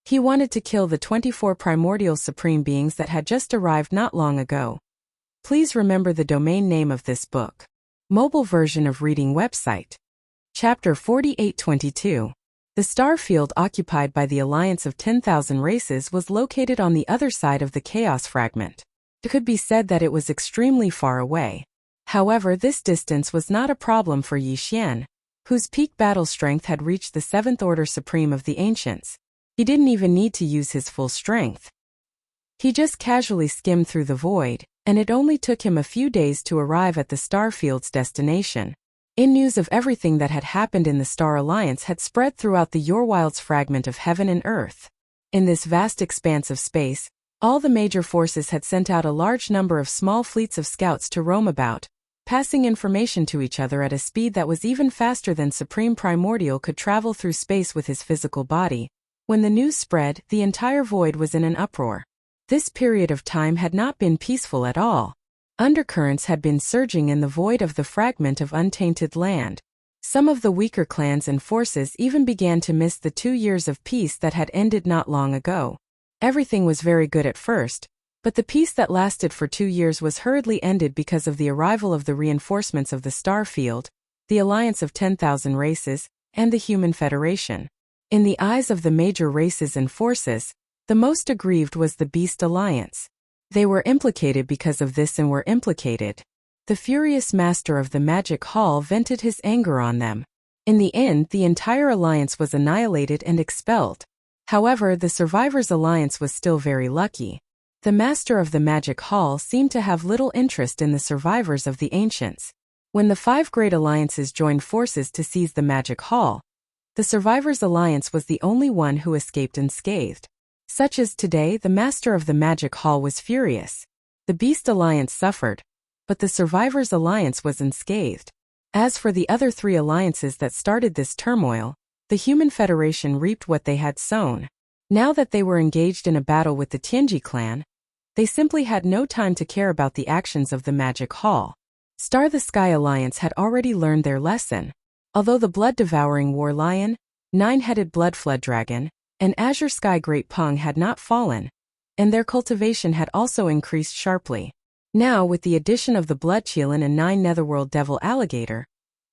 He wanted to kill the 24 primordial supreme beings that had just arrived not long ago. Please remember the domain name of this book. Mobile version of reading website. Chapter 4822. The Starfield occupied by the Alliance of 10,000 Races was located on the other side of the Chaos Fragment. It could be said that it was extremely far away. However, this distance was not a problem for Yi Xian, whose peak battle strength had reached the 7th Order Supreme of the Ancients. He didn't even need to use his full strength. He just casually skimmed through the void, and it only took him a few days to arrive at the Starfield's destination. News of everything that had happened in the Star Alliance had spread throughout the Yorwild's fragment of heaven and earth. In this vast expanse of space, all the major forces had sent out a large number of small fleets of scouts to roam about, passing information to each other at a speed that was even faster than Supreme Primordial could travel through space with his physical body. When the news spread, the entire void was in an uproar. This period of time had not been peaceful at all. Undercurrents had been surging in the void of the fragment of untainted land. Some of the weaker clans and forces even began to miss the 2 years of peace that had ended not long ago. Everything was very good at first, but the peace that lasted for 2 years was hurriedly ended because of the arrival of the reinforcements of the Starfield, the Alliance of 10,000 Races, and the Human Federation. In the eyes of the major races and forces, the most aggrieved was the Beast Alliance. They were implicated because of this and were implicated. The furious master of the Magic Hall vented his anger on them. In the end, the entire alliance was annihilated and expelled. However, the Survivors' Alliance was still very lucky. The master of the Magic Hall seemed to have little interest in the survivors of the Ancients. When the 5 great alliances joined forces to seize the Magic Hall, the Survivors' Alliance was the only one who escaped unscathed. Such as today, the master of the Magic Hall was furious. The Beast Alliance suffered, but the Survivors' Alliance was unscathed. As for the other 3 alliances that started this turmoil, the Human Federation reaped what they had sown. Now that they were engaged in a battle with the Tianji clan, they simply had no time to care about the actions of the Magic Hall. Star the Sky Alliance had already learned their lesson. Although the blood-devouring War Lion, 9-headed Blood Flood Dragon, and Azure Sky Great Pung had not fallen, and their cultivation had also increased sharply. Now, with the addition of the Blood Cheelin and 9 Netherworld Devil Alligator,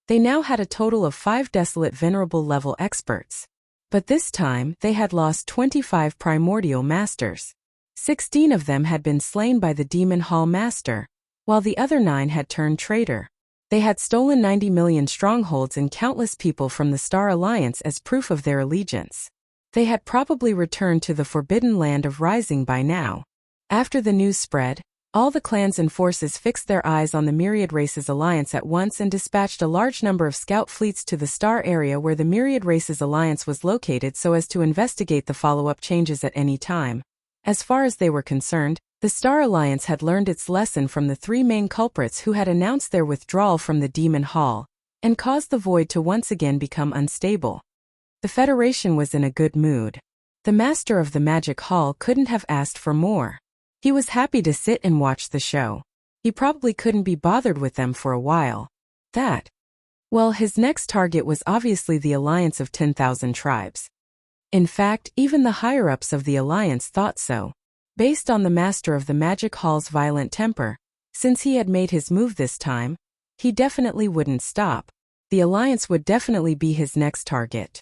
they now had a total of 5 desolate venerable level experts. But this time, they had lost 25 primordial masters. 16 of them had been slain by the Demon Hall Master, while the other 9 had turned traitor. They had stolen 90 million strongholds and countless people from the Star Alliance as proof of their allegiance. They had probably returned to the forbidden land of Rising by now. After the news spread, all the clans and forces fixed their eyes on the Myriad Races Alliance at once and dispatched a large number of scout fleets to the Star area where the Myriad Races Alliance was located so as to investigate the follow-up changes at any time. As far as they were concerned, the Star Alliance had learned its lesson from the three main culprits who had announced their withdrawal from the Demon Hall and caused the void to once again become unstable. The Federation was in a good mood. The Master of the Magic Hall couldn't have asked for more. He was happy to sit and watch the show. He probably couldn't be bothered with them for a while. Well, his next target was obviously the Alliance of 10,000 Tribes. In fact, even the higher-ups of the Alliance thought so. Based on the Master of the Magic Hall's violent temper, since he had made his move this time, he definitely wouldn't stop. The Alliance would definitely be his next target.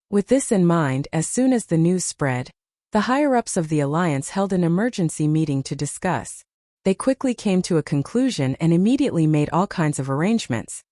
With this in mind, as soon as the news spread, the higher-ups of the Alliance held an emergency meeting to discuss. They quickly came to a conclusion and immediately made all kinds of arrangements.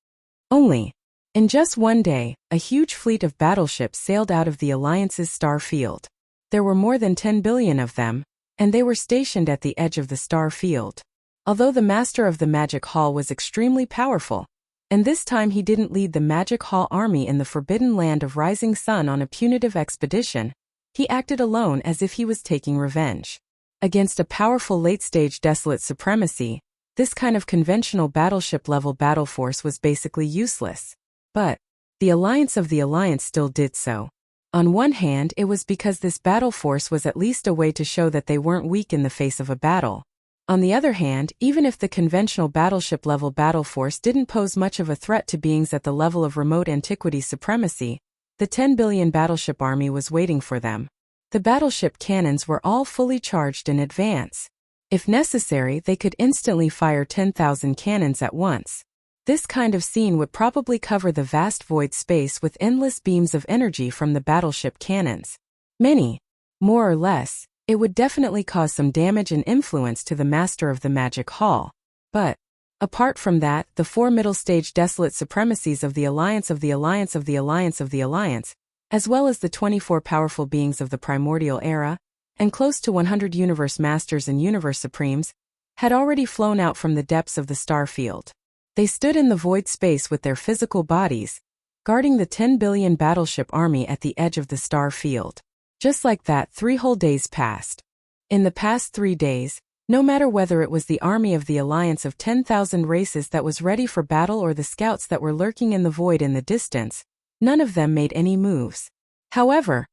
In just one day, a huge fleet of battleships sailed out of the Alliance's star field. There were more than 10 billion of them, and they were stationed at the edge of the star field. Although the Master of the Magic Hall was extremely powerful, and this time he didn't lead the Magic Hall army in the forbidden land of Rising Sun on a punitive expedition, he acted alone as if he was taking revenge. Against a powerful late-stage desolate supremacy, this kind of conventional battleship-level battle force was basically useless. But the Alliance of the Alliance still did so. On one hand, it was because this battle force was at least a way to show that they weren't weak in the face of a battle. On the other hand, even if the conventional battleship-level battle force didn't pose much of a threat to beings at the level of remote antiquity supremacy, the 10 billion battleship army was waiting for them. The battleship cannons were all fully charged in advance. If necessary, they could instantly fire 10,000 cannons at once. This kind of scene would probably cover the vast void space with endless beams of energy from the battleship cannons. More or less, it would definitely cause some damage and influence to the Master of the Magic Hall. But apart from that, the four middle-stage desolate supremacies of the Alliance of the Alliance of the Alliance of the Alliance, as well as the 24 powerful beings of the primordial era, and close to 100 universe masters and universe supremes, had already flown out from the depths of the star field. They stood in the void space with their physical bodies, guarding the 10 billion battleship army at the edge of the star field. Just like that, 3 whole days passed. In the past 3 days, no matter whether it was the army of the Alliance of 10,000 races that was ready for battle or the scouts that were lurking in the void in the distance, none of them made any moves. However,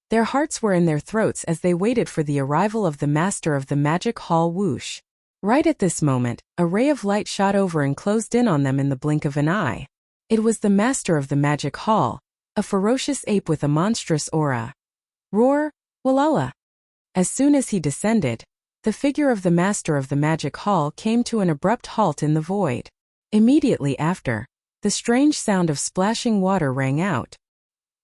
their hearts were in their throats as they waited for the arrival of the Master of the Magic Hall whoosh. Right at this moment, a ray of light shot over and closed in on them in the blink of an eye. It was the Master of the Magic Hall, a ferocious ape with a monstrous aura. Roar, Walala! As soon as he descended, the figure of the Master of the Magic Hall came to an abrupt halt in the void. Immediately after, the strange sound of splashing water rang out.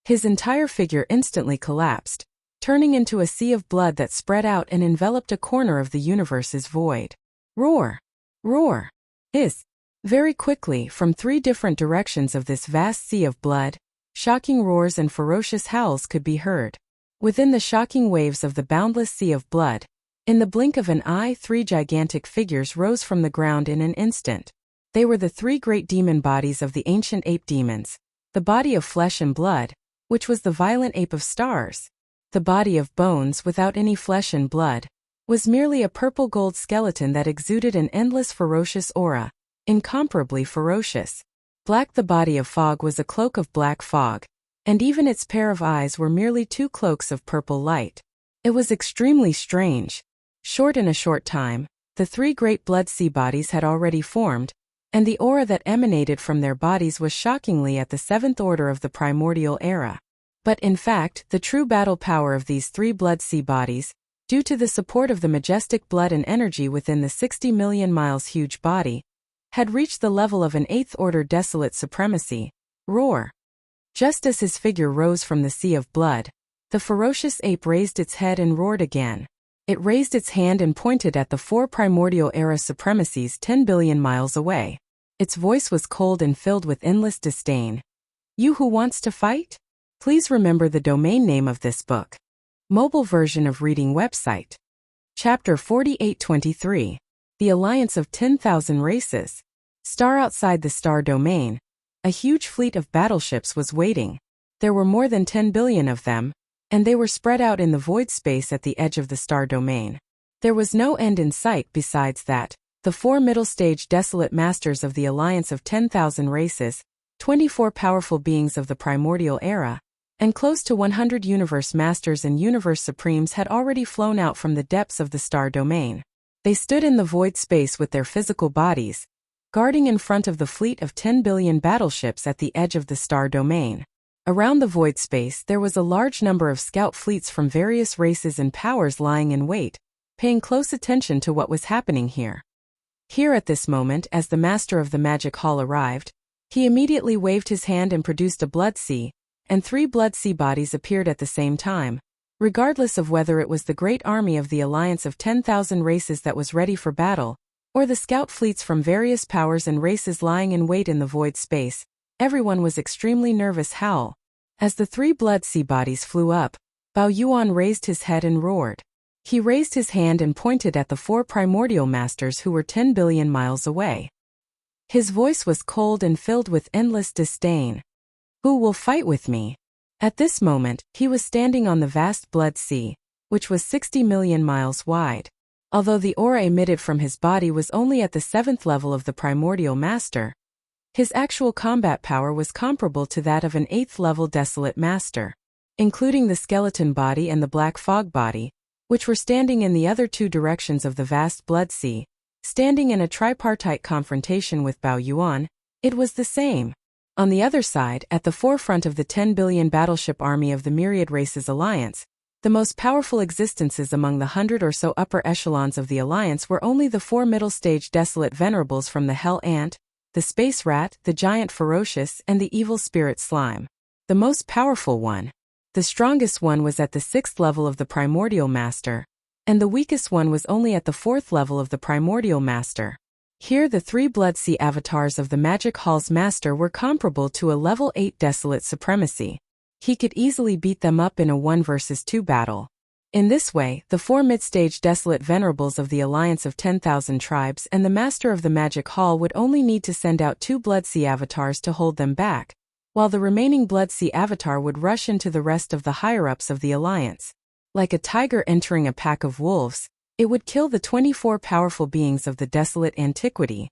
His entire figure instantly collapsed, turning into a sea of blood that spread out and enveloped a corner of the universe's void. Roar! Roar! Hiss! Very quickly, from 3 different directions of this vast sea of blood, shocking roars and ferocious howls could be heard. Within the shocking waves of the boundless sea of blood, in the blink of an eye, 3 gigantic figures rose from the ground in an instant. They were the 3 great demon bodies of the ancient ape demons, the body of flesh and blood, which was the violent ape of stars. The body of bones without any flesh and blood was merely a purple-gold skeleton that exuded an endless ferocious aura, incomparably ferocious. Black, the body of fog, was a cloak of black fog, and even its pair of eyes were merely 2 cloaks of purple light. It was extremely strange. In a short time, the 3 great blood sea bodies had already formed, and the aura that emanated from their bodies was shockingly at the 7th order of the primordial era. But in fact, the true battle power of these 3 blood sea bodies, due to the support of the majestic blood and energy within the 60 million miles huge body, had reached the level of an 8th order desolate supremacy. Roar! Just as his figure rose from the sea of blood, the ferocious ape raised its head and roared again. It raised its hand and pointed at the 4 primordial era supremacies 10 billion miles away. Its voice was cold and filled with endless disdain. You who wants to fight? Please remember the domain name of this book. Mobile version of reading website. Chapter 4823. The Alliance of 10,000 Races. Star outside the star domain. A huge fleet of battleships was waiting. There were more than 10 billion of them, and they were spread out in the void space at the edge of the star domain. There was no end in sight besides that. The 4 middle-stage desolate masters of the Alliance of 10,000 Races, 24 powerful beings of the primordial era, and close to 100 universe masters and universe supremes had already flown out from the depths of the star domain. They stood in the void space with their physical bodies, guarding in front of the fleet of 10 billion battleships at the edge of the star domain. Around the void space there was a large number of scout fleets from various races and powers lying in wait, paying close attention to what was happening here. Here at this moment, as the master of the magic hall arrived, he immediately waved his hand and produced a blood sea, and 3 blood sea bodies appeared at the same time, regardless of whether it was the great army of the Alliance of 10,000 Races that was ready for battle, or the scout fleets from various powers and races lying in wait in the void space. Everyone was extremely nervous. Howl. As the 3 blood sea bodies flew up, Bao Yuan raised his head and roared. He raised his hand and pointed at the 4 primordial masters who were 10 billion miles away. His voice was cold and filled with endless disdain. Who will fight with me? At this moment, he was standing on the vast blood sea, which was 60 million miles wide. Although the aura emitted from his body was only at the 7th level of the primordial master, his actual combat power was comparable to that of an 8th level desolate master, including the skeleton body and the black fog body, which were standing in the other 2 directions of the vast blood sea, standing in a tripartite confrontation with Bao Yuan. It was the same. On the other side, at the forefront of the 10 billion battleship army of the Myriad Races Alliance, the most powerful existences among the 100 or so upper echelons of the Alliance were only the 4 middle-stage desolate venerables from the Hell Ant, the Space Rat, the Giant Ferocious, and the Evil Spirit Slime. The most powerful one, the strongest one, was at the 6th level of the Primordial Master, and the weakest one was only at the 4th level of the Primordial Master. Here the 3 Blood Sea avatars of the Magic Hall's Master were comparable to a level 8 Desolate Supremacy. He could easily beat them up in a 1 versus 2 battle. In this way, the 4 mid-stage Desolate Venerables of the Alliance of 10,000 Tribes and the Master of the Magic Hall would only need to send out 2 Blood Sea avatars to hold them back, while the remaining Blood Sea avatar would rush into the rest of the higher-ups of the Alliance. Like a tiger entering a pack of wolves, it would kill the 24 powerful beings of the desolate antiquity,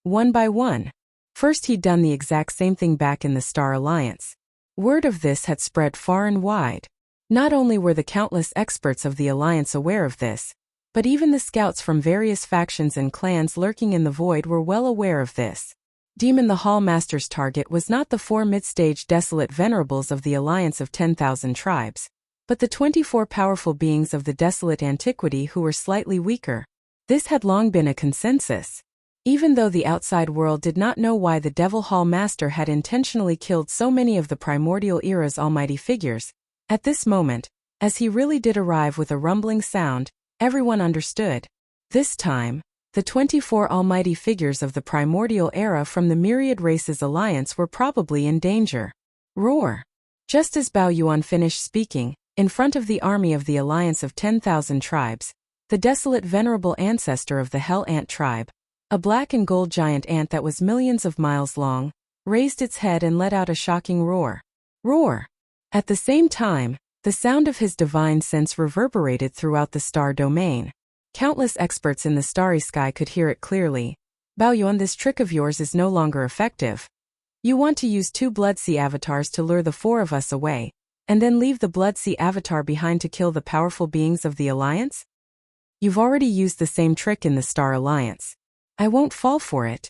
one by one. First, he'd done the exact same thing back in the Star Alliance. Word of this had spread far and wide. Not only were the countless experts of the Alliance aware of this, but even the scouts from various factions and clans lurking in the void were well aware of this. Demon the Hall Master's target was not the 4 mid-stage desolate venerables of the Alliance of 10,000 Tribes, but the 24 powerful beings of the desolate antiquity who were slightly weaker. This had long been a consensus. Even though the outside world did not know why the Devil Hall Master had intentionally killed so many of the primordial era's almighty figures, at this moment, as he really did arrive with a rumbling sound, everyone understood. This time, the 24 almighty figures of the primordial era from the Myriad Races Alliance were probably in danger. Roar! Just as Bao Yuan finished speaking, in front of the army of the Alliance of 10,000 Tribes, the desolate venerable ancestor of the Hell Ant tribe, a black and gold giant ant that was millions of miles long, raised its head and let out a shocking roar. Roar! At the same time, the sound of his divine sense reverberated throughout the star domain. Countless experts in the starry sky could hear it clearly. Bao Yuan, this trick of yours is no longer effective. You want to use 2 Blood Sea avatars to lure the 4 of us away, and then leave the Blood Sea avatar behind to kill the powerful beings of the Alliance? You've already used the same trick in the Star Alliance. I won't fall for it.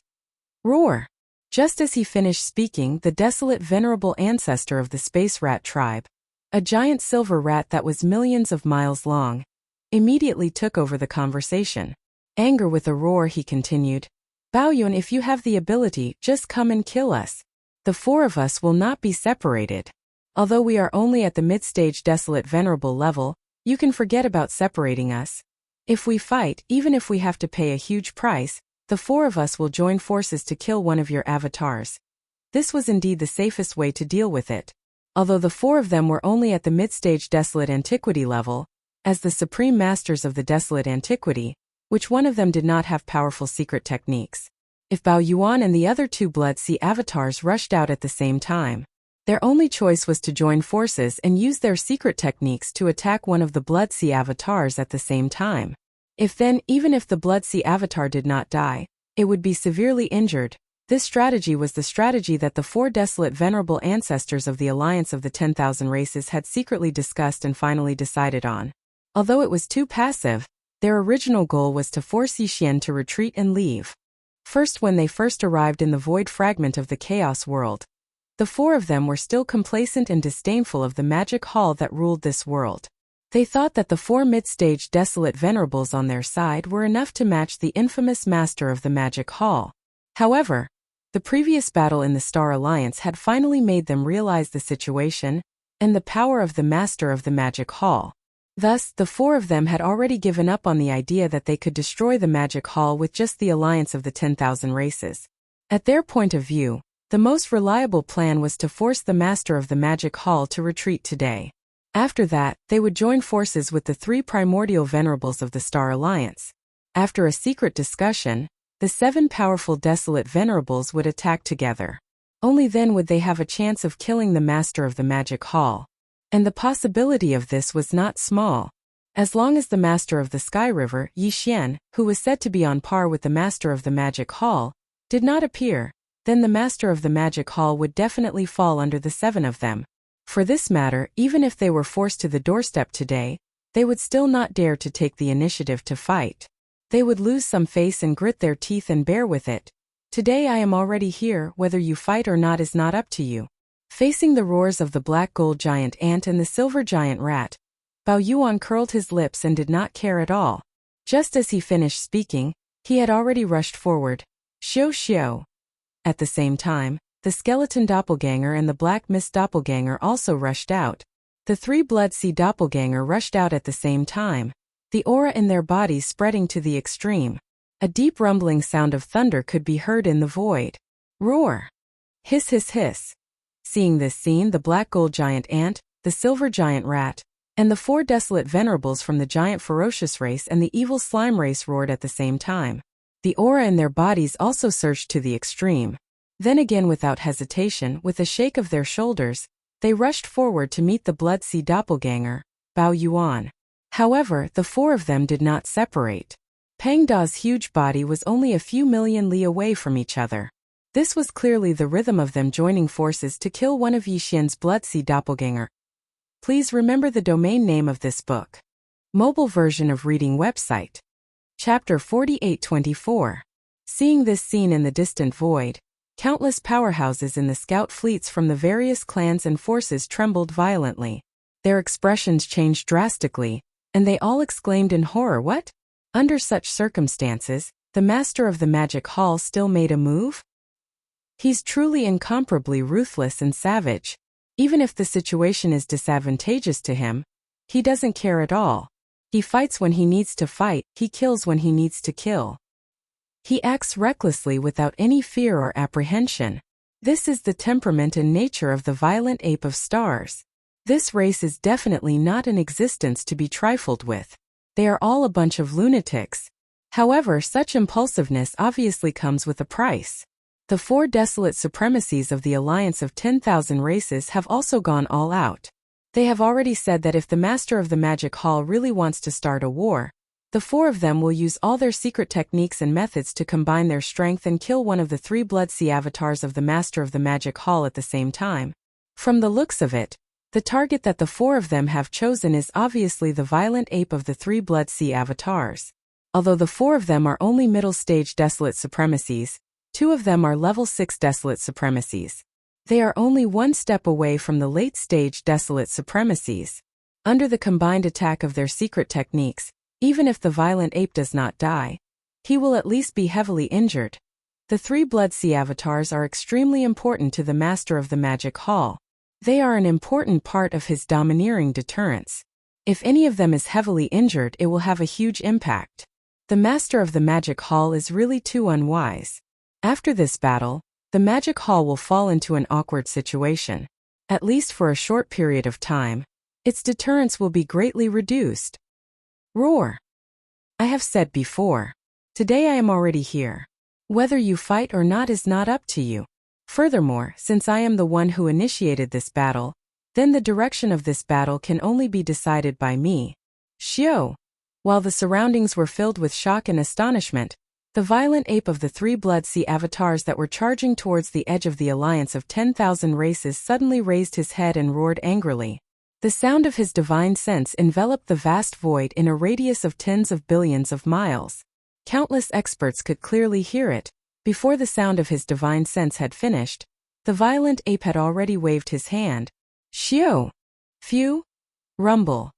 Roar! Just as he finished speaking, the desolate venerable ancestor of the Space Rat tribe, a giant silver rat that was millions of miles long, immediately took over the conversation. Anger with a roar, he continued. Bao Yuan, if you have the ability, just come and kill us. The 4 of us will not be separated. Although we are only at the mid-stage desolate venerable level, you can forget about separating us. If we fight, even if we have to pay a huge price, The four of us will join forces to kill one of your avatars. This was indeed the safest way to deal with it. Although the four of them were only at the mid-stage Desolate Antiquity level, as the supreme masters of the Desolate Antiquity, which one of them did not have powerful secret techniques. If Bao Yuan and the other two Blood Sea avatars rushed out at the same time, their only choice was to join forces and use their secret techniques to attack one of the Blood Sea avatars at the same time. Even if the Blood Sea avatar did not die, it would be severely injured. This strategy was the strategy that the four desolate venerable ancestors of the Alliance of the 10,000 Races had secretly discussed and finally decided on. Although it was too passive, their original goal was to force Yixian to retreat and leave. First, when they first arrived in the void fragment of the Chaos World, the four of them were still complacent and disdainful of the magic hall that ruled this world. They thought that the four mid-stage desolate venerables on their side were enough to match the infamous master of the magic hall. However, the previous battle in the Star Alliance had finally made them realize the situation and the power of the master of the magic hall. Thus, the four of them had already given up on the idea that they could destroy the magic hall with just the Alliance of the 10,000 Races. At their point of view, the most reliable plan was to force the master of the magic hall to retreat today. After that, they would join forces with the three primordial venerables of the Star Alliance. After a secret discussion, the seven powerful desolate venerables would attack together. Only then would they have a chance of killing the master of the magic hall. And the possibility of this was not small. As long as the master of the Sky River, Yixian, who was said to be on par with the master of the magic hall, did not appear, then the master of the magic hall would definitely fall under the seven of them. For this matter, even if they were forced to the doorstep today, they would still not dare to take the initiative to fight. They would lose some face and grit their teeth and bear with it. Today I am already here, whether you fight or not is not up to you. Facing the roars of the black gold giant ant and the silver giant rat, Bao Yuan curled his lips and did not care at all. Just as he finished speaking, he had already rushed forward. Xiu xiu. At the same time, the skeleton doppelganger and the black mist doppelganger also rushed out. The three Blood Sea doppelganger rushed out at the same time, the aura in their bodies spreading to the extreme. A deep rumbling sound of thunder could be heard in the void. Roar! Hiss hiss hiss. Seeing this scene, the black gold giant ant, the silver giant rat, and the four desolate venerables from the giant ferocious race and the evil slime race roared at the same time. The aura in their bodies also surged to the extreme. Then again, without hesitation, with a shake of their shoulders, they rushed forward to meet the Blood Sea doppelganger, Bao Yuan. However, the four of them did not separate. Pang Da's huge body was only a few million li away from each other. This was clearly the rhythm of them joining forces to kill one of Yixian's Blood Sea doppelganger. Please remember the domain name of this book. Mobile version of reading website. Chapter 4824. Seeing this scene in the distant void, countless powerhouses in the scout fleets from the various clans and forces trembled violently. Their expressions changed drastically, and they all exclaimed in horror, "What?" Under such circumstances, the master of the magic hall still made a move? He's truly incomparably ruthless and savage. Even if the situation is disadvantageous to him, he doesn't care at all. He fights when he needs to fight, he kills when he needs to kill. He acts recklessly without any fear or apprehension. This is the temperament and nature of the violent ape of stars. This race is definitely not an existence to be trifled with. They are all a bunch of lunatics. However, such impulsiveness obviously comes with a price. The four desolate supremacies of the Alliance of 10,000 Races have also gone all out. They have already said that if the master of the magic hall really wants to start a war, the four of them will use all their secret techniques and methods to combine their strength and kill one of the three Blood Sea avatars of the master of the magic hall at the same time. From the looks of it, the target that the four of them have chosen is obviously the violent ape of the three Blood Sea avatars. Although the four of them are only middle-stage desolate supremacies, two of them are level 6 desolate supremacies. They are only one step away from the late-stage desolate supremacies. Under the combined attack of their secret techniques, even if the violent ape does not die, he will at least be heavily injured. The three Blood Sea avatars are extremely important to the master of the magic hall. They are an important part of his domineering deterrence. If any of them is heavily injured, it will have a huge impact. The master of the magic hall is really too unwise. After this battle, the magic hall will fall into an awkward situation. At least for a short period of time, its deterrence will be greatly reduced. Roar. I have said before. Today I am already here. Whether you fight or not is not up to you. Furthermore, since I am the one who initiated this battle, then the direction of this battle can only be decided by me. Xiao. While the surroundings were filled with shock and astonishment, the violent ape of the 3 Blood Sea avatars that were charging towards the edge of the alliance of 10,000 races suddenly raised his head and roared angrily. The sound of his divine sense enveloped the vast void in a radius of tens of billions of miles. Countless experts could clearly hear it. Before the sound of his divine sense had finished, the violent ape had already waved his hand. Xiao! Phew! Rumble!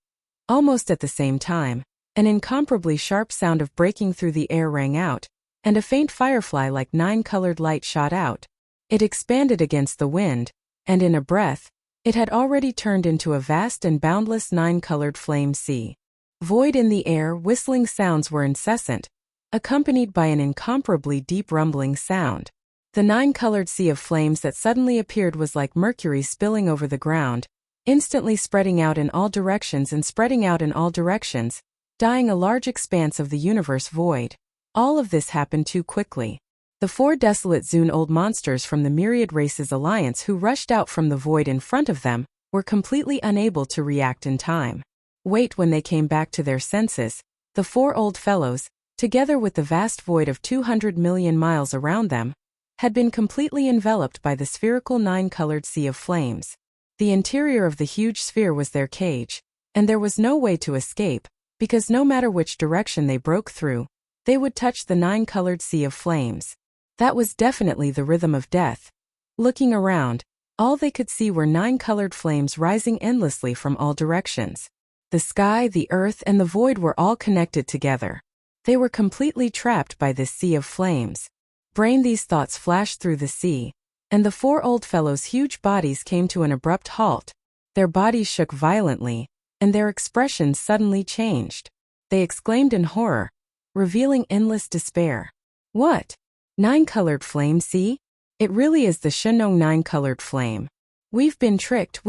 Almost at the same time, an incomparably sharp sound of breaking through the air rang out, and a faint firefly like 9-colored light shot out. It expanded against the wind, and in a breath, it had already turned into a vast and boundless 9-colored flame sea. Void in the air, whistling sounds were incessant, accompanied by an incomparably deep rumbling sound. The 9-colored sea of flames that suddenly appeared was like mercury spilling over the ground, instantly spreading out in all directions and spreading out in all directions, dyeing a large expanse of the universe void. All of this happened too quickly. The 4 desolate Zune old monsters from the Myriad Races Alliance who rushed out from the void in front of them were completely unable to react in time. Wait, when they came back to their senses, the 4 old fellows, together with the vast void of 200 million miles around them, had been completely enveloped by the spherical 9-colored sea of flames. The interior of the huge sphere was their cage, and there was no way to escape, because no matter which direction they broke through, they would touch the 9-colored sea of flames. That was definitely the rhythm of death. Looking around, all they could see were 9-colored flames rising endlessly from all directions. The sky, the earth, and the void were all connected together. They were completely trapped by this sea of flames. These thoughts flashed through the sea, and the 4 old fellows' huge bodies came to an abrupt halt. Their bodies shook violently, and their expressions suddenly changed. They exclaimed in horror, revealing endless despair. What? 9-colored flame sea? It really is the Shenong 9-colored flame. We've been tricked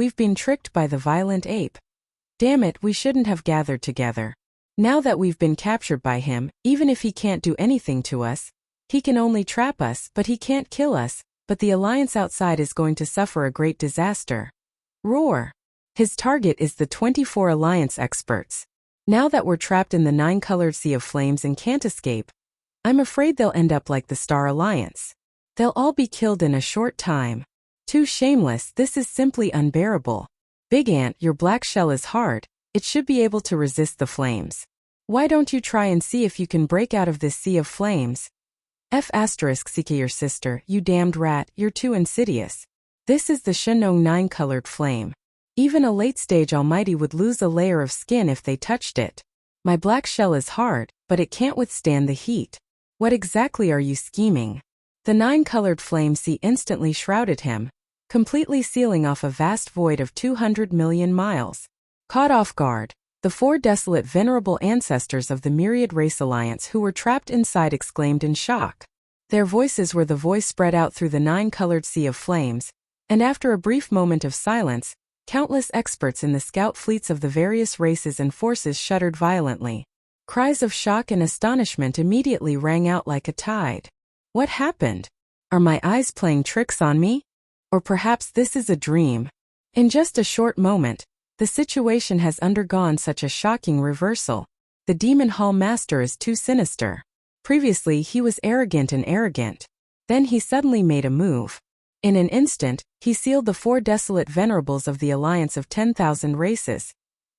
by the violent ape. Damn it, we shouldn't have gathered together. Now that we've been captured by him, even if he can't do anything to us, he can only trap us, but he can't kill us, but the alliance outside is going to suffer a great disaster. Roar! His target is the 24 alliance experts. Now that we're trapped in the 9-colored sea of flames and can't escape, I'm afraid they'll end up like the Star Alliance. They'll all be killed in a short time. Too shameless, this is simply unbearable. Big Ant, your black shell is hard, it should be able to resist the flames. Why don't you try and see if you can break out of this sea of flames? Seek your sister, you damned rat, you're too insidious. This is the Shenong 9-colored flame. Even a late-stage almighty would lose a layer of skin if they touched it. My black shell is hard, but it can't withstand the heat. What exactly are you scheming? The 9-colored flame sea instantly shrouded him, completely sealing off a vast void of 200 million miles. Caught off guard, the 4 desolate venerable ancestors of the Myriad Race Alliance who were trapped inside exclaimed in shock. Their voices were the voice spread out through the 9-colored sea of flames, and after a brief moment of silence, countless experts in the scout fleets of the various races and forces shuddered violently. Cries of shock and astonishment immediately rang out like a tide. What happened? Are my eyes playing tricks on me? Or perhaps this is a dream? In just a short moment, the situation has undergone such a shocking reversal. The Demon Hall Master is too sinister. Previously he was arrogant. Then he suddenly made a move. In an instant, he sealed the 4 desolate venerables of the alliance of 10,000 races.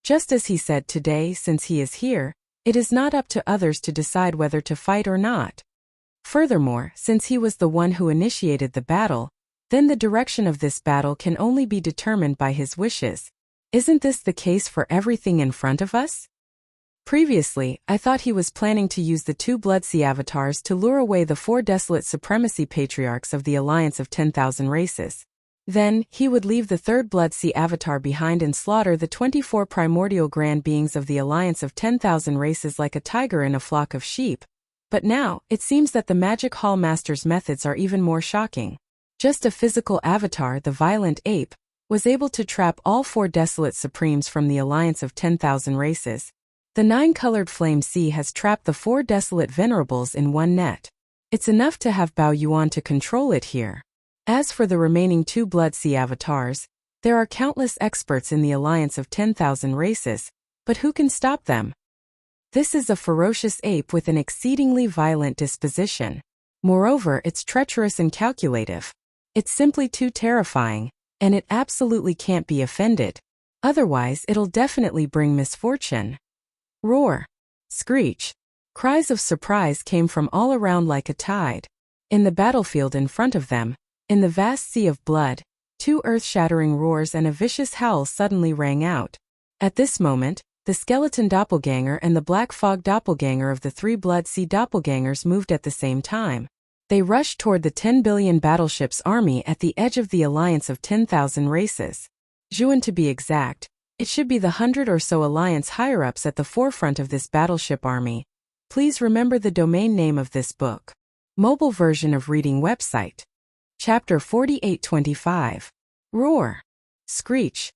Just as he said today, since he is here, it is not up to others to decide whether to fight or not. Furthermore, since he was the one who initiated the battle, then the direction of this battle can only be determined by his wishes. Isn't this the case for everything in front of us? Previously, I thought he was planning to use the 2 Bloodsea avatars to lure away the 4 desolate supremacy patriarchs of the alliance of 10,000 races. Then, he would leave the third Blood Sea avatar behind and slaughter the 24 primordial grand beings of the alliance of 10,000 races like a tiger in a flock of sheep. But now, it seems that the Magic Hall Master's methods are even more shocking. Just a physical avatar, the violent ape, was able to trap all 4 desolate supremes from the alliance of 10,000 races. The 9-colored flame sea has trapped the 4 desolate venerables in one net. It's enough to have Bao Yuan to control it here. As for the remaining 2 Blood Sea avatars, there are countless experts in the alliance of 10,000 races, but who can stop them? This is a ferocious ape with an exceedingly violent disposition. Moreover, it's treacherous and calculative. It's simply too terrifying, and it absolutely can't be offended. Otherwise, it'll definitely bring misfortune. Roar. Screech. Cries of surprise came from all around like a tide. In the battlefield in front of them, in the vast sea of blood, 2 earth-shattering roars and a vicious howl suddenly rang out. At this moment, the skeleton doppelganger and the black fog doppelganger of the 3 Blood Sea doppelgangers moved at the same time. They rushed toward the 10 billion battleships army at the edge of the alliance of 10,000 races. Zhuan to be exact, it should be the 100 or so alliance higher-ups at the forefront of this battleship army. Please remember the domain name of this book. Mobile version of reading website. Chapter 4825. Roar. Screech.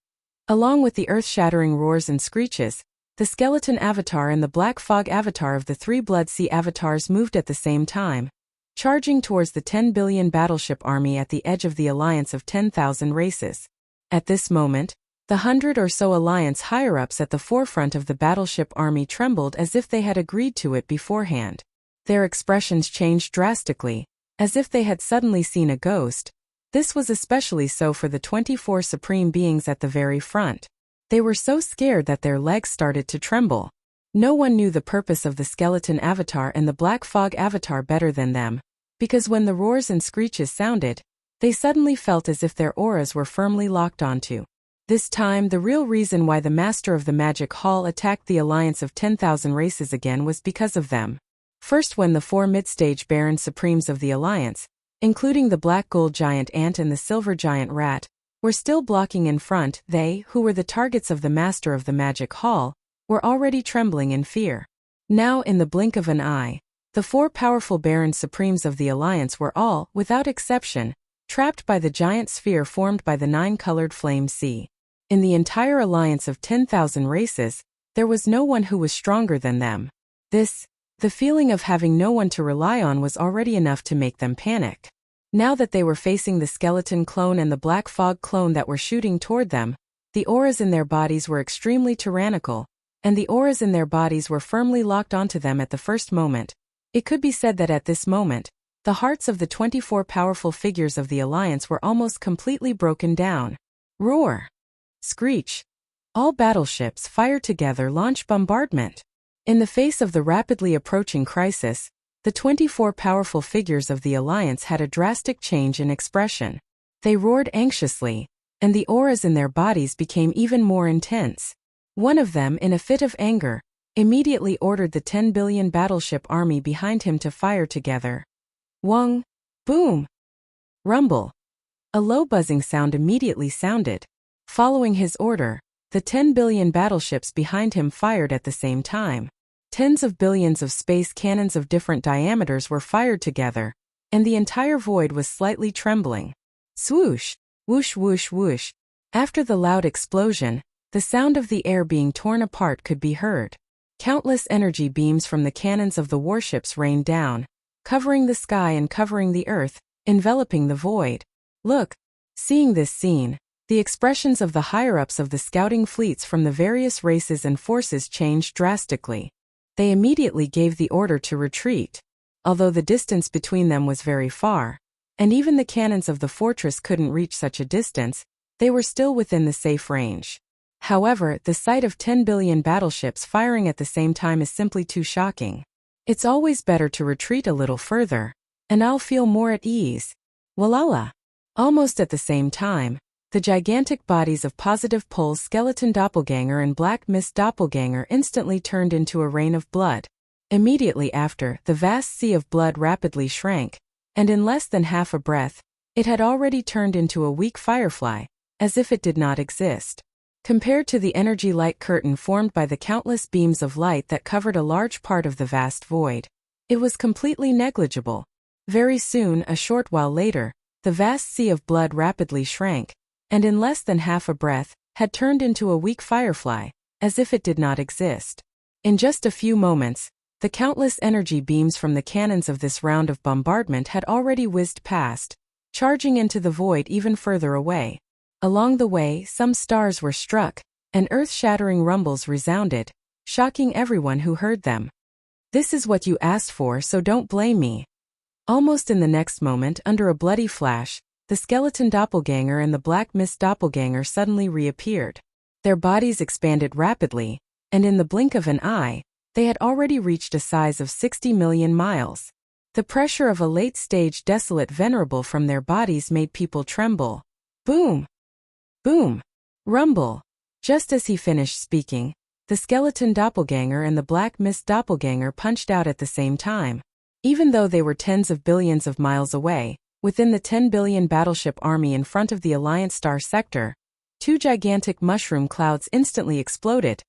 Along with the earth-shattering roars and screeches, the skeleton avatar and the black fog avatar of the 3 Blood Sea avatars moved at the same time, charging towards the 10 billion battleship army at the edge of the alliance of 10,000 races. At this moment, the 100 or so alliance higher-ups at the forefront of the battleship army trembled as if they had agreed to it beforehand. Their expressions changed drastically, as if they had suddenly seen a ghost. This was especially so for the 24 supreme beings at the very front. They were so scared that their legs started to tremble. No one knew the purpose of the skeleton avatar and the black fog avatar better than them, because when the roars and screeches sounded, they suddenly felt as if their auras were firmly locked onto. This time, the real reason why the master of the Magic Hall attacked the alliance of 10,000 races again was because of them. First, when the 4 mid-stage Baron Supremes of the alliance, including the black gold giant ant and the silver giant rat, were still blocking in front, they, who were the targets of the master of the Magic Hall, were already trembling in fear. Now, in the blink of an eye, the 4 powerful Baron Supremes of the alliance were all, without exception, trapped by the giant sphere formed by the 9-colored flame sea. In the entire alliance of 10,000 races, there was no one who was stronger than them. The feeling of having no one to rely on was already enough to make them panic. Now that they were facing the skeleton clone and the black fog clone that were shooting toward them, the auras in their bodies were extremely tyrannical, and the auras in their bodies were firmly locked onto them at the first moment. It could be said that at this moment, the hearts of the 24 powerful figures of the alliance were almost completely broken down. Roar. Screech. All battleships fire together, launch bombardment. In the face of the rapidly approaching crisis, the 24 powerful figures of the alliance had a drastic change in expression. They roared anxiously, and the auras in their bodies became even more intense. One of them, in a fit of anger, immediately ordered the 10 billion battleship army behind him to fire together. Wong! Boom! Rumble! A low buzzing sound immediately sounded. Following his order, the 10 billion battleships behind him fired at the same time. Tens of billions of space cannons of different diameters were fired together, and the entire void was slightly trembling. Swoosh! Whoosh whoosh whoosh! After the loud explosion, the sound of the air being torn apart could be heard. Countless energy beams from the cannons of the warships rained down, covering the sky and covering the earth, enveloping the void. Look! Seeing this scene, the expressions of the higher-ups of the scouting fleets from the various races and forces changed drastically. They immediately gave the order to retreat, although the distance between them was very far, and even the cannons of the fortress couldn't reach such a distance. They were still within the safe range. However, the sight of 10 billion battleships firing at the same time is simply too shocking. It's always better to retreat a little further, and I'll feel more at ease. Walala! Almost at the same time, the gigantic bodies of Positive Pole's skeleton doppelganger and Black Mist doppelganger instantly turned into a rain of blood. Immediately after, the vast sea of blood rapidly shrank, and in less than half a breath, It had already turned into a weak firefly, as if it did not exist. Compared to the energy light curtain formed by the countless beams of light that covered a large part of the vast void, it was completely negligible. Very soon, a short while later, the vast sea of blood rapidly shrank, and in less than half a breath, had turned into a weak firefly, as if it did not exist. In just a few moments, the countless energy beams from the cannons of this round of bombardment had already whizzed past, charging into the void even further away. Along the way, some stars were struck, and earth-shattering rumbles resounded, shocking everyone who heard them. "This is what you asked for, so don't blame me." Almost in the next moment, under a bloody flash, the skeleton doppelganger and the black mist doppelganger suddenly reappeared. Their bodies expanded rapidly, and in the blink of an eye, they had already reached a size of 60 million miles. The pressure of a late-stage desolate venerable from their bodies made people tremble. Boom! Boom! Rumble! Just as he finished speaking, the skeleton doppelganger and the black mist doppelganger punched out at the same time. Even though they were tens of billions of miles away, within the 10 billion battleship army in front of the Alliance Star sector, two gigantic mushroom clouds instantly exploded.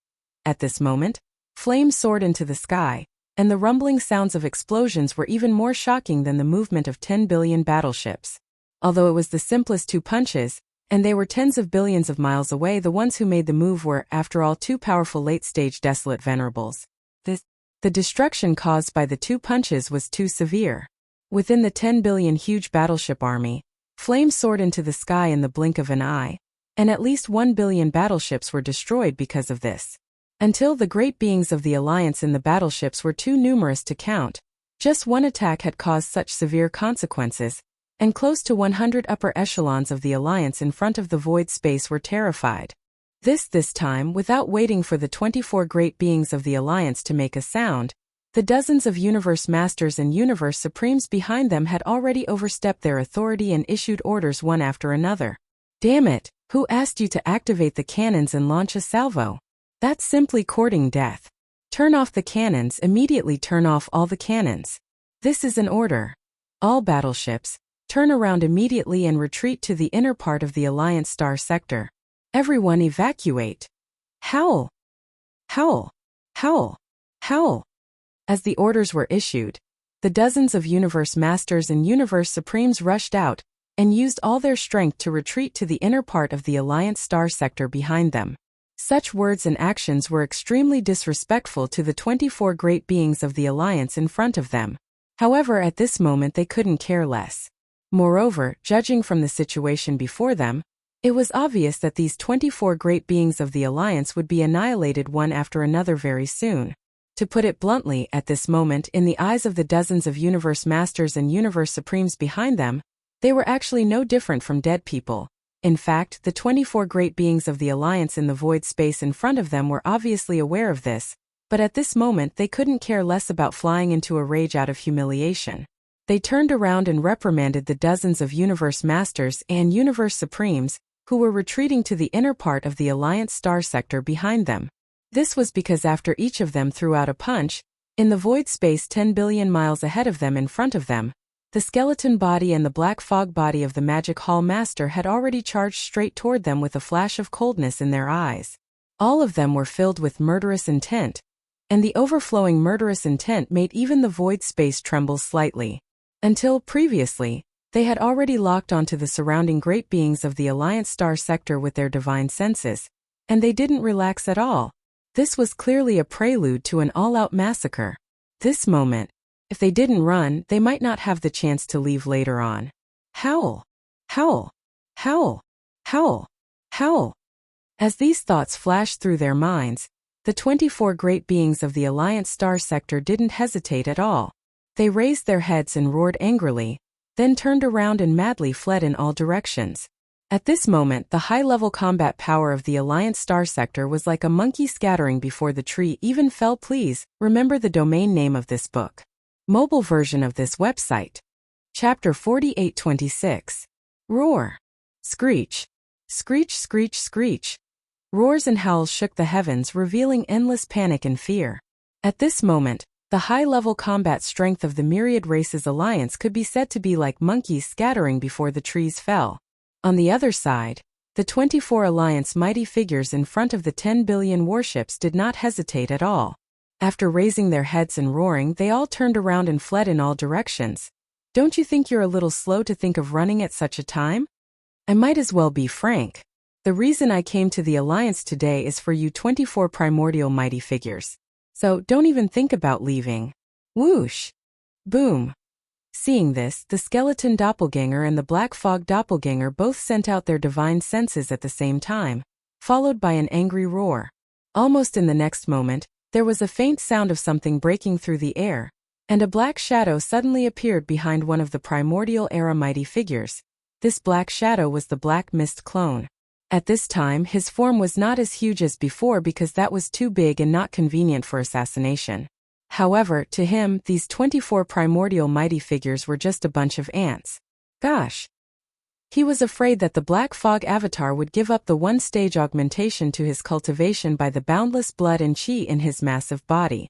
At this moment, flames soared into the sky, and the rumbling sounds of explosions were even more shocking than the movement of 10 billion battleships. Although it was the simplest two punches, and they were tens of billions of miles away, the ones who made the move were, after all, two powerful late-stage desolate venerables. The destruction caused by the two punches was too severe. Within the 10 billion huge battleship army, flames soared into the sky in the blink of an eye, and at least 1 billion battleships were destroyed because of this. Until the great beings of the Alliance in the battleships were too numerous to count, just one attack had caused such severe consequences, and close to 100 upper echelons of the Alliance in front of the void space were terrified. This time, without waiting for the 24 great beings of the Alliance to make a sound, the dozens of Universe Masters and Universe Supremes behind them had already overstepped their authority and issued orders one after another. "Damn it, who asked you to activate the cannons and launch a salvo? That's simply courting death. Turn off the cannons, immediately turn off all the cannons. This is an order. All battleships, turn around immediately and retreat to the inner part of the Alliance Star sector. Everyone evacuate. Howl! Howl! Howl! Howl!" As the orders were issued, the dozens of Universe Masters and Universe Supremes rushed out and used all their strength to retreat to the inner part of the Alliance Star sector behind them. Such words and actions were extremely disrespectful to the 24 great beings of the Alliance in front of them. However, at this moment they couldn't care less. Moreover, judging from the situation before them, it was obvious that these 24 great beings of the Alliance would be annihilated one after another very soon. To put it bluntly, at this moment, in the eyes of the dozens of Universe Masters and Universe Supremes behind them, they were actually no different from dead people. In fact, the 24 great beings of the Alliance in the void space in front of them were obviously aware of this, but at this moment they couldn't care less about flying into a rage out of humiliation. They turned around and reprimanded the dozens of Universe Masters and Universe Supremes, who were retreating to the inner part of the Alliance Star sector behind them. This was because after each of them threw out a punch, in the void space 10 billion miles ahead of them in front of them, the skeleton body and the black fog body of the Magic Hall Master had already charged straight toward them with a flash of coldness in their eyes. All of them were filled with murderous intent, and the overflowing murderous intent made even the void space tremble slightly. Until previously, they had already locked onto the surrounding great beings of the Alliance Star sector with their divine senses, and they didn't relax at all. This was clearly a prelude to an all-out massacre. This moment, if they didn't run, they might not have the chance to leave later on. Howl! Howl! Howl! Howl! Howl! As these thoughts flashed through their minds, the 24 great beings of the Alliance Star sector didn't hesitate at all. They raised their heads and roared angrily, then turned around and madly fled in all directions. At this moment, the high-level combat power of the Alliance Star sector was like a monkey scattering before the tree even fell. Please remember the domain name of this book. Mobile version of this website. Chapter 4826. Roar. Screech. Screech, screech, screech. Roars and howls shook the heavens, revealing endless panic and fear. At this moment, The high-level combat strength of the Myriad Races Alliance could be said to be like monkeys scattering before the trees fell. On the other side, the 24 Alliance mighty figures in front of the 10 billion warships did not hesitate at all. After raising their heads and roaring, they all turned around and fled in all directions. Don't you think you're a little slow to think of running at such a time? I might as well be frank. The reason I came to the Alliance today is for you 24 primordial mighty figures. So don't even think about leaving. Whoosh! Boom! Seeing this, the skeleton doppelganger and the black fog doppelganger both sent out their divine senses at the same time, followed by an angry roar. Almost in the next moment, there was a faint sound of something breaking through the air, and a black shadow suddenly appeared behind one of the primordial era mighty figures. This black shadow was the Black Mist clone. At this time, his form was not as huge as before because that was too big and not convenient for assassination. However, to him, these 24 primordial mighty figures were just a bunch of ants. Gosh! He was afraid that the Black Fog avatar would give up the one-stage augmentation to his cultivation by the boundless blood and chi in his massive body.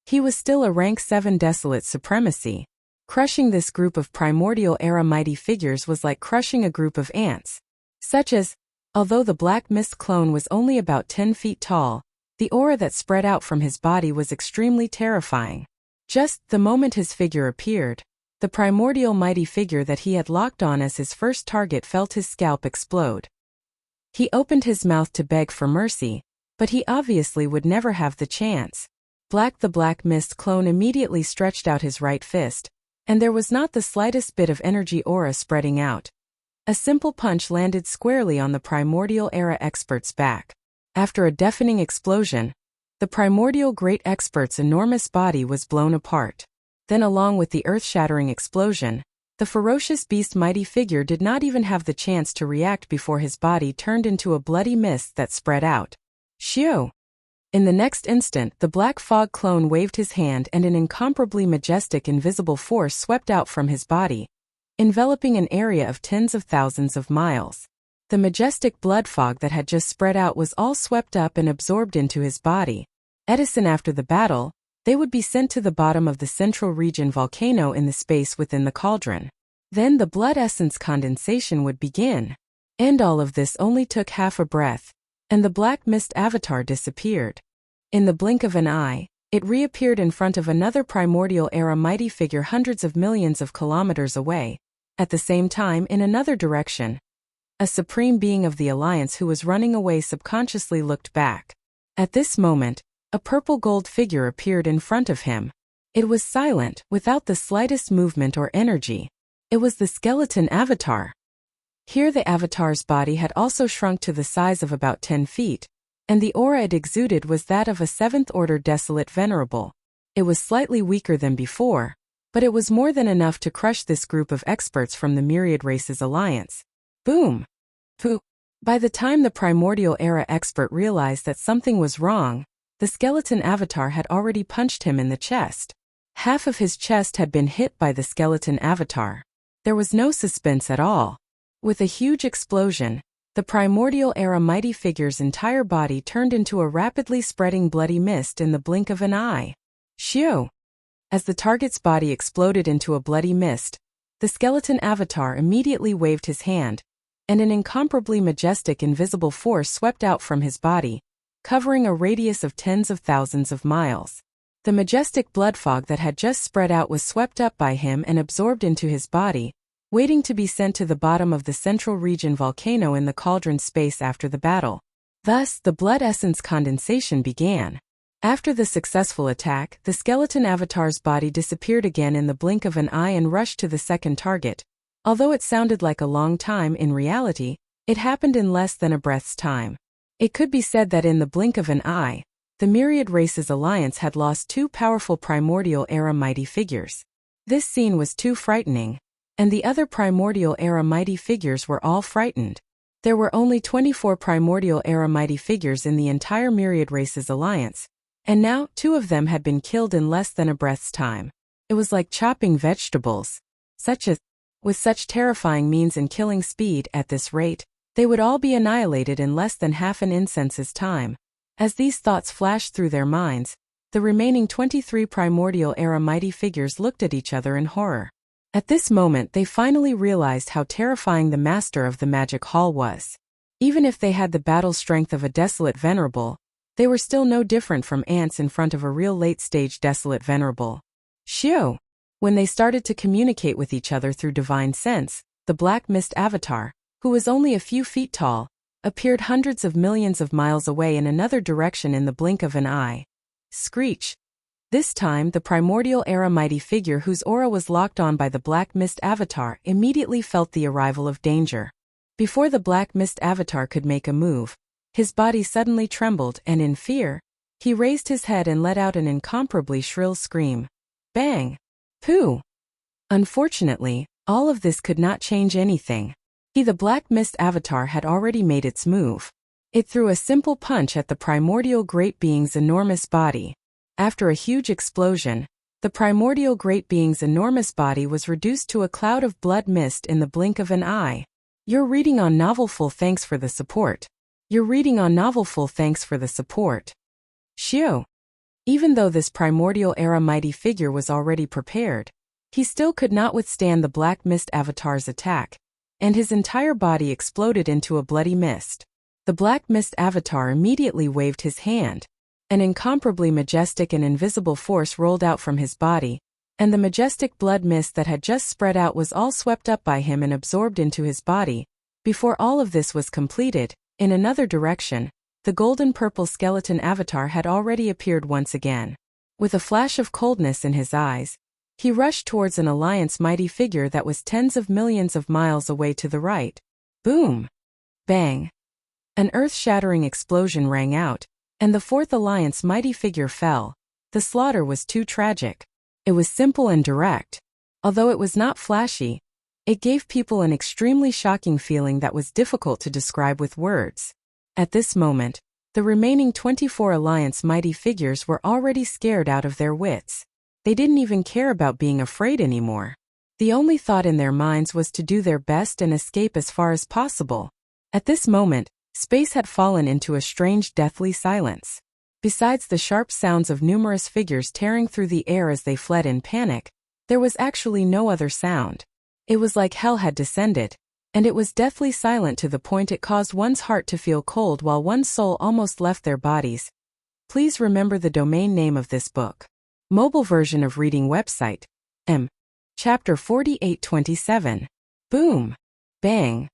He was still a rank 7 desolate supremacy. Crushing this group of primordial era mighty figures was like crushing a group of ants. Such as, although the Black Mist clone was only about 10 feet tall, the aura that spread out from his body was extremely terrifying. Just the moment his figure appeared, the primordial mighty figure that he had locked on as his first target felt his scalp explode. He opened his mouth to beg for mercy, but he obviously would never have the chance. The Black Mist clone immediately stretched out his right fist, and there was not the slightest bit of energy aura spreading out. A simple punch landed squarely on the primordial era expert's back. After a deafening explosion, the primordial great expert's enormous body was blown apart. Then, along with the earth-shattering explosion, the ferocious beast mighty figure did not even have the chance to react before his body turned into a bloody mist that spread out. Shio! In the next instant, the Black Fog clone waved his hand and an incomparably majestic invisible force swept out from his body, enveloping an area of tens of thousands of miles. The majestic blood fog that had just spread out was all swept up and absorbed into his body. After the battle, they would be sent to the bottom of the central region volcano in the space within the cauldron. Then the blood essence condensation would begin. And all of this only took half a breath, and the Black Mist avatar disappeared. In the blink of an eye, it reappeared in front of another primordial era mighty figure hundreds of millions of kilometers away. At the same time, in another direction, a supreme being of the Alliance who was running away subconsciously looked back. At this moment, a purple gold figure appeared in front of him. It was silent, without the slightest movement or energy. It was the skeleton avatar. Here the avatar's body had also shrunk to the size of about 10 feet, and the aura it exuded was that of a 7th-order desolate venerable. It was slightly weaker than before, but it was more than enough to crush this group of experts from the Myriad Races Alliance. Boom! Pooh! By the time the primordial era expert realized that something was wrong, the skeleton avatar had already punched him in the chest. Half of his chest had been hit by the skeleton avatar. There was no suspense at all. With a huge explosion, the primordial era mighty figure's entire body turned into a rapidly spreading bloody mist in the blink of an eye. Shio! As the target's body exploded into a bloody mist, the skeleton avatar immediately waved his hand, and an incomparably majestic invisible force swept out from his body, covering a radius of tens of thousands of miles. The majestic blood fog that had just spread out was swept up by him and absorbed into his body, waiting to be sent to the bottom of the central region volcano in the cauldron space after the battle. Thus, the blood essence condensation began. After the successful attack, the skeleton avatar's body disappeared again in the blink of an eye and rushed to the second target. Although it sounded like a long time, in reality, it happened in less than a breath's time. It could be said that in the blink of an eye, the Myriad Races Alliance had lost 2 powerful primordial era mighty figures. This scene was too frightening, and the other primordial era mighty figures were all frightened. There were only 24 primordial era mighty figures in the entire Myriad Races Alliance, and now 2 of them had been killed in less than a breath's time. It was like chopping vegetables. With such terrifying means and killing speed at this rate, they would all be annihilated in less than half an incense's time. As these thoughts flashed through their minds, The remaining 23 primordial era mighty figures looked at each other in horror. At this moment they finally realized how terrifying the master of the magic hall was. Even if they had the battle strength of a desolate venerable, they were still no different from ants in front of a real late-stage desolate venerable. Shio! When they started to communicate with each other through divine sense, the black mist avatar, who was only a few feet tall, appeared hundreds of millions of miles away in another direction in the blink of an eye. Screech! This time the primordial era mighty figure whose aura was locked on by the black mist avatar immediately felt the arrival of danger. Before the black mist avatar could make a move, his body suddenly trembled and in fear, he raised his head and let out an incomparably shrill scream. Bang! Pooh! Unfortunately, all of this could not change anything. The black mist avatar had already made its move. It threw a simple punch at the primordial great being's enormous body. After a huge explosion, the primordial great being's enormous body was reduced to a cloud of blood mist in the blink of an eye. You're reading on Novelful, thanks for the support. You're reading on Novelful, thanks for the support. Shio. Even though this primordial era mighty figure was already prepared, he still could not withstand the black mist avatar's attack, and his entire body exploded into a bloody mist. The black mist avatar immediately waved his hand. An incomparably majestic and invisible force rolled out from his body, and the majestic blood mist that had just spread out was all swept up by him and absorbed into his body. Before all of this was completed, in another direction, the golden-purple skeleton avatar had already appeared once again. With a flash of coldness in his eyes, he rushed towards an alliance mighty figure that was tens of millions of miles away to the right. Boom! Bang! An earth-shattering explosion rang out, and the fourth alliance mighty figure fell. The slaughter was too tragic. It was simple and direct. Although it was not flashy, it gave people an extremely shocking feeling that was difficult to describe with words. At this moment, the remaining 24 alliance mighty figures were already scared out of their wits. They didn't even care about being afraid anymore. The only thought in their minds was to do their best and escape as far as possible. At this moment, space had fallen into a strange deathly silence. Besides the sharp sounds of numerous figures tearing through the air as they fled in panic, there was actually no other sound. It was like hell had descended, and it was deathly silent to the point it caused one's heart to feel cold while one's soul almost left their bodies. Please remember the domain name of this book. Mobile version of reading website. Chapter 4827. Boom! Bang!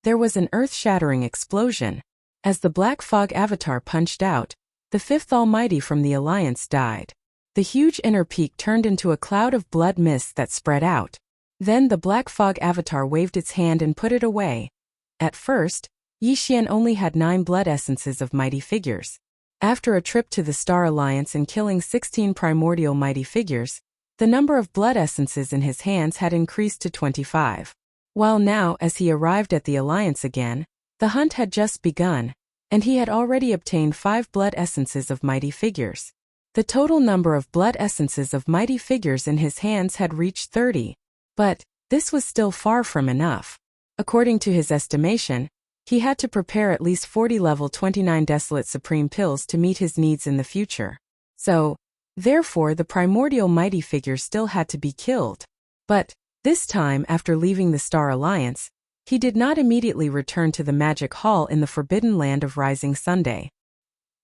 There was an earth-shattering explosion. As the black fog avatar punched out, the fifth almighty from the alliance died. The huge inner peak turned into a cloud of blood mist that spread out. Then the black fog avatar waved its hand and put it away. At first, Yixian only had 9 blood essences of mighty figures. After a trip to the Star Alliance and killing 16 primordial mighty figures, the number of blood essences in his hands had increased to 25. While now, as he arrived at the Alliance again, the hunt had just begun, and he had already obtained 5 blood essences of mighty figures. The total number of blood essences of mighty figures in his hands had reached 30. But this was still far from enough. According to his estimation, he had to prepare at least 40 level 29 Desolate Supreme pills to meet his needs in the future. So, therefore the primordial mighty figure still had to be killed. But, this time after leaving the Star Alliance, he did not immediately return to the Magic Hall in the Forbidden Land of Rising Sunday.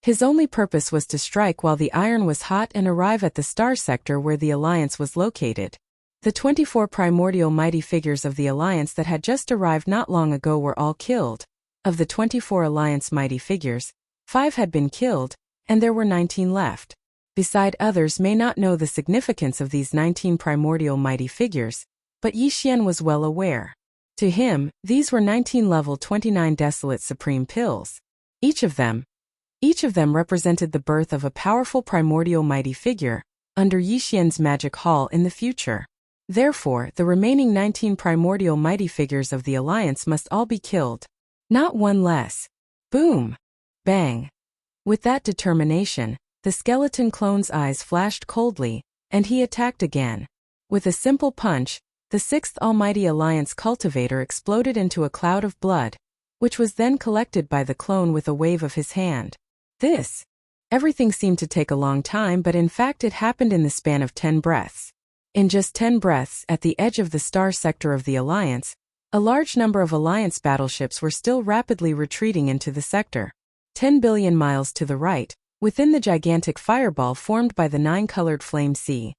His only purpose was to strike while the iron was hot and arrive at the Star Sector where the Alliance was located. The 24 primordial mighty figures of the Alliance that had just arrived not long ago were all killed. Of the 24 Alliance mighty figures, 5 had been killed, and there were 19 left. Beside others may not know the significance of these 19 primordial mighty figures, but Yixian was well aware. To him, these were 19 level 29 Desolate Supreme pills. Each of them represented the birth of a powerful primordial mighty figure, under Yixian's Magic Hall in the future. Therefore, the remaining 19 primordial mighty figures of the Alliance must all be killed. Not one less. Boom! Bang! With that determination, the skeleton clone's eyes flashed coldly, and he attacked again. With a simple punch, the 6th Almighty Alliance cultivator exploded into a cloud of blood, which was then collected by the clone with a wave of his hand. This Everything seemed to take a long time, but in fact it happened in the span of 10 breaths. In just 10 breaths, at the edge of the star sector of the Alliance, a large number of Alliance battleships were still rapidly retreating into the sector. 10 billion miles to the right, within the gigantic fireball formed by the 9-colored flame sea,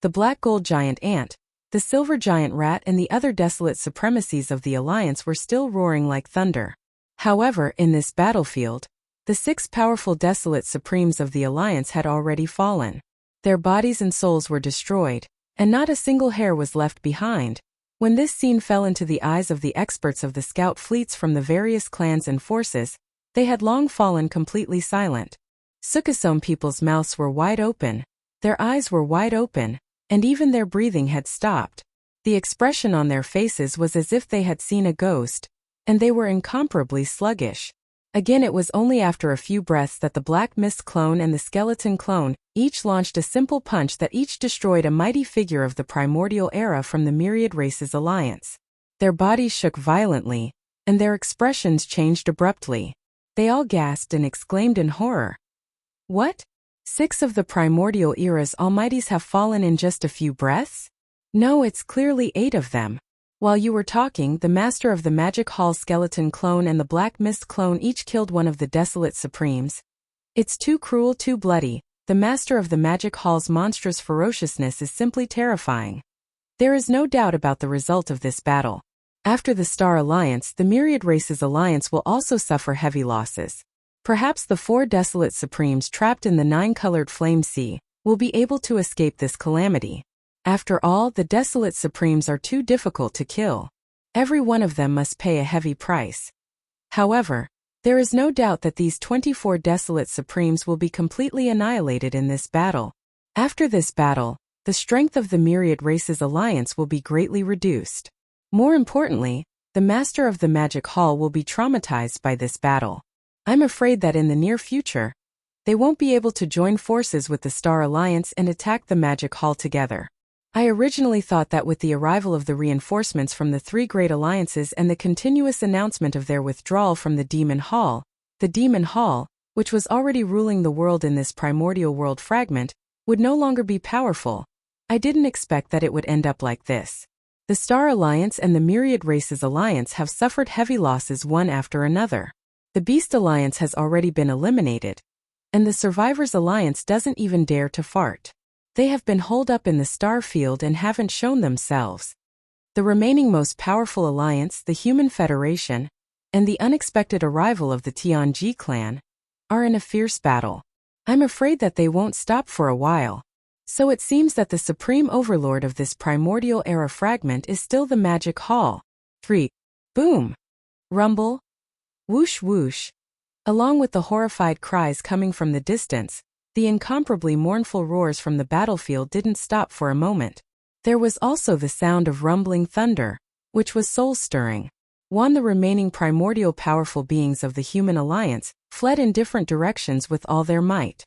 the black gold giant ant, the silver giant rat and the other desolate supremacies of the Alliance were still roaring like thunder. However, in this battlefield, the 6 powerful desolate supremes of the Alliance had already fallen. Their bodies and souls were destroyed, and not a single hair was left behind. When this scene fell into the eyes of the experts of the scout fleets from the various clans and forces, they had long fallen completely silent. Sukasome people's mouths were wide open, their eyes were wide open, and even their breathing had stopped. The expression on their faces was as if they had seen a ghost, and they were incomparably sluggish. Again, it was only after a few breaths that the Black Mist clone and the Skeleton clone each launched a simple punch that each destroyed a mighty figure of the primordial era from the Myriad Races Alliance. Their bodies shook violently, and their expressions changed abruptly. They all gasped and exclaimed in horror. What? 6 of the primordial era's almighties have fallen in just a few breaths? No, it's clearly 8 of them. While you were talking, the Master of the Magic Hall Skeleton clone and the Black Mist clone each killed one of the Desolate Supremes. It's too cruel, too bloody. The Master of the Magic Hall's monstrous ferociousness is simply terrifying. There is no doubt about the result of this battle. After the Star Alliance, the Myriad Races Alliance will also suffer heavy losses. Perhaps the 4 Desolate Supremes trapped in the 9-colored flame sea will be able to escape this calamity. After all, the Desolate Supremes are too difficult to kill. Every one of them must pay a heavy price. However, there is no doubt that these 24 Desolate Supremes will be completely annihilated in this battle. After this battle, the strength of the Myriad Races Alliance will be greatly reduced. More importantly, the Master of the Magic Hall will be traumatized by this battle. I'm afraid that in the near future, they won't be able to join forces with the Star Alliance and attack the Magic Hall together. I originally thought that with the arrival of the reinforcements from the 3 great alliances and the continuous announcement of their withdrawal from the Demon Hall, which was already ruling the world in this primordial world fragment, would no longer be powerful. I didn't expect that it would end up like this. The Star Alliance and the Myriad Races Alliance have suffered heavy losses one after another. The Beast Alliance has already been eliminated, and the Survivors Alliance doesn't even dare to fart. They have been holed up in the star field and haven't shown themselves. The remaining most powerful alliance, the Human Federation, and the unexpected arrival of the Tianji clan, are in a fierce battle. I'm afraid that they won't stop for a while. So it seems that the supreme overlord of this primordial era fragment is still the Magic Hall. 3. Boom! Rumble! Whoosh whoosh! Along with the horrified cries coming from the distance, the incomparably mournful roars from the battlefield didn't stop for a moment. There was also the sound of rumbling thunder, which was soul-stirring. The remaining primordial powerful beings of the Human Alliance fled in different directions with all their might.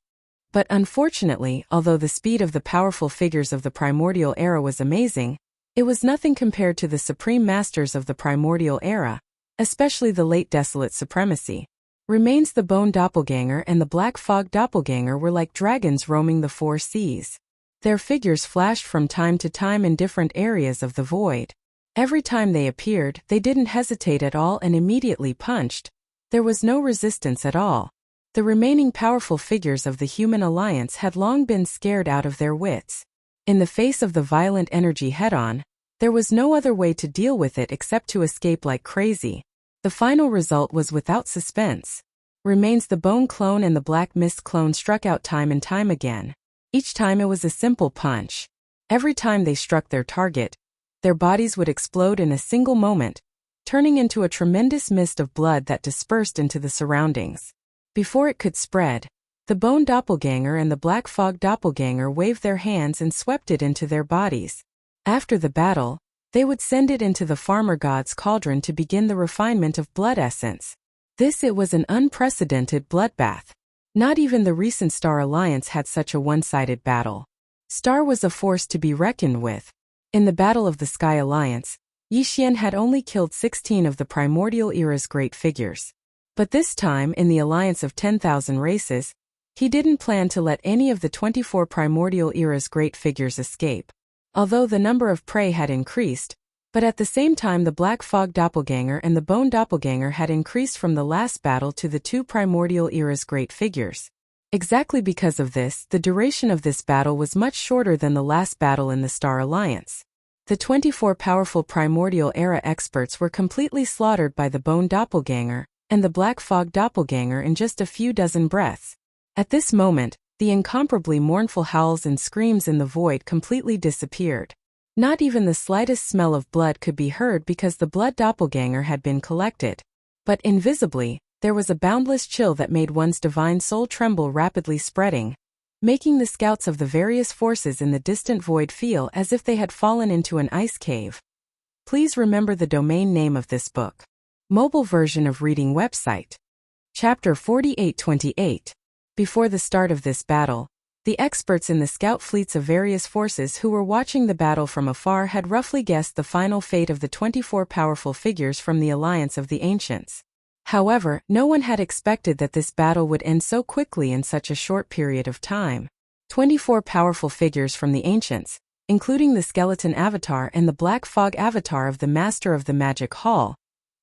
But unfortunately, although the speed of the powerful figures of the primordial era was amazing, it was nothing compared to the supreme masters of the primordial era, especially the late Desolate Supremacy. Remains the Bone Doppelganger and the Black Fog Doppelganger were like dragons roaming the 4 seas. Their figures flashed from time to time in different areas of the void. Every time they appeared, they didn't hesitate at all and immediately punched. There was no resistance at all. The remaining powerful figures of the Human Alliance had long been scared out of their wits. In the face of the violent energy head-on, there was no other way to deal with it except to escape like crazy. The final result was without suspense. Remains the Bone Clone and the Black Mist Clone struck out time and time again. Each time it was a simple punch. Every time they struck their target, their bodies would explode in a single moment, turning into a tremendous mist of blood that dispersed into the surroundings. Before it could spread, the Bone Doppelganger and the Black Fog Doppelganger waved their hands and swept it into their bodies. After the battle, they would send it into the Farmer God's cauldron to begin the refinement of blood essence. It was an unprecedented bloodbath. Not even the recent Star Alliance had such a one-sided battle. Star was a force to be reckoned with. In the Battle of the Sky Alliance, Yixian had only killed 16 of the primordial era's great figures. But this time, in the alliance of 10,000 races, He didn't plan to let any of the 24 primordial era's great figures escape. Although the number of prey had increased, but at the same time the Black Fog Doppelganger and the Bone Doppelganger had increased from the last battle to the 2 primordial era's great figures. Exactly because of this, the duration of this battle was much shorter than the last battle in the Star Alliance. The 24 powerful primordial era experts were completely slaughtered by the Bone Doppelganger and the Black Fog Doppelganger in just a few dozen breaths. At this moment, the incomparably mournful howls and screams in the void completely disappeared. Not even the slightest smell of blood could be heard because the blood doppelganger had been collected. But invisibly, there was a boundless chill that made one's divine soul tremble, rapidly spreading, making the scouts of the various forces in the distant void feel as if they had fallen into an ice cave. Please remember the domain name of this book. Mobile version of reading website. Chapter 4828. Before the start of this battle, the experts in the scout fleets of various forces who were watching the battle from afar had roughly guessed the final fate of the 24 powerful figures from the Alliance of the Ancients. However, no one had expected that this battle would end so quickly in such a short period of time. 24 powerful figures from the Ancients, including the Skeleton Avatar and the Black Fog Avatar of the Master of the Magic Hall,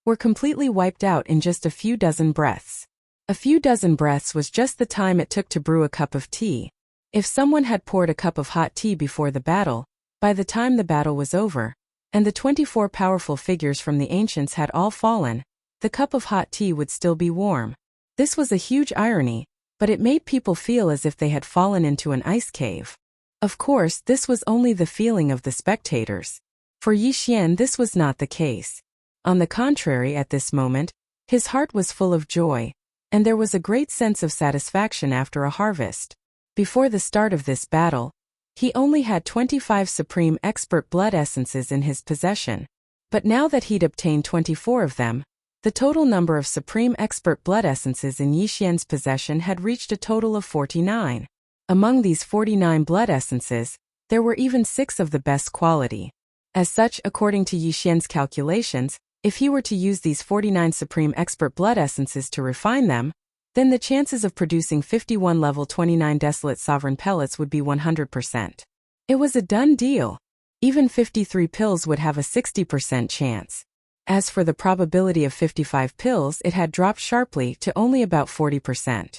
were completely wiped out in just a few dozen breaths. A few dozen breaths was just the time it took to brew a cup of tea. If someone had poured a cup of hot tea before the battle, by the time the battle was over, and the 24 powerful figures from the Ancients had all fallen, the cup of hot tea would still be warm. This was a huge irony, but it made people feel as if they had fallen into an ice cave. Of course, this was only the feeling of the spectators. For Yi Xian, this was not the case. On the contrary, at this moment, his heart was full of joy, and there was a great sense of satisfaction after a harvest. Before the start of this battle, he only had 25 Supreme Expert Blood Essences in his possession. But now that he'd obtained 24 of them, the total number of Supreme Expert Blood Essences in Yi Xian's possession had reached a total of 49. Among these 49 blood essences, there were even 6 of the best quality. As such, according to Yi Xian's calculations, if he were to use these 49 Supreme Expert Blood Essences to refine them, then the chances of producing 51 level 29 Desolate Sovereign pellets would be 100%. It was a done deal. Even 53 pills would have a 60% chance. As for the probability of 55 pills, it had dropped sharply to only about 40%.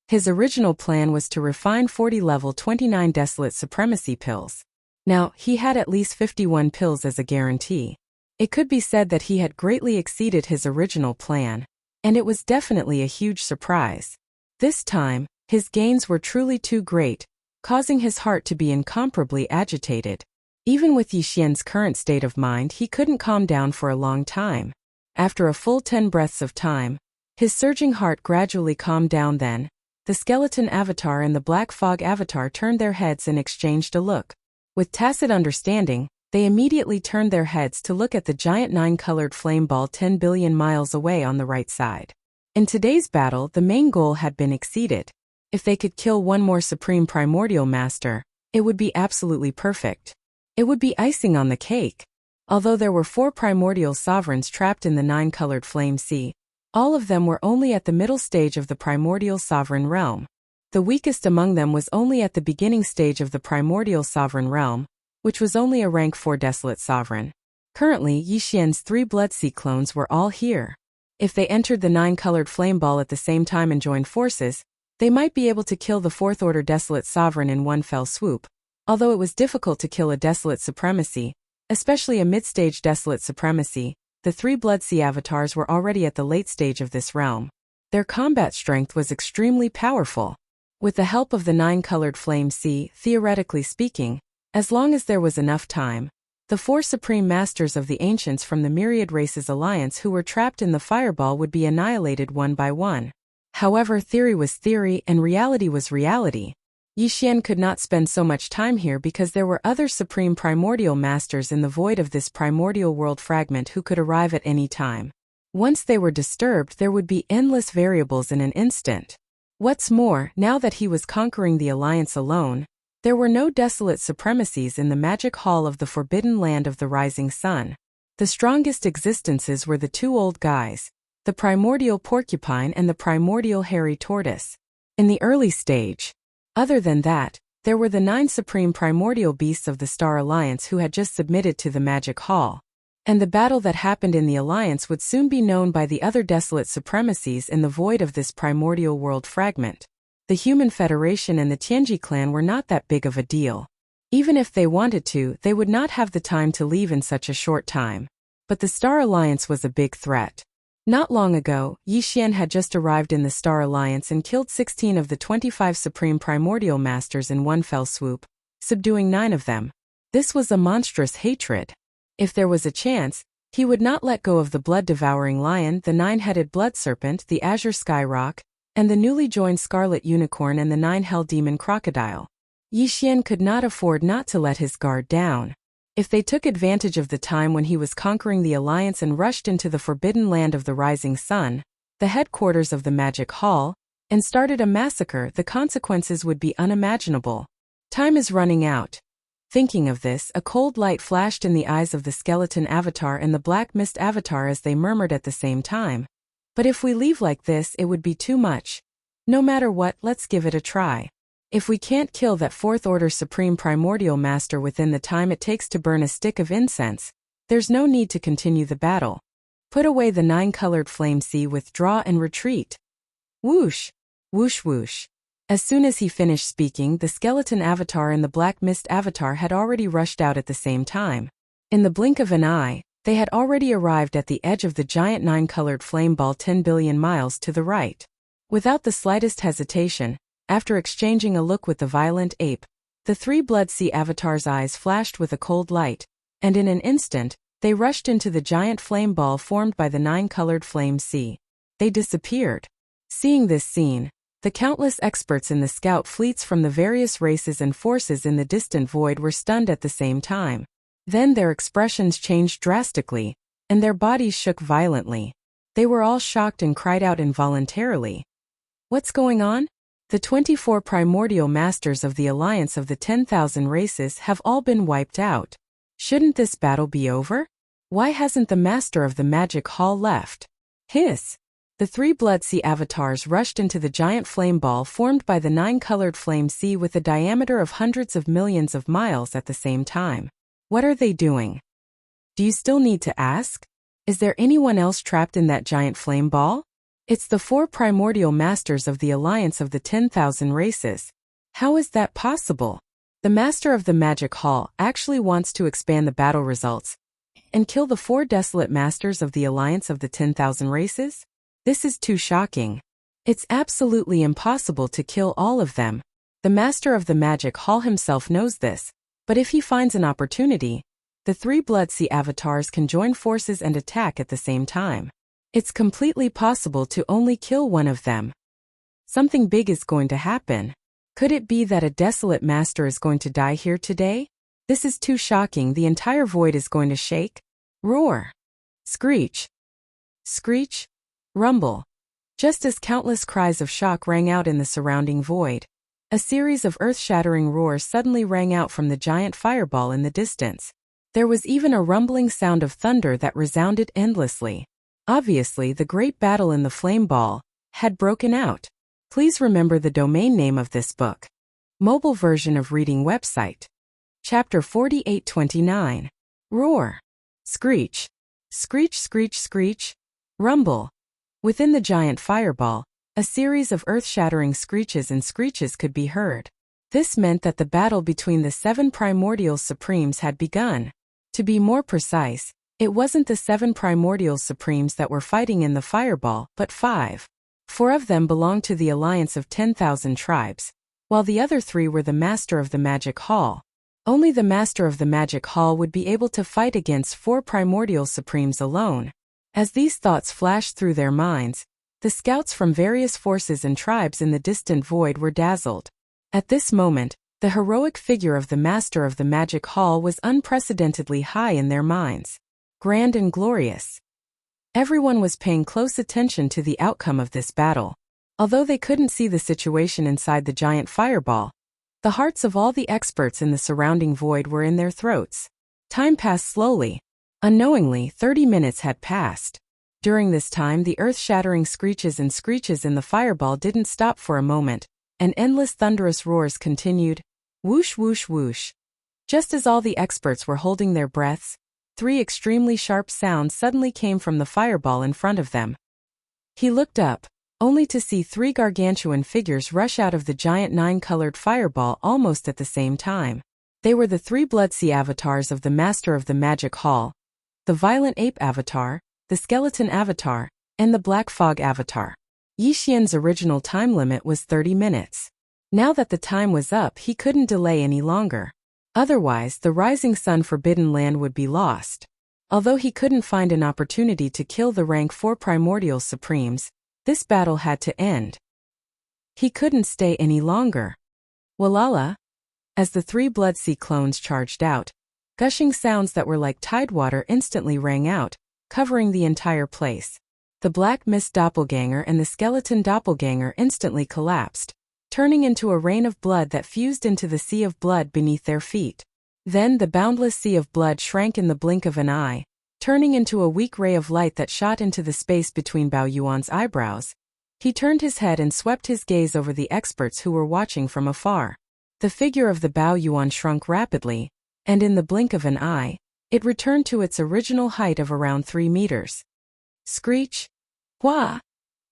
His original plan was to refine 40 level 29 Desolate Supremacy pills. Now, he had at least 51 pills as a guarantee. It could be said that he had greatly exceeded his original plan, and it was definitely a huge surprise. This time, his gains were truly too great, causing his heart to be incomparably agitated. Even with Yi Xian's current state of mind, he couldn't calm down for a long time. After a full 10 breaths of time, his surging heart gradually calmed down. Then, the Skeleton Avatar and the Black Fog Avatar turned their heads and exchanged a look. With tacit understanding, they immediately turned their heads to look at the giant 9-colored flame ball 10 billion miles away on the right side. In today's battle, the main goal had been exceeded. If they could kill one more Supreme Primordial Master, it would be absolutely perfect. It would be icing on the cake. Although there were 4 primordial sovereigns trapped in the 9-colored flame sea, all of them were only at the middle stage of the primordial sovereign realm. The weakest among them was only at the beginning stage of the primordial sovereign realm, which was only a rank 4 Desolate Sovereign. Currently, Yi Xian's 3 Bloodsea clones were all here. If they entered the 9-colored flame ball at the same time and joined forces, they might be able to kill the 4th Order Desolate Sovereign in one fell swoop. Although it was difficult to kill a Desolate Supremacy, especially a mid-stage Desolate Supremacy, the 3 Bloodsea avatars were already at the late stage of this realm. Their combat strength was extremely powerful. With the help of the 9-colored flame sea, theoretically speaking, as long as there was enough time, the 4 Supreme Masters of the Ancients from the Myriad Races Alliance who were trapped in the fireball would be annihilated one by one. However, theory was theory and reality was reality. Yi Xian could not spend so much time here because there were other Supreme Primordial Masters in the void of this primordial world fragment who could arrive at any time. Once they were disturbed, there would be endless variables in an instant. What's more, now that he was conquering the Alliance alone, there were no Desolate Supremacies in the magic hall of the Forbidden Land of the Rising Sun. The strongest existences were the 2 old guys, the Primordial Porcupine and the Primordial Hairy Tortoise. in the early stage. Other than that, there were the 9 supreme primordial beasts of the Star Alliance who had just submitted to the Magic Hall. And the battle that happened in the Alliance would soon be known by the other desolate supremacies in the void of this primordial world fragment. The Human Federation and the Tianji clan were not that big of a deal. Even if they wanted to, they would not have the time to leave in such a short time. But the Star Alliance was a big threat. Not long ago, Yi Xian had just arrived in the Star Alliance and killed 16 of the 25 supreme primordial masters in one fell swoop, subduing 9 of them. This was a monstrous hatred. If there was a chance, he would not let go of the blood-devouring lion, the 9-headed blood serpent, the azure skyrock, and the newly joined scarlet unicorn and the 9 hell demon crocodile. Yi Xian could not afford not to let his guard down. If they took advantage of the time when he was conquering the Alliance and rushed into the forbidden land of the rising sun, the headquarters of the Magic Hall, and started a massacre, the consequences would be unimaginable. Time is running out. Thinking of this, a cold light flashed in the eyes of the skeleton avatar and the black mist avatar as they murmured at the same time. But if we leave like this, it would be too much. No matter what, let's give it a try. If we can't kill that 4th Order Supreme Primordial Master within the time it takes to burn a stick of incense, there's no need to continue the battle. Put away the 9-colored flame, see, withdraw and retreat. Whoosh! Whoosh whoosh. As soon as he finished speaking, the skeleton avatar and the black mist avatar had already rushed out at the same time. In the blink of an eye, they had already arrived at the edge of the giant 9-colored flame ball 10 billion miles to the right. Without the slightest hesitation, after exchanging a look with the violent ape, the 3 Blood Sea avatars' eyes flashed with a cold light, and in an instant, they rushed into the giant flame ball formed by the 9-colored flame sea. They disappeared. Seeing this scene, the countless experts in the scout fleets from the various races and forces in the distant void were stunned at the same time. Then their expressions changed drastically, and their bodies shook violently. They were all shocked and cried out involuntarily. What's going on? The 24 primordial masters of the Alliance of the 10,000 races have all been wiped out. Shouldn't this battle be over? Why hasn't the master of the Magic Hall left? Hiss! The 3 Blood Sea avatars rushed into the giant flame ball formed by the 9-colored flame sea with a diameter of hundreds of millions of miles at the same time. What are they doing? Do you still need to ask? Is there anyone else trapped in that giant flame ball? It's the 4 primordial masters of the Alliance of the 10,000 races. How is that possible? The master of the Magic Hall actually wants to expand the battle results and kill the 4 desolate masters of the Alliance of the 10,000 races? This is too shocking. It's absolutely impossible to kill all of them. The master of the Magic Hall himself knows this, but if he finds an opportunity, the 3 Blood Sea avatars can join forces and attack at the same time. It's completely possible to only kill one of them. Something big is going to happen. Could it be that a desolate master is going to die here today? This is too shocking. The entire void is going to shake. Roar. Screech. Screech. Rumble. Just as countless cries of shock rang out in the surrounding void, a series of earth-shattering roars suddenly rang out from the giant fireball in the distance. There was even a rumbling sound of thunder that resounded endlessly. Obviously, the great battle in the flame ball had broken out. Please remember the domain name of this book. Mobile version of reading website. Chapter 4829. Roar. Screech. Screech, screech, screech. Rumble. Within the giant fireball, a series of earth-shattering screeches and screeches could be heard. This meant that the battle between the 7 primordial supremes had begun. To be more precise, it wasn't the 7 primordial supremes that were fighting in the fireball, but 5. 4 of them belonged to the Alliance of 10,000 tribes, while the other 3 were the master of the Magic Hall. Only the master of the Magic Hall would be able to fight against 4 primordial supremes alone. As these thoughts flashed through their minds, the scouts from various forces and tribes in the distant void were dazzled. At this moment, the heroic figure of the master of the Magic Hall was unprecedentedly high in their minds. Grand and glorious. Everyone was paying close attention to the outcome of this battle. Although they couldn't see the situation inside the giant fireball, the hearts of all the experts in the surrounding void were in their throats. Time passed slowly. Unknowingly, 30 minutes had passed. During this time, the earth-shattering screeches and screeches in the fireball didn't stop for a moment, and endless thunderous roars continued. Whoosh, whoosh, whoosh. Just as all the experts were holding their breaths, 3 extremely sharp sounds suddenly came from the fireball in front of them. He looked up, only to see 3 gargantuan figures rush out of the giant 9-colored fireball almost at the same time. They were the 3 Bloodsea avatars of the Master of the Magic Hall, the Violent Ape avatar, the Skeleton avatar, and the Black Fog avatar. Yixian's original time limit was 30 minutes. Now that the time was up, he couldn't delay any longer. Otherwise, the Rising Sun Forbidden Land would be lost. Although he couldn't find an opportunity to kill the rank 4 Primordial Supremes, this battle had to end. He couldn't stay any longer. Walala! As the 3 Bloodsea clones charged out, gushing sounds that were like tidewater instantly rang out, covering the entire place. The Black Mist Doppelganger and the Skeleton Doppelganger instantly collapsed, turning into a rain of blood that fused into the sea of blood beneath their feet. Then the boundless sea of blood shrank in the blink of an eye, turning into a weak ray of light that shot into the space between Bao Yuan's eyebrows. He turned his head and swept his gaze over the experts who were watching from afar. The figure of the Bao Yuan shrunk rapidly, and in the blink of an eye, it returned to its original height of around 3 meters. Screech! Hua!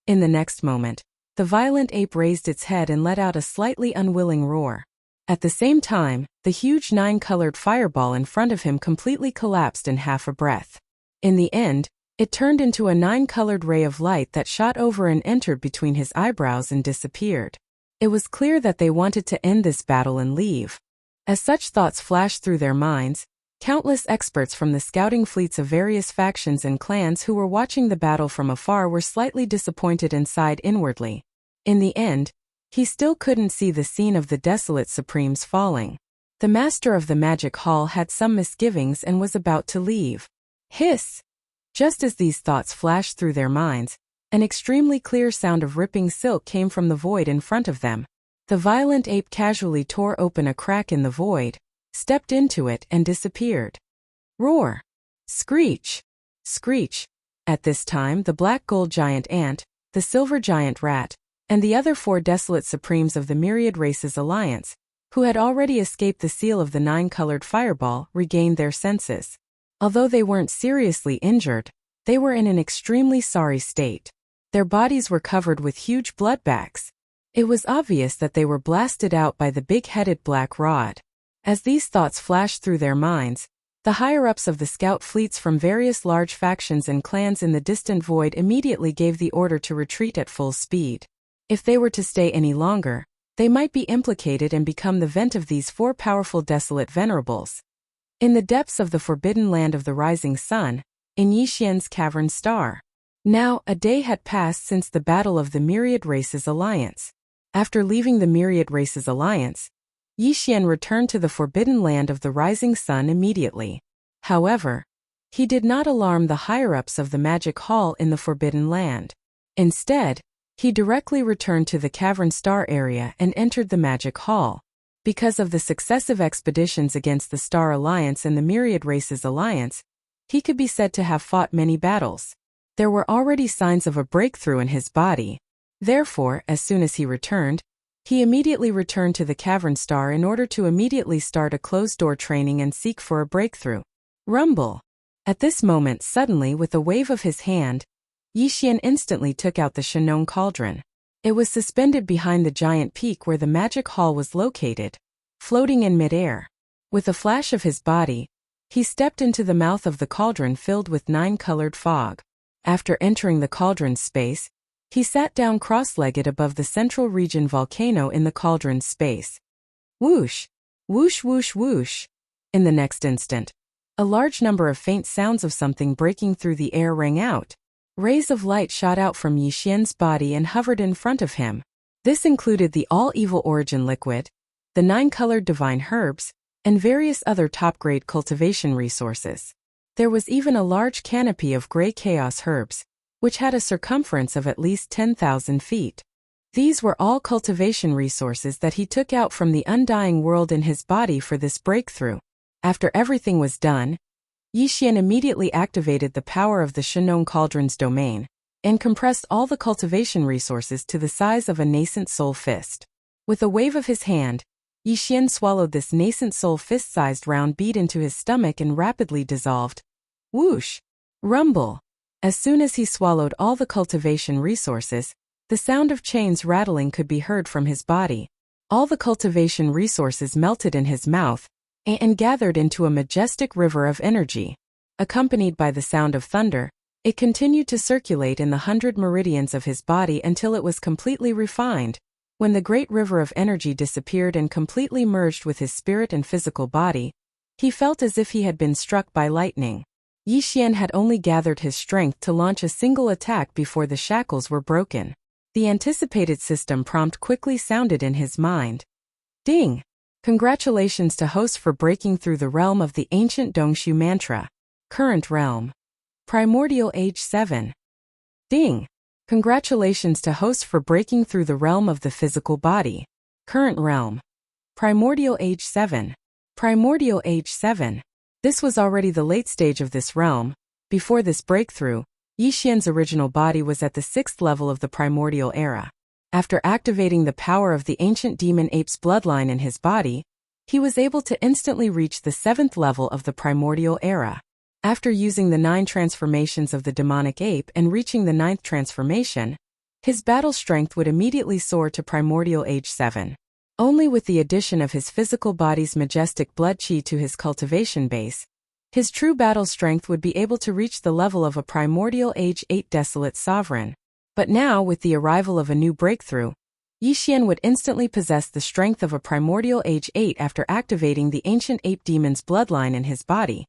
In the next moment, the violent ape raised its head and let out a slightly unwilling roar. At the same time, the huge 9-colored fireball in front of him completely collapsed in half a breath. In the end, it turned into a 9-colored ray of light that shot over and entered between his eyebrows and disappeared. It was clear that they wanted to end this battle and leave. As such thoughts flashed through their minds, countless experts from the scouting fleets of various factions and clans who were watching the battle from afar were slightly disappointed and sighed inwardly. In the end, he still couldn't see the scene of the desolate Supremes falling. The Master of the Magic Hall had some misgivings and was about to leave. Hiss! Just as these thoughts flashed through their minds, an extremely clear sound of ripping silk came from the void in front of them. The violent ape casually tore open a crack in the void, stepped into it and disappeared. Roar! Screech! Screech! At this time, the black gold giant ant, the silver giant rat, and the other 4 desolate supremes of the Myriad Races Alliance, who had already escaped the seal of the 9-colored fireball, regained their senses. Although they weren't seriously injured, they were in an extremely sorry state. Their bodies were covered with huge blood bags. It was obvious that they were blasted out by the big-headed black rod. As these thoughts flashed through their minds, the higher-ups of the scout fleets from various large factions and clans in the distant void immediately gave the order to retreat at full speed. If they were to stay any longer, they might be implicated and become the vent of these 4 powerful desolate venerables. In the depths of the forbidden land of the rising sun, in Yixian's cavern star. Now, a day had passed since the battle of the Myriad Races Alliance. After leaving the Myriad Races Alliance, Yixian returned to the forbidden land of the rising sun immediately. However, he did not alarm the higher-ups of the Magic Hall in the forbidden land. Instead, he directly returned to the Cavern Star area and entered the Magic Hall. Because of the successive expeditions against the Star Alliance and the Myriad Races Alliance, he could be said to have fought many battles. There were already signs of a breakthrough in his body. Therefore, as soon as he returned, he immediately returned to the Cavern Star in order to immediately start a closed-door training and seek for a breakthrough. Rumble! At this moment, suddenly, with a wave of his hand, Yixian instantly took out the Shenong Cauldron. It was suspended behind the giant peak where the Magic Hall was located, floating in midair. With a flash of his body, he stepped into the mouth of the cauldron filled with 9-colored fog. After entering the cauldron's space, he sat down cross-legged above the central region volcano in the cauldron's space. Whoosh! Whoosh whoosh whoosh! In the next instant, a large number of faint sounds of something breaking through the air rang out. Rays of light shot out from Yixian's body and hovered in front of him. This included the all-evil origin liquid, the 9-colored divine herbs, and various other top-grade cultivation resources. There was even a large canopy of gray chaos herbs, which had a circumference of at least 10,000 feet. These were all cultivation resources that he took out from the undying world in his body for this breakthrough. After everything was done, Yixian immediately activated the power of the Shenong Cauldron's domain and compressed all the cultivation resources to the size of a nascent soul fist. With a wave of his hand, Yixian swallowed this nascent soul fist-sized round bead into his stomach and rapidly dissolved. Whoosh! Rumble! As soon as he swallowed all the cultivation resources, the sound of chains rattling could be heard from his body. All the cultivation resources melted in his mouth and gathered into a majestic river of energy. Accompanied by the sound of thunder, it continued to circulate in the 100 meridians of his body until it was completely refined. When the great river of energy disappeared and completely merged with his spirit and physical body, he felt as if he had been struck by lightning. Yixian had only gathered his strength to launch a single attack before the shackles were broken. The anticipated system prompt quickly sounded in his mind. Ding! Congratulations to host for breaking through the realm of the ancient Dongshu mantra. Current realm. Primordial Age 7. Ding! Congratulations to host for breaking through the realm of the physical body. Current realm. Primordial Age 7. Primordial Age 7. This was already the late stage of this realm. Before this breakthrough, Yixian's original body was at the 6th level of the primordial era. After activating the power of the ancient demon ape's bloodline in his body, he was able to instantly reach the 7th level of the primordial era. After using the 9 transformations of the demonic ape and reaching the 9th transformation, his battle strength would immediately soar to primordial age 7. Only with the addition of his physical body's majestic blood chi to his cultivation base, his true battle strength would be able to reach the level of a primordial age 8 desolate sovereign. But now, with the arrival of a new breakthrough, Yixian would instantly possess the strength of a primordial age 8 after activating the ancient ape demon's bloodline in his body.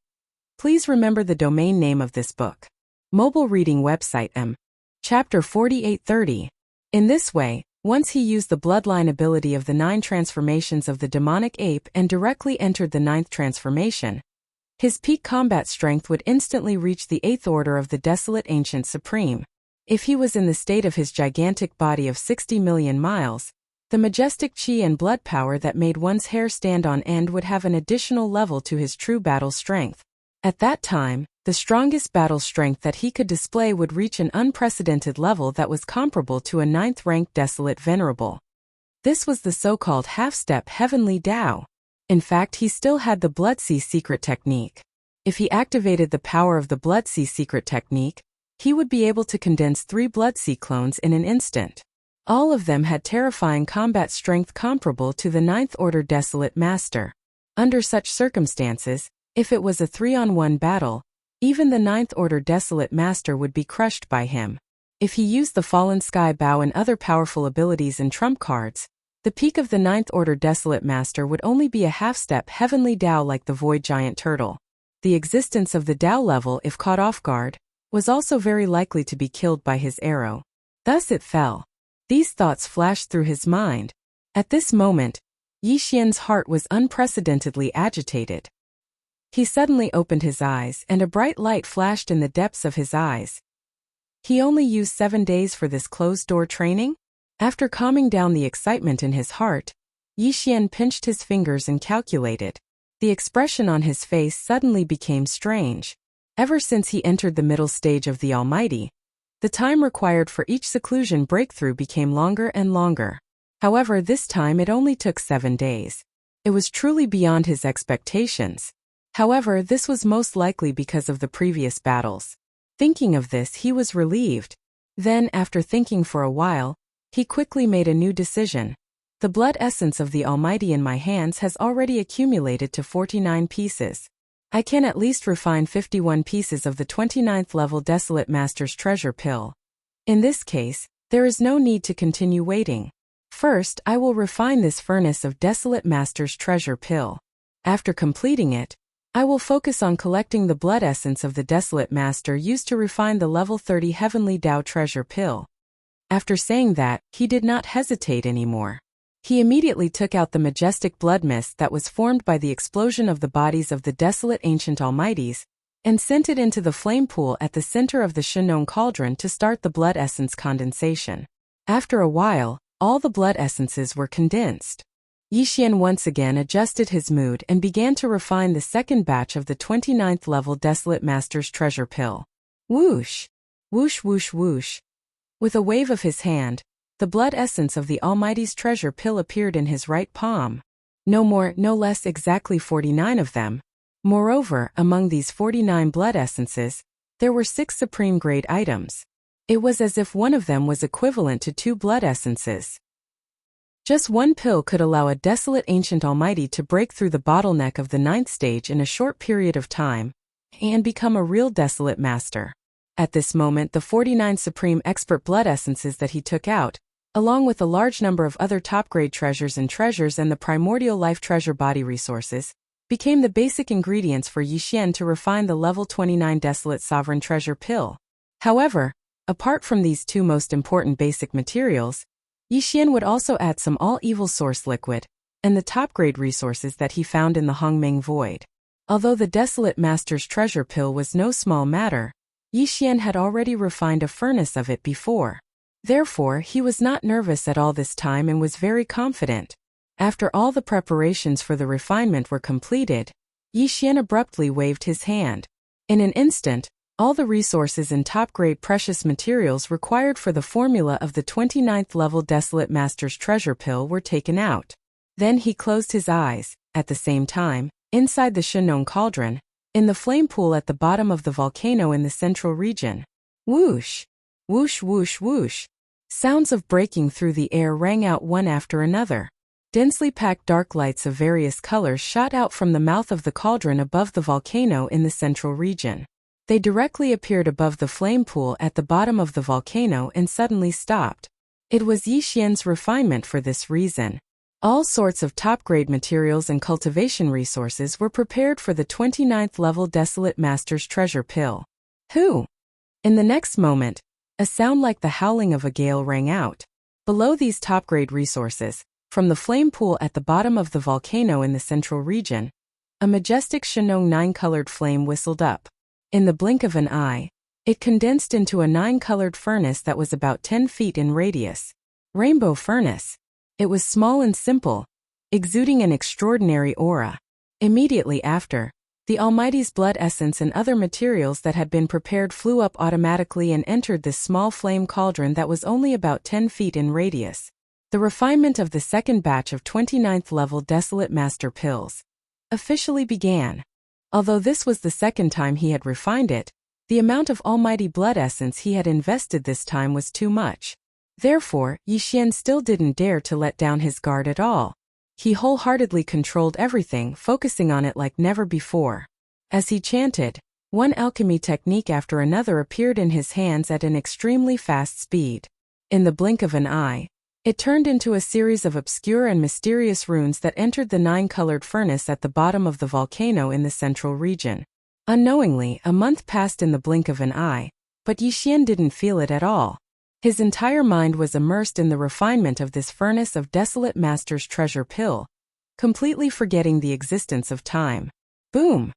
Please remember the domain name of this book. Mobile reading website Chapter 4830. In this way, once he used the bloodline ability of the 9 transformations of the demonic ape and directly entered the 9th transformation, his peak combat strength would instantly reach the 8th order of the desolate ancient supreme. If he was in the state of his gigantic body of 60 million miles, the majestic chi and blood power that made one's hair stand on end would have an additional level to his true battle strength. At that time, the strongest battle strength that he could display would reach an unprecedented level that was comparable to a 9th-ranked desolate venerable. This was the so-called half-step heavenly Tao. In fact, he still had the Blood Sea secret technique. If he activated the power of the Blood Sea secret technique, he would be able to condense 3 Blood Sea clones in an instant. All of them had terrifying combat strength comparable to the 9th Order Desolate Master. Under such circumstances, if it was a 3-on-1 battle, even the 9th Order Desolate Master would be crushed by him. If he used the Fallen Sky Bow and other powerful abilities and trump cards, the peak of the 9th Order Desolate Master would only be a half-step heavenly Tao like the Void Giant Turtle. The existence of the Tao level, if caught off guard, was also very likely to be killed by his arrow. Thus it fell. These thoughts flashed through his mind. At this moment, Yixian's heart was unprecedentedly agitated. He suddenly opened his eyes and a bright light flashed in the depths of his eyes. He only used 7 days for this closed-door training? After calming down the excitement in his heart, Yixian pinched his fingers and calculated. The expression on his face suddenly became strange. Ever since he entered the middle stage of the Almighty, the time required for each seclusion breakthrough became longer and longer. However, this time it only took 7 days. It was truly beyond his expectations. However, this was most likely because of the previous battles. Thinking of this, he was relieved. Then, after thinking for a while, he quickly made a new decision. The blood essence of the Almighty in my hands has already accumulated to 49 pieces. I can at least refine 51 pieces of the 29th level Desolate Master's treasure pill. In this case, there is no need to continue waiting. First, I will refine this furnace of Desolate Master's treasure pill. After completing it, I will focus on collecting the blood essence of the Desolate Master used to refine the level 30 Heavenly Tao treasure pill. After saying that, he did not hesitate anymore. He immediately took out the majestic blood mist that was formed by the explosion of the bodies of the desolate ancient almighties, and sent it into the flame pool at the center of the Shenong cauldron to start the blood essence condensation. After a while, all the blood essences were condensed. Yixian once again adjusted his mood and began to refine the second batch of the 29th level Desolate Master's treasure pill. Whoosh! Whoosh whoosh whoosh. With a wave of his hand, the blood essence of the Almighty's treasure pill appeared in his right palm. No more, no less, exactly 49 of them. Moreover, among these 49 blood essences, there were 6 supreme grade items. It was as if one of them was equivalent to 2 blood essences. Just one pill could allow a desolate ancient almighty to break through the bottleneck of the 9th stage in a short period of time and become a real desolate master. At this moment, the 49 supreme expert blood essences that he took out, along with a large number of other top-grade treasures and the primordial life treasure body resources, became the basic ingredients for Yixian to refine the level 29 desolate sovereign treasure pill. However, apart from these 2 most important basic materials, Yixian would also add some all-evil source liquid and the top-grade resources that he found in the Hongmeng Void. Although the Desolate Master's treasure pill was no small matter, Yixian had already refined a furnace of it before. Therefore, he was not nervous at all this time and was very confident. After all the preparations for the refinement were completed, Yixian abruptly waved his hand. In an instant, all the resources and top-grade precious materials required for the formula of the 29th level Desolate Master's treasure pill were taken out. Then he closed his eyes. At the same time, inside the Shenong cauldron, in the flame pool at the bottom of the volcano in the central region, whoosh, whoosh whoosh whoosh, sounds of breaking through the air rang out one after another. Densely packed dark lights of various colors shot out from the mouth of the cauldron above the volcano in the central region. They directly appeared above the flame pool at the bottom of the volcano and suddenly stopped. It was Yixian's refinement for this reason. All sorts of top-grade materials and cultivation resources were prepared for the 29th level Desolate Master's treasure pill. Who? In the next moment, a sound like the howling of a gale rang out. Below these top-grade resources, from the flame pool at the bottom of the volcano in the central region, a majestic Shenong 9-colored flame whistled up. In the blink of an eye, it condensed into a 9-colored furnace that was about 10 feet in radius. Rainbow furnace. It was small and simple, exuding an extraordinary aura. Immediately after, the Almighty's blood essence and other materials that had been prepared flew up automatically and entered this small flame cauldron that was only about 10 feet in radius. The refinement of the second batch of 29th level Desolate Master pills officially began. Although this was the second time he had refined it, the amount of almighty blood essence he had invested this time was too much. Therefore, Yixian still didn't dare to let down his guard at all. He wholeheartedly controlled everything, focusing on it like never before. As he chanted, one alchemy technique after another appeared in his hands at an extremely fast speed. In the blink of an eye, it turned into a series of obscure and mysterious runes that entered the 9-colored furnace at the bottom of the volcano in the central region. Unknowingly, a month passed in the blink of an eye, but Yixian didn't feel it at all. His entire mind was immersed in the refinement of this furnace of Desolate Master's treasure pill, completely forgetting the existence of time. Boom!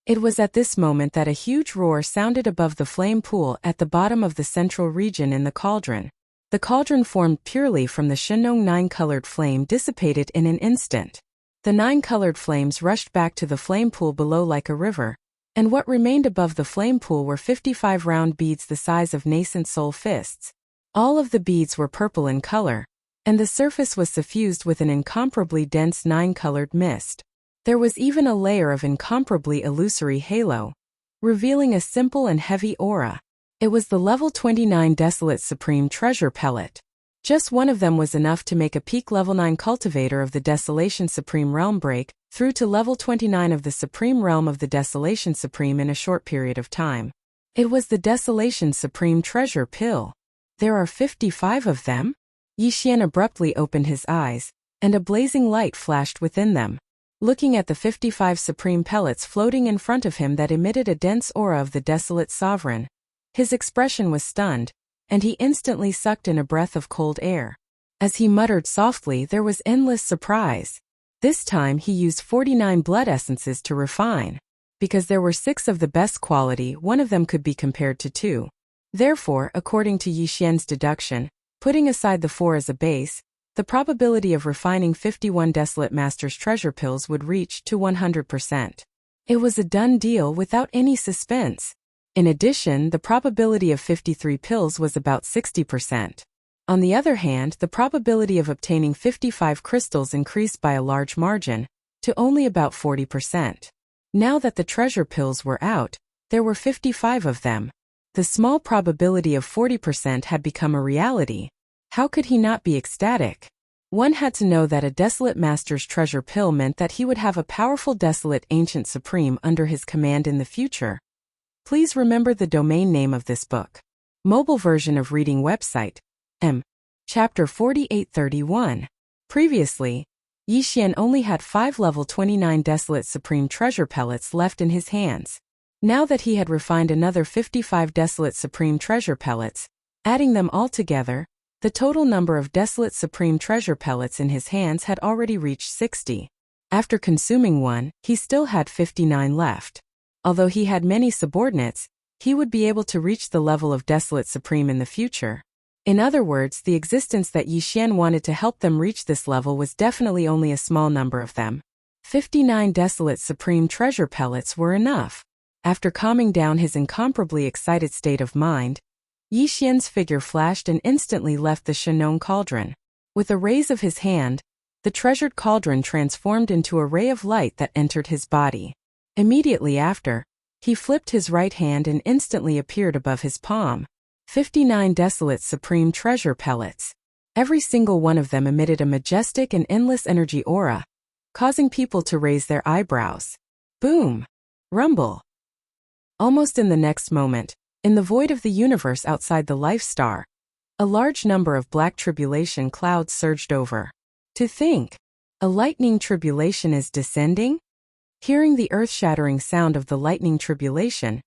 It was at this moment that a huge roar sounded above the flame pool at the bottom of the central region in the cauldron. The cauldron formed purely from the Shenong 9-colored flame dissipated in an instant. The 9-colored flames rushed back to the flame pool below like a river, and what remained above the flame pool were 55 round beads the size of nascent soul fists. All of the beads were purple in color, and the surface was suffused with an incomparably dense 9-colored mist. There was even a layer of incomparably illusory halo, revealing a simple and heavy aura. It was the level 29 Desolate Supreme Treasure Pellet. Just one of them was enough to make a peak level 9 cultivator of the Desolation Supreme Realm break through to level 29 of the Supreme Realm of the Desolation Supreme in a short period of time. It was the Desolation Supreme Treasure Pill. There are 55 of them? Yixian abruptly opened his eyes, and a blazing light flashed within them. Looking at the 55 supreme pellets floating in front of him that emitted a dense aura of the desolate sovereign, his expression was stunned, and he instantly sucked in a breath of cold air. As he muttered softly, there was endless surprise. This time he used 49 blood essences to refine. Because there were 6 of the best quality, one of them could be compared to 2. Therefore, according to Yixian's deduction, putting aside the 4 as a base, the probability of refining 51 Desolate Master's treasure pills would reach to 100%. It was a done deal without any suspense. In addition, the probability of 53 pills was about 60%. On the other hand, the probability of obtaining 55 crystals increased by a large margin, to only about 40%. Now that the treasure pills were out, there were 55 of them. The small probability of 40% had become a reality. How could he not be ecstatic? One had to know that a Desolate Master's treasure pill meant that he would have a powerful Desolate Ancient Supreme under his command in the future. Please remember the domain name of this book. Mobile version of reading website. Chapter 4831. Previously, Yixian only had 5 level 29 Desolate Supreme treasure pellets left in his hands. Now that he had refined another 55 Desolate Supreme treasure pellets, adding them all together, the total number of Desolate Supreme treasure pellets in his hands had already reached 60. After consuming one, he still had 59 left. Although he had many subordinates, he would be able to reach the level of Desolate Supreme in the future. In other words, the existence that Yixian wanted to help them reach this level was definitely only a small number of them. 59 Desolate Supreme treasure pellets were enough. After calming down his incomparably excited state of mind, Yixian's figure flashed and instantly left the Shenong cauldron. With a raise of his hand, the treasured cauldron transformed into a ray of light that entered his body. Immediately after, he flipped his right hand and instantly appeared above his palm. 59 Desolate Supreme treasure pellets. Every single one of them emitted a majestic and endless energy aura, causing people to raise their eyebrows. Boom! Rumble! Almost in the next moment, in the void of the universe outside the Life Star, a large number of black tribulation clouds surged over. To think, a lightning tribulation is descending? Hearing the earth-shattering sound of the lightning tribulation,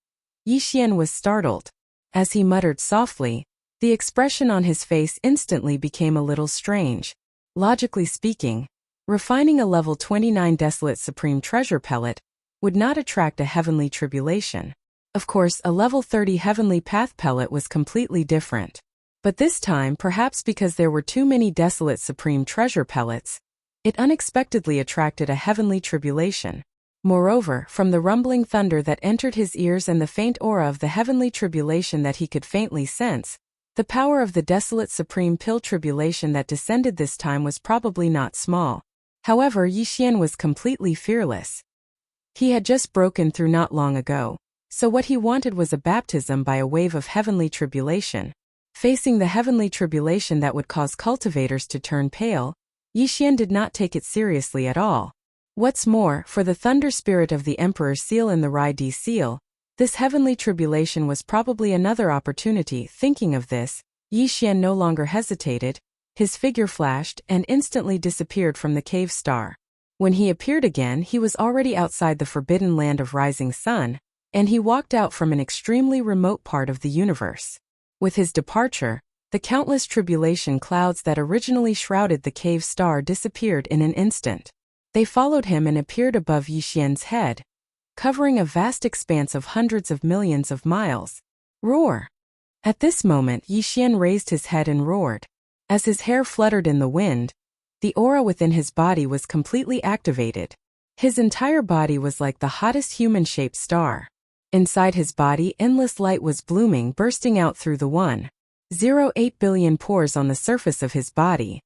Yixian was startled. As he muttered softly, the expression on his face instantly became a little strange. Logically speaking, refining a level 29 Desolate Supreme treasure pellet would not attract a heavenly tribulation. Of course, a level 30 Heavenly Path pellet was completely different. But this time, perhaps because there were too many Desolate Supreme treasure pellets, it unexpectedly attracted a heavenly tribulation. Moreover, from the rumbling thunder that entered his ears and the faint aura of the heavenly tribulation that he could faintly sense, the power of the Desolate Supreme Pill tribulation that descended this time was probably not small. However, Yixian was completely fearless. He had just broken through not long ago, so what he wanted was a baptism by a wave of heavenly tribulation. Facing the heavenly tribulation that would cause cultivators to turn pale, Yixian did not take it seriously at all. What's more, for the thunder spirit of the Emperor's seal and the Rai-D seal, this heavenly tribulation was probably another opportunity. Thinking of this, Yixian no longer hesitated, his figure flashed and instantly disappeared from the cave star. When he appeared again, he was already outside the forbidden land of Rising Sun, and he walked out from an extremely remote part of the universe. With his departure, the countless tribulation clouds that originally shrouded the cave star disappeared in an instant. They followed him and appeared above Yixian's head, covering a vast expanse of hundreds of millions of miles. Roar! At this moment, Yixian raised his head and roared. As his hair fluttered in the wind, the aura within his body was completely activated. His entire body was like the hottest human-shaped star. Inside his body, endless light was blooming, bursting out through the 1.08 billion pores on the surface of his body.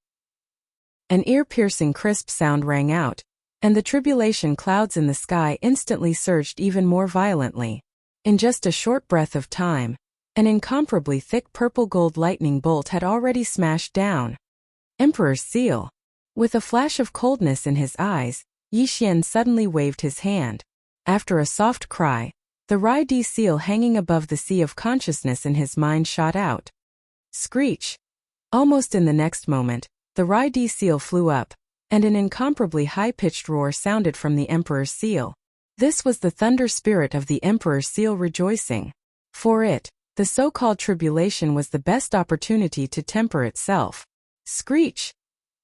An ear-piercing crisp sound rang out, and the tribulation clouds in the sky instantly surged even more violently. In just a short breath of time, an incomparably thick purple-gold lightning bolt had already smashed down Emperor's seal. With a flash of coldness in his eyes, Yixian suddenly waved his hand. After a soft cry, the Rai-D seal hanging above the sea of consciousness in his mind shot out. Screech! Almost in the next moment, the Rai-D seal flew up, and an incomparably high-pitched roar sounded from the Emperor's seal. This was the thunder spirit of the Emperor's seal rejoicing. For it, the so-called tribulation was the best opportunity to temper itself. Screech!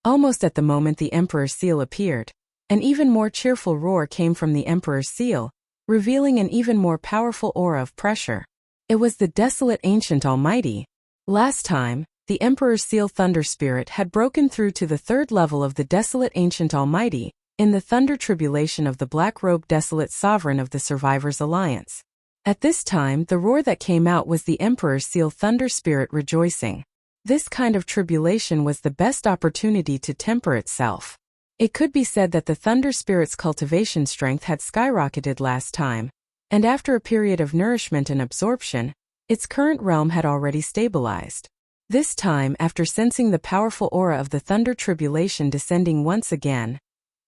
Almost at the moment the Emperor's seal appeared, an even more cheerful roar came from the Emperor's seal, revealing an even more powerful aura of pressure. It was the Desolate Ancient Almighty. Last time, the Emperor's Seal Thunder Spirit had broken through to the third level of the desolate ancient Almighty, in the thunder tribulation of the black-robed desolate sovereign of the Survivors' Alliance. At this time, the roar that came out was the Emperor's Seal Thunder Spirit rejoicing. This kind of tribulation was the best opportunity to temper itself. It could be said that the Thunder Spirit's cultivation strength had skyrocketed last time, and after a period of nourishment and absorption, its current realm had already stabilized. This time, after sensing the powerful aura of the Thunder Tribulation descending once again,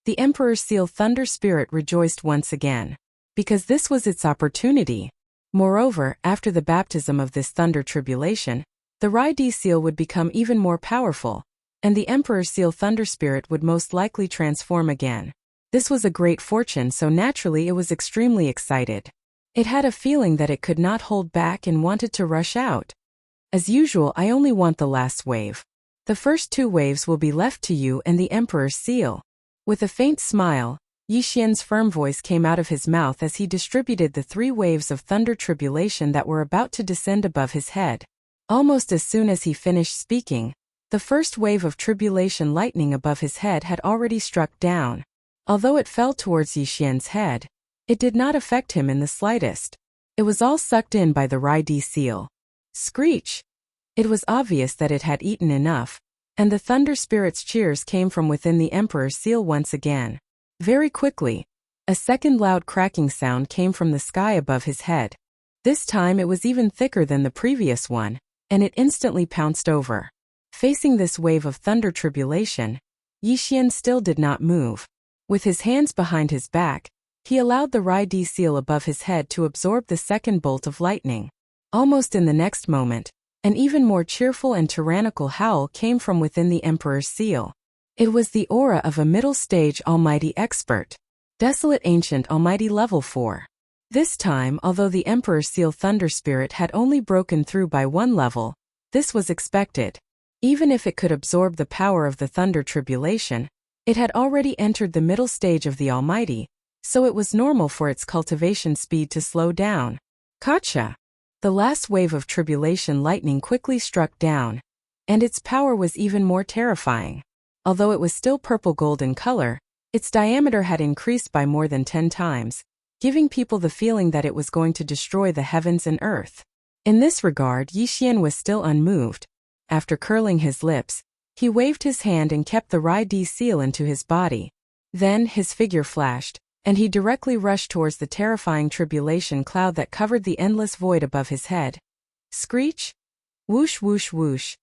the Emperor's Seal Thunder Spirit rejoiced once again, because this was its opportunity. Moreover, after the baptism of this Thunder Tribulation, the Rai-D Seal would become even more powerful, and the Emperor's Seal Thunder Spirit would most likely transform again. This was a great fortune, so naturally it was extremely excited. It had a feeling that it could not hold back and wanted to rush out. As usual, I only want the last wave. The first 2 waves will be left to you and the Emperor's Seal. With a faint smile, Yi Xian's firm voice came out of his mouth as he distributed the 3 waves of thunder tribulation that were about to descend above his head. Almost as soon as he finished speaking, the first wave of tribulation lightning above his head had already struck down. Although it fell towards Yi Xian's head, it did not affect him in the slightest. It was all sucked in by the Rai-D Seal. Screech! It was obvious that it had eaten enough, and the Thunder Spirit's cheers came from within the Emperor's Seal once again. Very quickly, a second loud cracking sound came from the sky above his head. This time it was even thicker than the previous one, and it instantly pounced over. Facing this wave of thunder tribulation, Yi Xian still did not move. With his hands behind his back, he allowed the Rai-D Seal above his head to absorb the second bolt of lightning. Almost in the next moment, an even more cheerful and tyrannical howl came from within the Emperor's Seal. It was the aura of a middle-stage Almighty Expert. Desolate Ancient Almighty Level 4. This time, although the Emperor's Seal Thunder Spirit had only broken through by 1 level, this was expected. Even if it could absorb the power of the Thunder Tribulation, it had already entered the middle stage of the Almighty, so it was normal for its cultivation speed to slow down. Gotcha! The last wave of tribulation lightning quickly struck down, and its power was even more terrifying. Although it was still purple-gold in color, its diameter had increased by more than 10 times, giving people the feeling that it was going to destroy the heavens and earth. In this regard, Yi Xian was still unmoved. After curling his lips, he waved his hand and kept the Rai-D Seal into his body. Then his figure flashed, and he directly rushed towards the terrifying tribulation cloud that covered the endless void above his head. Screech! Whoosh whoosh whoosh!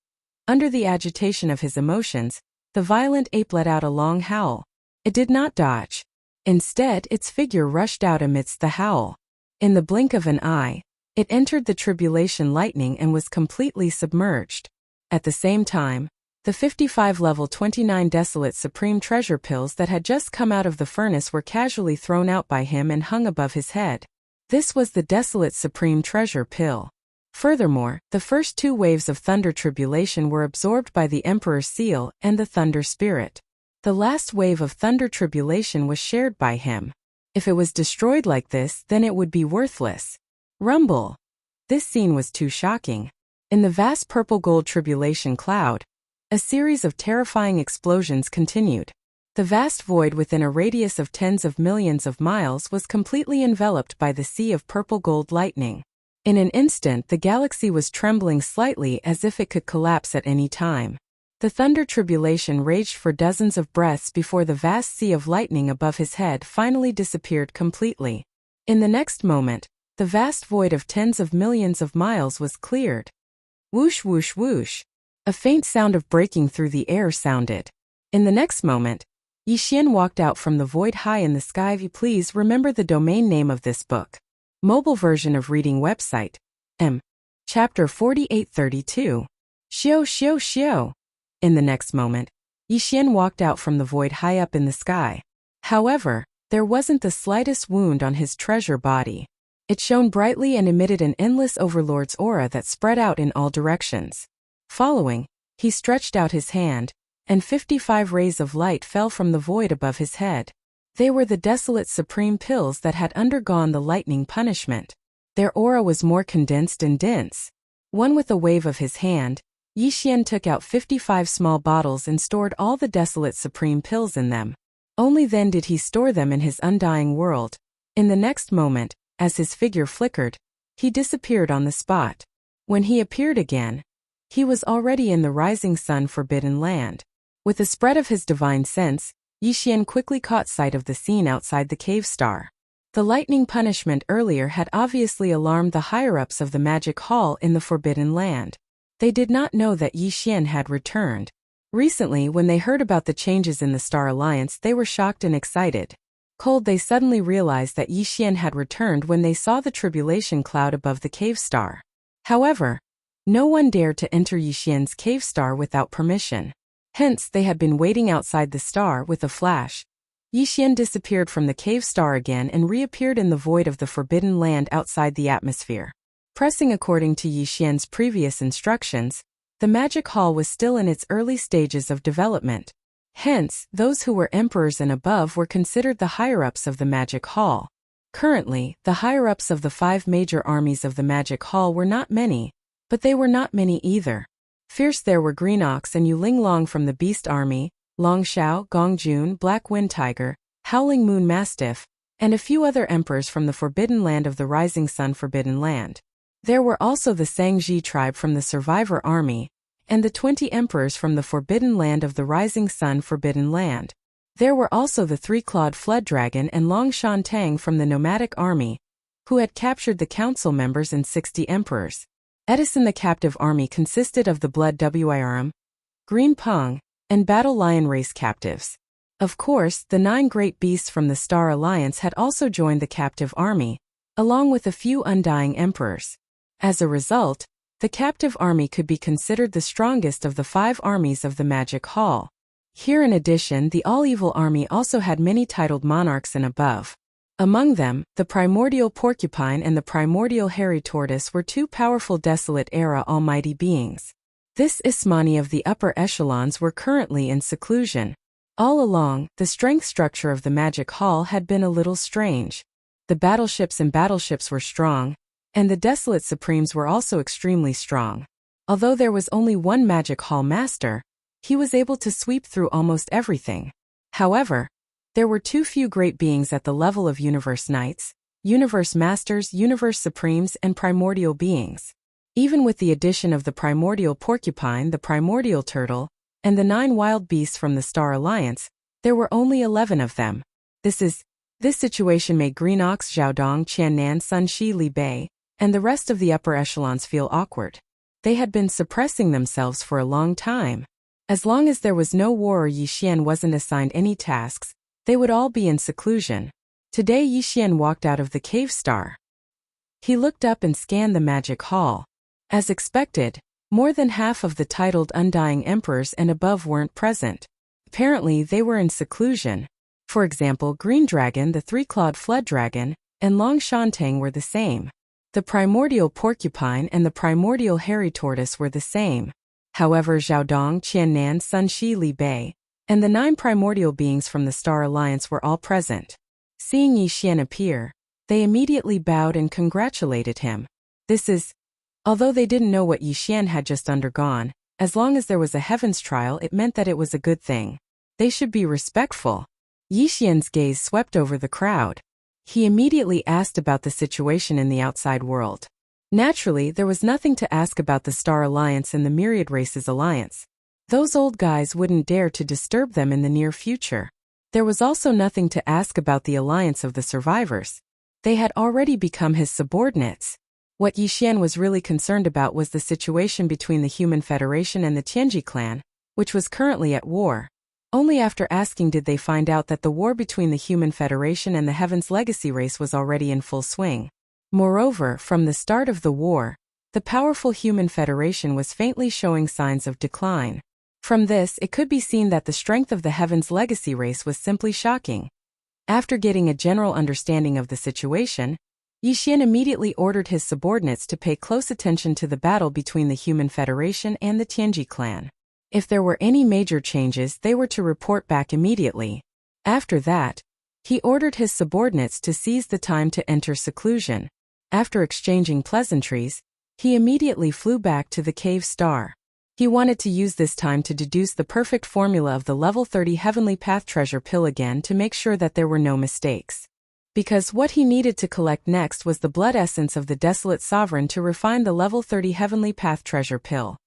Under the agitation of his emotions, the violent ape let out a long howl. It did not dodge. Instead, its figure rushed out amidst the howl. In the blink of an eye, it entered the tribulation lightning and was completely submerged. At the same time, the 55 level 29 desolate supreme treasure pills that had just come out of the furnace were casually thrown out by him and hung above his head. This was the desolate supreme treasure pill. Furthermore, the first 2 waves of thunder tribulation were absorbed by the Emperor's Seal and the Thunder Spirit. The last wave of thunder tribulation was shared by him. If it was destroyed like this, then it would be worthless. Rumble! This scene was too shocking. In the vast purple-gold tribulation cloud, a series of terrifying explosions continued. The vast void within a radius of tens of millions of miles was completely enveloped by the sea of purple-gold lightning. In an instant, the galaxy was trembling slightly as if it could collapse at any time. The thunder tribulation raged for dozens of breaths before the vast sea of lightning above his head finally disappeared completely. In the next moment, the vast void of tens of millions of miles was cleared. Whoosh whoosh whoosh! A faint sound of breaking through the air sounded. In the next moment, Yi Xian walked out from the void high in the sky. Please remember the domain name of this book. Mobile version of reading website. Chapter 4832. Xiao xiao xiao. In the next moment, Yi Xian walked out from the void high up in the sky. However, there wasn't the slightest wound on his treasure body. It shone brightly and emitted an endless overlord's aura that spread out in all directions. Following, he stretched out his hand, and 55 rays of light fell from the void above his head. They were the desolate supreme pills that had undergone the lightning punishment. Their aura was more condensed and dense. One with a wave of his hand, Yi Xian took out 55 small bottles and stored all the desolate supreme pills in them. Only then did he store them in his undying world. In the next moment, as his figure flickered, he disappeared on the spot. When he appeared again, he was already in the rising sun forbidden land. With the spread of his divine sense, Yi Xian quickly caught sight of the scene outside the cave star. The lightning punishment earlier had obviously alarmed the higher-ups of the magic hall in the forbidden land. They did not know that Yi Xian had returned. Recently, when they heard about the changes in the Star Alliance, they were shocked and excited. Cold, they suddenly realized that Yi Xian had returned when they saw the tribulation cloud above the cave star. However, no one dared to enter Yi Xian's cave star without permission. Hence, they had been waiting outside the star. With a flash, Yi Xian disappeared from the cave star again and reappeared in the void of the forbidden land outside the atmosphere. Pressing according to Yi Xian's previous instructions, the magic hall was still in its early stages of development. Hence, those who were emperors and above were considered the higher-ups of the magic hall. Currently, the higher-ups of the 5 major armies of the magic hall were not many, but they were not many either. Fierce there were Green Ox and Yuling Long from the Beast Army, Long Xiao, Gong Jun, Black Wind Tiger, Howling Moon Mastiff, and a few other emperors from the Forbidden Land of the Rising Sun Forbidden Land. There were also the Sangji tribe from the Survivor Army, and the 20 emperors from the Forbidden Land of the Rising Sun Forbidden Land. There were also the 3-clawed Flood Dragon and Long Shan Tang from the Nomadic Army, who had captured the council members and 60 emperors. Edison the captive army consisted of the Blood Wirm, Green Peng, and Battle Lion race captives. Of course, the 9 great beasts from the Star Alliance had also joined the captive army, along with a few undying emperors. As a result, the captive army could be considered the strongest of the 5 armies of the Magic Hall. Here in addition, the All-Evil army also had many titled monarchs and above. Among them, the Primordial Porcupine and the Primordial Hairy Tortoise were 2 powerful Desolate Era almighty beings. This Ismani of the upper echelons were currently in seclusion. All along, the strength structure of the Magic Hall had been a little strange. The battleships were strong, and the Desolate Supremes were also extremely strong. Although there was only one Magic Hall master, he was able to sweep through almost everything. However, there were too few great beings at the level of Universe Knights, Universe Masters, Universe Supremes, and Primordial beings. Even with the addition of the Primordial Porcupine, the Primordial Turtle, and the 9 wild beasts from the Star Alliance, there were only 11 of them. This situation made Green Ox, Xiaodong, Qiannan, Sun Shi, Li Bei, and the rest of the upper echelons feel awkward. They had been suppressing themselves for a long time. As long as there was no war or Yi Xian wasn't assigned any tasks, they would all be in seclusion. Today Yi Xian walked out of the cave star. He looked up and scanned the magic hall. As expected, more than half of the titled Undying Emperors and above weren't present. Apparently they were in seclusion. For example, Green Dragon, the 3-clawed Flood Dragon, and Long Shantang were the same. The Primordial Porcupine and the Primordial Hairy Tortoise were the same. However, Xiaodong, Qiannan, Sun Shi, Li Bei, and the 9 primordial beings from the Star Alliance were all present. Seeing Yi Xian appear, they immediately bowed and congratulated him. Although they didn't know what Yi Xian had just undergone, as long as there was a heavens trial, it meant that it was a good thing. They should be respectful. Yi Xian's gaze swept over the crowd. He immediately asked about the situation in the outside world. Naturally, there was nothing to ask about the Star Alliance and the Myriad Races Alliance. Those old guys wouldn't dare to disturb them in the near future. There was also nothing to ask about the alliance of the survivors. They had already become his subordinates. What Yi Xian was really concerned about was the situation between the Human Federation and the Tianji clan, which was currently at war. Only after asking did they find out that the war between the Human Federation and the Heaven's Legacy race was already in full swing. Moreover, from the start of the war, the powerful Human Federation was faintly showing signs of decline. From this, it could be seen that the strength of the Heaven's Legacy race was simply shocking. After getting a general understanding of the situation, Yi Xian immediately ordered his subordinates to pay close attention to the battle between the Human Federation and the Tianji clan. If there were any major changes, they were to report back immediately. After that, he ordered his subordinates to seize the time to enter seclusion. After exchanging pleasantries, he immediately flew back to the cave star. He wanted to use this time to deduce the perfect formula of the level 30 Heavenly Path treasure pill again to make sure that there were no mistakes. Because what he needed to collect next was the blood essence of the desolate sovereign to refine the level 30 Heavenly Path treasure pill.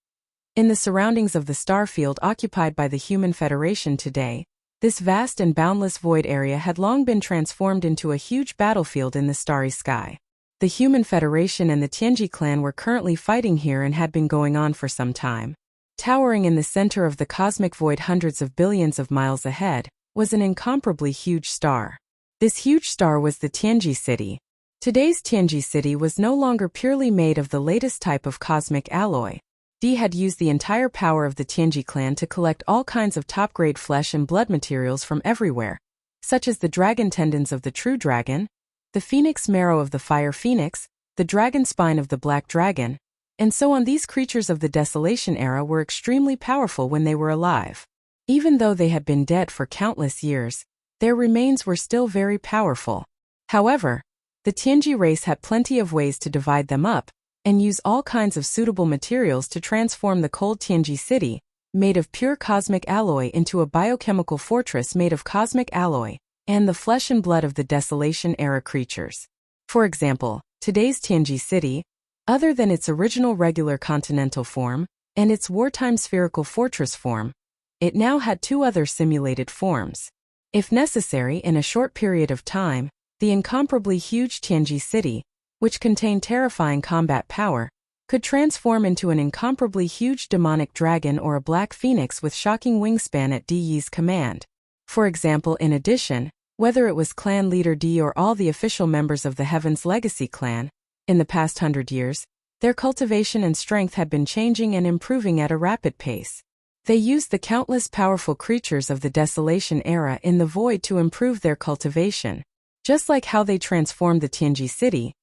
In the surroundings of the star field occupied by the Human Federation today, this vast and boundless void area had long been transformed into a huge battlefield in the starry sky. The Human Federation and the Tianji clan were currently fighting here and had been going on for some time. Towering in the center of the cosmic void hundreds of billions of miles ahead was an incomparably huge star. This huge star was the Tianji city. Today's Tianji city was no longer purely made of the latest type of cosmic alloy. D had used the entire power of the Tianji clan to collect all kinds of top-grade flesh and blood materials from everywhere, such as the dragon tendons of the true dragon, the phoenix marrow of the fire phoenix, the dragon spine of the black dragon, and so on. These creatures of the Desolation era were extremely powerful when they were alive. Even though they had been dead for countless years, their remains were still very powerful. However, the Tianji race had plenty of ways to divide them up and use all kinds of suitable materials to transform the cold Tianji city, made of pure cosmic alloy, into a biochemical fortress made of cosmic alloy and the flesh and blood of the Desolation era creatures. For example, today's Tianji city, other than its original regular continental form and its wartime spherical fortress form, it now had two other simulated forms. If necessary, in a short period of time, the incomparably huge Tianji city, which contained terrifying combat power, could transform into an incomparably huge demonic dragon or a black phoenix with shocking wingspan at Di's command. For example, in addition, whether it was clan leader Di or all the official members of the Heaven's Legacy clan, in the past 100 years, their cultivation and strength had been changing and improving at a rapid pace. They used the countless powerful creatures of the Desolation era in the void to improve their cultivation. Just like how they transformed the Tianji city,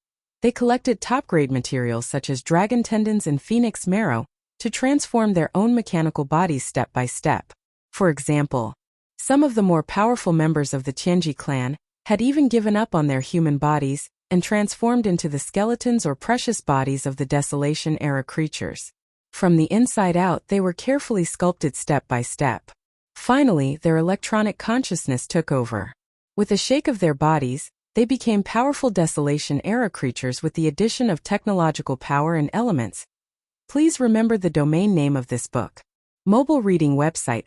they collected top-grade materials such as dragon tendons and phoenix marrow to transform their own mechanical bodies step by step. For example, some of the more powerful members of the Tianji clan had even given up on their human bodies and transformed into the skeletons or precious bodies of the Desolation era creatures. From the inside out, they were carefully sculpted step by step. Finally, their electronic consciousness took over. With a shake of their bodies, they became powerful Desolation era creatures with the addition of technological power and elements. Please remember the domain name of this book. Mobile reading website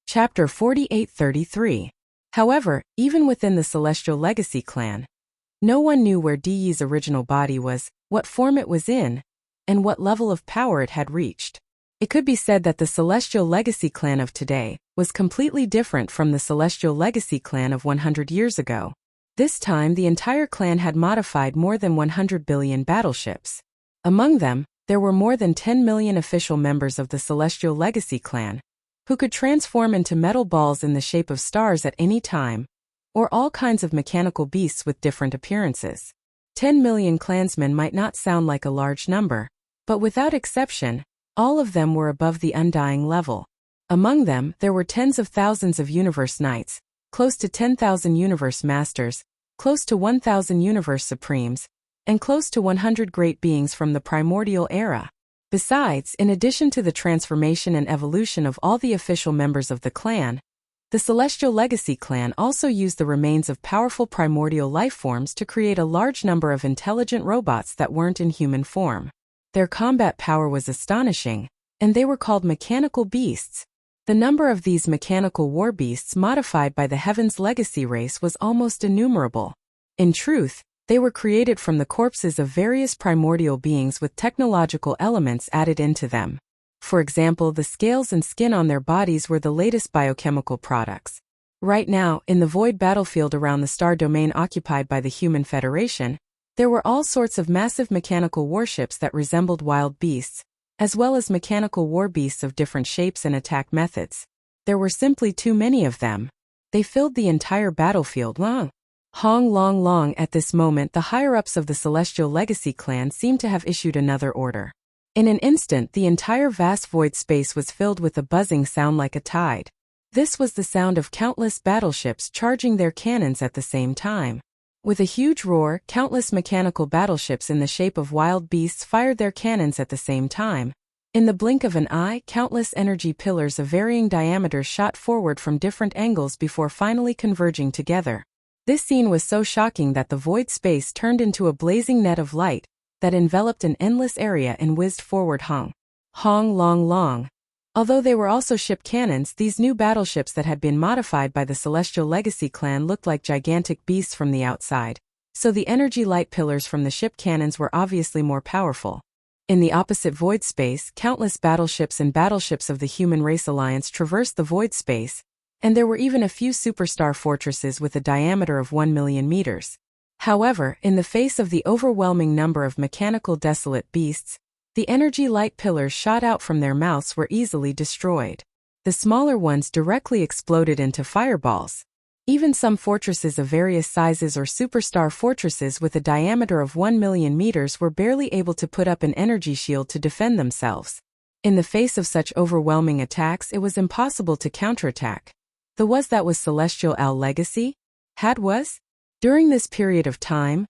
Chapter 4833. However, even within the Celestial Legacy clan, no one knew where Di's original body was, what form it was in, and what level of power it had reached. It could be said that the Celestial Legacy clan of today was completely different from the Celestial Legacy clan of 100 years ago. This time, the entire clan had modified more than 100 billion battleships. Among them, there were more than 10 million official members of the Celestial Legacy clan, who could transform into metal balls in the shape of stars at any time, or all kinds of mechanical beasts with different appearances. 10 million clansmen might not sound like a large number, but without exception, all of them were above the undying level. Among them, there were tens of thousands of Universe Knights, close to 10,000 Universe Masters, close to 1,000 Universe Supremes, and close to 100 great beings from the primordial era. Besides, in addition to the transformation and evolution of all the official members of the clan, the Celestial Legacy clan also used the remains of powerful primordial life forms to create a large number of intelligent robots that weren't in human form. Their combat power was astonishing, and they were called mechanical beasts. The number of these mechanical war beasts modified by the Heaven's Legacy race was almost innumerable. In truth, they were created from the corpses of various primordial beings with technological elements added into them. For example, the scales and skin on their bodies were the latest biochemical products. Right now, in the void battlefield around the star domain occupied by the Human Federation, there were all sorts of massive mechanical warships that resembled wild beasts, as well as mechanical war beasts of different shapes and attack methods. There were simply too many of them. They filled the entire battlefield. Long. At this moment, the higher-ups of the Celestial Legacy clan seemed to have issued another order. In an instant, the entire vast void space was filled with a buzzing sound like a tide. This was the sound of countless battleships charging their cannons at the same time. With a huge roar, countless mechanical battleships in the shape of wild beasts fired their cannons at the same time. In the blink of an eye, countless energy pillars of varying diameters shot forward from different angles before finally converging together. This scene was so shocking that the void space turned into a blazing net of light that enveloped an endless area and whizzed forward Hong long. Although they were also ship cannons, these new battleships that had been modified by the Celestial Legacy clan looked like gigantic beasts from the outside, so the energy light pillars from the ship cannons were obviously more powerful. In the opposite void space, countless battleships and battleships of the Human Race Alliance traversed the void space, and there were even a few superstar fortresses with a diameter of 1 million meters. However, in the face of the overwhelming number of mechanical desolate beasts, the energy light pillars shot out from their mouths were easily destroyed. The smaller ones directly exploded into fireballs. Even some fortresses of various sizes or superstar fortresses with a diameter of 1 million meters were barely able to put up an energy shield to defend themselves. In the face of such overwhelming attacks, it was impossible to counterattack. That was Celestial Legacy? During this period of time,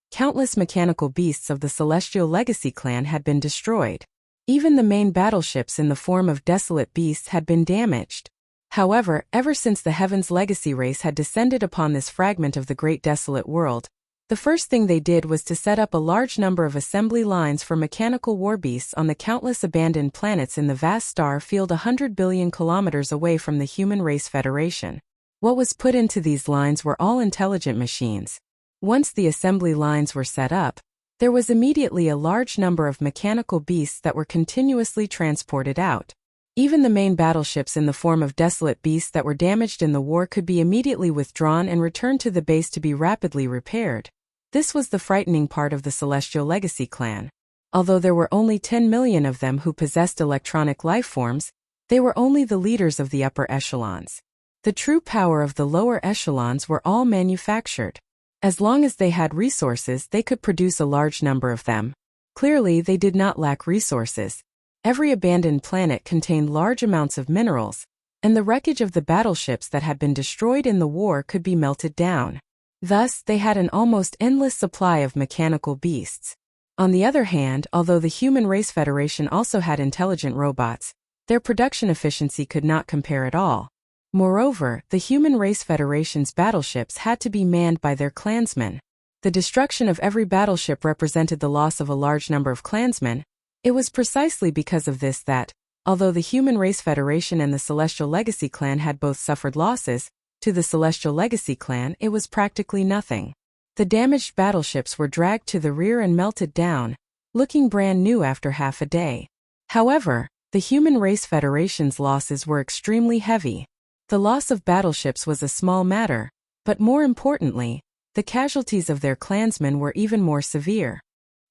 countless mechanical beasts of the Celestial Legacy clan had been destroyed. Even the main battleships in the form of desolate beasts had been damaged. However, ever since the Heaven's Legacy race had descended upon this fragment of the great desolate world, the first thing they did was to set up a large number of assembly lines for mechanical war beasts on the countless abandoned planets in the vast star field 100 billion kilometers away from the Human Race Federation. What was put into these lines were all intelligent machines. Once the assembly lines were set up, there was immediately a large number of mechanical beasts that were continuously transported out. Even the main battleships in the form of desolate beasts that were damaged in the war could be immediately withdrawn and returned to the base to be rapidly repaired. This was the frightening part of the Celestial Legacy clan. Although there were only 10 million of them who possessed electronic lifeforms, they were only the leaders of the upper echelons. The true power of the lower echelons were all manufactured. As long as they had resources, they could produce a large number of them. Clearly, they did not lack resources. Every abandoned planet contained large amounts of minerals, and the wreckage of the battleships that had been destroyed in the war could be melted down. Thus, they had an almost endless supply of mechanical beasts. On the other hand, although the Human Race Federation also had intelligent robots, their production efficiency could not compare at all. Moreover, the Human Race Federation's battleships had to be manned by their clansmen. The destruction of every battleship represented the loss of a large number of clansmen. It was precisely because of this that, although the Human Race Federation and the Celestial Legacy clan had both suffered losses, to the Celestial Legacy clan it was practically nothing. The damaged battleships were dragged to the rear and melted down, looking brand new after half a day. However, the Human Race Federation's losses were extremely heavy. The loss of battleships was a small matter, but more importantly, the casualties of their clansmen were even more severe.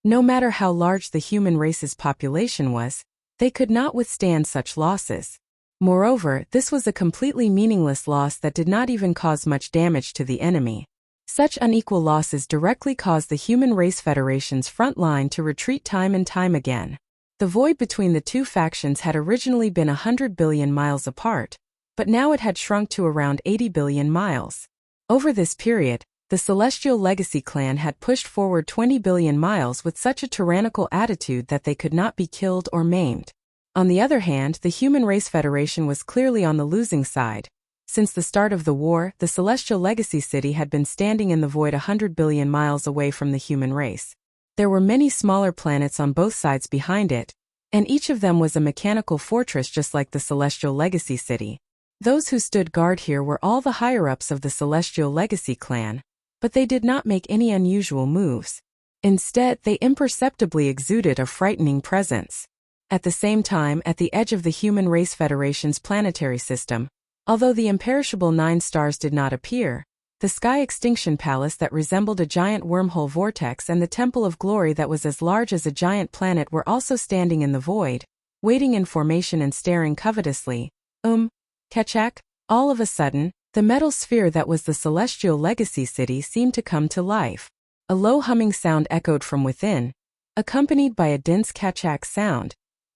No matter how large the human race's population was, they could not withstand such losses. Moreover, this was a completely meaningless loss that did not even cause much damage to the enemy. Such unequal losses directly caused the Human Race Federation's front line to retreat time and time again. The void between the two factions had originally been 100 billion miles apart, but now it had shrunk to around 80 billion miles. Over this period, the Celestial Legacy clan had pushed forward 20 billion miles with such a tyrannical attitude that they could not be killed or maimed. On the other hand, the Human Race Federation was clearly on the losing side. Since the start of the war, the Celestial Legacy City had been standing in the void 100 billion miles away from the human race. There were many smaller planets on both sides behind it, and each of them was a mechanical fortress just like the Celestial Legacy City. Those who stood guard here were all the higher-ups of the Celestial Legacy clan, but they did not make any unusual moves. Instead, they imperceptibly exuded a frightening presence. At the same time, at the edge of the Human Race Federation's planetary system, although the imperishable 9 stars did not appear, the Sky Extinction Palace that resembled a giant wormhole vortex and the Temple of Glory that was as large as a giant planet were also standing in the void, waiting in formation and staring covetously. Ketchak, all of a sudden, the metal sphere that was the Celestial Legacy City seemed to come to life. A low humming sound echoed from within, accompanied by a dense Ketchak sound,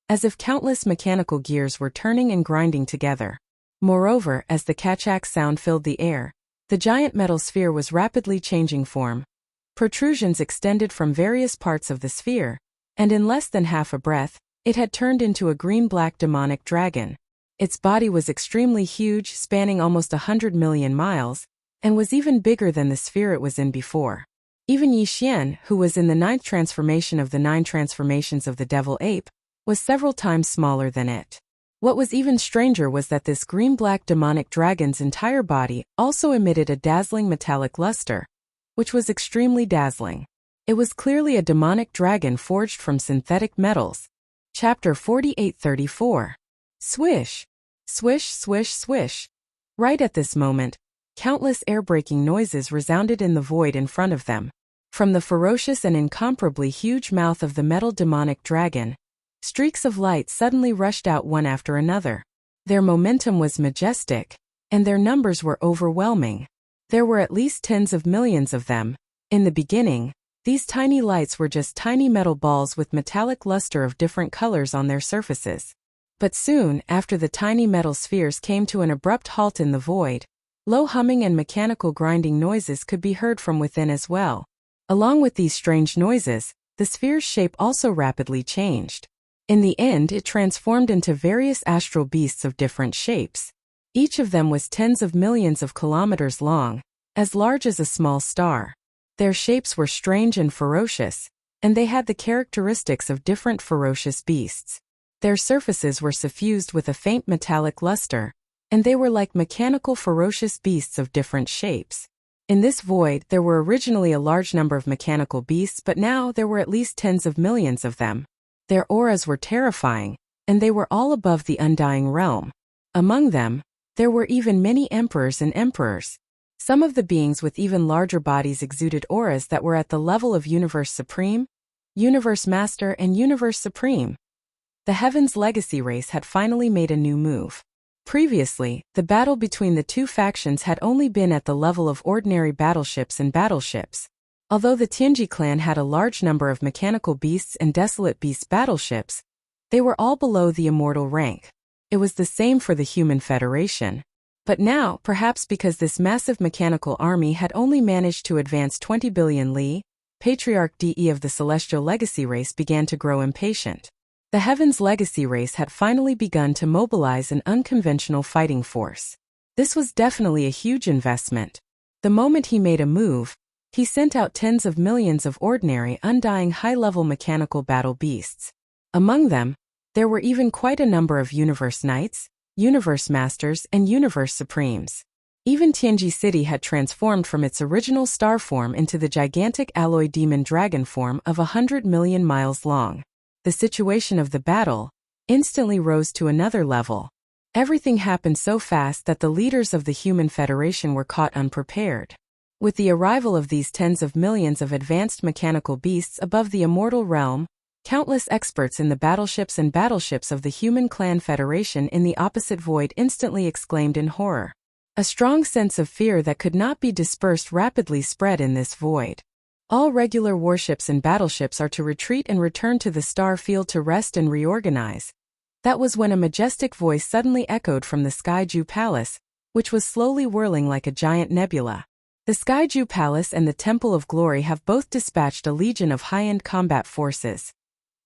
as if countless mechanical gears were turning and grinding together. Moreover, as the Ketchak sound filled the air, the giant metal sphere was rapidly changing form. Protrusions extended from various parts of the sphere, and in less than half a breath, It had turned into a green-black demonic dragon. Its body was extremely huge, spanning almost 100 million miles, and was even bigger than the sphere it was in before. Even Yi Xian, who was in the 9th transformation of the 9 transformations of the devil ape, was several times smaller than it. What was even stranger was that this green-black demonic dragon's entire body also emitted a dazzling metallic luster, which was extremely dazzling. It was clearly a demonic dragon forged from synthetic metals. Chapter 4834. Swish! Swish, swish, swish. Right at this moment, countless air-breaking noises resounded in the void in front of them. From the ferocious and incomparably huge mouth of the metal demonic dragon, streaks of light suddenly rushed out one after another. Their momentum was majestic, and their numbers were overwhelming. There were at least tens of millions of them. In the beginning, these tiny lights were just tiny metal balls with metallic luster of different colors on their surfaces. But soon, after the tiny metal spheres came to an abrupt halt in the void, low humming and mechanical grinding noises could be heard from within as well. Along with these strange noises, the sphere's shape also rapidly changed. In the end, it transformed into various astral beasts of different shapes. Each of them was tens of millions of kilometers long, as large as a small star. Their shapes were strange and ferocious, and they had the characteristics of different ferocious beasts. Their surfaces were suffused with a faint metallic luster, and they were like mechanical ferocious beasts of different shapes. In this void, there were originally a large number of mechanical beasts, but now there were at least tens of millions of them. Their auras were terrifying, and they were all above the undying realm. Among them, there were even many emperors and emperors. Some of the beings with even larger bodies exuded auras that were at the level of Universe Supreme, Universe Master, and Universe Supreme. The Heaven's Legacy race had finally made a new move. Previously, the battle between the two factions had only been at the level of ordinary battleships and battleships. Although the Tianji clan had a large number of mechanical beasts and desolate beast battleships, they were all below the immortal rank. It was the same for the Human Federation. But now, perhaps because this massive mechanical army had only managed to advance 20 billion li, Patriarch DE of the Celestial Legacy race began to grow impatient. The Heaven's Legacy race had finally begun to mobilize an unconventional fighting force. This was definitely a huge investment. The moment he made a move, he sent out tens of millions of ordinary, undying high-level mechanical battle beasts. Among them, there were even quite a number of Universe Knights, Universe Masters, and Universe Supremes. Even Tianji City had transformed from its original star form into the gigantic alloy demon dragon form of 100 million miles long. The situation of the battle instantly rose to another level. Everything happened so fast that the leaders of the Human Federation were caught unprepared. With the arrival of these tens of millions of advanced mechanical beasts above the immortal realm, countless experts in the battleships and battleships of the Human Clan Federation in the opposite void instantly exclaimed in horror. A strong sense of fear that could not be dispersed rapidly spread in this void. All regular warships and battleships are to retreat and return to the star field to rest and reorganize. That was when a majestic voice suddenly echoed from the Skyju Palace, which was slowly whirling like a giant nebula. The Skyju Palace and the Temple of Glory have both dispatched a legion of high-end combat forces.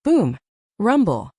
Boom! Rumble!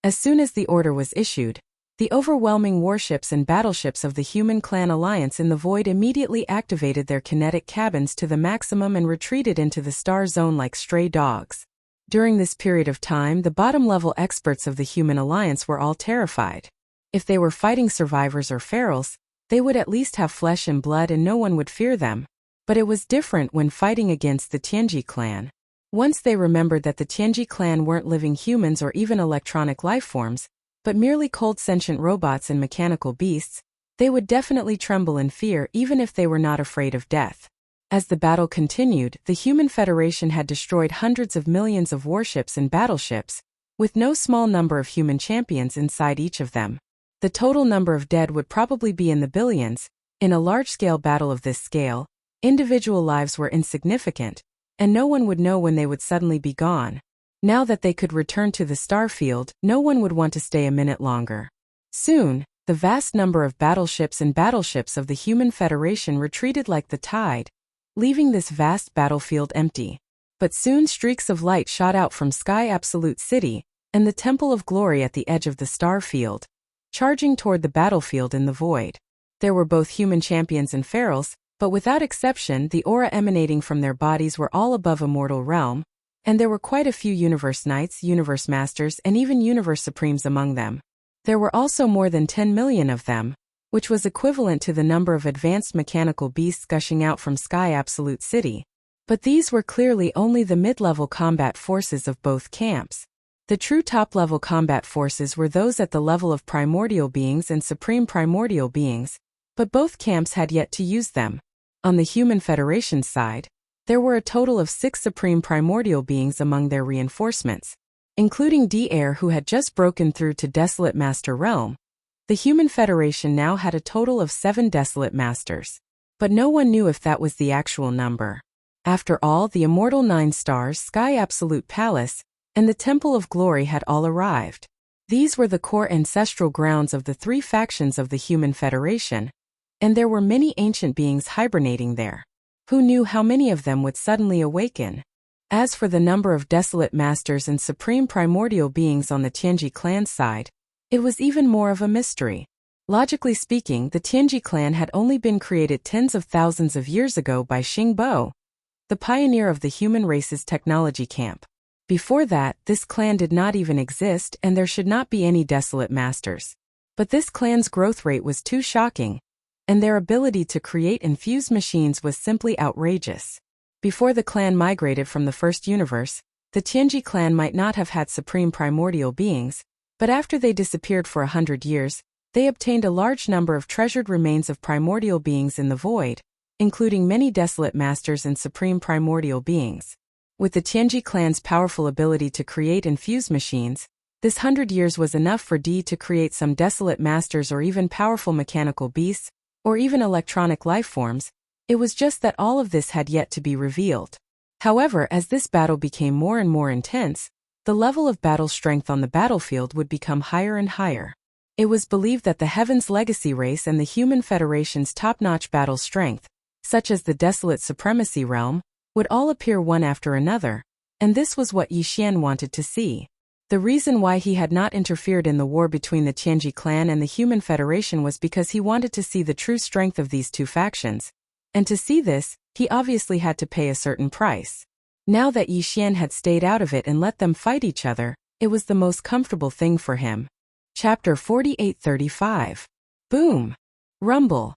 As soon as the order was issued, the overwhelming warships and battleships of the Human Clan Alliance in the void immediately activated their kinetic cabins to the maximum and retreated into the star zone like stray dogs. During this period of time, the bottom-level experts of the Human Alliance were all terrified. If they were fighting survivors or ferals, they would at least have flesh and blood and no one would fear them. But it was different when fighting against the Tianji clan. Once they remembered that the Tianji clan weren't living humans or even electronic life forms, but merely cold sentient robots and mechanical beasts, they would definitely tremble in fear even if they were not afraid of death. As the battle continued, the Human Federation had destroyed hundreds of millions of warships and battleships, with no small number of human champions inside each of them. The total number of dead would probably be in the billions. In a large-scale battle of this scale, individual lives were insignificant, and no one would know when they would suddenly be gone. Now that they could return to the star field, no one would want to stay a minute longer. Soon, the vast number of battleships and battleships of the Human Federation retreated like the tide, leaving this vast battlefield empty. But soon streaks of light shot out from Sky Absolute City, and the Temple of Glory at the edge of the star field, charging toward the battlefield in the void. There were both human champions and ferals, but without exception the aura emanating from their bodies were all above a mortal realm, and there were quite a few Universe Knights, Universe Masters, and even Universe Supremes among them. There were also more than 10 million of them, which was equivalent to the number of advanced mechanical beasts gushing out from Sky Absolute City. But these were clearly only the mid-level combat forces of both camps. The true top-level combat forces were those at the level of primordial beings and supreme primordial beings, but both camps had yet to use them. On the Human Federation's side, there were a total of 6 supreme primordial beings among their reinforcements, including D-Air, who had just broken through to Desolate Master Realm. The Human Federation now had a total of 7 Desolate Masters, but no one knew if that was the actual number. After all, the Immortal 9 Stars, Sky Absolute Palace, and the Temple of Glory had all arrived. These were the core ancestral grounds of the 3 factions of the Human Federation, and there were many ancient beings hibernating there. Who knew how many of them would suddenly awaken? As for the number of Desolate Masters and Supreme Primordial Beings on the Tianji clan's side, it was even more of a mystery. Logically speaking, the Tianji clan had only been created tens of thousands of years ago by Xing Bo, the pioneer of the human race's technology camp. Before that, this clan did not even exist, and there should not be any Desolate Masters. But this clan's growth rate was too shocking, and their ability to create and fuse machines was simply outrageous. Before the clan migrated from the first universe, the Tianji clan might not have had supreme primordial beings, but after they disappeared for 100 years, they obtained a large number of treasured remains of primordial beings in the void, including many Desolate Masters and supreme primordial beings. With the Tianji clan's powerful ability to create and fuse machines, this 100 years was enough for D to create some Desolate Masters or even powerful mechanical beasts, or even electronic life forms. It was just that all of this had yet to be revealed. However, as this battle became more and more intense, the level of battle strength on the battlefield would become higher and higher. It was believed that the Heaven's Legacy race and the Human Federation's top-notch battle strength, such as the Desolate Supremacy Realm, would all appear one after another, and this was what Yi Xian wanted to see. The reason why he had not interfered in the war between the Tianji clan and the Human Federation was because he wanted to see the true strength of these 2 factions, and to see this, he obviously had to pay a certain price. Now that Yi Xian had stayed out of it and let them fight each other, it was the most comfortable thing for him. Chapter 4835. Boom! Rumble.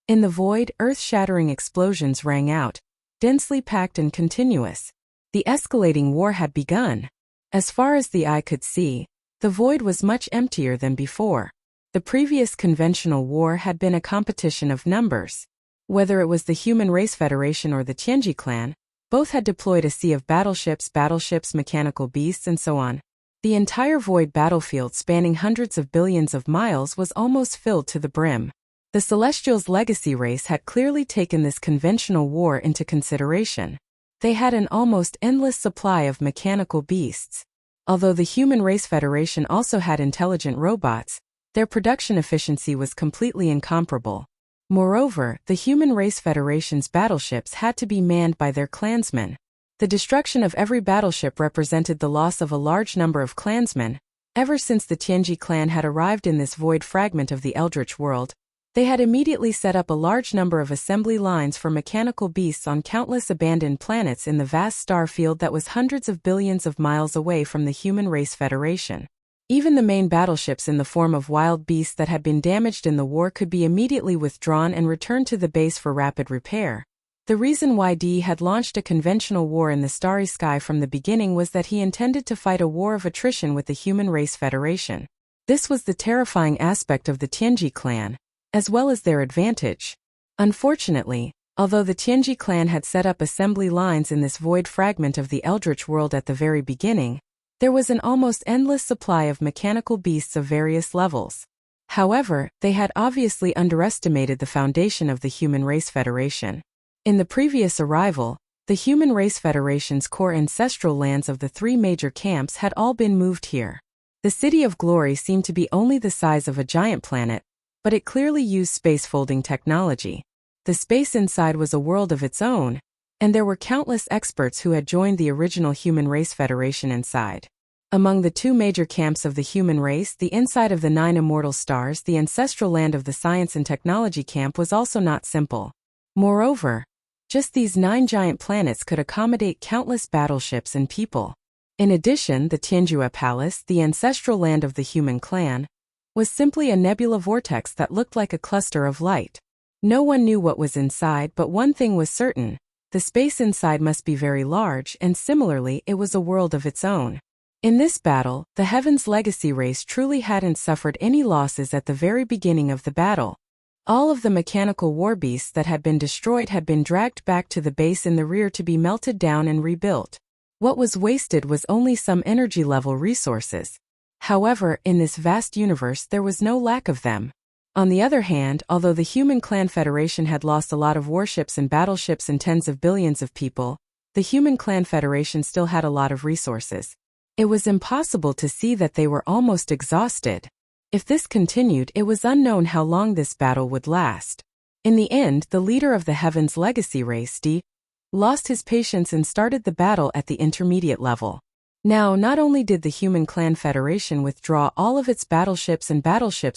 In the void, earth-shattering explosions rang out, densely packed and continuous. The escalating war had begun. As far as the eye could see, the void was much emptier than before. The previous conventional war had been a competition of numbers. Whether it was the Human Race Federation or the Tianji clan, both had deployed a sea of battleships, mechanical beasts, and so on. The entire void battlefield spanning hundreds of billions of miles was almost filled to the brim. The Celestials' legacy race had clearly taken this conventional war into consideration. They had an almost endless supply of mechanical beasts. Although the Human Race Federation also had intelligent robots, their production efficiency was completely incomparable. Moreover, the Human Race Federation's battleships had to be manned by their clansmen. The destruction of every battleship represented the loss of a large number of clansmen. Ever since the Tianji clan had arrived in this void fragment of the Eldritch world, they had immediately set up a large number of assembly lines for mechanical beasts on countless abandoned planets in the vast star field that was hundreds of billions of miles away from the Human Race Federation. Even the main battleships in the form of wild beasts that had been damaged in the war could be immediately withdrawn and returned to the base for rapid repair. The reason why D had launched a conventional war in the starry sky from the beginning was that he intended to fight a war of attrition with the Human Race Federation. This was the terrifying aspect of the Tianji clan, as well as their advantage. Unfortunately, although the Tianji clan had set up assembly lines in this void fragment of the Eldritch world at the very beginning, there was an almost endless supply of mechanical beasts of various levels. However, they had obviously underestimated the foundation of the Human Race Federation. In the previous arrival, the Human Race Federation's core ancestral lands of the 3 major camps had all been moved here. The City of Glory seemed to be only the size of a giant planet, but it clearly used space-folding technology. The space inside was a world of its own, and there were countless experts who had joined the original Human Race Federation inside. Among the two major camps of the human race, the inside of the 9 immortal stars, the ancestral land of the science and technology camp, was also not simple. Moreover, just these 9 giant planets could accommodate countless battleships and people. In addition, the Tianjue Palace, the ancestral land of the human clan, was simply a nebula vortex that looked like a cluster of light. No one knew what was inside, but one thing was certain: the space inside must be very large, and similarly, it was a world of its own. In this battle, the Heaven's Legacy race truly hadn't suffered any losses at the very beginning of the battle. All of the mechanical war beasts that had been destroyed had been dragged back to the base in the rear to be melted down and rebuilt. What was wasted was only some energy-level resources. However, in this vast universe there was no lack of them. On the other hand, although the Human Clan Federation had lost a lot of warships and battleships and tens of billions of people, the Human Clan Federation still had a lot of resources. It was impossible to see that they were almost exhausted. If this continued, it was unknown how long this battle would last. In the end, the leader of the Heaven's Legacy race, lost his patience and started the battle at the intermediate level. Now, not only did the Human Clan Federation withdraw all of its battleships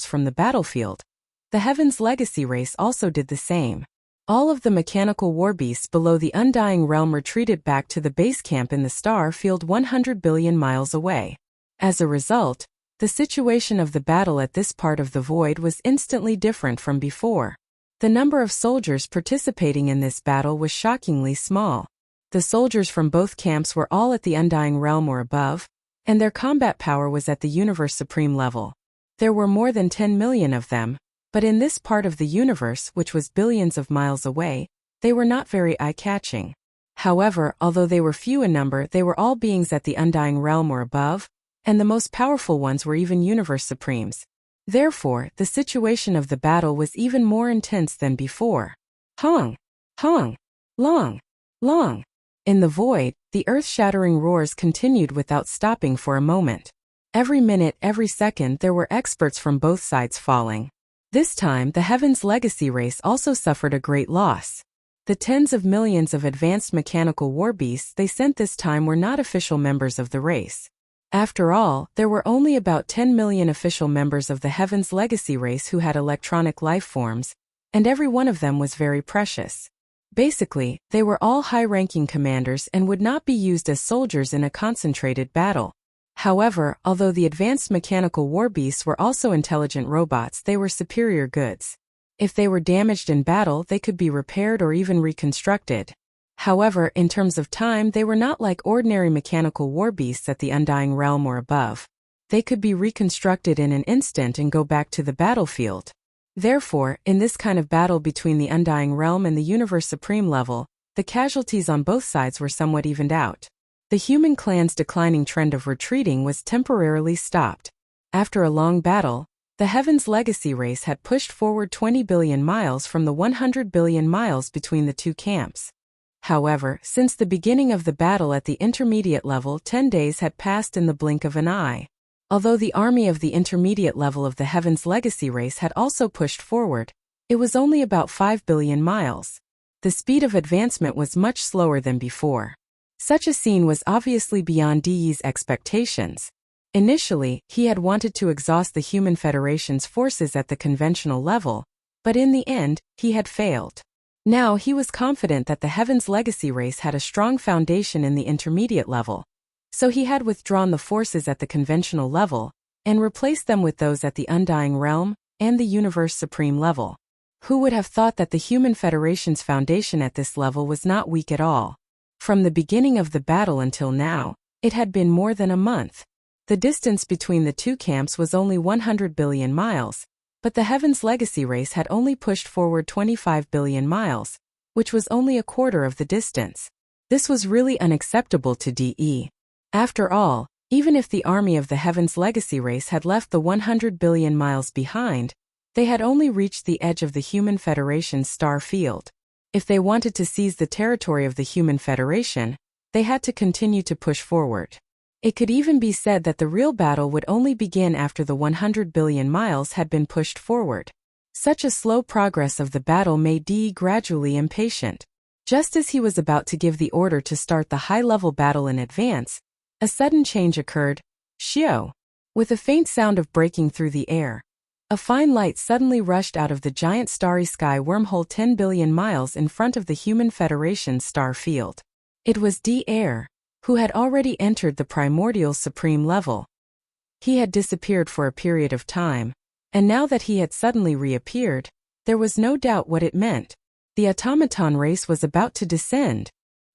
from the battlefield, the Heaven's Legacy race also did the same. All of the mechanical war beasts below the Undying Realm retreated back to the base camp in the star field 100 billion miles away. As a result, the situation of the battle at this part of the void was instantly different from before. The number of soldiers participating in this battle was shockingly small. The soldiers from both camps were all at the Undying Realm or above, and their combat power was at the Universe Supreme level. There were more than 10 million of them, but in this part of the universe, which was billions of miles away, they were not very eye-catching. However, although they were few in number, they were all beings at the Undying Realm or above, and the most powerful ones were even Universe Supremes. Therefore, the situation of the battle was even more intense than before. Hong! Hong! Long! Long! In the void, the earth-shattering roars continued without stopping for a moment. Every minute, every second, there were experts from both sides falling. This time, the Heaven's Legacy race also suffered a great loss. The tens of millions of advanced mechanical war beasts they sent this time were not official members of the race. After all, there were only about 10 million official members of the Heaven's Legacy race who had electronic life forms, and every one of them was very precious. Basically, they were all high-ranking commanders and would not be used as soldiers in a concentrated battle. However, although the advanced mechanical war beasts were also intelligent robots, they were superior goods. If they were damaged in battle, they could be repaired or even reconstructed. However, in terms of time, they were not like ordinary mechanical war beasts at the Undying Realm or above. They could be reconstructed in an instant and go back to the battlefield. Therefore, in this kind of battle between the Undying Realm and the Universe Supreme level, the casualties on both sides were somewhat evened out. The human clan's declining trend of retreating was temporarily stopped. After a long battle, the Heaven's Legacy race had pushed forward 20 billion miles from the 100 billion miles between the two camps. However, since the beginning of the battle at the intermediate level, 10 days had passed in the blink of an eye. Although the army of the intermediate level of the Heaven's Legacy race had also pushed forward, it was only about 5 billion miles. The speed of advancement was much slower than before. Such a scene was obviously beyond De's expectations. Initially, he had wanted to exhaust the Human Federation's forces at the conventional level, but in the end, he had failed. Now he was confident that the Heaven's Legacy race had a strong foundation in the intermediate level, so he had withdrawn the forces at the conventional level and replaced them with those at the Undying Realm and the Universe Supreme level. Who would have thought that the Human Federation's foundation at this level was not weak at all? From the beginning of the battle until now, it had been more than a month. The distance between the two camps was only 100 billion miles, but the Heaven's Legacy race had only pushed forward 25 billion miles, which was only a quarter of the distance. This was really unacceptable to DE. After all, even if the army of the Heaven's Legacy race had left the 100 billion miles behind, they had only reached the edge of the Human Federation's star field. If they wanted to seize the territory of the Human Federation, they had to continue to push forward. It could even be said that the real battle would only begin after the 100 billion miles had been pushed forward. Such a slow progress of the battle made DE gradually impatient. Just as he was about to give the order to start the high-level battle in advance, a sudden change occurred. Xiao. With a faint sound of breaking through the air, a fine light suddenly rushed out of the giant starry sky wormhole 10 billion miles in front of the Human Federation's star field. It was D-Air, who had already entered the primordial supreme level. He had disappeared for a period of time, and now that he had suddenly reappeared, there was no doubt what it meant. The automaton race was about to descend.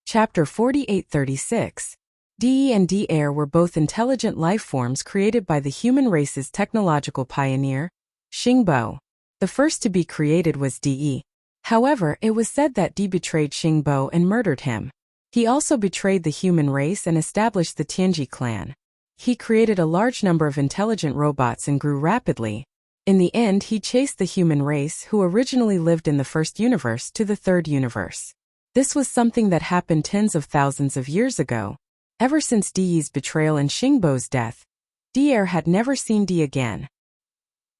Chapter 4836. DE and D-Air were both intelligent life forms created by the human race's technological pioneer, Xingbo. The first to be created was DE. However, it was said that D betrayed Xingbo and murdered him. He also betrayed the human race and established the Tianji clan. He created a large number of intelligent robots and grew rapidly. In the end, he chased the human race, who originally lived in the first universe, to the third universe. This was something that happened tens of thousands of years ago. Ever since Di's betrayal and Xingbo's death, D-Air had never seen D again.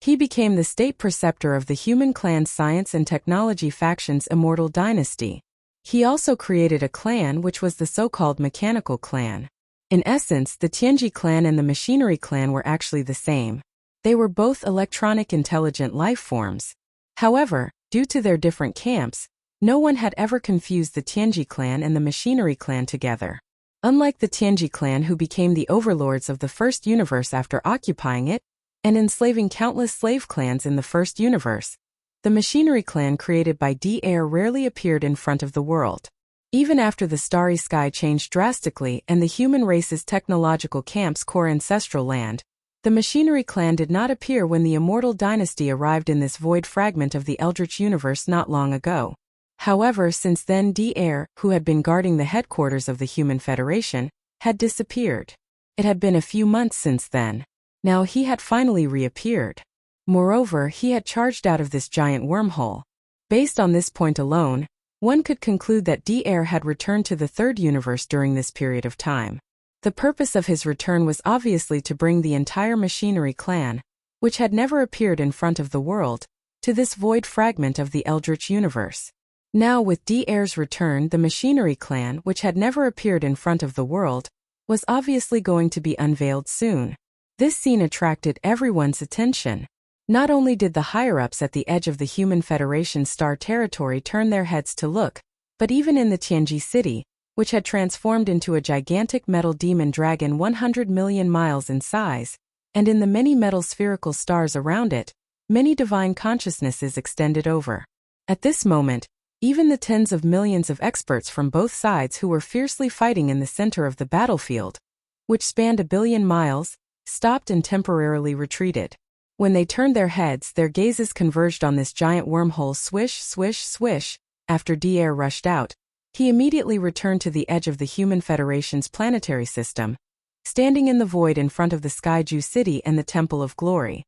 He became the state preceptor of the human clan's science and technology faction's immortal dynasty. He also created a clan which was the so-called mechanical clan. In essence, the Tianji clan and the machinery clan were actually the same. They were both electronic intelligent life forms. However, due to their different camps, no one had ever confused the Tianji clan and the machinery clan together. Unlike the Tianji clan, who became the overlords of the first universe after occupying it and enslaving countless slave clans in the first universe, the machinery clan created by D-Air rarely appeared in front of the world. Even after the starry sky changed drastically and the human race's technological camp's core ancestral land, the machinery clan did not appear when the immortal dynasty arrived in this void fragment of the Eldritch universe not long ago. However, since then D-Air, who had been guarding the headquarters of the Human Federation, had disappeared. It had been a few months since then. Now he had finally reappeared. Moreover, he had charged out of this giant wormhole. Based on this point alone, one could conclude that D-Air had returned to the third universe during this period of time. The purpose of his return was obviously to bring the entire machinery clan, which had never appeared in front of the world, to this void fragment of the Eldritch universe. Now with D-Air's return, the machinery clan, which had never appeared in front of the world, was obviously going to be unveiled soon. This scene attracted everyone's attention. Not only did the higher-ups at the edge of the Human Federation star territory turn their heads to look, but even in the Tianji city, which had transformed into a gigantic metal demon dragon 100 million miles in size, and in the many metal spherical stars around it, many divine consciousnesses extended over. At this moment, even the tens of millions of experts from both sides who were fiercely fighting in the center of the battlefield, which spanned 1 billion miles, stopped and temporarily retreated. When they turned their heads, their gazes converged on this giant wormhole. Swish, swish, swish. After D-Air rushed out, he immediately returned to the edge of the Human Federation's planetary system, standing in the void in front of the Skyju City and the Temple of Glory.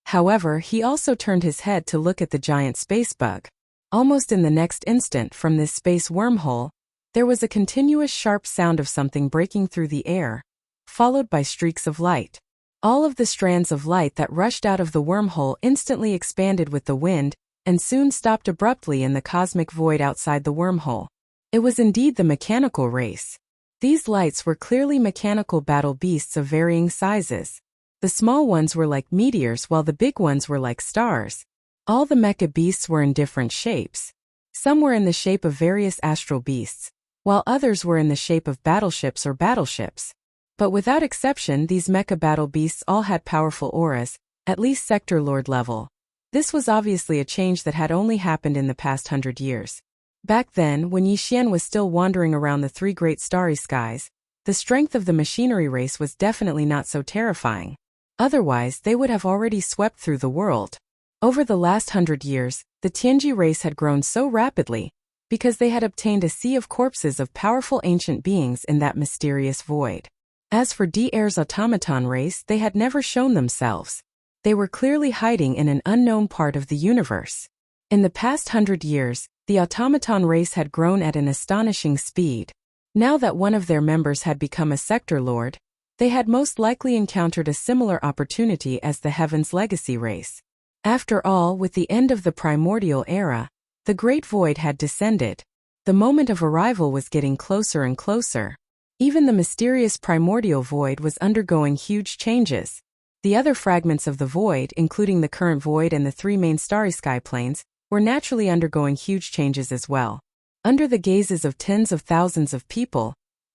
However, he also turned his head to look at the giant space bug. Almost in the next instant from this space wormhole, there was a continuous sharp sound of something breaking through the air, followed by streaks of light. All of the strands of light that rushed out of the wormhole instantly expanded with the wind and soon stopped abruptly in the cosmic void outside the wormhole. It was indeed the mechanical race. These lights were clearly mechanical battle beasts of varying sizes. The small ones were like meteors while the big ones were like stars. All the mecha beasts were in different shapes. Some were in the shape of various astral beasts, while others were in the shape of battleships or battleships. But without exception, these mecha battle beasts all had powerful auras, at least sector lord level. This was obviously a change that had only happened in the past 100 years. Back then, when Yi Xian was still wandering around the three great starry skies, the strength of the machinery race was definitely not so terrifying. Otherwise, they would have already swept through the world. Over the last 100 years, the Tianji race had grown so rapidly because they had obtained a sea of corpses of powerful ancient beings in that mysterious void. As for D-Air's automaton race, they had never shown themselves. They were clearly hiding in an unknown part of the universe. In the past 100 years, the automaton race had grown at an astonishing speed. Now that one of their members had become a sector lord, they had most likely encountered a similar opportunity as the Heaven's Legacy race. After all, with the end of the primordial era, the Great Void had descended. The moment of arrival was getting closer and closer. Even the mysterious primordial void was undergoing huge changes. The other fragments of the void, including the current void and the three main starry sky planes, were naturally undergoing huge changes as well. Under the gazes of tens of thousands of people,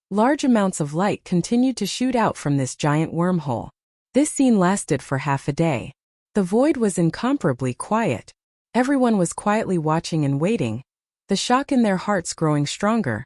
large amounts of light continued to shoot out from this giant wormhole. This scene lasted for half a day. The void was incomparably quiet. Everyone was quietly watching and waiting, the shock in their hearts growing stronger.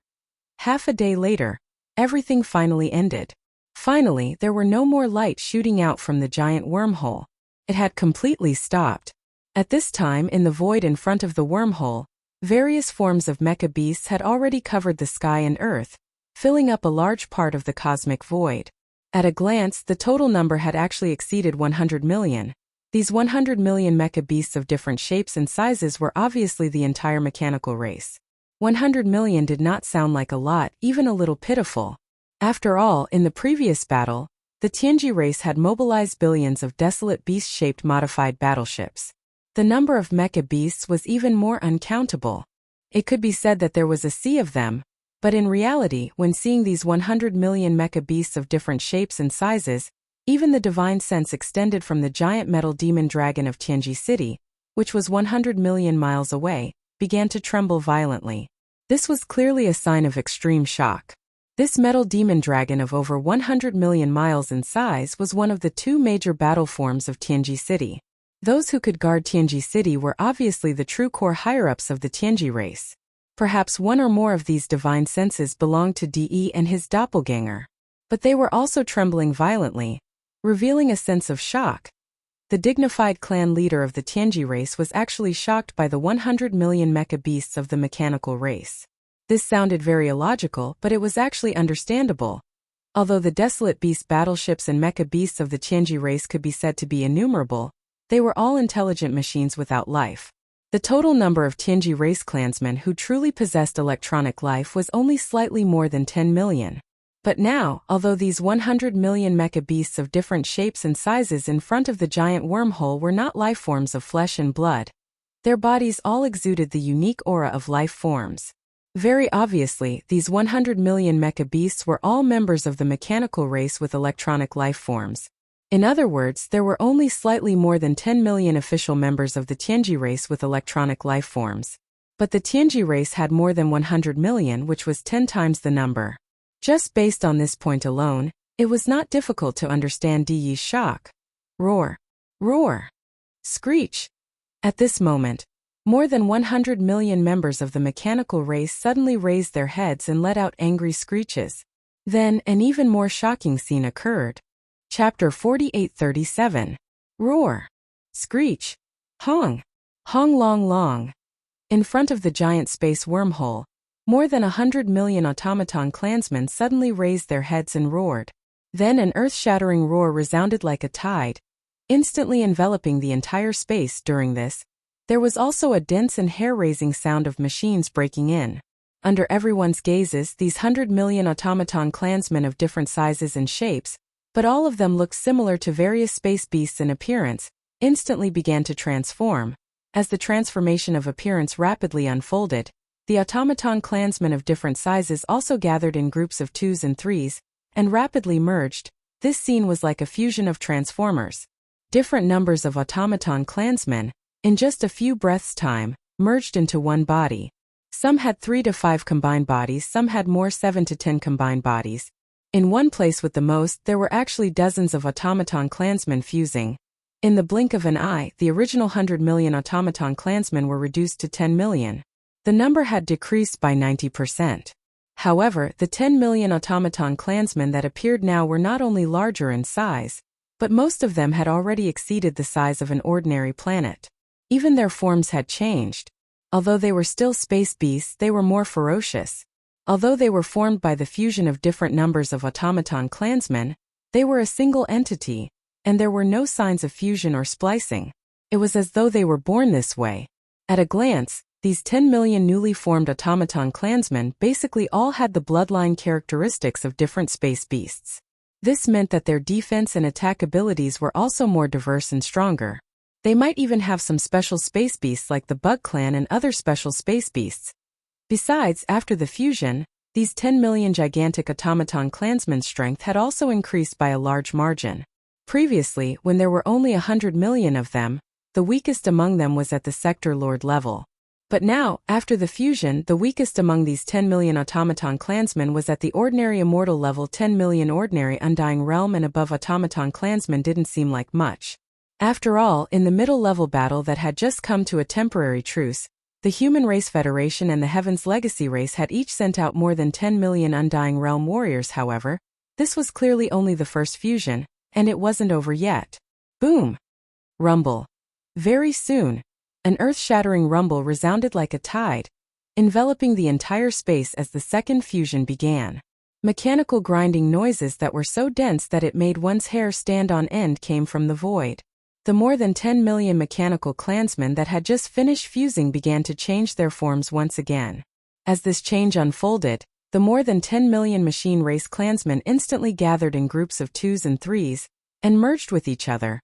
Half a day later, everything finally ended. Finally, there were no more light shooting out from the giant wormhole. It had completely stopped. At this time, in the void in front of the wormhole, various forms of mecha beasts had already covered the sky and earth, filling up a large part of the cosmic void. At a glance, the total number had actually exceeded 100 million. These 100 million mecha beasts of different shapes and sizes were obviously the entire mechanical race. 100 million did not sound like a lot, even a little pitiful. After all, in the previous battle, the Tianji race had mobilized billions of desolate beast-shaped modified battleships. The number of mecha beasts was even more uncountable. It could be said that there was a sea of them, but in reality, when seeing these 100 million mecha beasts of different shapes and sizes, even the divine sense extended from the giant metal demon dragon of Tianji City, which was 100 million miles away, began to tremble violently. This was clearly a sign of extreme shock. This metal demon dragon of over 100 million miles in size was one of the two major battle forms of Tianji City. Those who could guard Tianji City were obviously the true core higher-ups of the Tianji race. Perhaps one or more of these divine senses belonged to DE and his doppelganger. But they were also trembling violently, revealing a sense of shock. The dignified clan leader of the Tianji race was actually shocked by the 100 million mecha beasts of the mechanical race. This sounded very illogical, but it was actually understandable. Although the desolate beast battleships and mecha beasts of the Tianji race could be said to be innumerable, they were all intelligent machines without life. The total number of Tianji race clansmen who truly possessed electronic life was only slightly more than 10 million. But now, although these 100 million mecha beasts of different shapes and sizes in front of the giant wormhole were not life forms of flesh and blood, their bodies all exuded the unique aura of life forms. Very obviously, these 100 million mecha beasts were all members of the mechanical race with electronic life forms. In other words, there were only slightly more than 10 million official members of the Tianji race with electronic life forms. But the Tianji race had more than 100 million, which was 10 times the number. Just based on this point alone, it was not difficult to understand Di's shock. Roar. Roar. Screech. At this moment, more than 100 million members of the mechanical race suddenly raised their heads and let out angry screeches. Then, an even more shocking scene occurred. Chapter 4837. Roar. Screech. Hong. Hong long long. In front of the giant space wormhole, more than 100 million automaton clansmen suddenly raised their heads and roared. Then an earth-shattering roar resounded like a tide, instantly enveloping the entire space. During this, there was also a dense and hair-raising sound of machines breaking in. Under everyone's gazes, these 100 million automaton clansmen of different sizes and shapes, but all of them looked similar to various space beasts in appearance, instantly began to transform. As the transformation of appearance rapidly unfolded, the automaton clansmen of different sizes also gathered in groups of 2s and 3s, and rapidly merged. This scene was like a fusion of transformers. Different numbers of automaton clansmen, in just a few breaths' time, merged into one body. Some had 3 to 5 combined bodies, some had more 7 to 10 combined bodies. In one place with the most, there were actually dozens of automaton clansmen fusing. In the blink of an eye, the original 100 million automaton clansmen were reduced to 10 million. The number had decreased by 90%. However, the 10 million automaton clansmen that appeared now were not only larger in size, but most of them had already exceeded the size of an ordinary planet. Even their forms had changed. Although they were still space beasts, they were more ferocious. Although they were formed by the fusion of different numbers of automaton clansmen, they were a single entity, and there were no signs of fusion or splicing. It was as though they were born this way. At a glance, these 10 million newly formed automaton clansmen basically all had the bloodline characteristics of different space beasts. This meant that their defense and attack abilities were also more diverse and stronger. They might even have some special space beasts like the Bug Clan and other special space beasts. Besides, after the fusion, these 10 million gigantic automaton clansmen's strength had also increased by a large margin. Previously, when there were only 100 million of them, the weakest among them was at the sector lord level. But now, after the fusion, the weakest among these 10 million automaton clansmen was at the ordinary immortal level. 10 million ordinary undying realm and above automaton clansmen didn't seem like much. After all, in the middle level battle that had just come to a temporary truce, the Human Race Federation and the Heaven's Legacy race had each sent out more than 10 million undying realm warriors. However, this was clearly only the first fusion, and it wasn't over yet. Boom! Rumble. Very soon, an earth-shattering rumble resounded like a tide, enveloping the entire space as the second fusion began. Mechanical grinding noises that were so dense that it made one's hair stand on end came from the void. The more than 10 million mechanical clansmen that had just finished fusing began to change their forms once again. As this change unfolded, the more than 10 million machine race clansmen instantly gathered in groups of 2s and 3s, and merged with each other.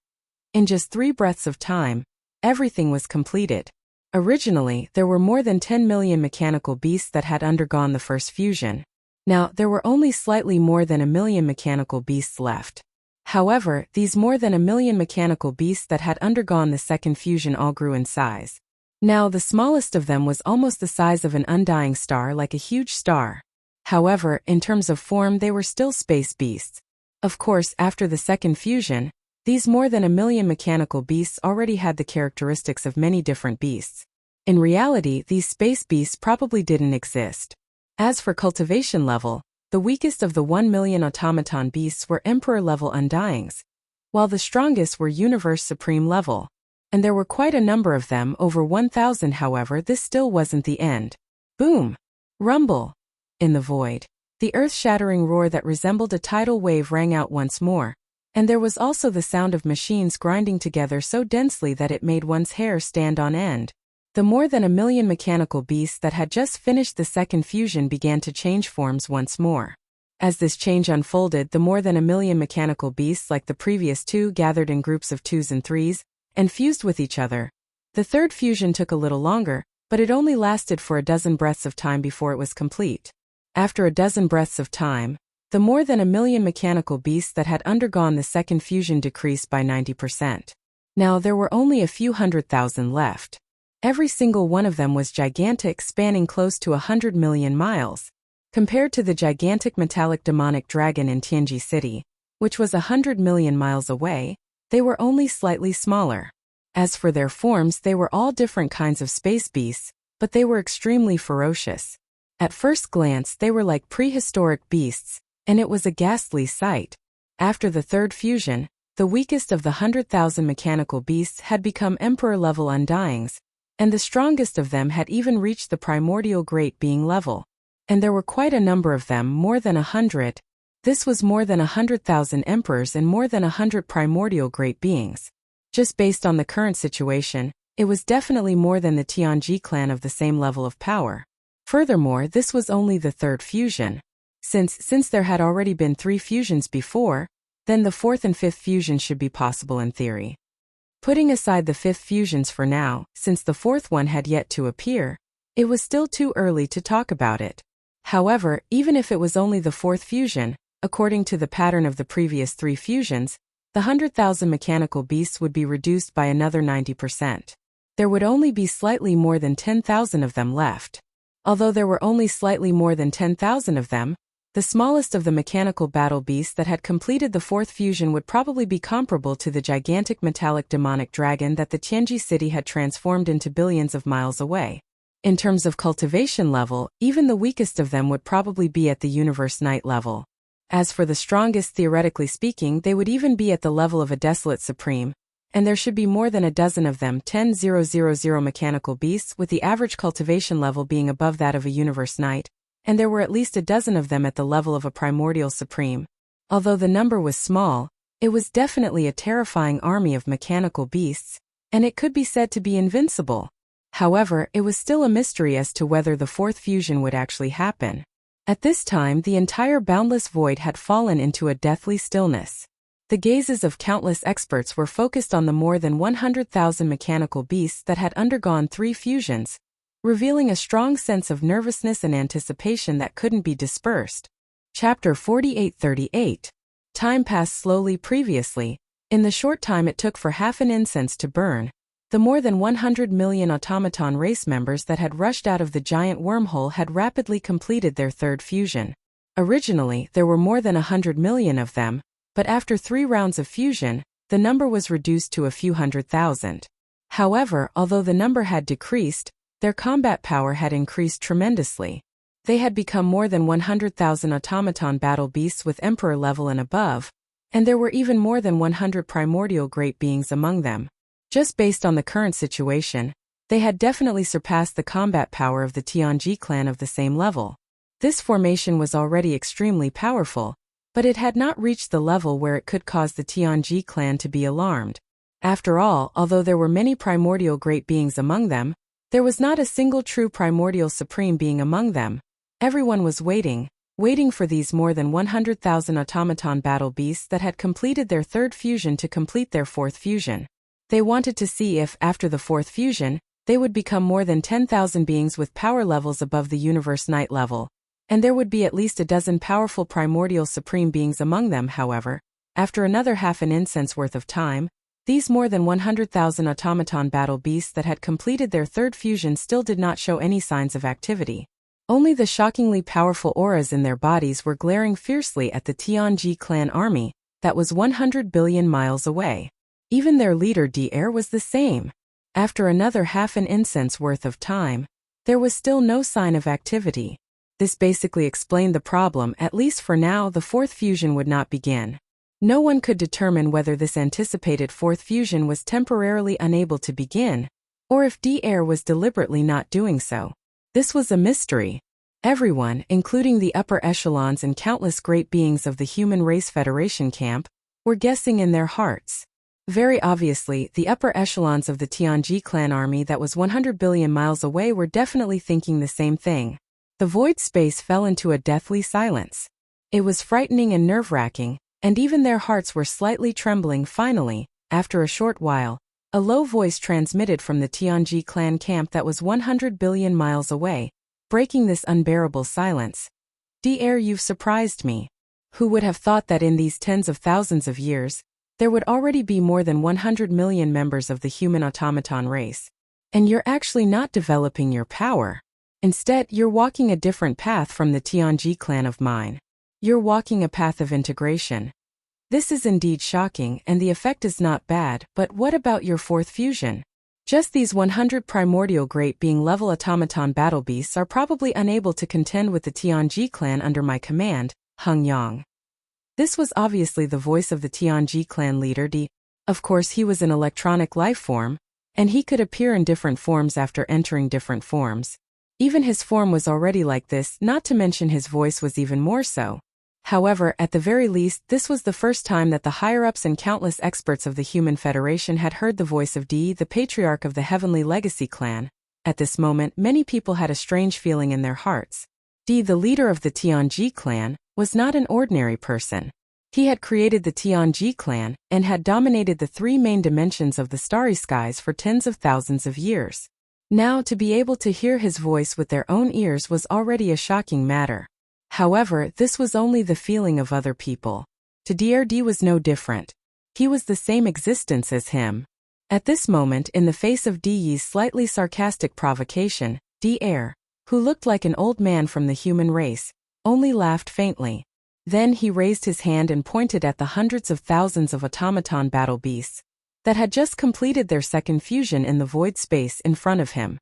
In just 3 breaths of time, everything was completed. Originally, there were more than 10 million mechanical beasts that had undergone the first fusion. Now, there were only slightly more than 1 million mechanical beasts left. However, these more than 1 million mechanical beasts that had undergone the second fusion all grew in size. Now, the smallest of them was almost the size of an undying star, like a huge star. However, in terms of form, they were still space beasts. Of course, after the second fusion, these more than 1 million mechanical beasts already had the characteristics of many different beasts. In reality, these space beasts probably didn't exist. As for cultivation level, the weakest of the 1 million automaton beasts were Emperor-level undyings, while the strongest were Universe Supreme level. And there were quite a number of them, over 1,000. However, this still wasn't the end. Boom! Rumble! In the void, the earth-shattering roar that resembled a tidal wave rang out once more, and there was also the sound of machines grinding together so densely that it made one's hair stand on end. The more than 1 million mechanical beasts that had just finished the second fusion began to change forms once more. As this change unfolded, the more than 1 million mechanical beasts like the previous 2 gathered in groups of 2s and 3s, and fused with each other. The third fusion took a little longer, but it only lasted for a dozen breaths of time before it was complete. After a dozen breaths of time, the more than 1 million mechanical beasts that had undergone the second fusion decreased by 90%. Now there were only a few 100,000 left. Every single one of them was gigantic, spanning close to 100 million miles. Compared to the gigantic metallic demonic dragon in Tianji City, which was 100 million miles away, they were only slightly smaller. As for their forms, they were all different kinds of space beasts, but they were extremely ferocious. At first glance, they were like prehistoric beasts, and it was a ghastly sight. After the third fusion, the weakest of the 100,000 mechanical beasts had become Emperor-level undyings, and the strongest of them had even reached the primordial great being level. And there were quite a number of them, more than 100. This was more than 100,000 emperors and more than 100 primordial great beings. Just based on the current situation, it was definitely more than the Tianji clan of the same level of power. Furthermore, this was only the third fusion. Since there had already been 3 fusions before, then the 4th and 5th fusion should be possible in theory. Putting aside the 5th fusions for now, since the 4th one had yet to appear, it was still too early to talk about it. However, even if it was only the 4th fusion, according to the pattern of the previous 3 fusions, the 100,000 mechanical beasts would be reduced by another 90%. There would only be slightly more than 10,000 of them left. Although there were only slightly more than 10,000 of them, the smallest of the mechanical battle beasts that had completed the 4th fusion would probably be comparable to the gigantic metallic demonic dragon that the Tianji city had transformed into billions of miles away. In terms of cultivation level, even the weakest of them would probably be at the Universe Knight level. As for the strongest, theoretically speaking, they would even be at the level of a Desolate Supreme, and there should be more than a dozen of them, 10,000 mechanical beasts, with the average cultivation level being above that of a Universe Knight, and there were at least a dozen of them at the level of a Primordial Supreme. Although the number was small, it was definitely a terrifying army of mechanical beasts, and it could be said to be invincible. However, it was still a mystery as to whether the 4th fusion would actually happen. At this time, the entire boundless void had fallen into a deathly stillness. The gazes of countless experts were focused on the more than 100,000 mechanical beasts that had undergone 3 fusions. revealing a strong sense of nervousness and anticipation that couldn't be dispersed. Chapter 4838. Time passed slowly previously. In the short time it took for half an incense to burn, the more than 100 million automaton race members that had rushed out of the giant wormhole had rapidly completed their third fusion. Originally, there were more than 100 million of them, but after 3 rounds of fusion, the number was reduced to a few 100,000. However, although the number had decreased, their combat power had increased tremendously. They had become more than 100,000 automaton battle beasts with emperor level and above, and there were even more than 100 primordial great beings among them. Just based on the current situation, they had definitely surpassed the combat power of the Tianji clan of the same level. This formation was already extremely powerful, but it had not reached the level where it could cause the Tianji clan to be alarmed. After all, although there were many primordial great beings among them, there was not a single true primordial supreme being among them. Everyone was waiting for these more than 100,000 automaton battle beasts that had completed their third fusion to complete their fourth fusion. They wanted to see if, after the fourth fusion, they would become more than 10,000 beings with power levels above the universe night level, and there would be at least a dozen powerful primordial supreme beings among them. However, after another half an incense worth of time, these more than 100,000 automaton battle beasts that had completed their third fusion still did not show any signs of activity. Only the shockingly powerful auras in their bodies were glaring fiercely at the Tianji clan army that was 100 billion miles away. Even their leader Dr was the same. After another half an incense worth of time, there was still no sign of activity. This basically explained the problem. At least for now, the fourth fusion would not begin. No one could determine whether this anticipated fourth fusion was temporarily unable to begin, or if Dr was deliberately not doing so. This was a mystery. Everyone, including the upper echelons and countless great beings of the Human Race Federation camp, were guessing in their hearts. Very obviously, the upper echelons of the Tianji clan army that was 100 billion miles away were definitely thinking the same thing. The void space fell into a deathly silence. It was frightening and nerve-wracking, and even their hearts were slightly trembling. Finally, after a short while, a low voice transmitted from the Tianji clan camp that was 100 billion miles away, breaking this unbearable silence. Dr, you've surprised me. Who would have thought that in these tens of thousands of years, there would already be more than 100 million members of the human automaton race. And you're actually not developing your power. Instead, you're walking a different path from the Tianji clan of mine. You're walking a path of integration. This is indeed shocking, and the effect is not bad, but what about your fourth fusion? Just these 100 primordial great being level automaton battle beasts are probably unable to contend with the Tianji clan under my command, Hung Yang. This was obviously the voice of the Tianji clan leader D. Of course he was an electronic life form, and he could appear in different forms after entering different forms. Even his form was already like this, not to mention his voice was even more so. However, at the very least, this was the first time that the higher-ups and countless experts of the Human Federation had heard the voice of D, the patriarch of the Heavenly Legacy clan. At this moment, many people had a strange feeling in their hearts. D, the leader of the Tianji clan, was not an ordinary person. He had created the Tianji clan, and had dominated the 3 main dimensions of the starry skies for tens of thousands of years. Now, to be able to hear his voice with their own ears was already a shocking matter. However, this was only the feeling of other people. To Dr D was no different. He was the same existence as him. At this moment, in the face of Di's slightly sarcastic provocation, Dr, who looked like an old man from the human race, only laughed faintly. Then he raised his hand and pointed at the hundreds of thousands of automaton battle beasts that had just completed their second fusion in the void space in front of him.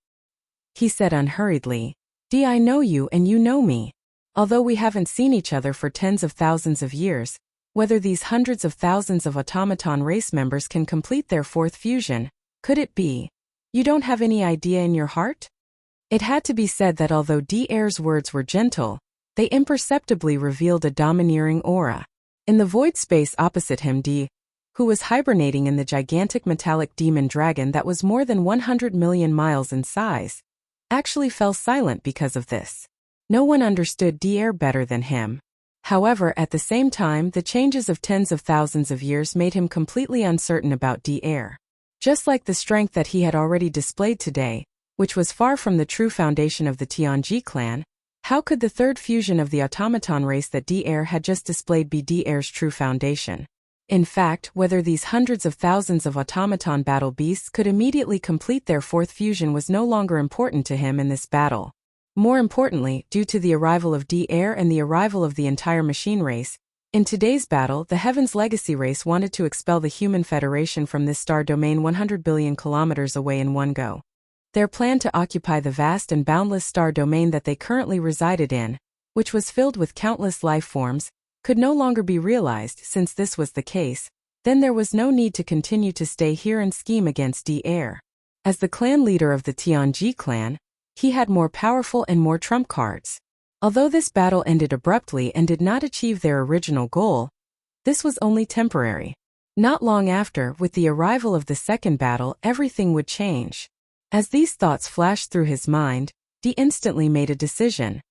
He said unhurriedly, D, I know you and you know me. Although we haven't seen each other for tens of thousands of years, whether these hundreds of thousands of automaton race members can complete their fourth fusion, could it be? You don't have any idea in your heart? It had to be said that although Dr's words were gentle, they imperceptibly revealed a domineering aura. In the void space opposite him, D, who was hibernating in the gigantic metallic demon dragon that was more than 100 million miles in size, actually fell silent because of this. No one understood Dr better than him. However, at the same time, the changes of tens of thousands of years made him completely uncertain about Dr. Just like the strength that he had already displayed today, which was far from the true foundation of the Tianji clan, how could the third fusion of the automaton race that D-Air had just displayed be D-Air's true foundation? In fact, whether these hundreds of thousands of automaton battle beasts could immediately complete their fourth fusion was no longer important to him in this battle. More importantly, due to the arrival of D-Air and the arrival of the entire machine race, in today's battle, the Heaven's Legacy race wanted to expel the Human Federation from this star domain 100 billion kilometers away in one go. Their plan to occupy the vast and boundless star domain that they currently resided in, which was filled with countless life forms, could no longer be realized. Since this was the case, then there was no need to continue to stay here and scheme against D-Air. As the clan leader of the Tianji clan, he had more powerful and more trump cards. Although this battle ended abruptly and did not achieve their original goal, this was only temporary. Not long after, with the arrival of the second battle, everything would change. As these thoughts flashed through his mind, D instantly made a decision.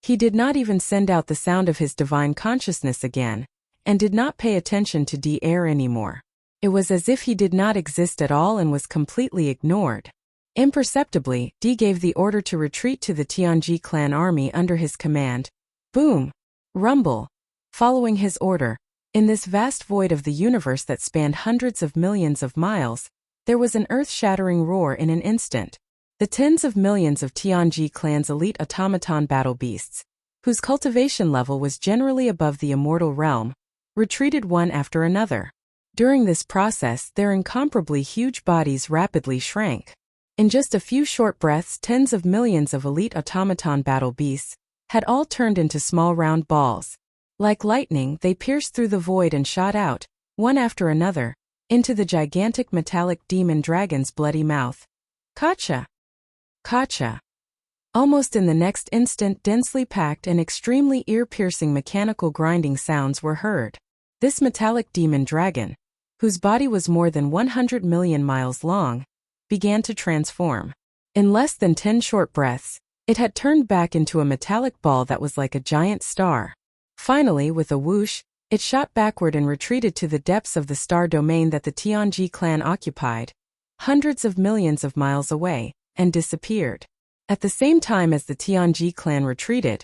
He did not even send out the sound of his divine consciousness again, and did not pay attention to D-Air anymore. It was as if he did not exist at all and was completely ignored. Imperceptibly, D gave the order to retreat to the Tianji clan army under his command. Boom! Rumble! Following his order, in this vast void of the universe that spanned hundreds of millions of miles, there was an earth-shattering roar in an instant. The tens of millions of Tianji clan's elite automaton battle beasts, whose cultivation level was generally above the immortal realm, retreated one after another. During this process, their incomparably huge bodies rapidly shrank. In just a few short breaths, tens of millions of elite automaton battle beasts had all turned into small round balls. Like lightning, they pierced through the void and shot out, one after another, into the gigantic metallic demon dragon's bloody mouth. Kacha! Kacha! Almost in the next instant, densely packed and extremely ear-piercing mechanical grinding sounds were heard. This metallic demon dragon, whose body was more than 100 million miles long, began to transform. In less than 10 short breaths, it had turned back into a metallic ball that was like a giant star. Finally, with a whoosh, it shot backward and retreated to the depths of the star domain that the Tianji clan occupied, hundreds of millions of miles away, and disappeared. At the same time as the Tianji clan retreated,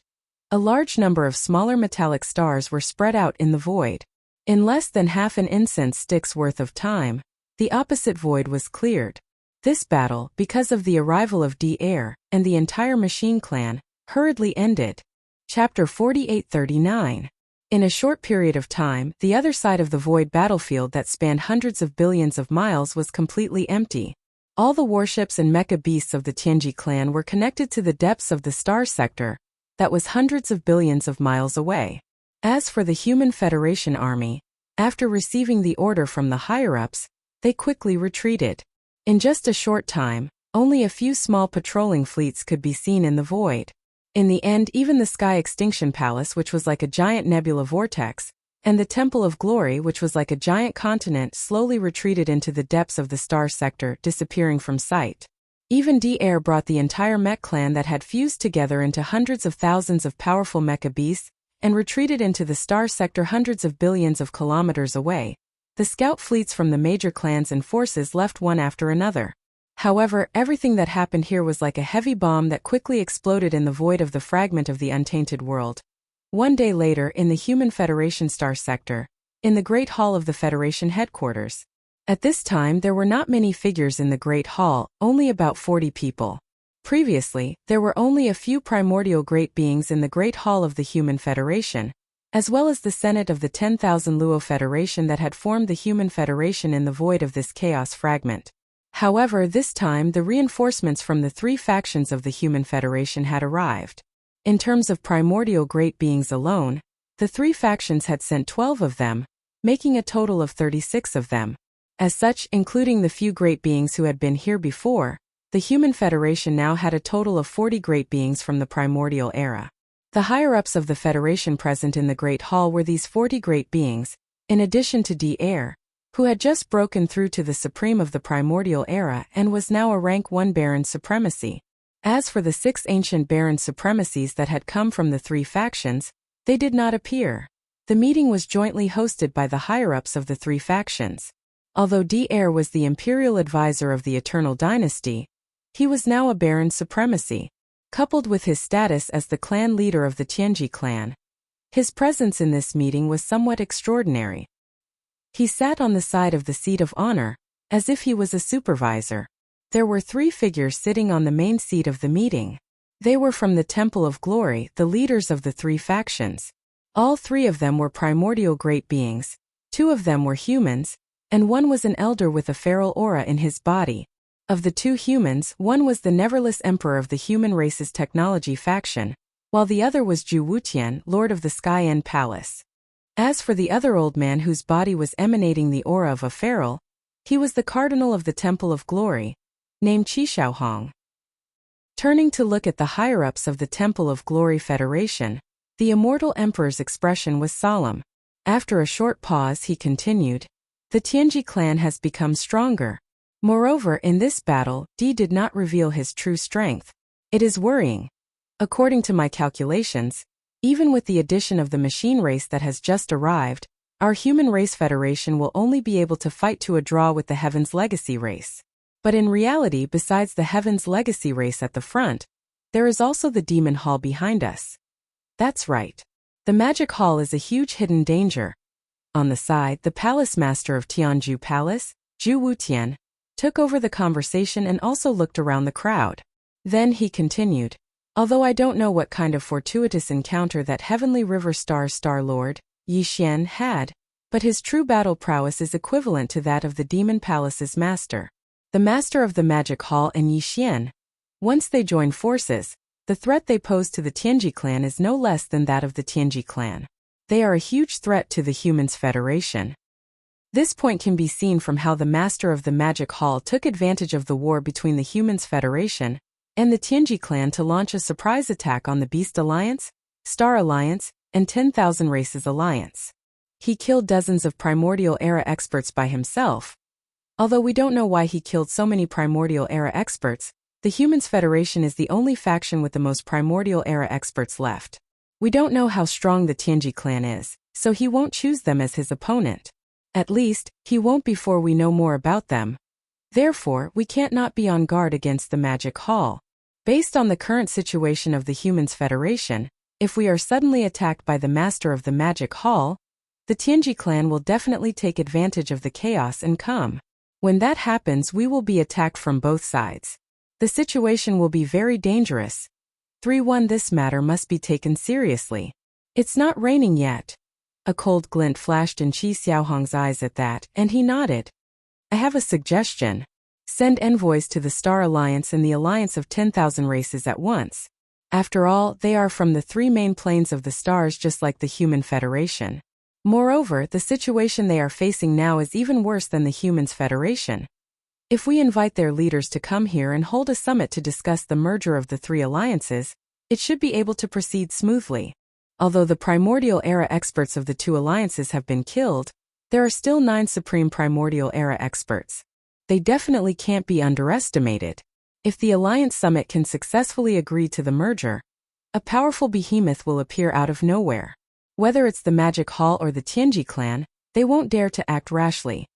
a large number of smaller metallic stars were spread out in the void. In less than half an incense stick's worth of time, the opposite void was cleared. This battle, because of the arrival of D-Air and the entire machine clan, hurriedly ended. Chapter 4839. In a short period of time, the other side of the void battlefield that spanned hundreds of billions of miles was completely empty. All the warships and mecha beasts of the Tianji clan were connected to the depths of the star sector that was hundreds of billions of miles away. As for the Human Federation army, after receiving the order from the higher-ups, they quickly retreated. In just a short time, only a few small patrolling fleets could be seen in the void. In the end, even the Sky Extinction Palace, which was like a giant nebula vortex, and the Temple of Glory, which was like a giant continent, slowly retreated into the depths of the star sector, disappearing from sight. Even D-Air brought the entire mech clan that had fused together into hundreds of thousands of powerful mecha beasts, and retreated into the star sector hundreds of billions of kilometers away. The scout fleets from the major clans and forces left one after another. However, everything that happened here was like a heavy bomb that quickly exploded in the void of the fragment of the untainted world. One day later, in the Human Federation star sector, in the Great Hall of the Federation headquarters. At this time, there were not many figures in the Great Hall, only about 40 people. Previously, there were only a few primordial great beings in the Great Hall of the Human Federation, as well as the Senate of the 10,000 Luo Federation that had formed the Human Federation in the void of this chaos fragment. However, this time the reinforcements from the three factions of the Human Federation had arrived. In terms of primordial great beings alone, the three factions had sent 12 of them, making a total of 36 of them. As such, including the few great beings who had been here before, the Human Federation now had a total of 40 great beings from the primordial era. The higher-ups of the Federation present in the Great Hall were these 40 great beings, in addition to D-Air, who had just broken through to the Supreme of the Primordial Era and was now a rank 1 Baron Supremacy. As for the 6 ancient Baron Supremacies that had come from the three factions, they did not appear. The meeting was jointly hosted by the higher-ups of the three factions. Although D-Air was the imperial advisor of the Eternal Dynasty, He was now a baron's supremacy, coupled with his status as the clan leader of the Tianji clan. His presence in this meeting was somewhat extraordinary. He sat on the side of the seat of honor, as if he was a supervisor. There were 3 figures sitting on the main seat of the meeting. They were from the Temple of Glory, the leaders of the 3 factions. All 3 of them were primordial great beings, 2 of them were humans, and 1 was an elder with a feral aura in his body. Of the 2 humans, 1 was the neverless emperor of the human race's technology faction, while the other was Zhu Wutian, lord of the Sky End Palace. As for the other old man whose body was emanating the aura of a feral, he was the cardinal of the Temple of Glory, named Qi Xiaohong. Turning to look at the higher-ups of the Temple of Glory Federation, the immortal emperor's expression was solemn. After a short pause he continued, "The Tianji clan has become stronger. Moreover, in this battle, Di did not reveal his true strength. It is worrying. According to my calculations, even with the addition of the machine race that has just arrived, our human race federation will only be able to fight to a draw with the Heaven's Legacy race. But in reality, besides the Heaven's Legacy race at the front, there is also the Demon Hall behind us." That's right. The Magic Hall is a huge hidden danger. On the side, the palace master of Tianju Palace, Zhu Wutian, took over the conversation and also looked around the crowd. Then he continued, "Although I don't know what kind of fortuitous encounter that Heavenly River Star Lord, Yi Xian, had, but his true battle prowess is equivalent to that of the Demon Palace's master. The master of the Magic Hall and Yi Xian. Once they join forces, the threat they pose to the Tianji clan is no less than that of the Tianji clan. They are a huge threat to the Humans Federation." This point can be seen from how the master of the Magic Hall took advantage of the war between the Humans Federation and the Tianji clan to launch a surprise attack on the Beast Alliance, Star Alliance, and 10,000 Races Alliance. He killed dozens of Primordial Era experts by himself. Although we don't know why he killed so many Primordial Era experts, the Humans Federation is the only faction with the most Primordial Era experts left. We don't know how strong the Tianji clan is, so he won't choose them as his opponent. At least, he won't before we know more about them. Therefore, we can't not be on guard against the Magic Hall. Based on the current situation of the Humans Federation, if we are suddenly attacked by the master of the Magic Hall, the Tianji clan will definitely take advantage of the chaos and come. When that happens, we will be attacked from both sides. The situation will be very dangerous. 3-1 This matter must be taken seriously. It's not raining yet. A cold glint flashed in Qi Xiaohong's eyes at that, and he nodded. "I have a suggestion. Send envoys to the Star Alliance and the Alliance of 10,000 Races at once. After all, they are from the 3 main planes of the stars just like the Human Federation. Moreover, the situation they are facing now is even worse than the Humans Federation. If we invite their leaders to come here and hold a summit to discuss the merger of the 3 alliances, it should be able to proceed smoothly. Although the Primordial Era experts of the 2 alliances have been killed, there are still 9 Supreme Primordial Era experts. They definitely can't be underestimated. If the Alliance Summit can successfully agree to the merger, a powerful behemoth will appear out of nowhere. Whether it's the Magic Hall or the Tianji clan, they won't dare to act rashly."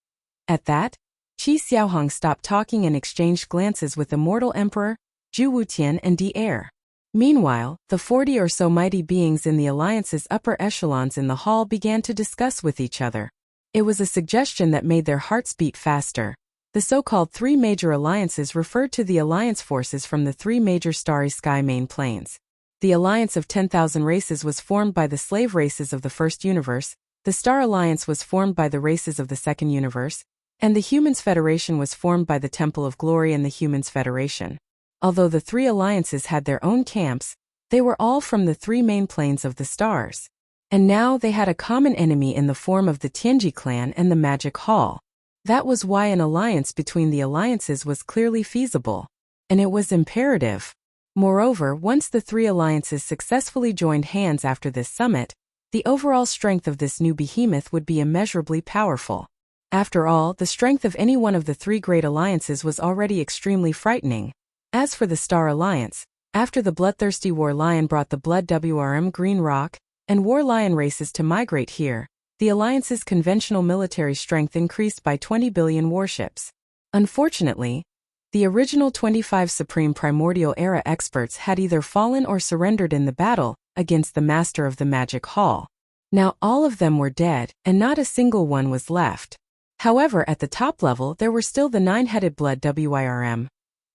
At that, Qi Xiaohong stopped talking and exchanged glances with Immortal Emperor, Zhu Wutian and Di Air. Meanwhile, the 40 or so mighty beings in the Alliance's upper echelons in the hall began to discuss with each other. It was a suggestion that made their hearts beat faster. The so-called 3 major alliances referred to the alliance forces from the 3 major starry sky main planes. The Alliance of 10,000 Races was formed by the slave races of the first universe, the Star Alliance was formed by the races of the second universe, and the Humans Federation was formed by the Temple of Glory and the Humans Federation. Although the 3 alliances had their own camps, they were all from the 3 main planes of the stars. And now they had a common enemy in the form of the Tianji clan and the Magic Hall. That was why an alliance between the alliances was clearly feasible. And it was imperative. Moreover, once the 3 alliances successfully joined hands after this summit, the overall strength of this new behemoth would be immeasurably powerful. After all, the strength of any one of the 3 great alliances was already extremely frightening. As for the Star Alliance, after the bloodthirsty War Lion brought the Blood WRM Green Rock and War Lion races to migrate here, the Alliance's conventional military strength increased by 20 billion warships. Unfortunately, The original 25 Supreme Primordial Era experts had either fallen or surrendered in the battle against the Master of the Magic Hall. Now all of them were dead, and not a single one was left. However, at the top level there were still the 9-headed Blood Wyrm,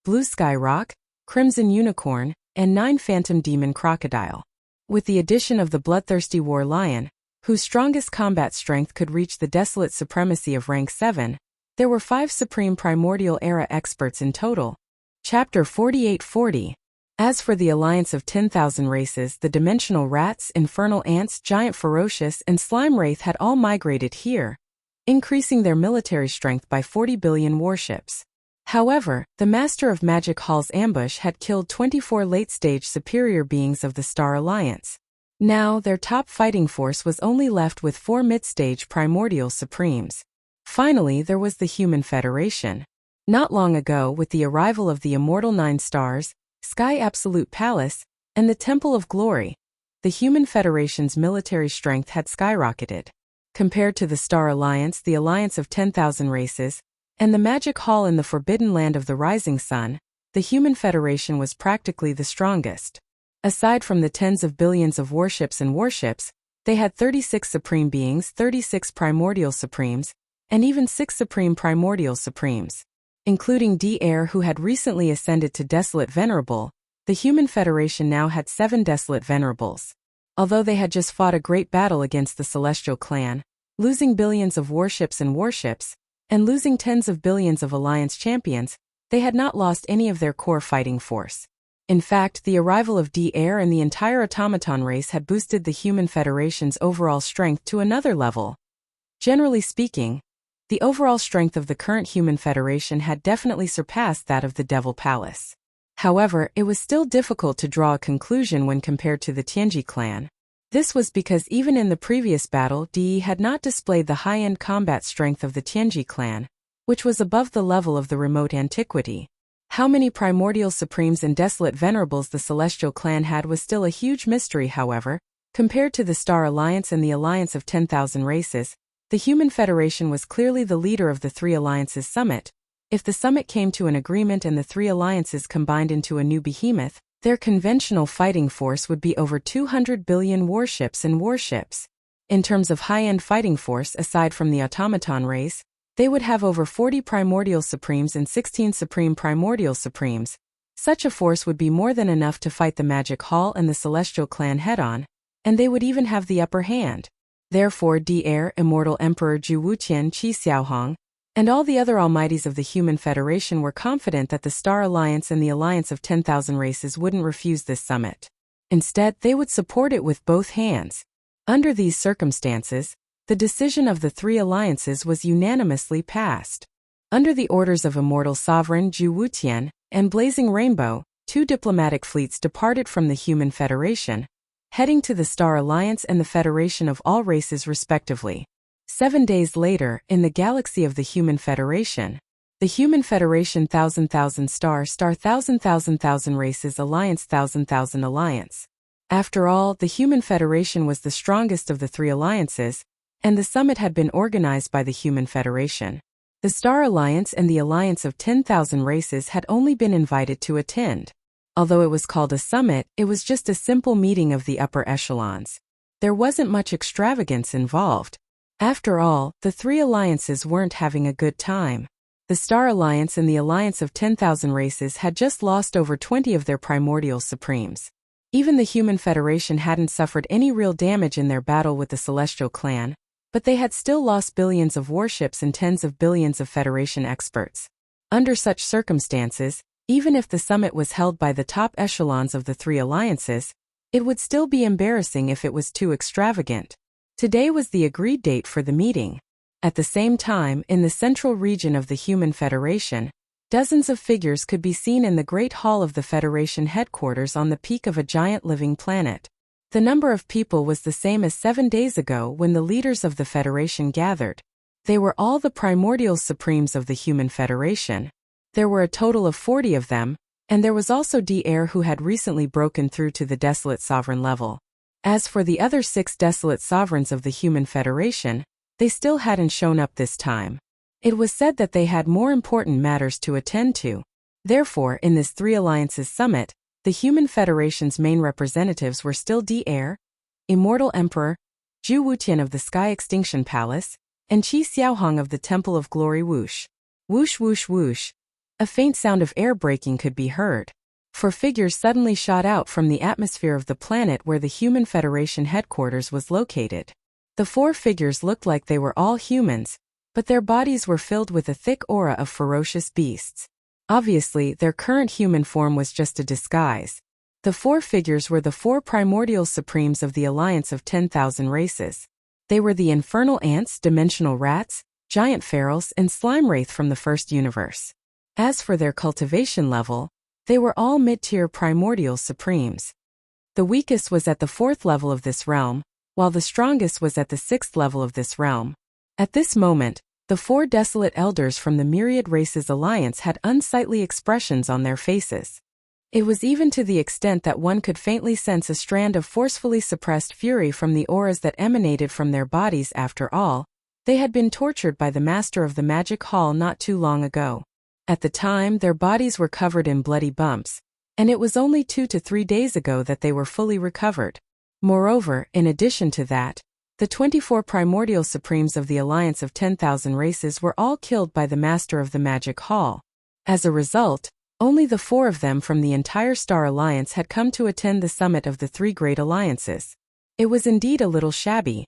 Blue Sky Rock, Crimson Unicorn, and 9 Phantom Demon Crocodile. With the addition of the Bloodthirsty War Lion, whose strongest combat strength could reach the Desolate Supremacy of rank 7, there were 5 Supreme Primordial Era experts in total. Chapter 4840. As for the Alliance of 10,000 Races, the Dimensional Rats, Infernal Ants, Giant Ferocious, and Slime Wraith had all migrated here, increasing their military strength by 40 billion warships. However, the Master of Magic Hall's ambush had killed 24 late-stage superior beings of the Star Alliance. Now, their top fighting force was only left with 4 mid-stage Primordial Supremes. Finally, there was the Human Federation. Not long ago, with the arrival of the Immortal 9 Stars, Sky Absolute Palace, and the Temple of Glory, the Human Federation's military strength had skyrocketed. Compared to the Star Alliance, the Alliance of 10,000 Races, and the Magic Hall in the Forbidden Land of the Rising Sun, the Human Federation was practically the strongest. Aside from the tens of billions of warships, they had 36 Supreme Beings, 36 Primordial Supremes, and even 6 Supreme Primordial Supremes. Including D-Air, who had recently ascended to Desolate Venerable, the Human Federation now had 7 Desolate Venerables. Although they had just fought a great battle against the Celestial Clan, losing billions of warships, and losing tens of billions of Alliance champions, they had not lost any of their core fighting force. In fact, the arrival of D-Air and the entire automaton race had boosted the Human Federation's overall strength to another level. Generally speaking, the overall strength of the current Human Federation had definitely surpassed that of the Devil Palace. However, it was still difficult to draw a conclusion when compared to the Tianji clan. This was because even in the previous battle, DE had not displayed the high-end combat strength of the Tianji clan, which was above the level of the remote antiquity. How many Primordial Supremes and Desolate Venerables the Celestial Clan had was still a huge mystery. However, compared to the Star Alliance and the Alliance of 10,000 Races, the Human Federation was clearly the leader of the 3 alliances summit. If the summit came to an agreement and the 3 alliances combined into a new behemoth, their conventional fighting force would be over 200 billion warships. In terms of high-end fighting force, aside from the automaton race, they would have over 40 Primordial Supremes and 16 Supreme Primordial Supremes. Such a force would be more than enough to fight the Magic Hall and the Celestial Clan head-on, and they would even have the upper hand. Therefore, D-Air, Immortal Emperor Zhu Wuqian, Qi Xiaohong, and all the other almighties of the Human Federation were confident that the Star Alliance and the Alliance of 10,000 Races wouldn't refuse this summit. Instead, they would support it with both hands. Under these circumstances, the decision of the 3 alliances was unanimously passed. Under the orders of Immortal Sovereign Zhu Wuqian and Blazing Rainbow, 2 diplomatic fleets departed from the Human Federation, heading to the Star Alliance and the Federation of all races respectively. 7 days later, in the galaxy of the Human Federation, the Human Federation Thousand Star 1,000 Races Alliance 1,000 Alliance. After all, the Human Federation was the strongest of the 3 alliances, and the summit had been organized by the Human Federation. The Star Alliance and the Alliance of 10,000 Races had only been invited to attend. Although it was called a summit, it was just a simple meeting of the upper echelons. There wasn't much extravagance involved. After all, the 3 alliances weren't having a good time. The Star Alliance and the Alliance of 10,000 Races had just lost over 20 of their Primordial Supremes. Even the Human Federation hadn't suffered any real damage in their battle with the Celestial Clan, but they had still lost billions of warships and tens of billions of Federation experts. Under such circumstances, even if the summit was held by the top echelons of the 3 alliances, it would still be embarrassing if it was too extravagant. Today was the agreed date for the meeting. At the same time, in the central region of the Human Federation, dozens of figures could be seen in the Great Hall of the Federation headquarters on the peak of a giant living planet. The number of people was the same as 7 days ago when the leaders of the Federation gathered. They were all the Primordial Supremes of the Human Federation. There were a total of 40 of them, and there was also D-Air who had recently broken through to the Desolate Sovereign level. As for the other 6 Desolate Sovereigns of the Human Federation, they still hadn't shown up this time. It was said that they had more important matters to attend to. Therefore, in this Three Alliances summit, the Human Federation's main representatives were still Di, Immortal Emperor, Zhu Wutian of the Sky Extinction Palace, and Qi Xiaohong of the Temple of Glory. Whoosh. Whoosh whoosh whoosh. A faint sound of air breaking could be heard. Four figures suddenly shot out from the atmosphere of the planet where the Human Federation headquarters was located. The four figures looked like they were all humans, but their bodies were filled with a thick aura of ferocious beasts. Obviously, their current human form was just a disguise. The four figures were the four primordial supremes of the Alliance of 10,000 races. They were the infernal ants, dimensional rats, giant ferals, and slime wraith from the first universe. As for their cultivation level, they were all mid-tier primordial supremes. The weakest was at the 4th level of this realm, while the strongest was at the 6th level of this realm. At this moment, the four desolate elders from the Myriad Races Alliance had unsightly expressions on their faces. It was even to the extent that one could faintly sense a strand of forcefully suppressed fury from the auras that emanated from their bodies. After all, they had been tortured by the Master of the Magic Hall not too long ago. At the time, their bodies were covered in bloody bumps, and it was only 2 to 3 days ago that they were fully recovered. Moreover, in addition to that, the 24 primordial supremes of the Alliance of 10,000 races were all killed by the Master of the Magic Hall. As a result, only the 4 of them from the entire Star Alliance had come to attend the summit of the 3 great alliances. It was indeed a little shabby.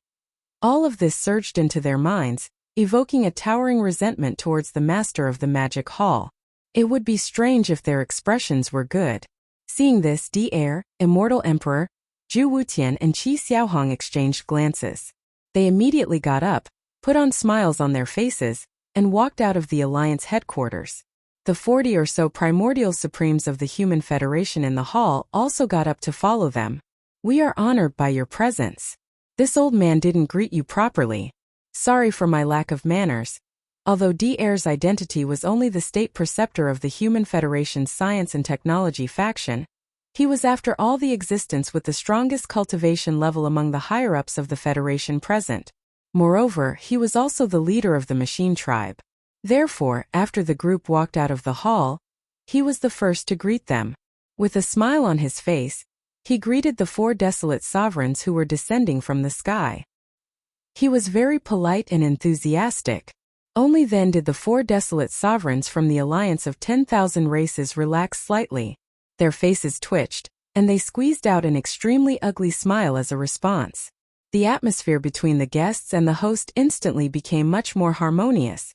All of this surged into their minds, evoking a towering resentment towards the Master of the Magic Hall. It would be strange if their expressions were good. Seeing this, Di, Immortal Emperor, Zhu Wutian and Qi Xiaohong exchanged glances. They immediately got up, put on smiles on their faces, and walked out of the Alliance headquarters. The 40 or so primordial supremes of the Human Federation in the hall also got up to follow them. "We are honored by your presence. This old man didn't greet you properly. Sorry for my lack of manners." Although Di's identity was only the state preceptor of the Human Federation's Science and Technology faction, he was after all the existence with the strongest cultivation level among the higher-ups of the Federation present. Moreover, he was also the leader of the Machine Tribe. Therefore, after the group walked out of the hall, he was the first to greet them. With a smile on his face, he greeted the 4 desolate sovereigns who were descending from the sky. He was very polite and enthusiastic. Only then did the 4 desolate sovereigns from the Alliance of 10,000 races relax slightly. Their faces twitched, and they squeezed out an extremely ugly smile as a response. The atmosphere between the guests and the host instantly became much more harmonious,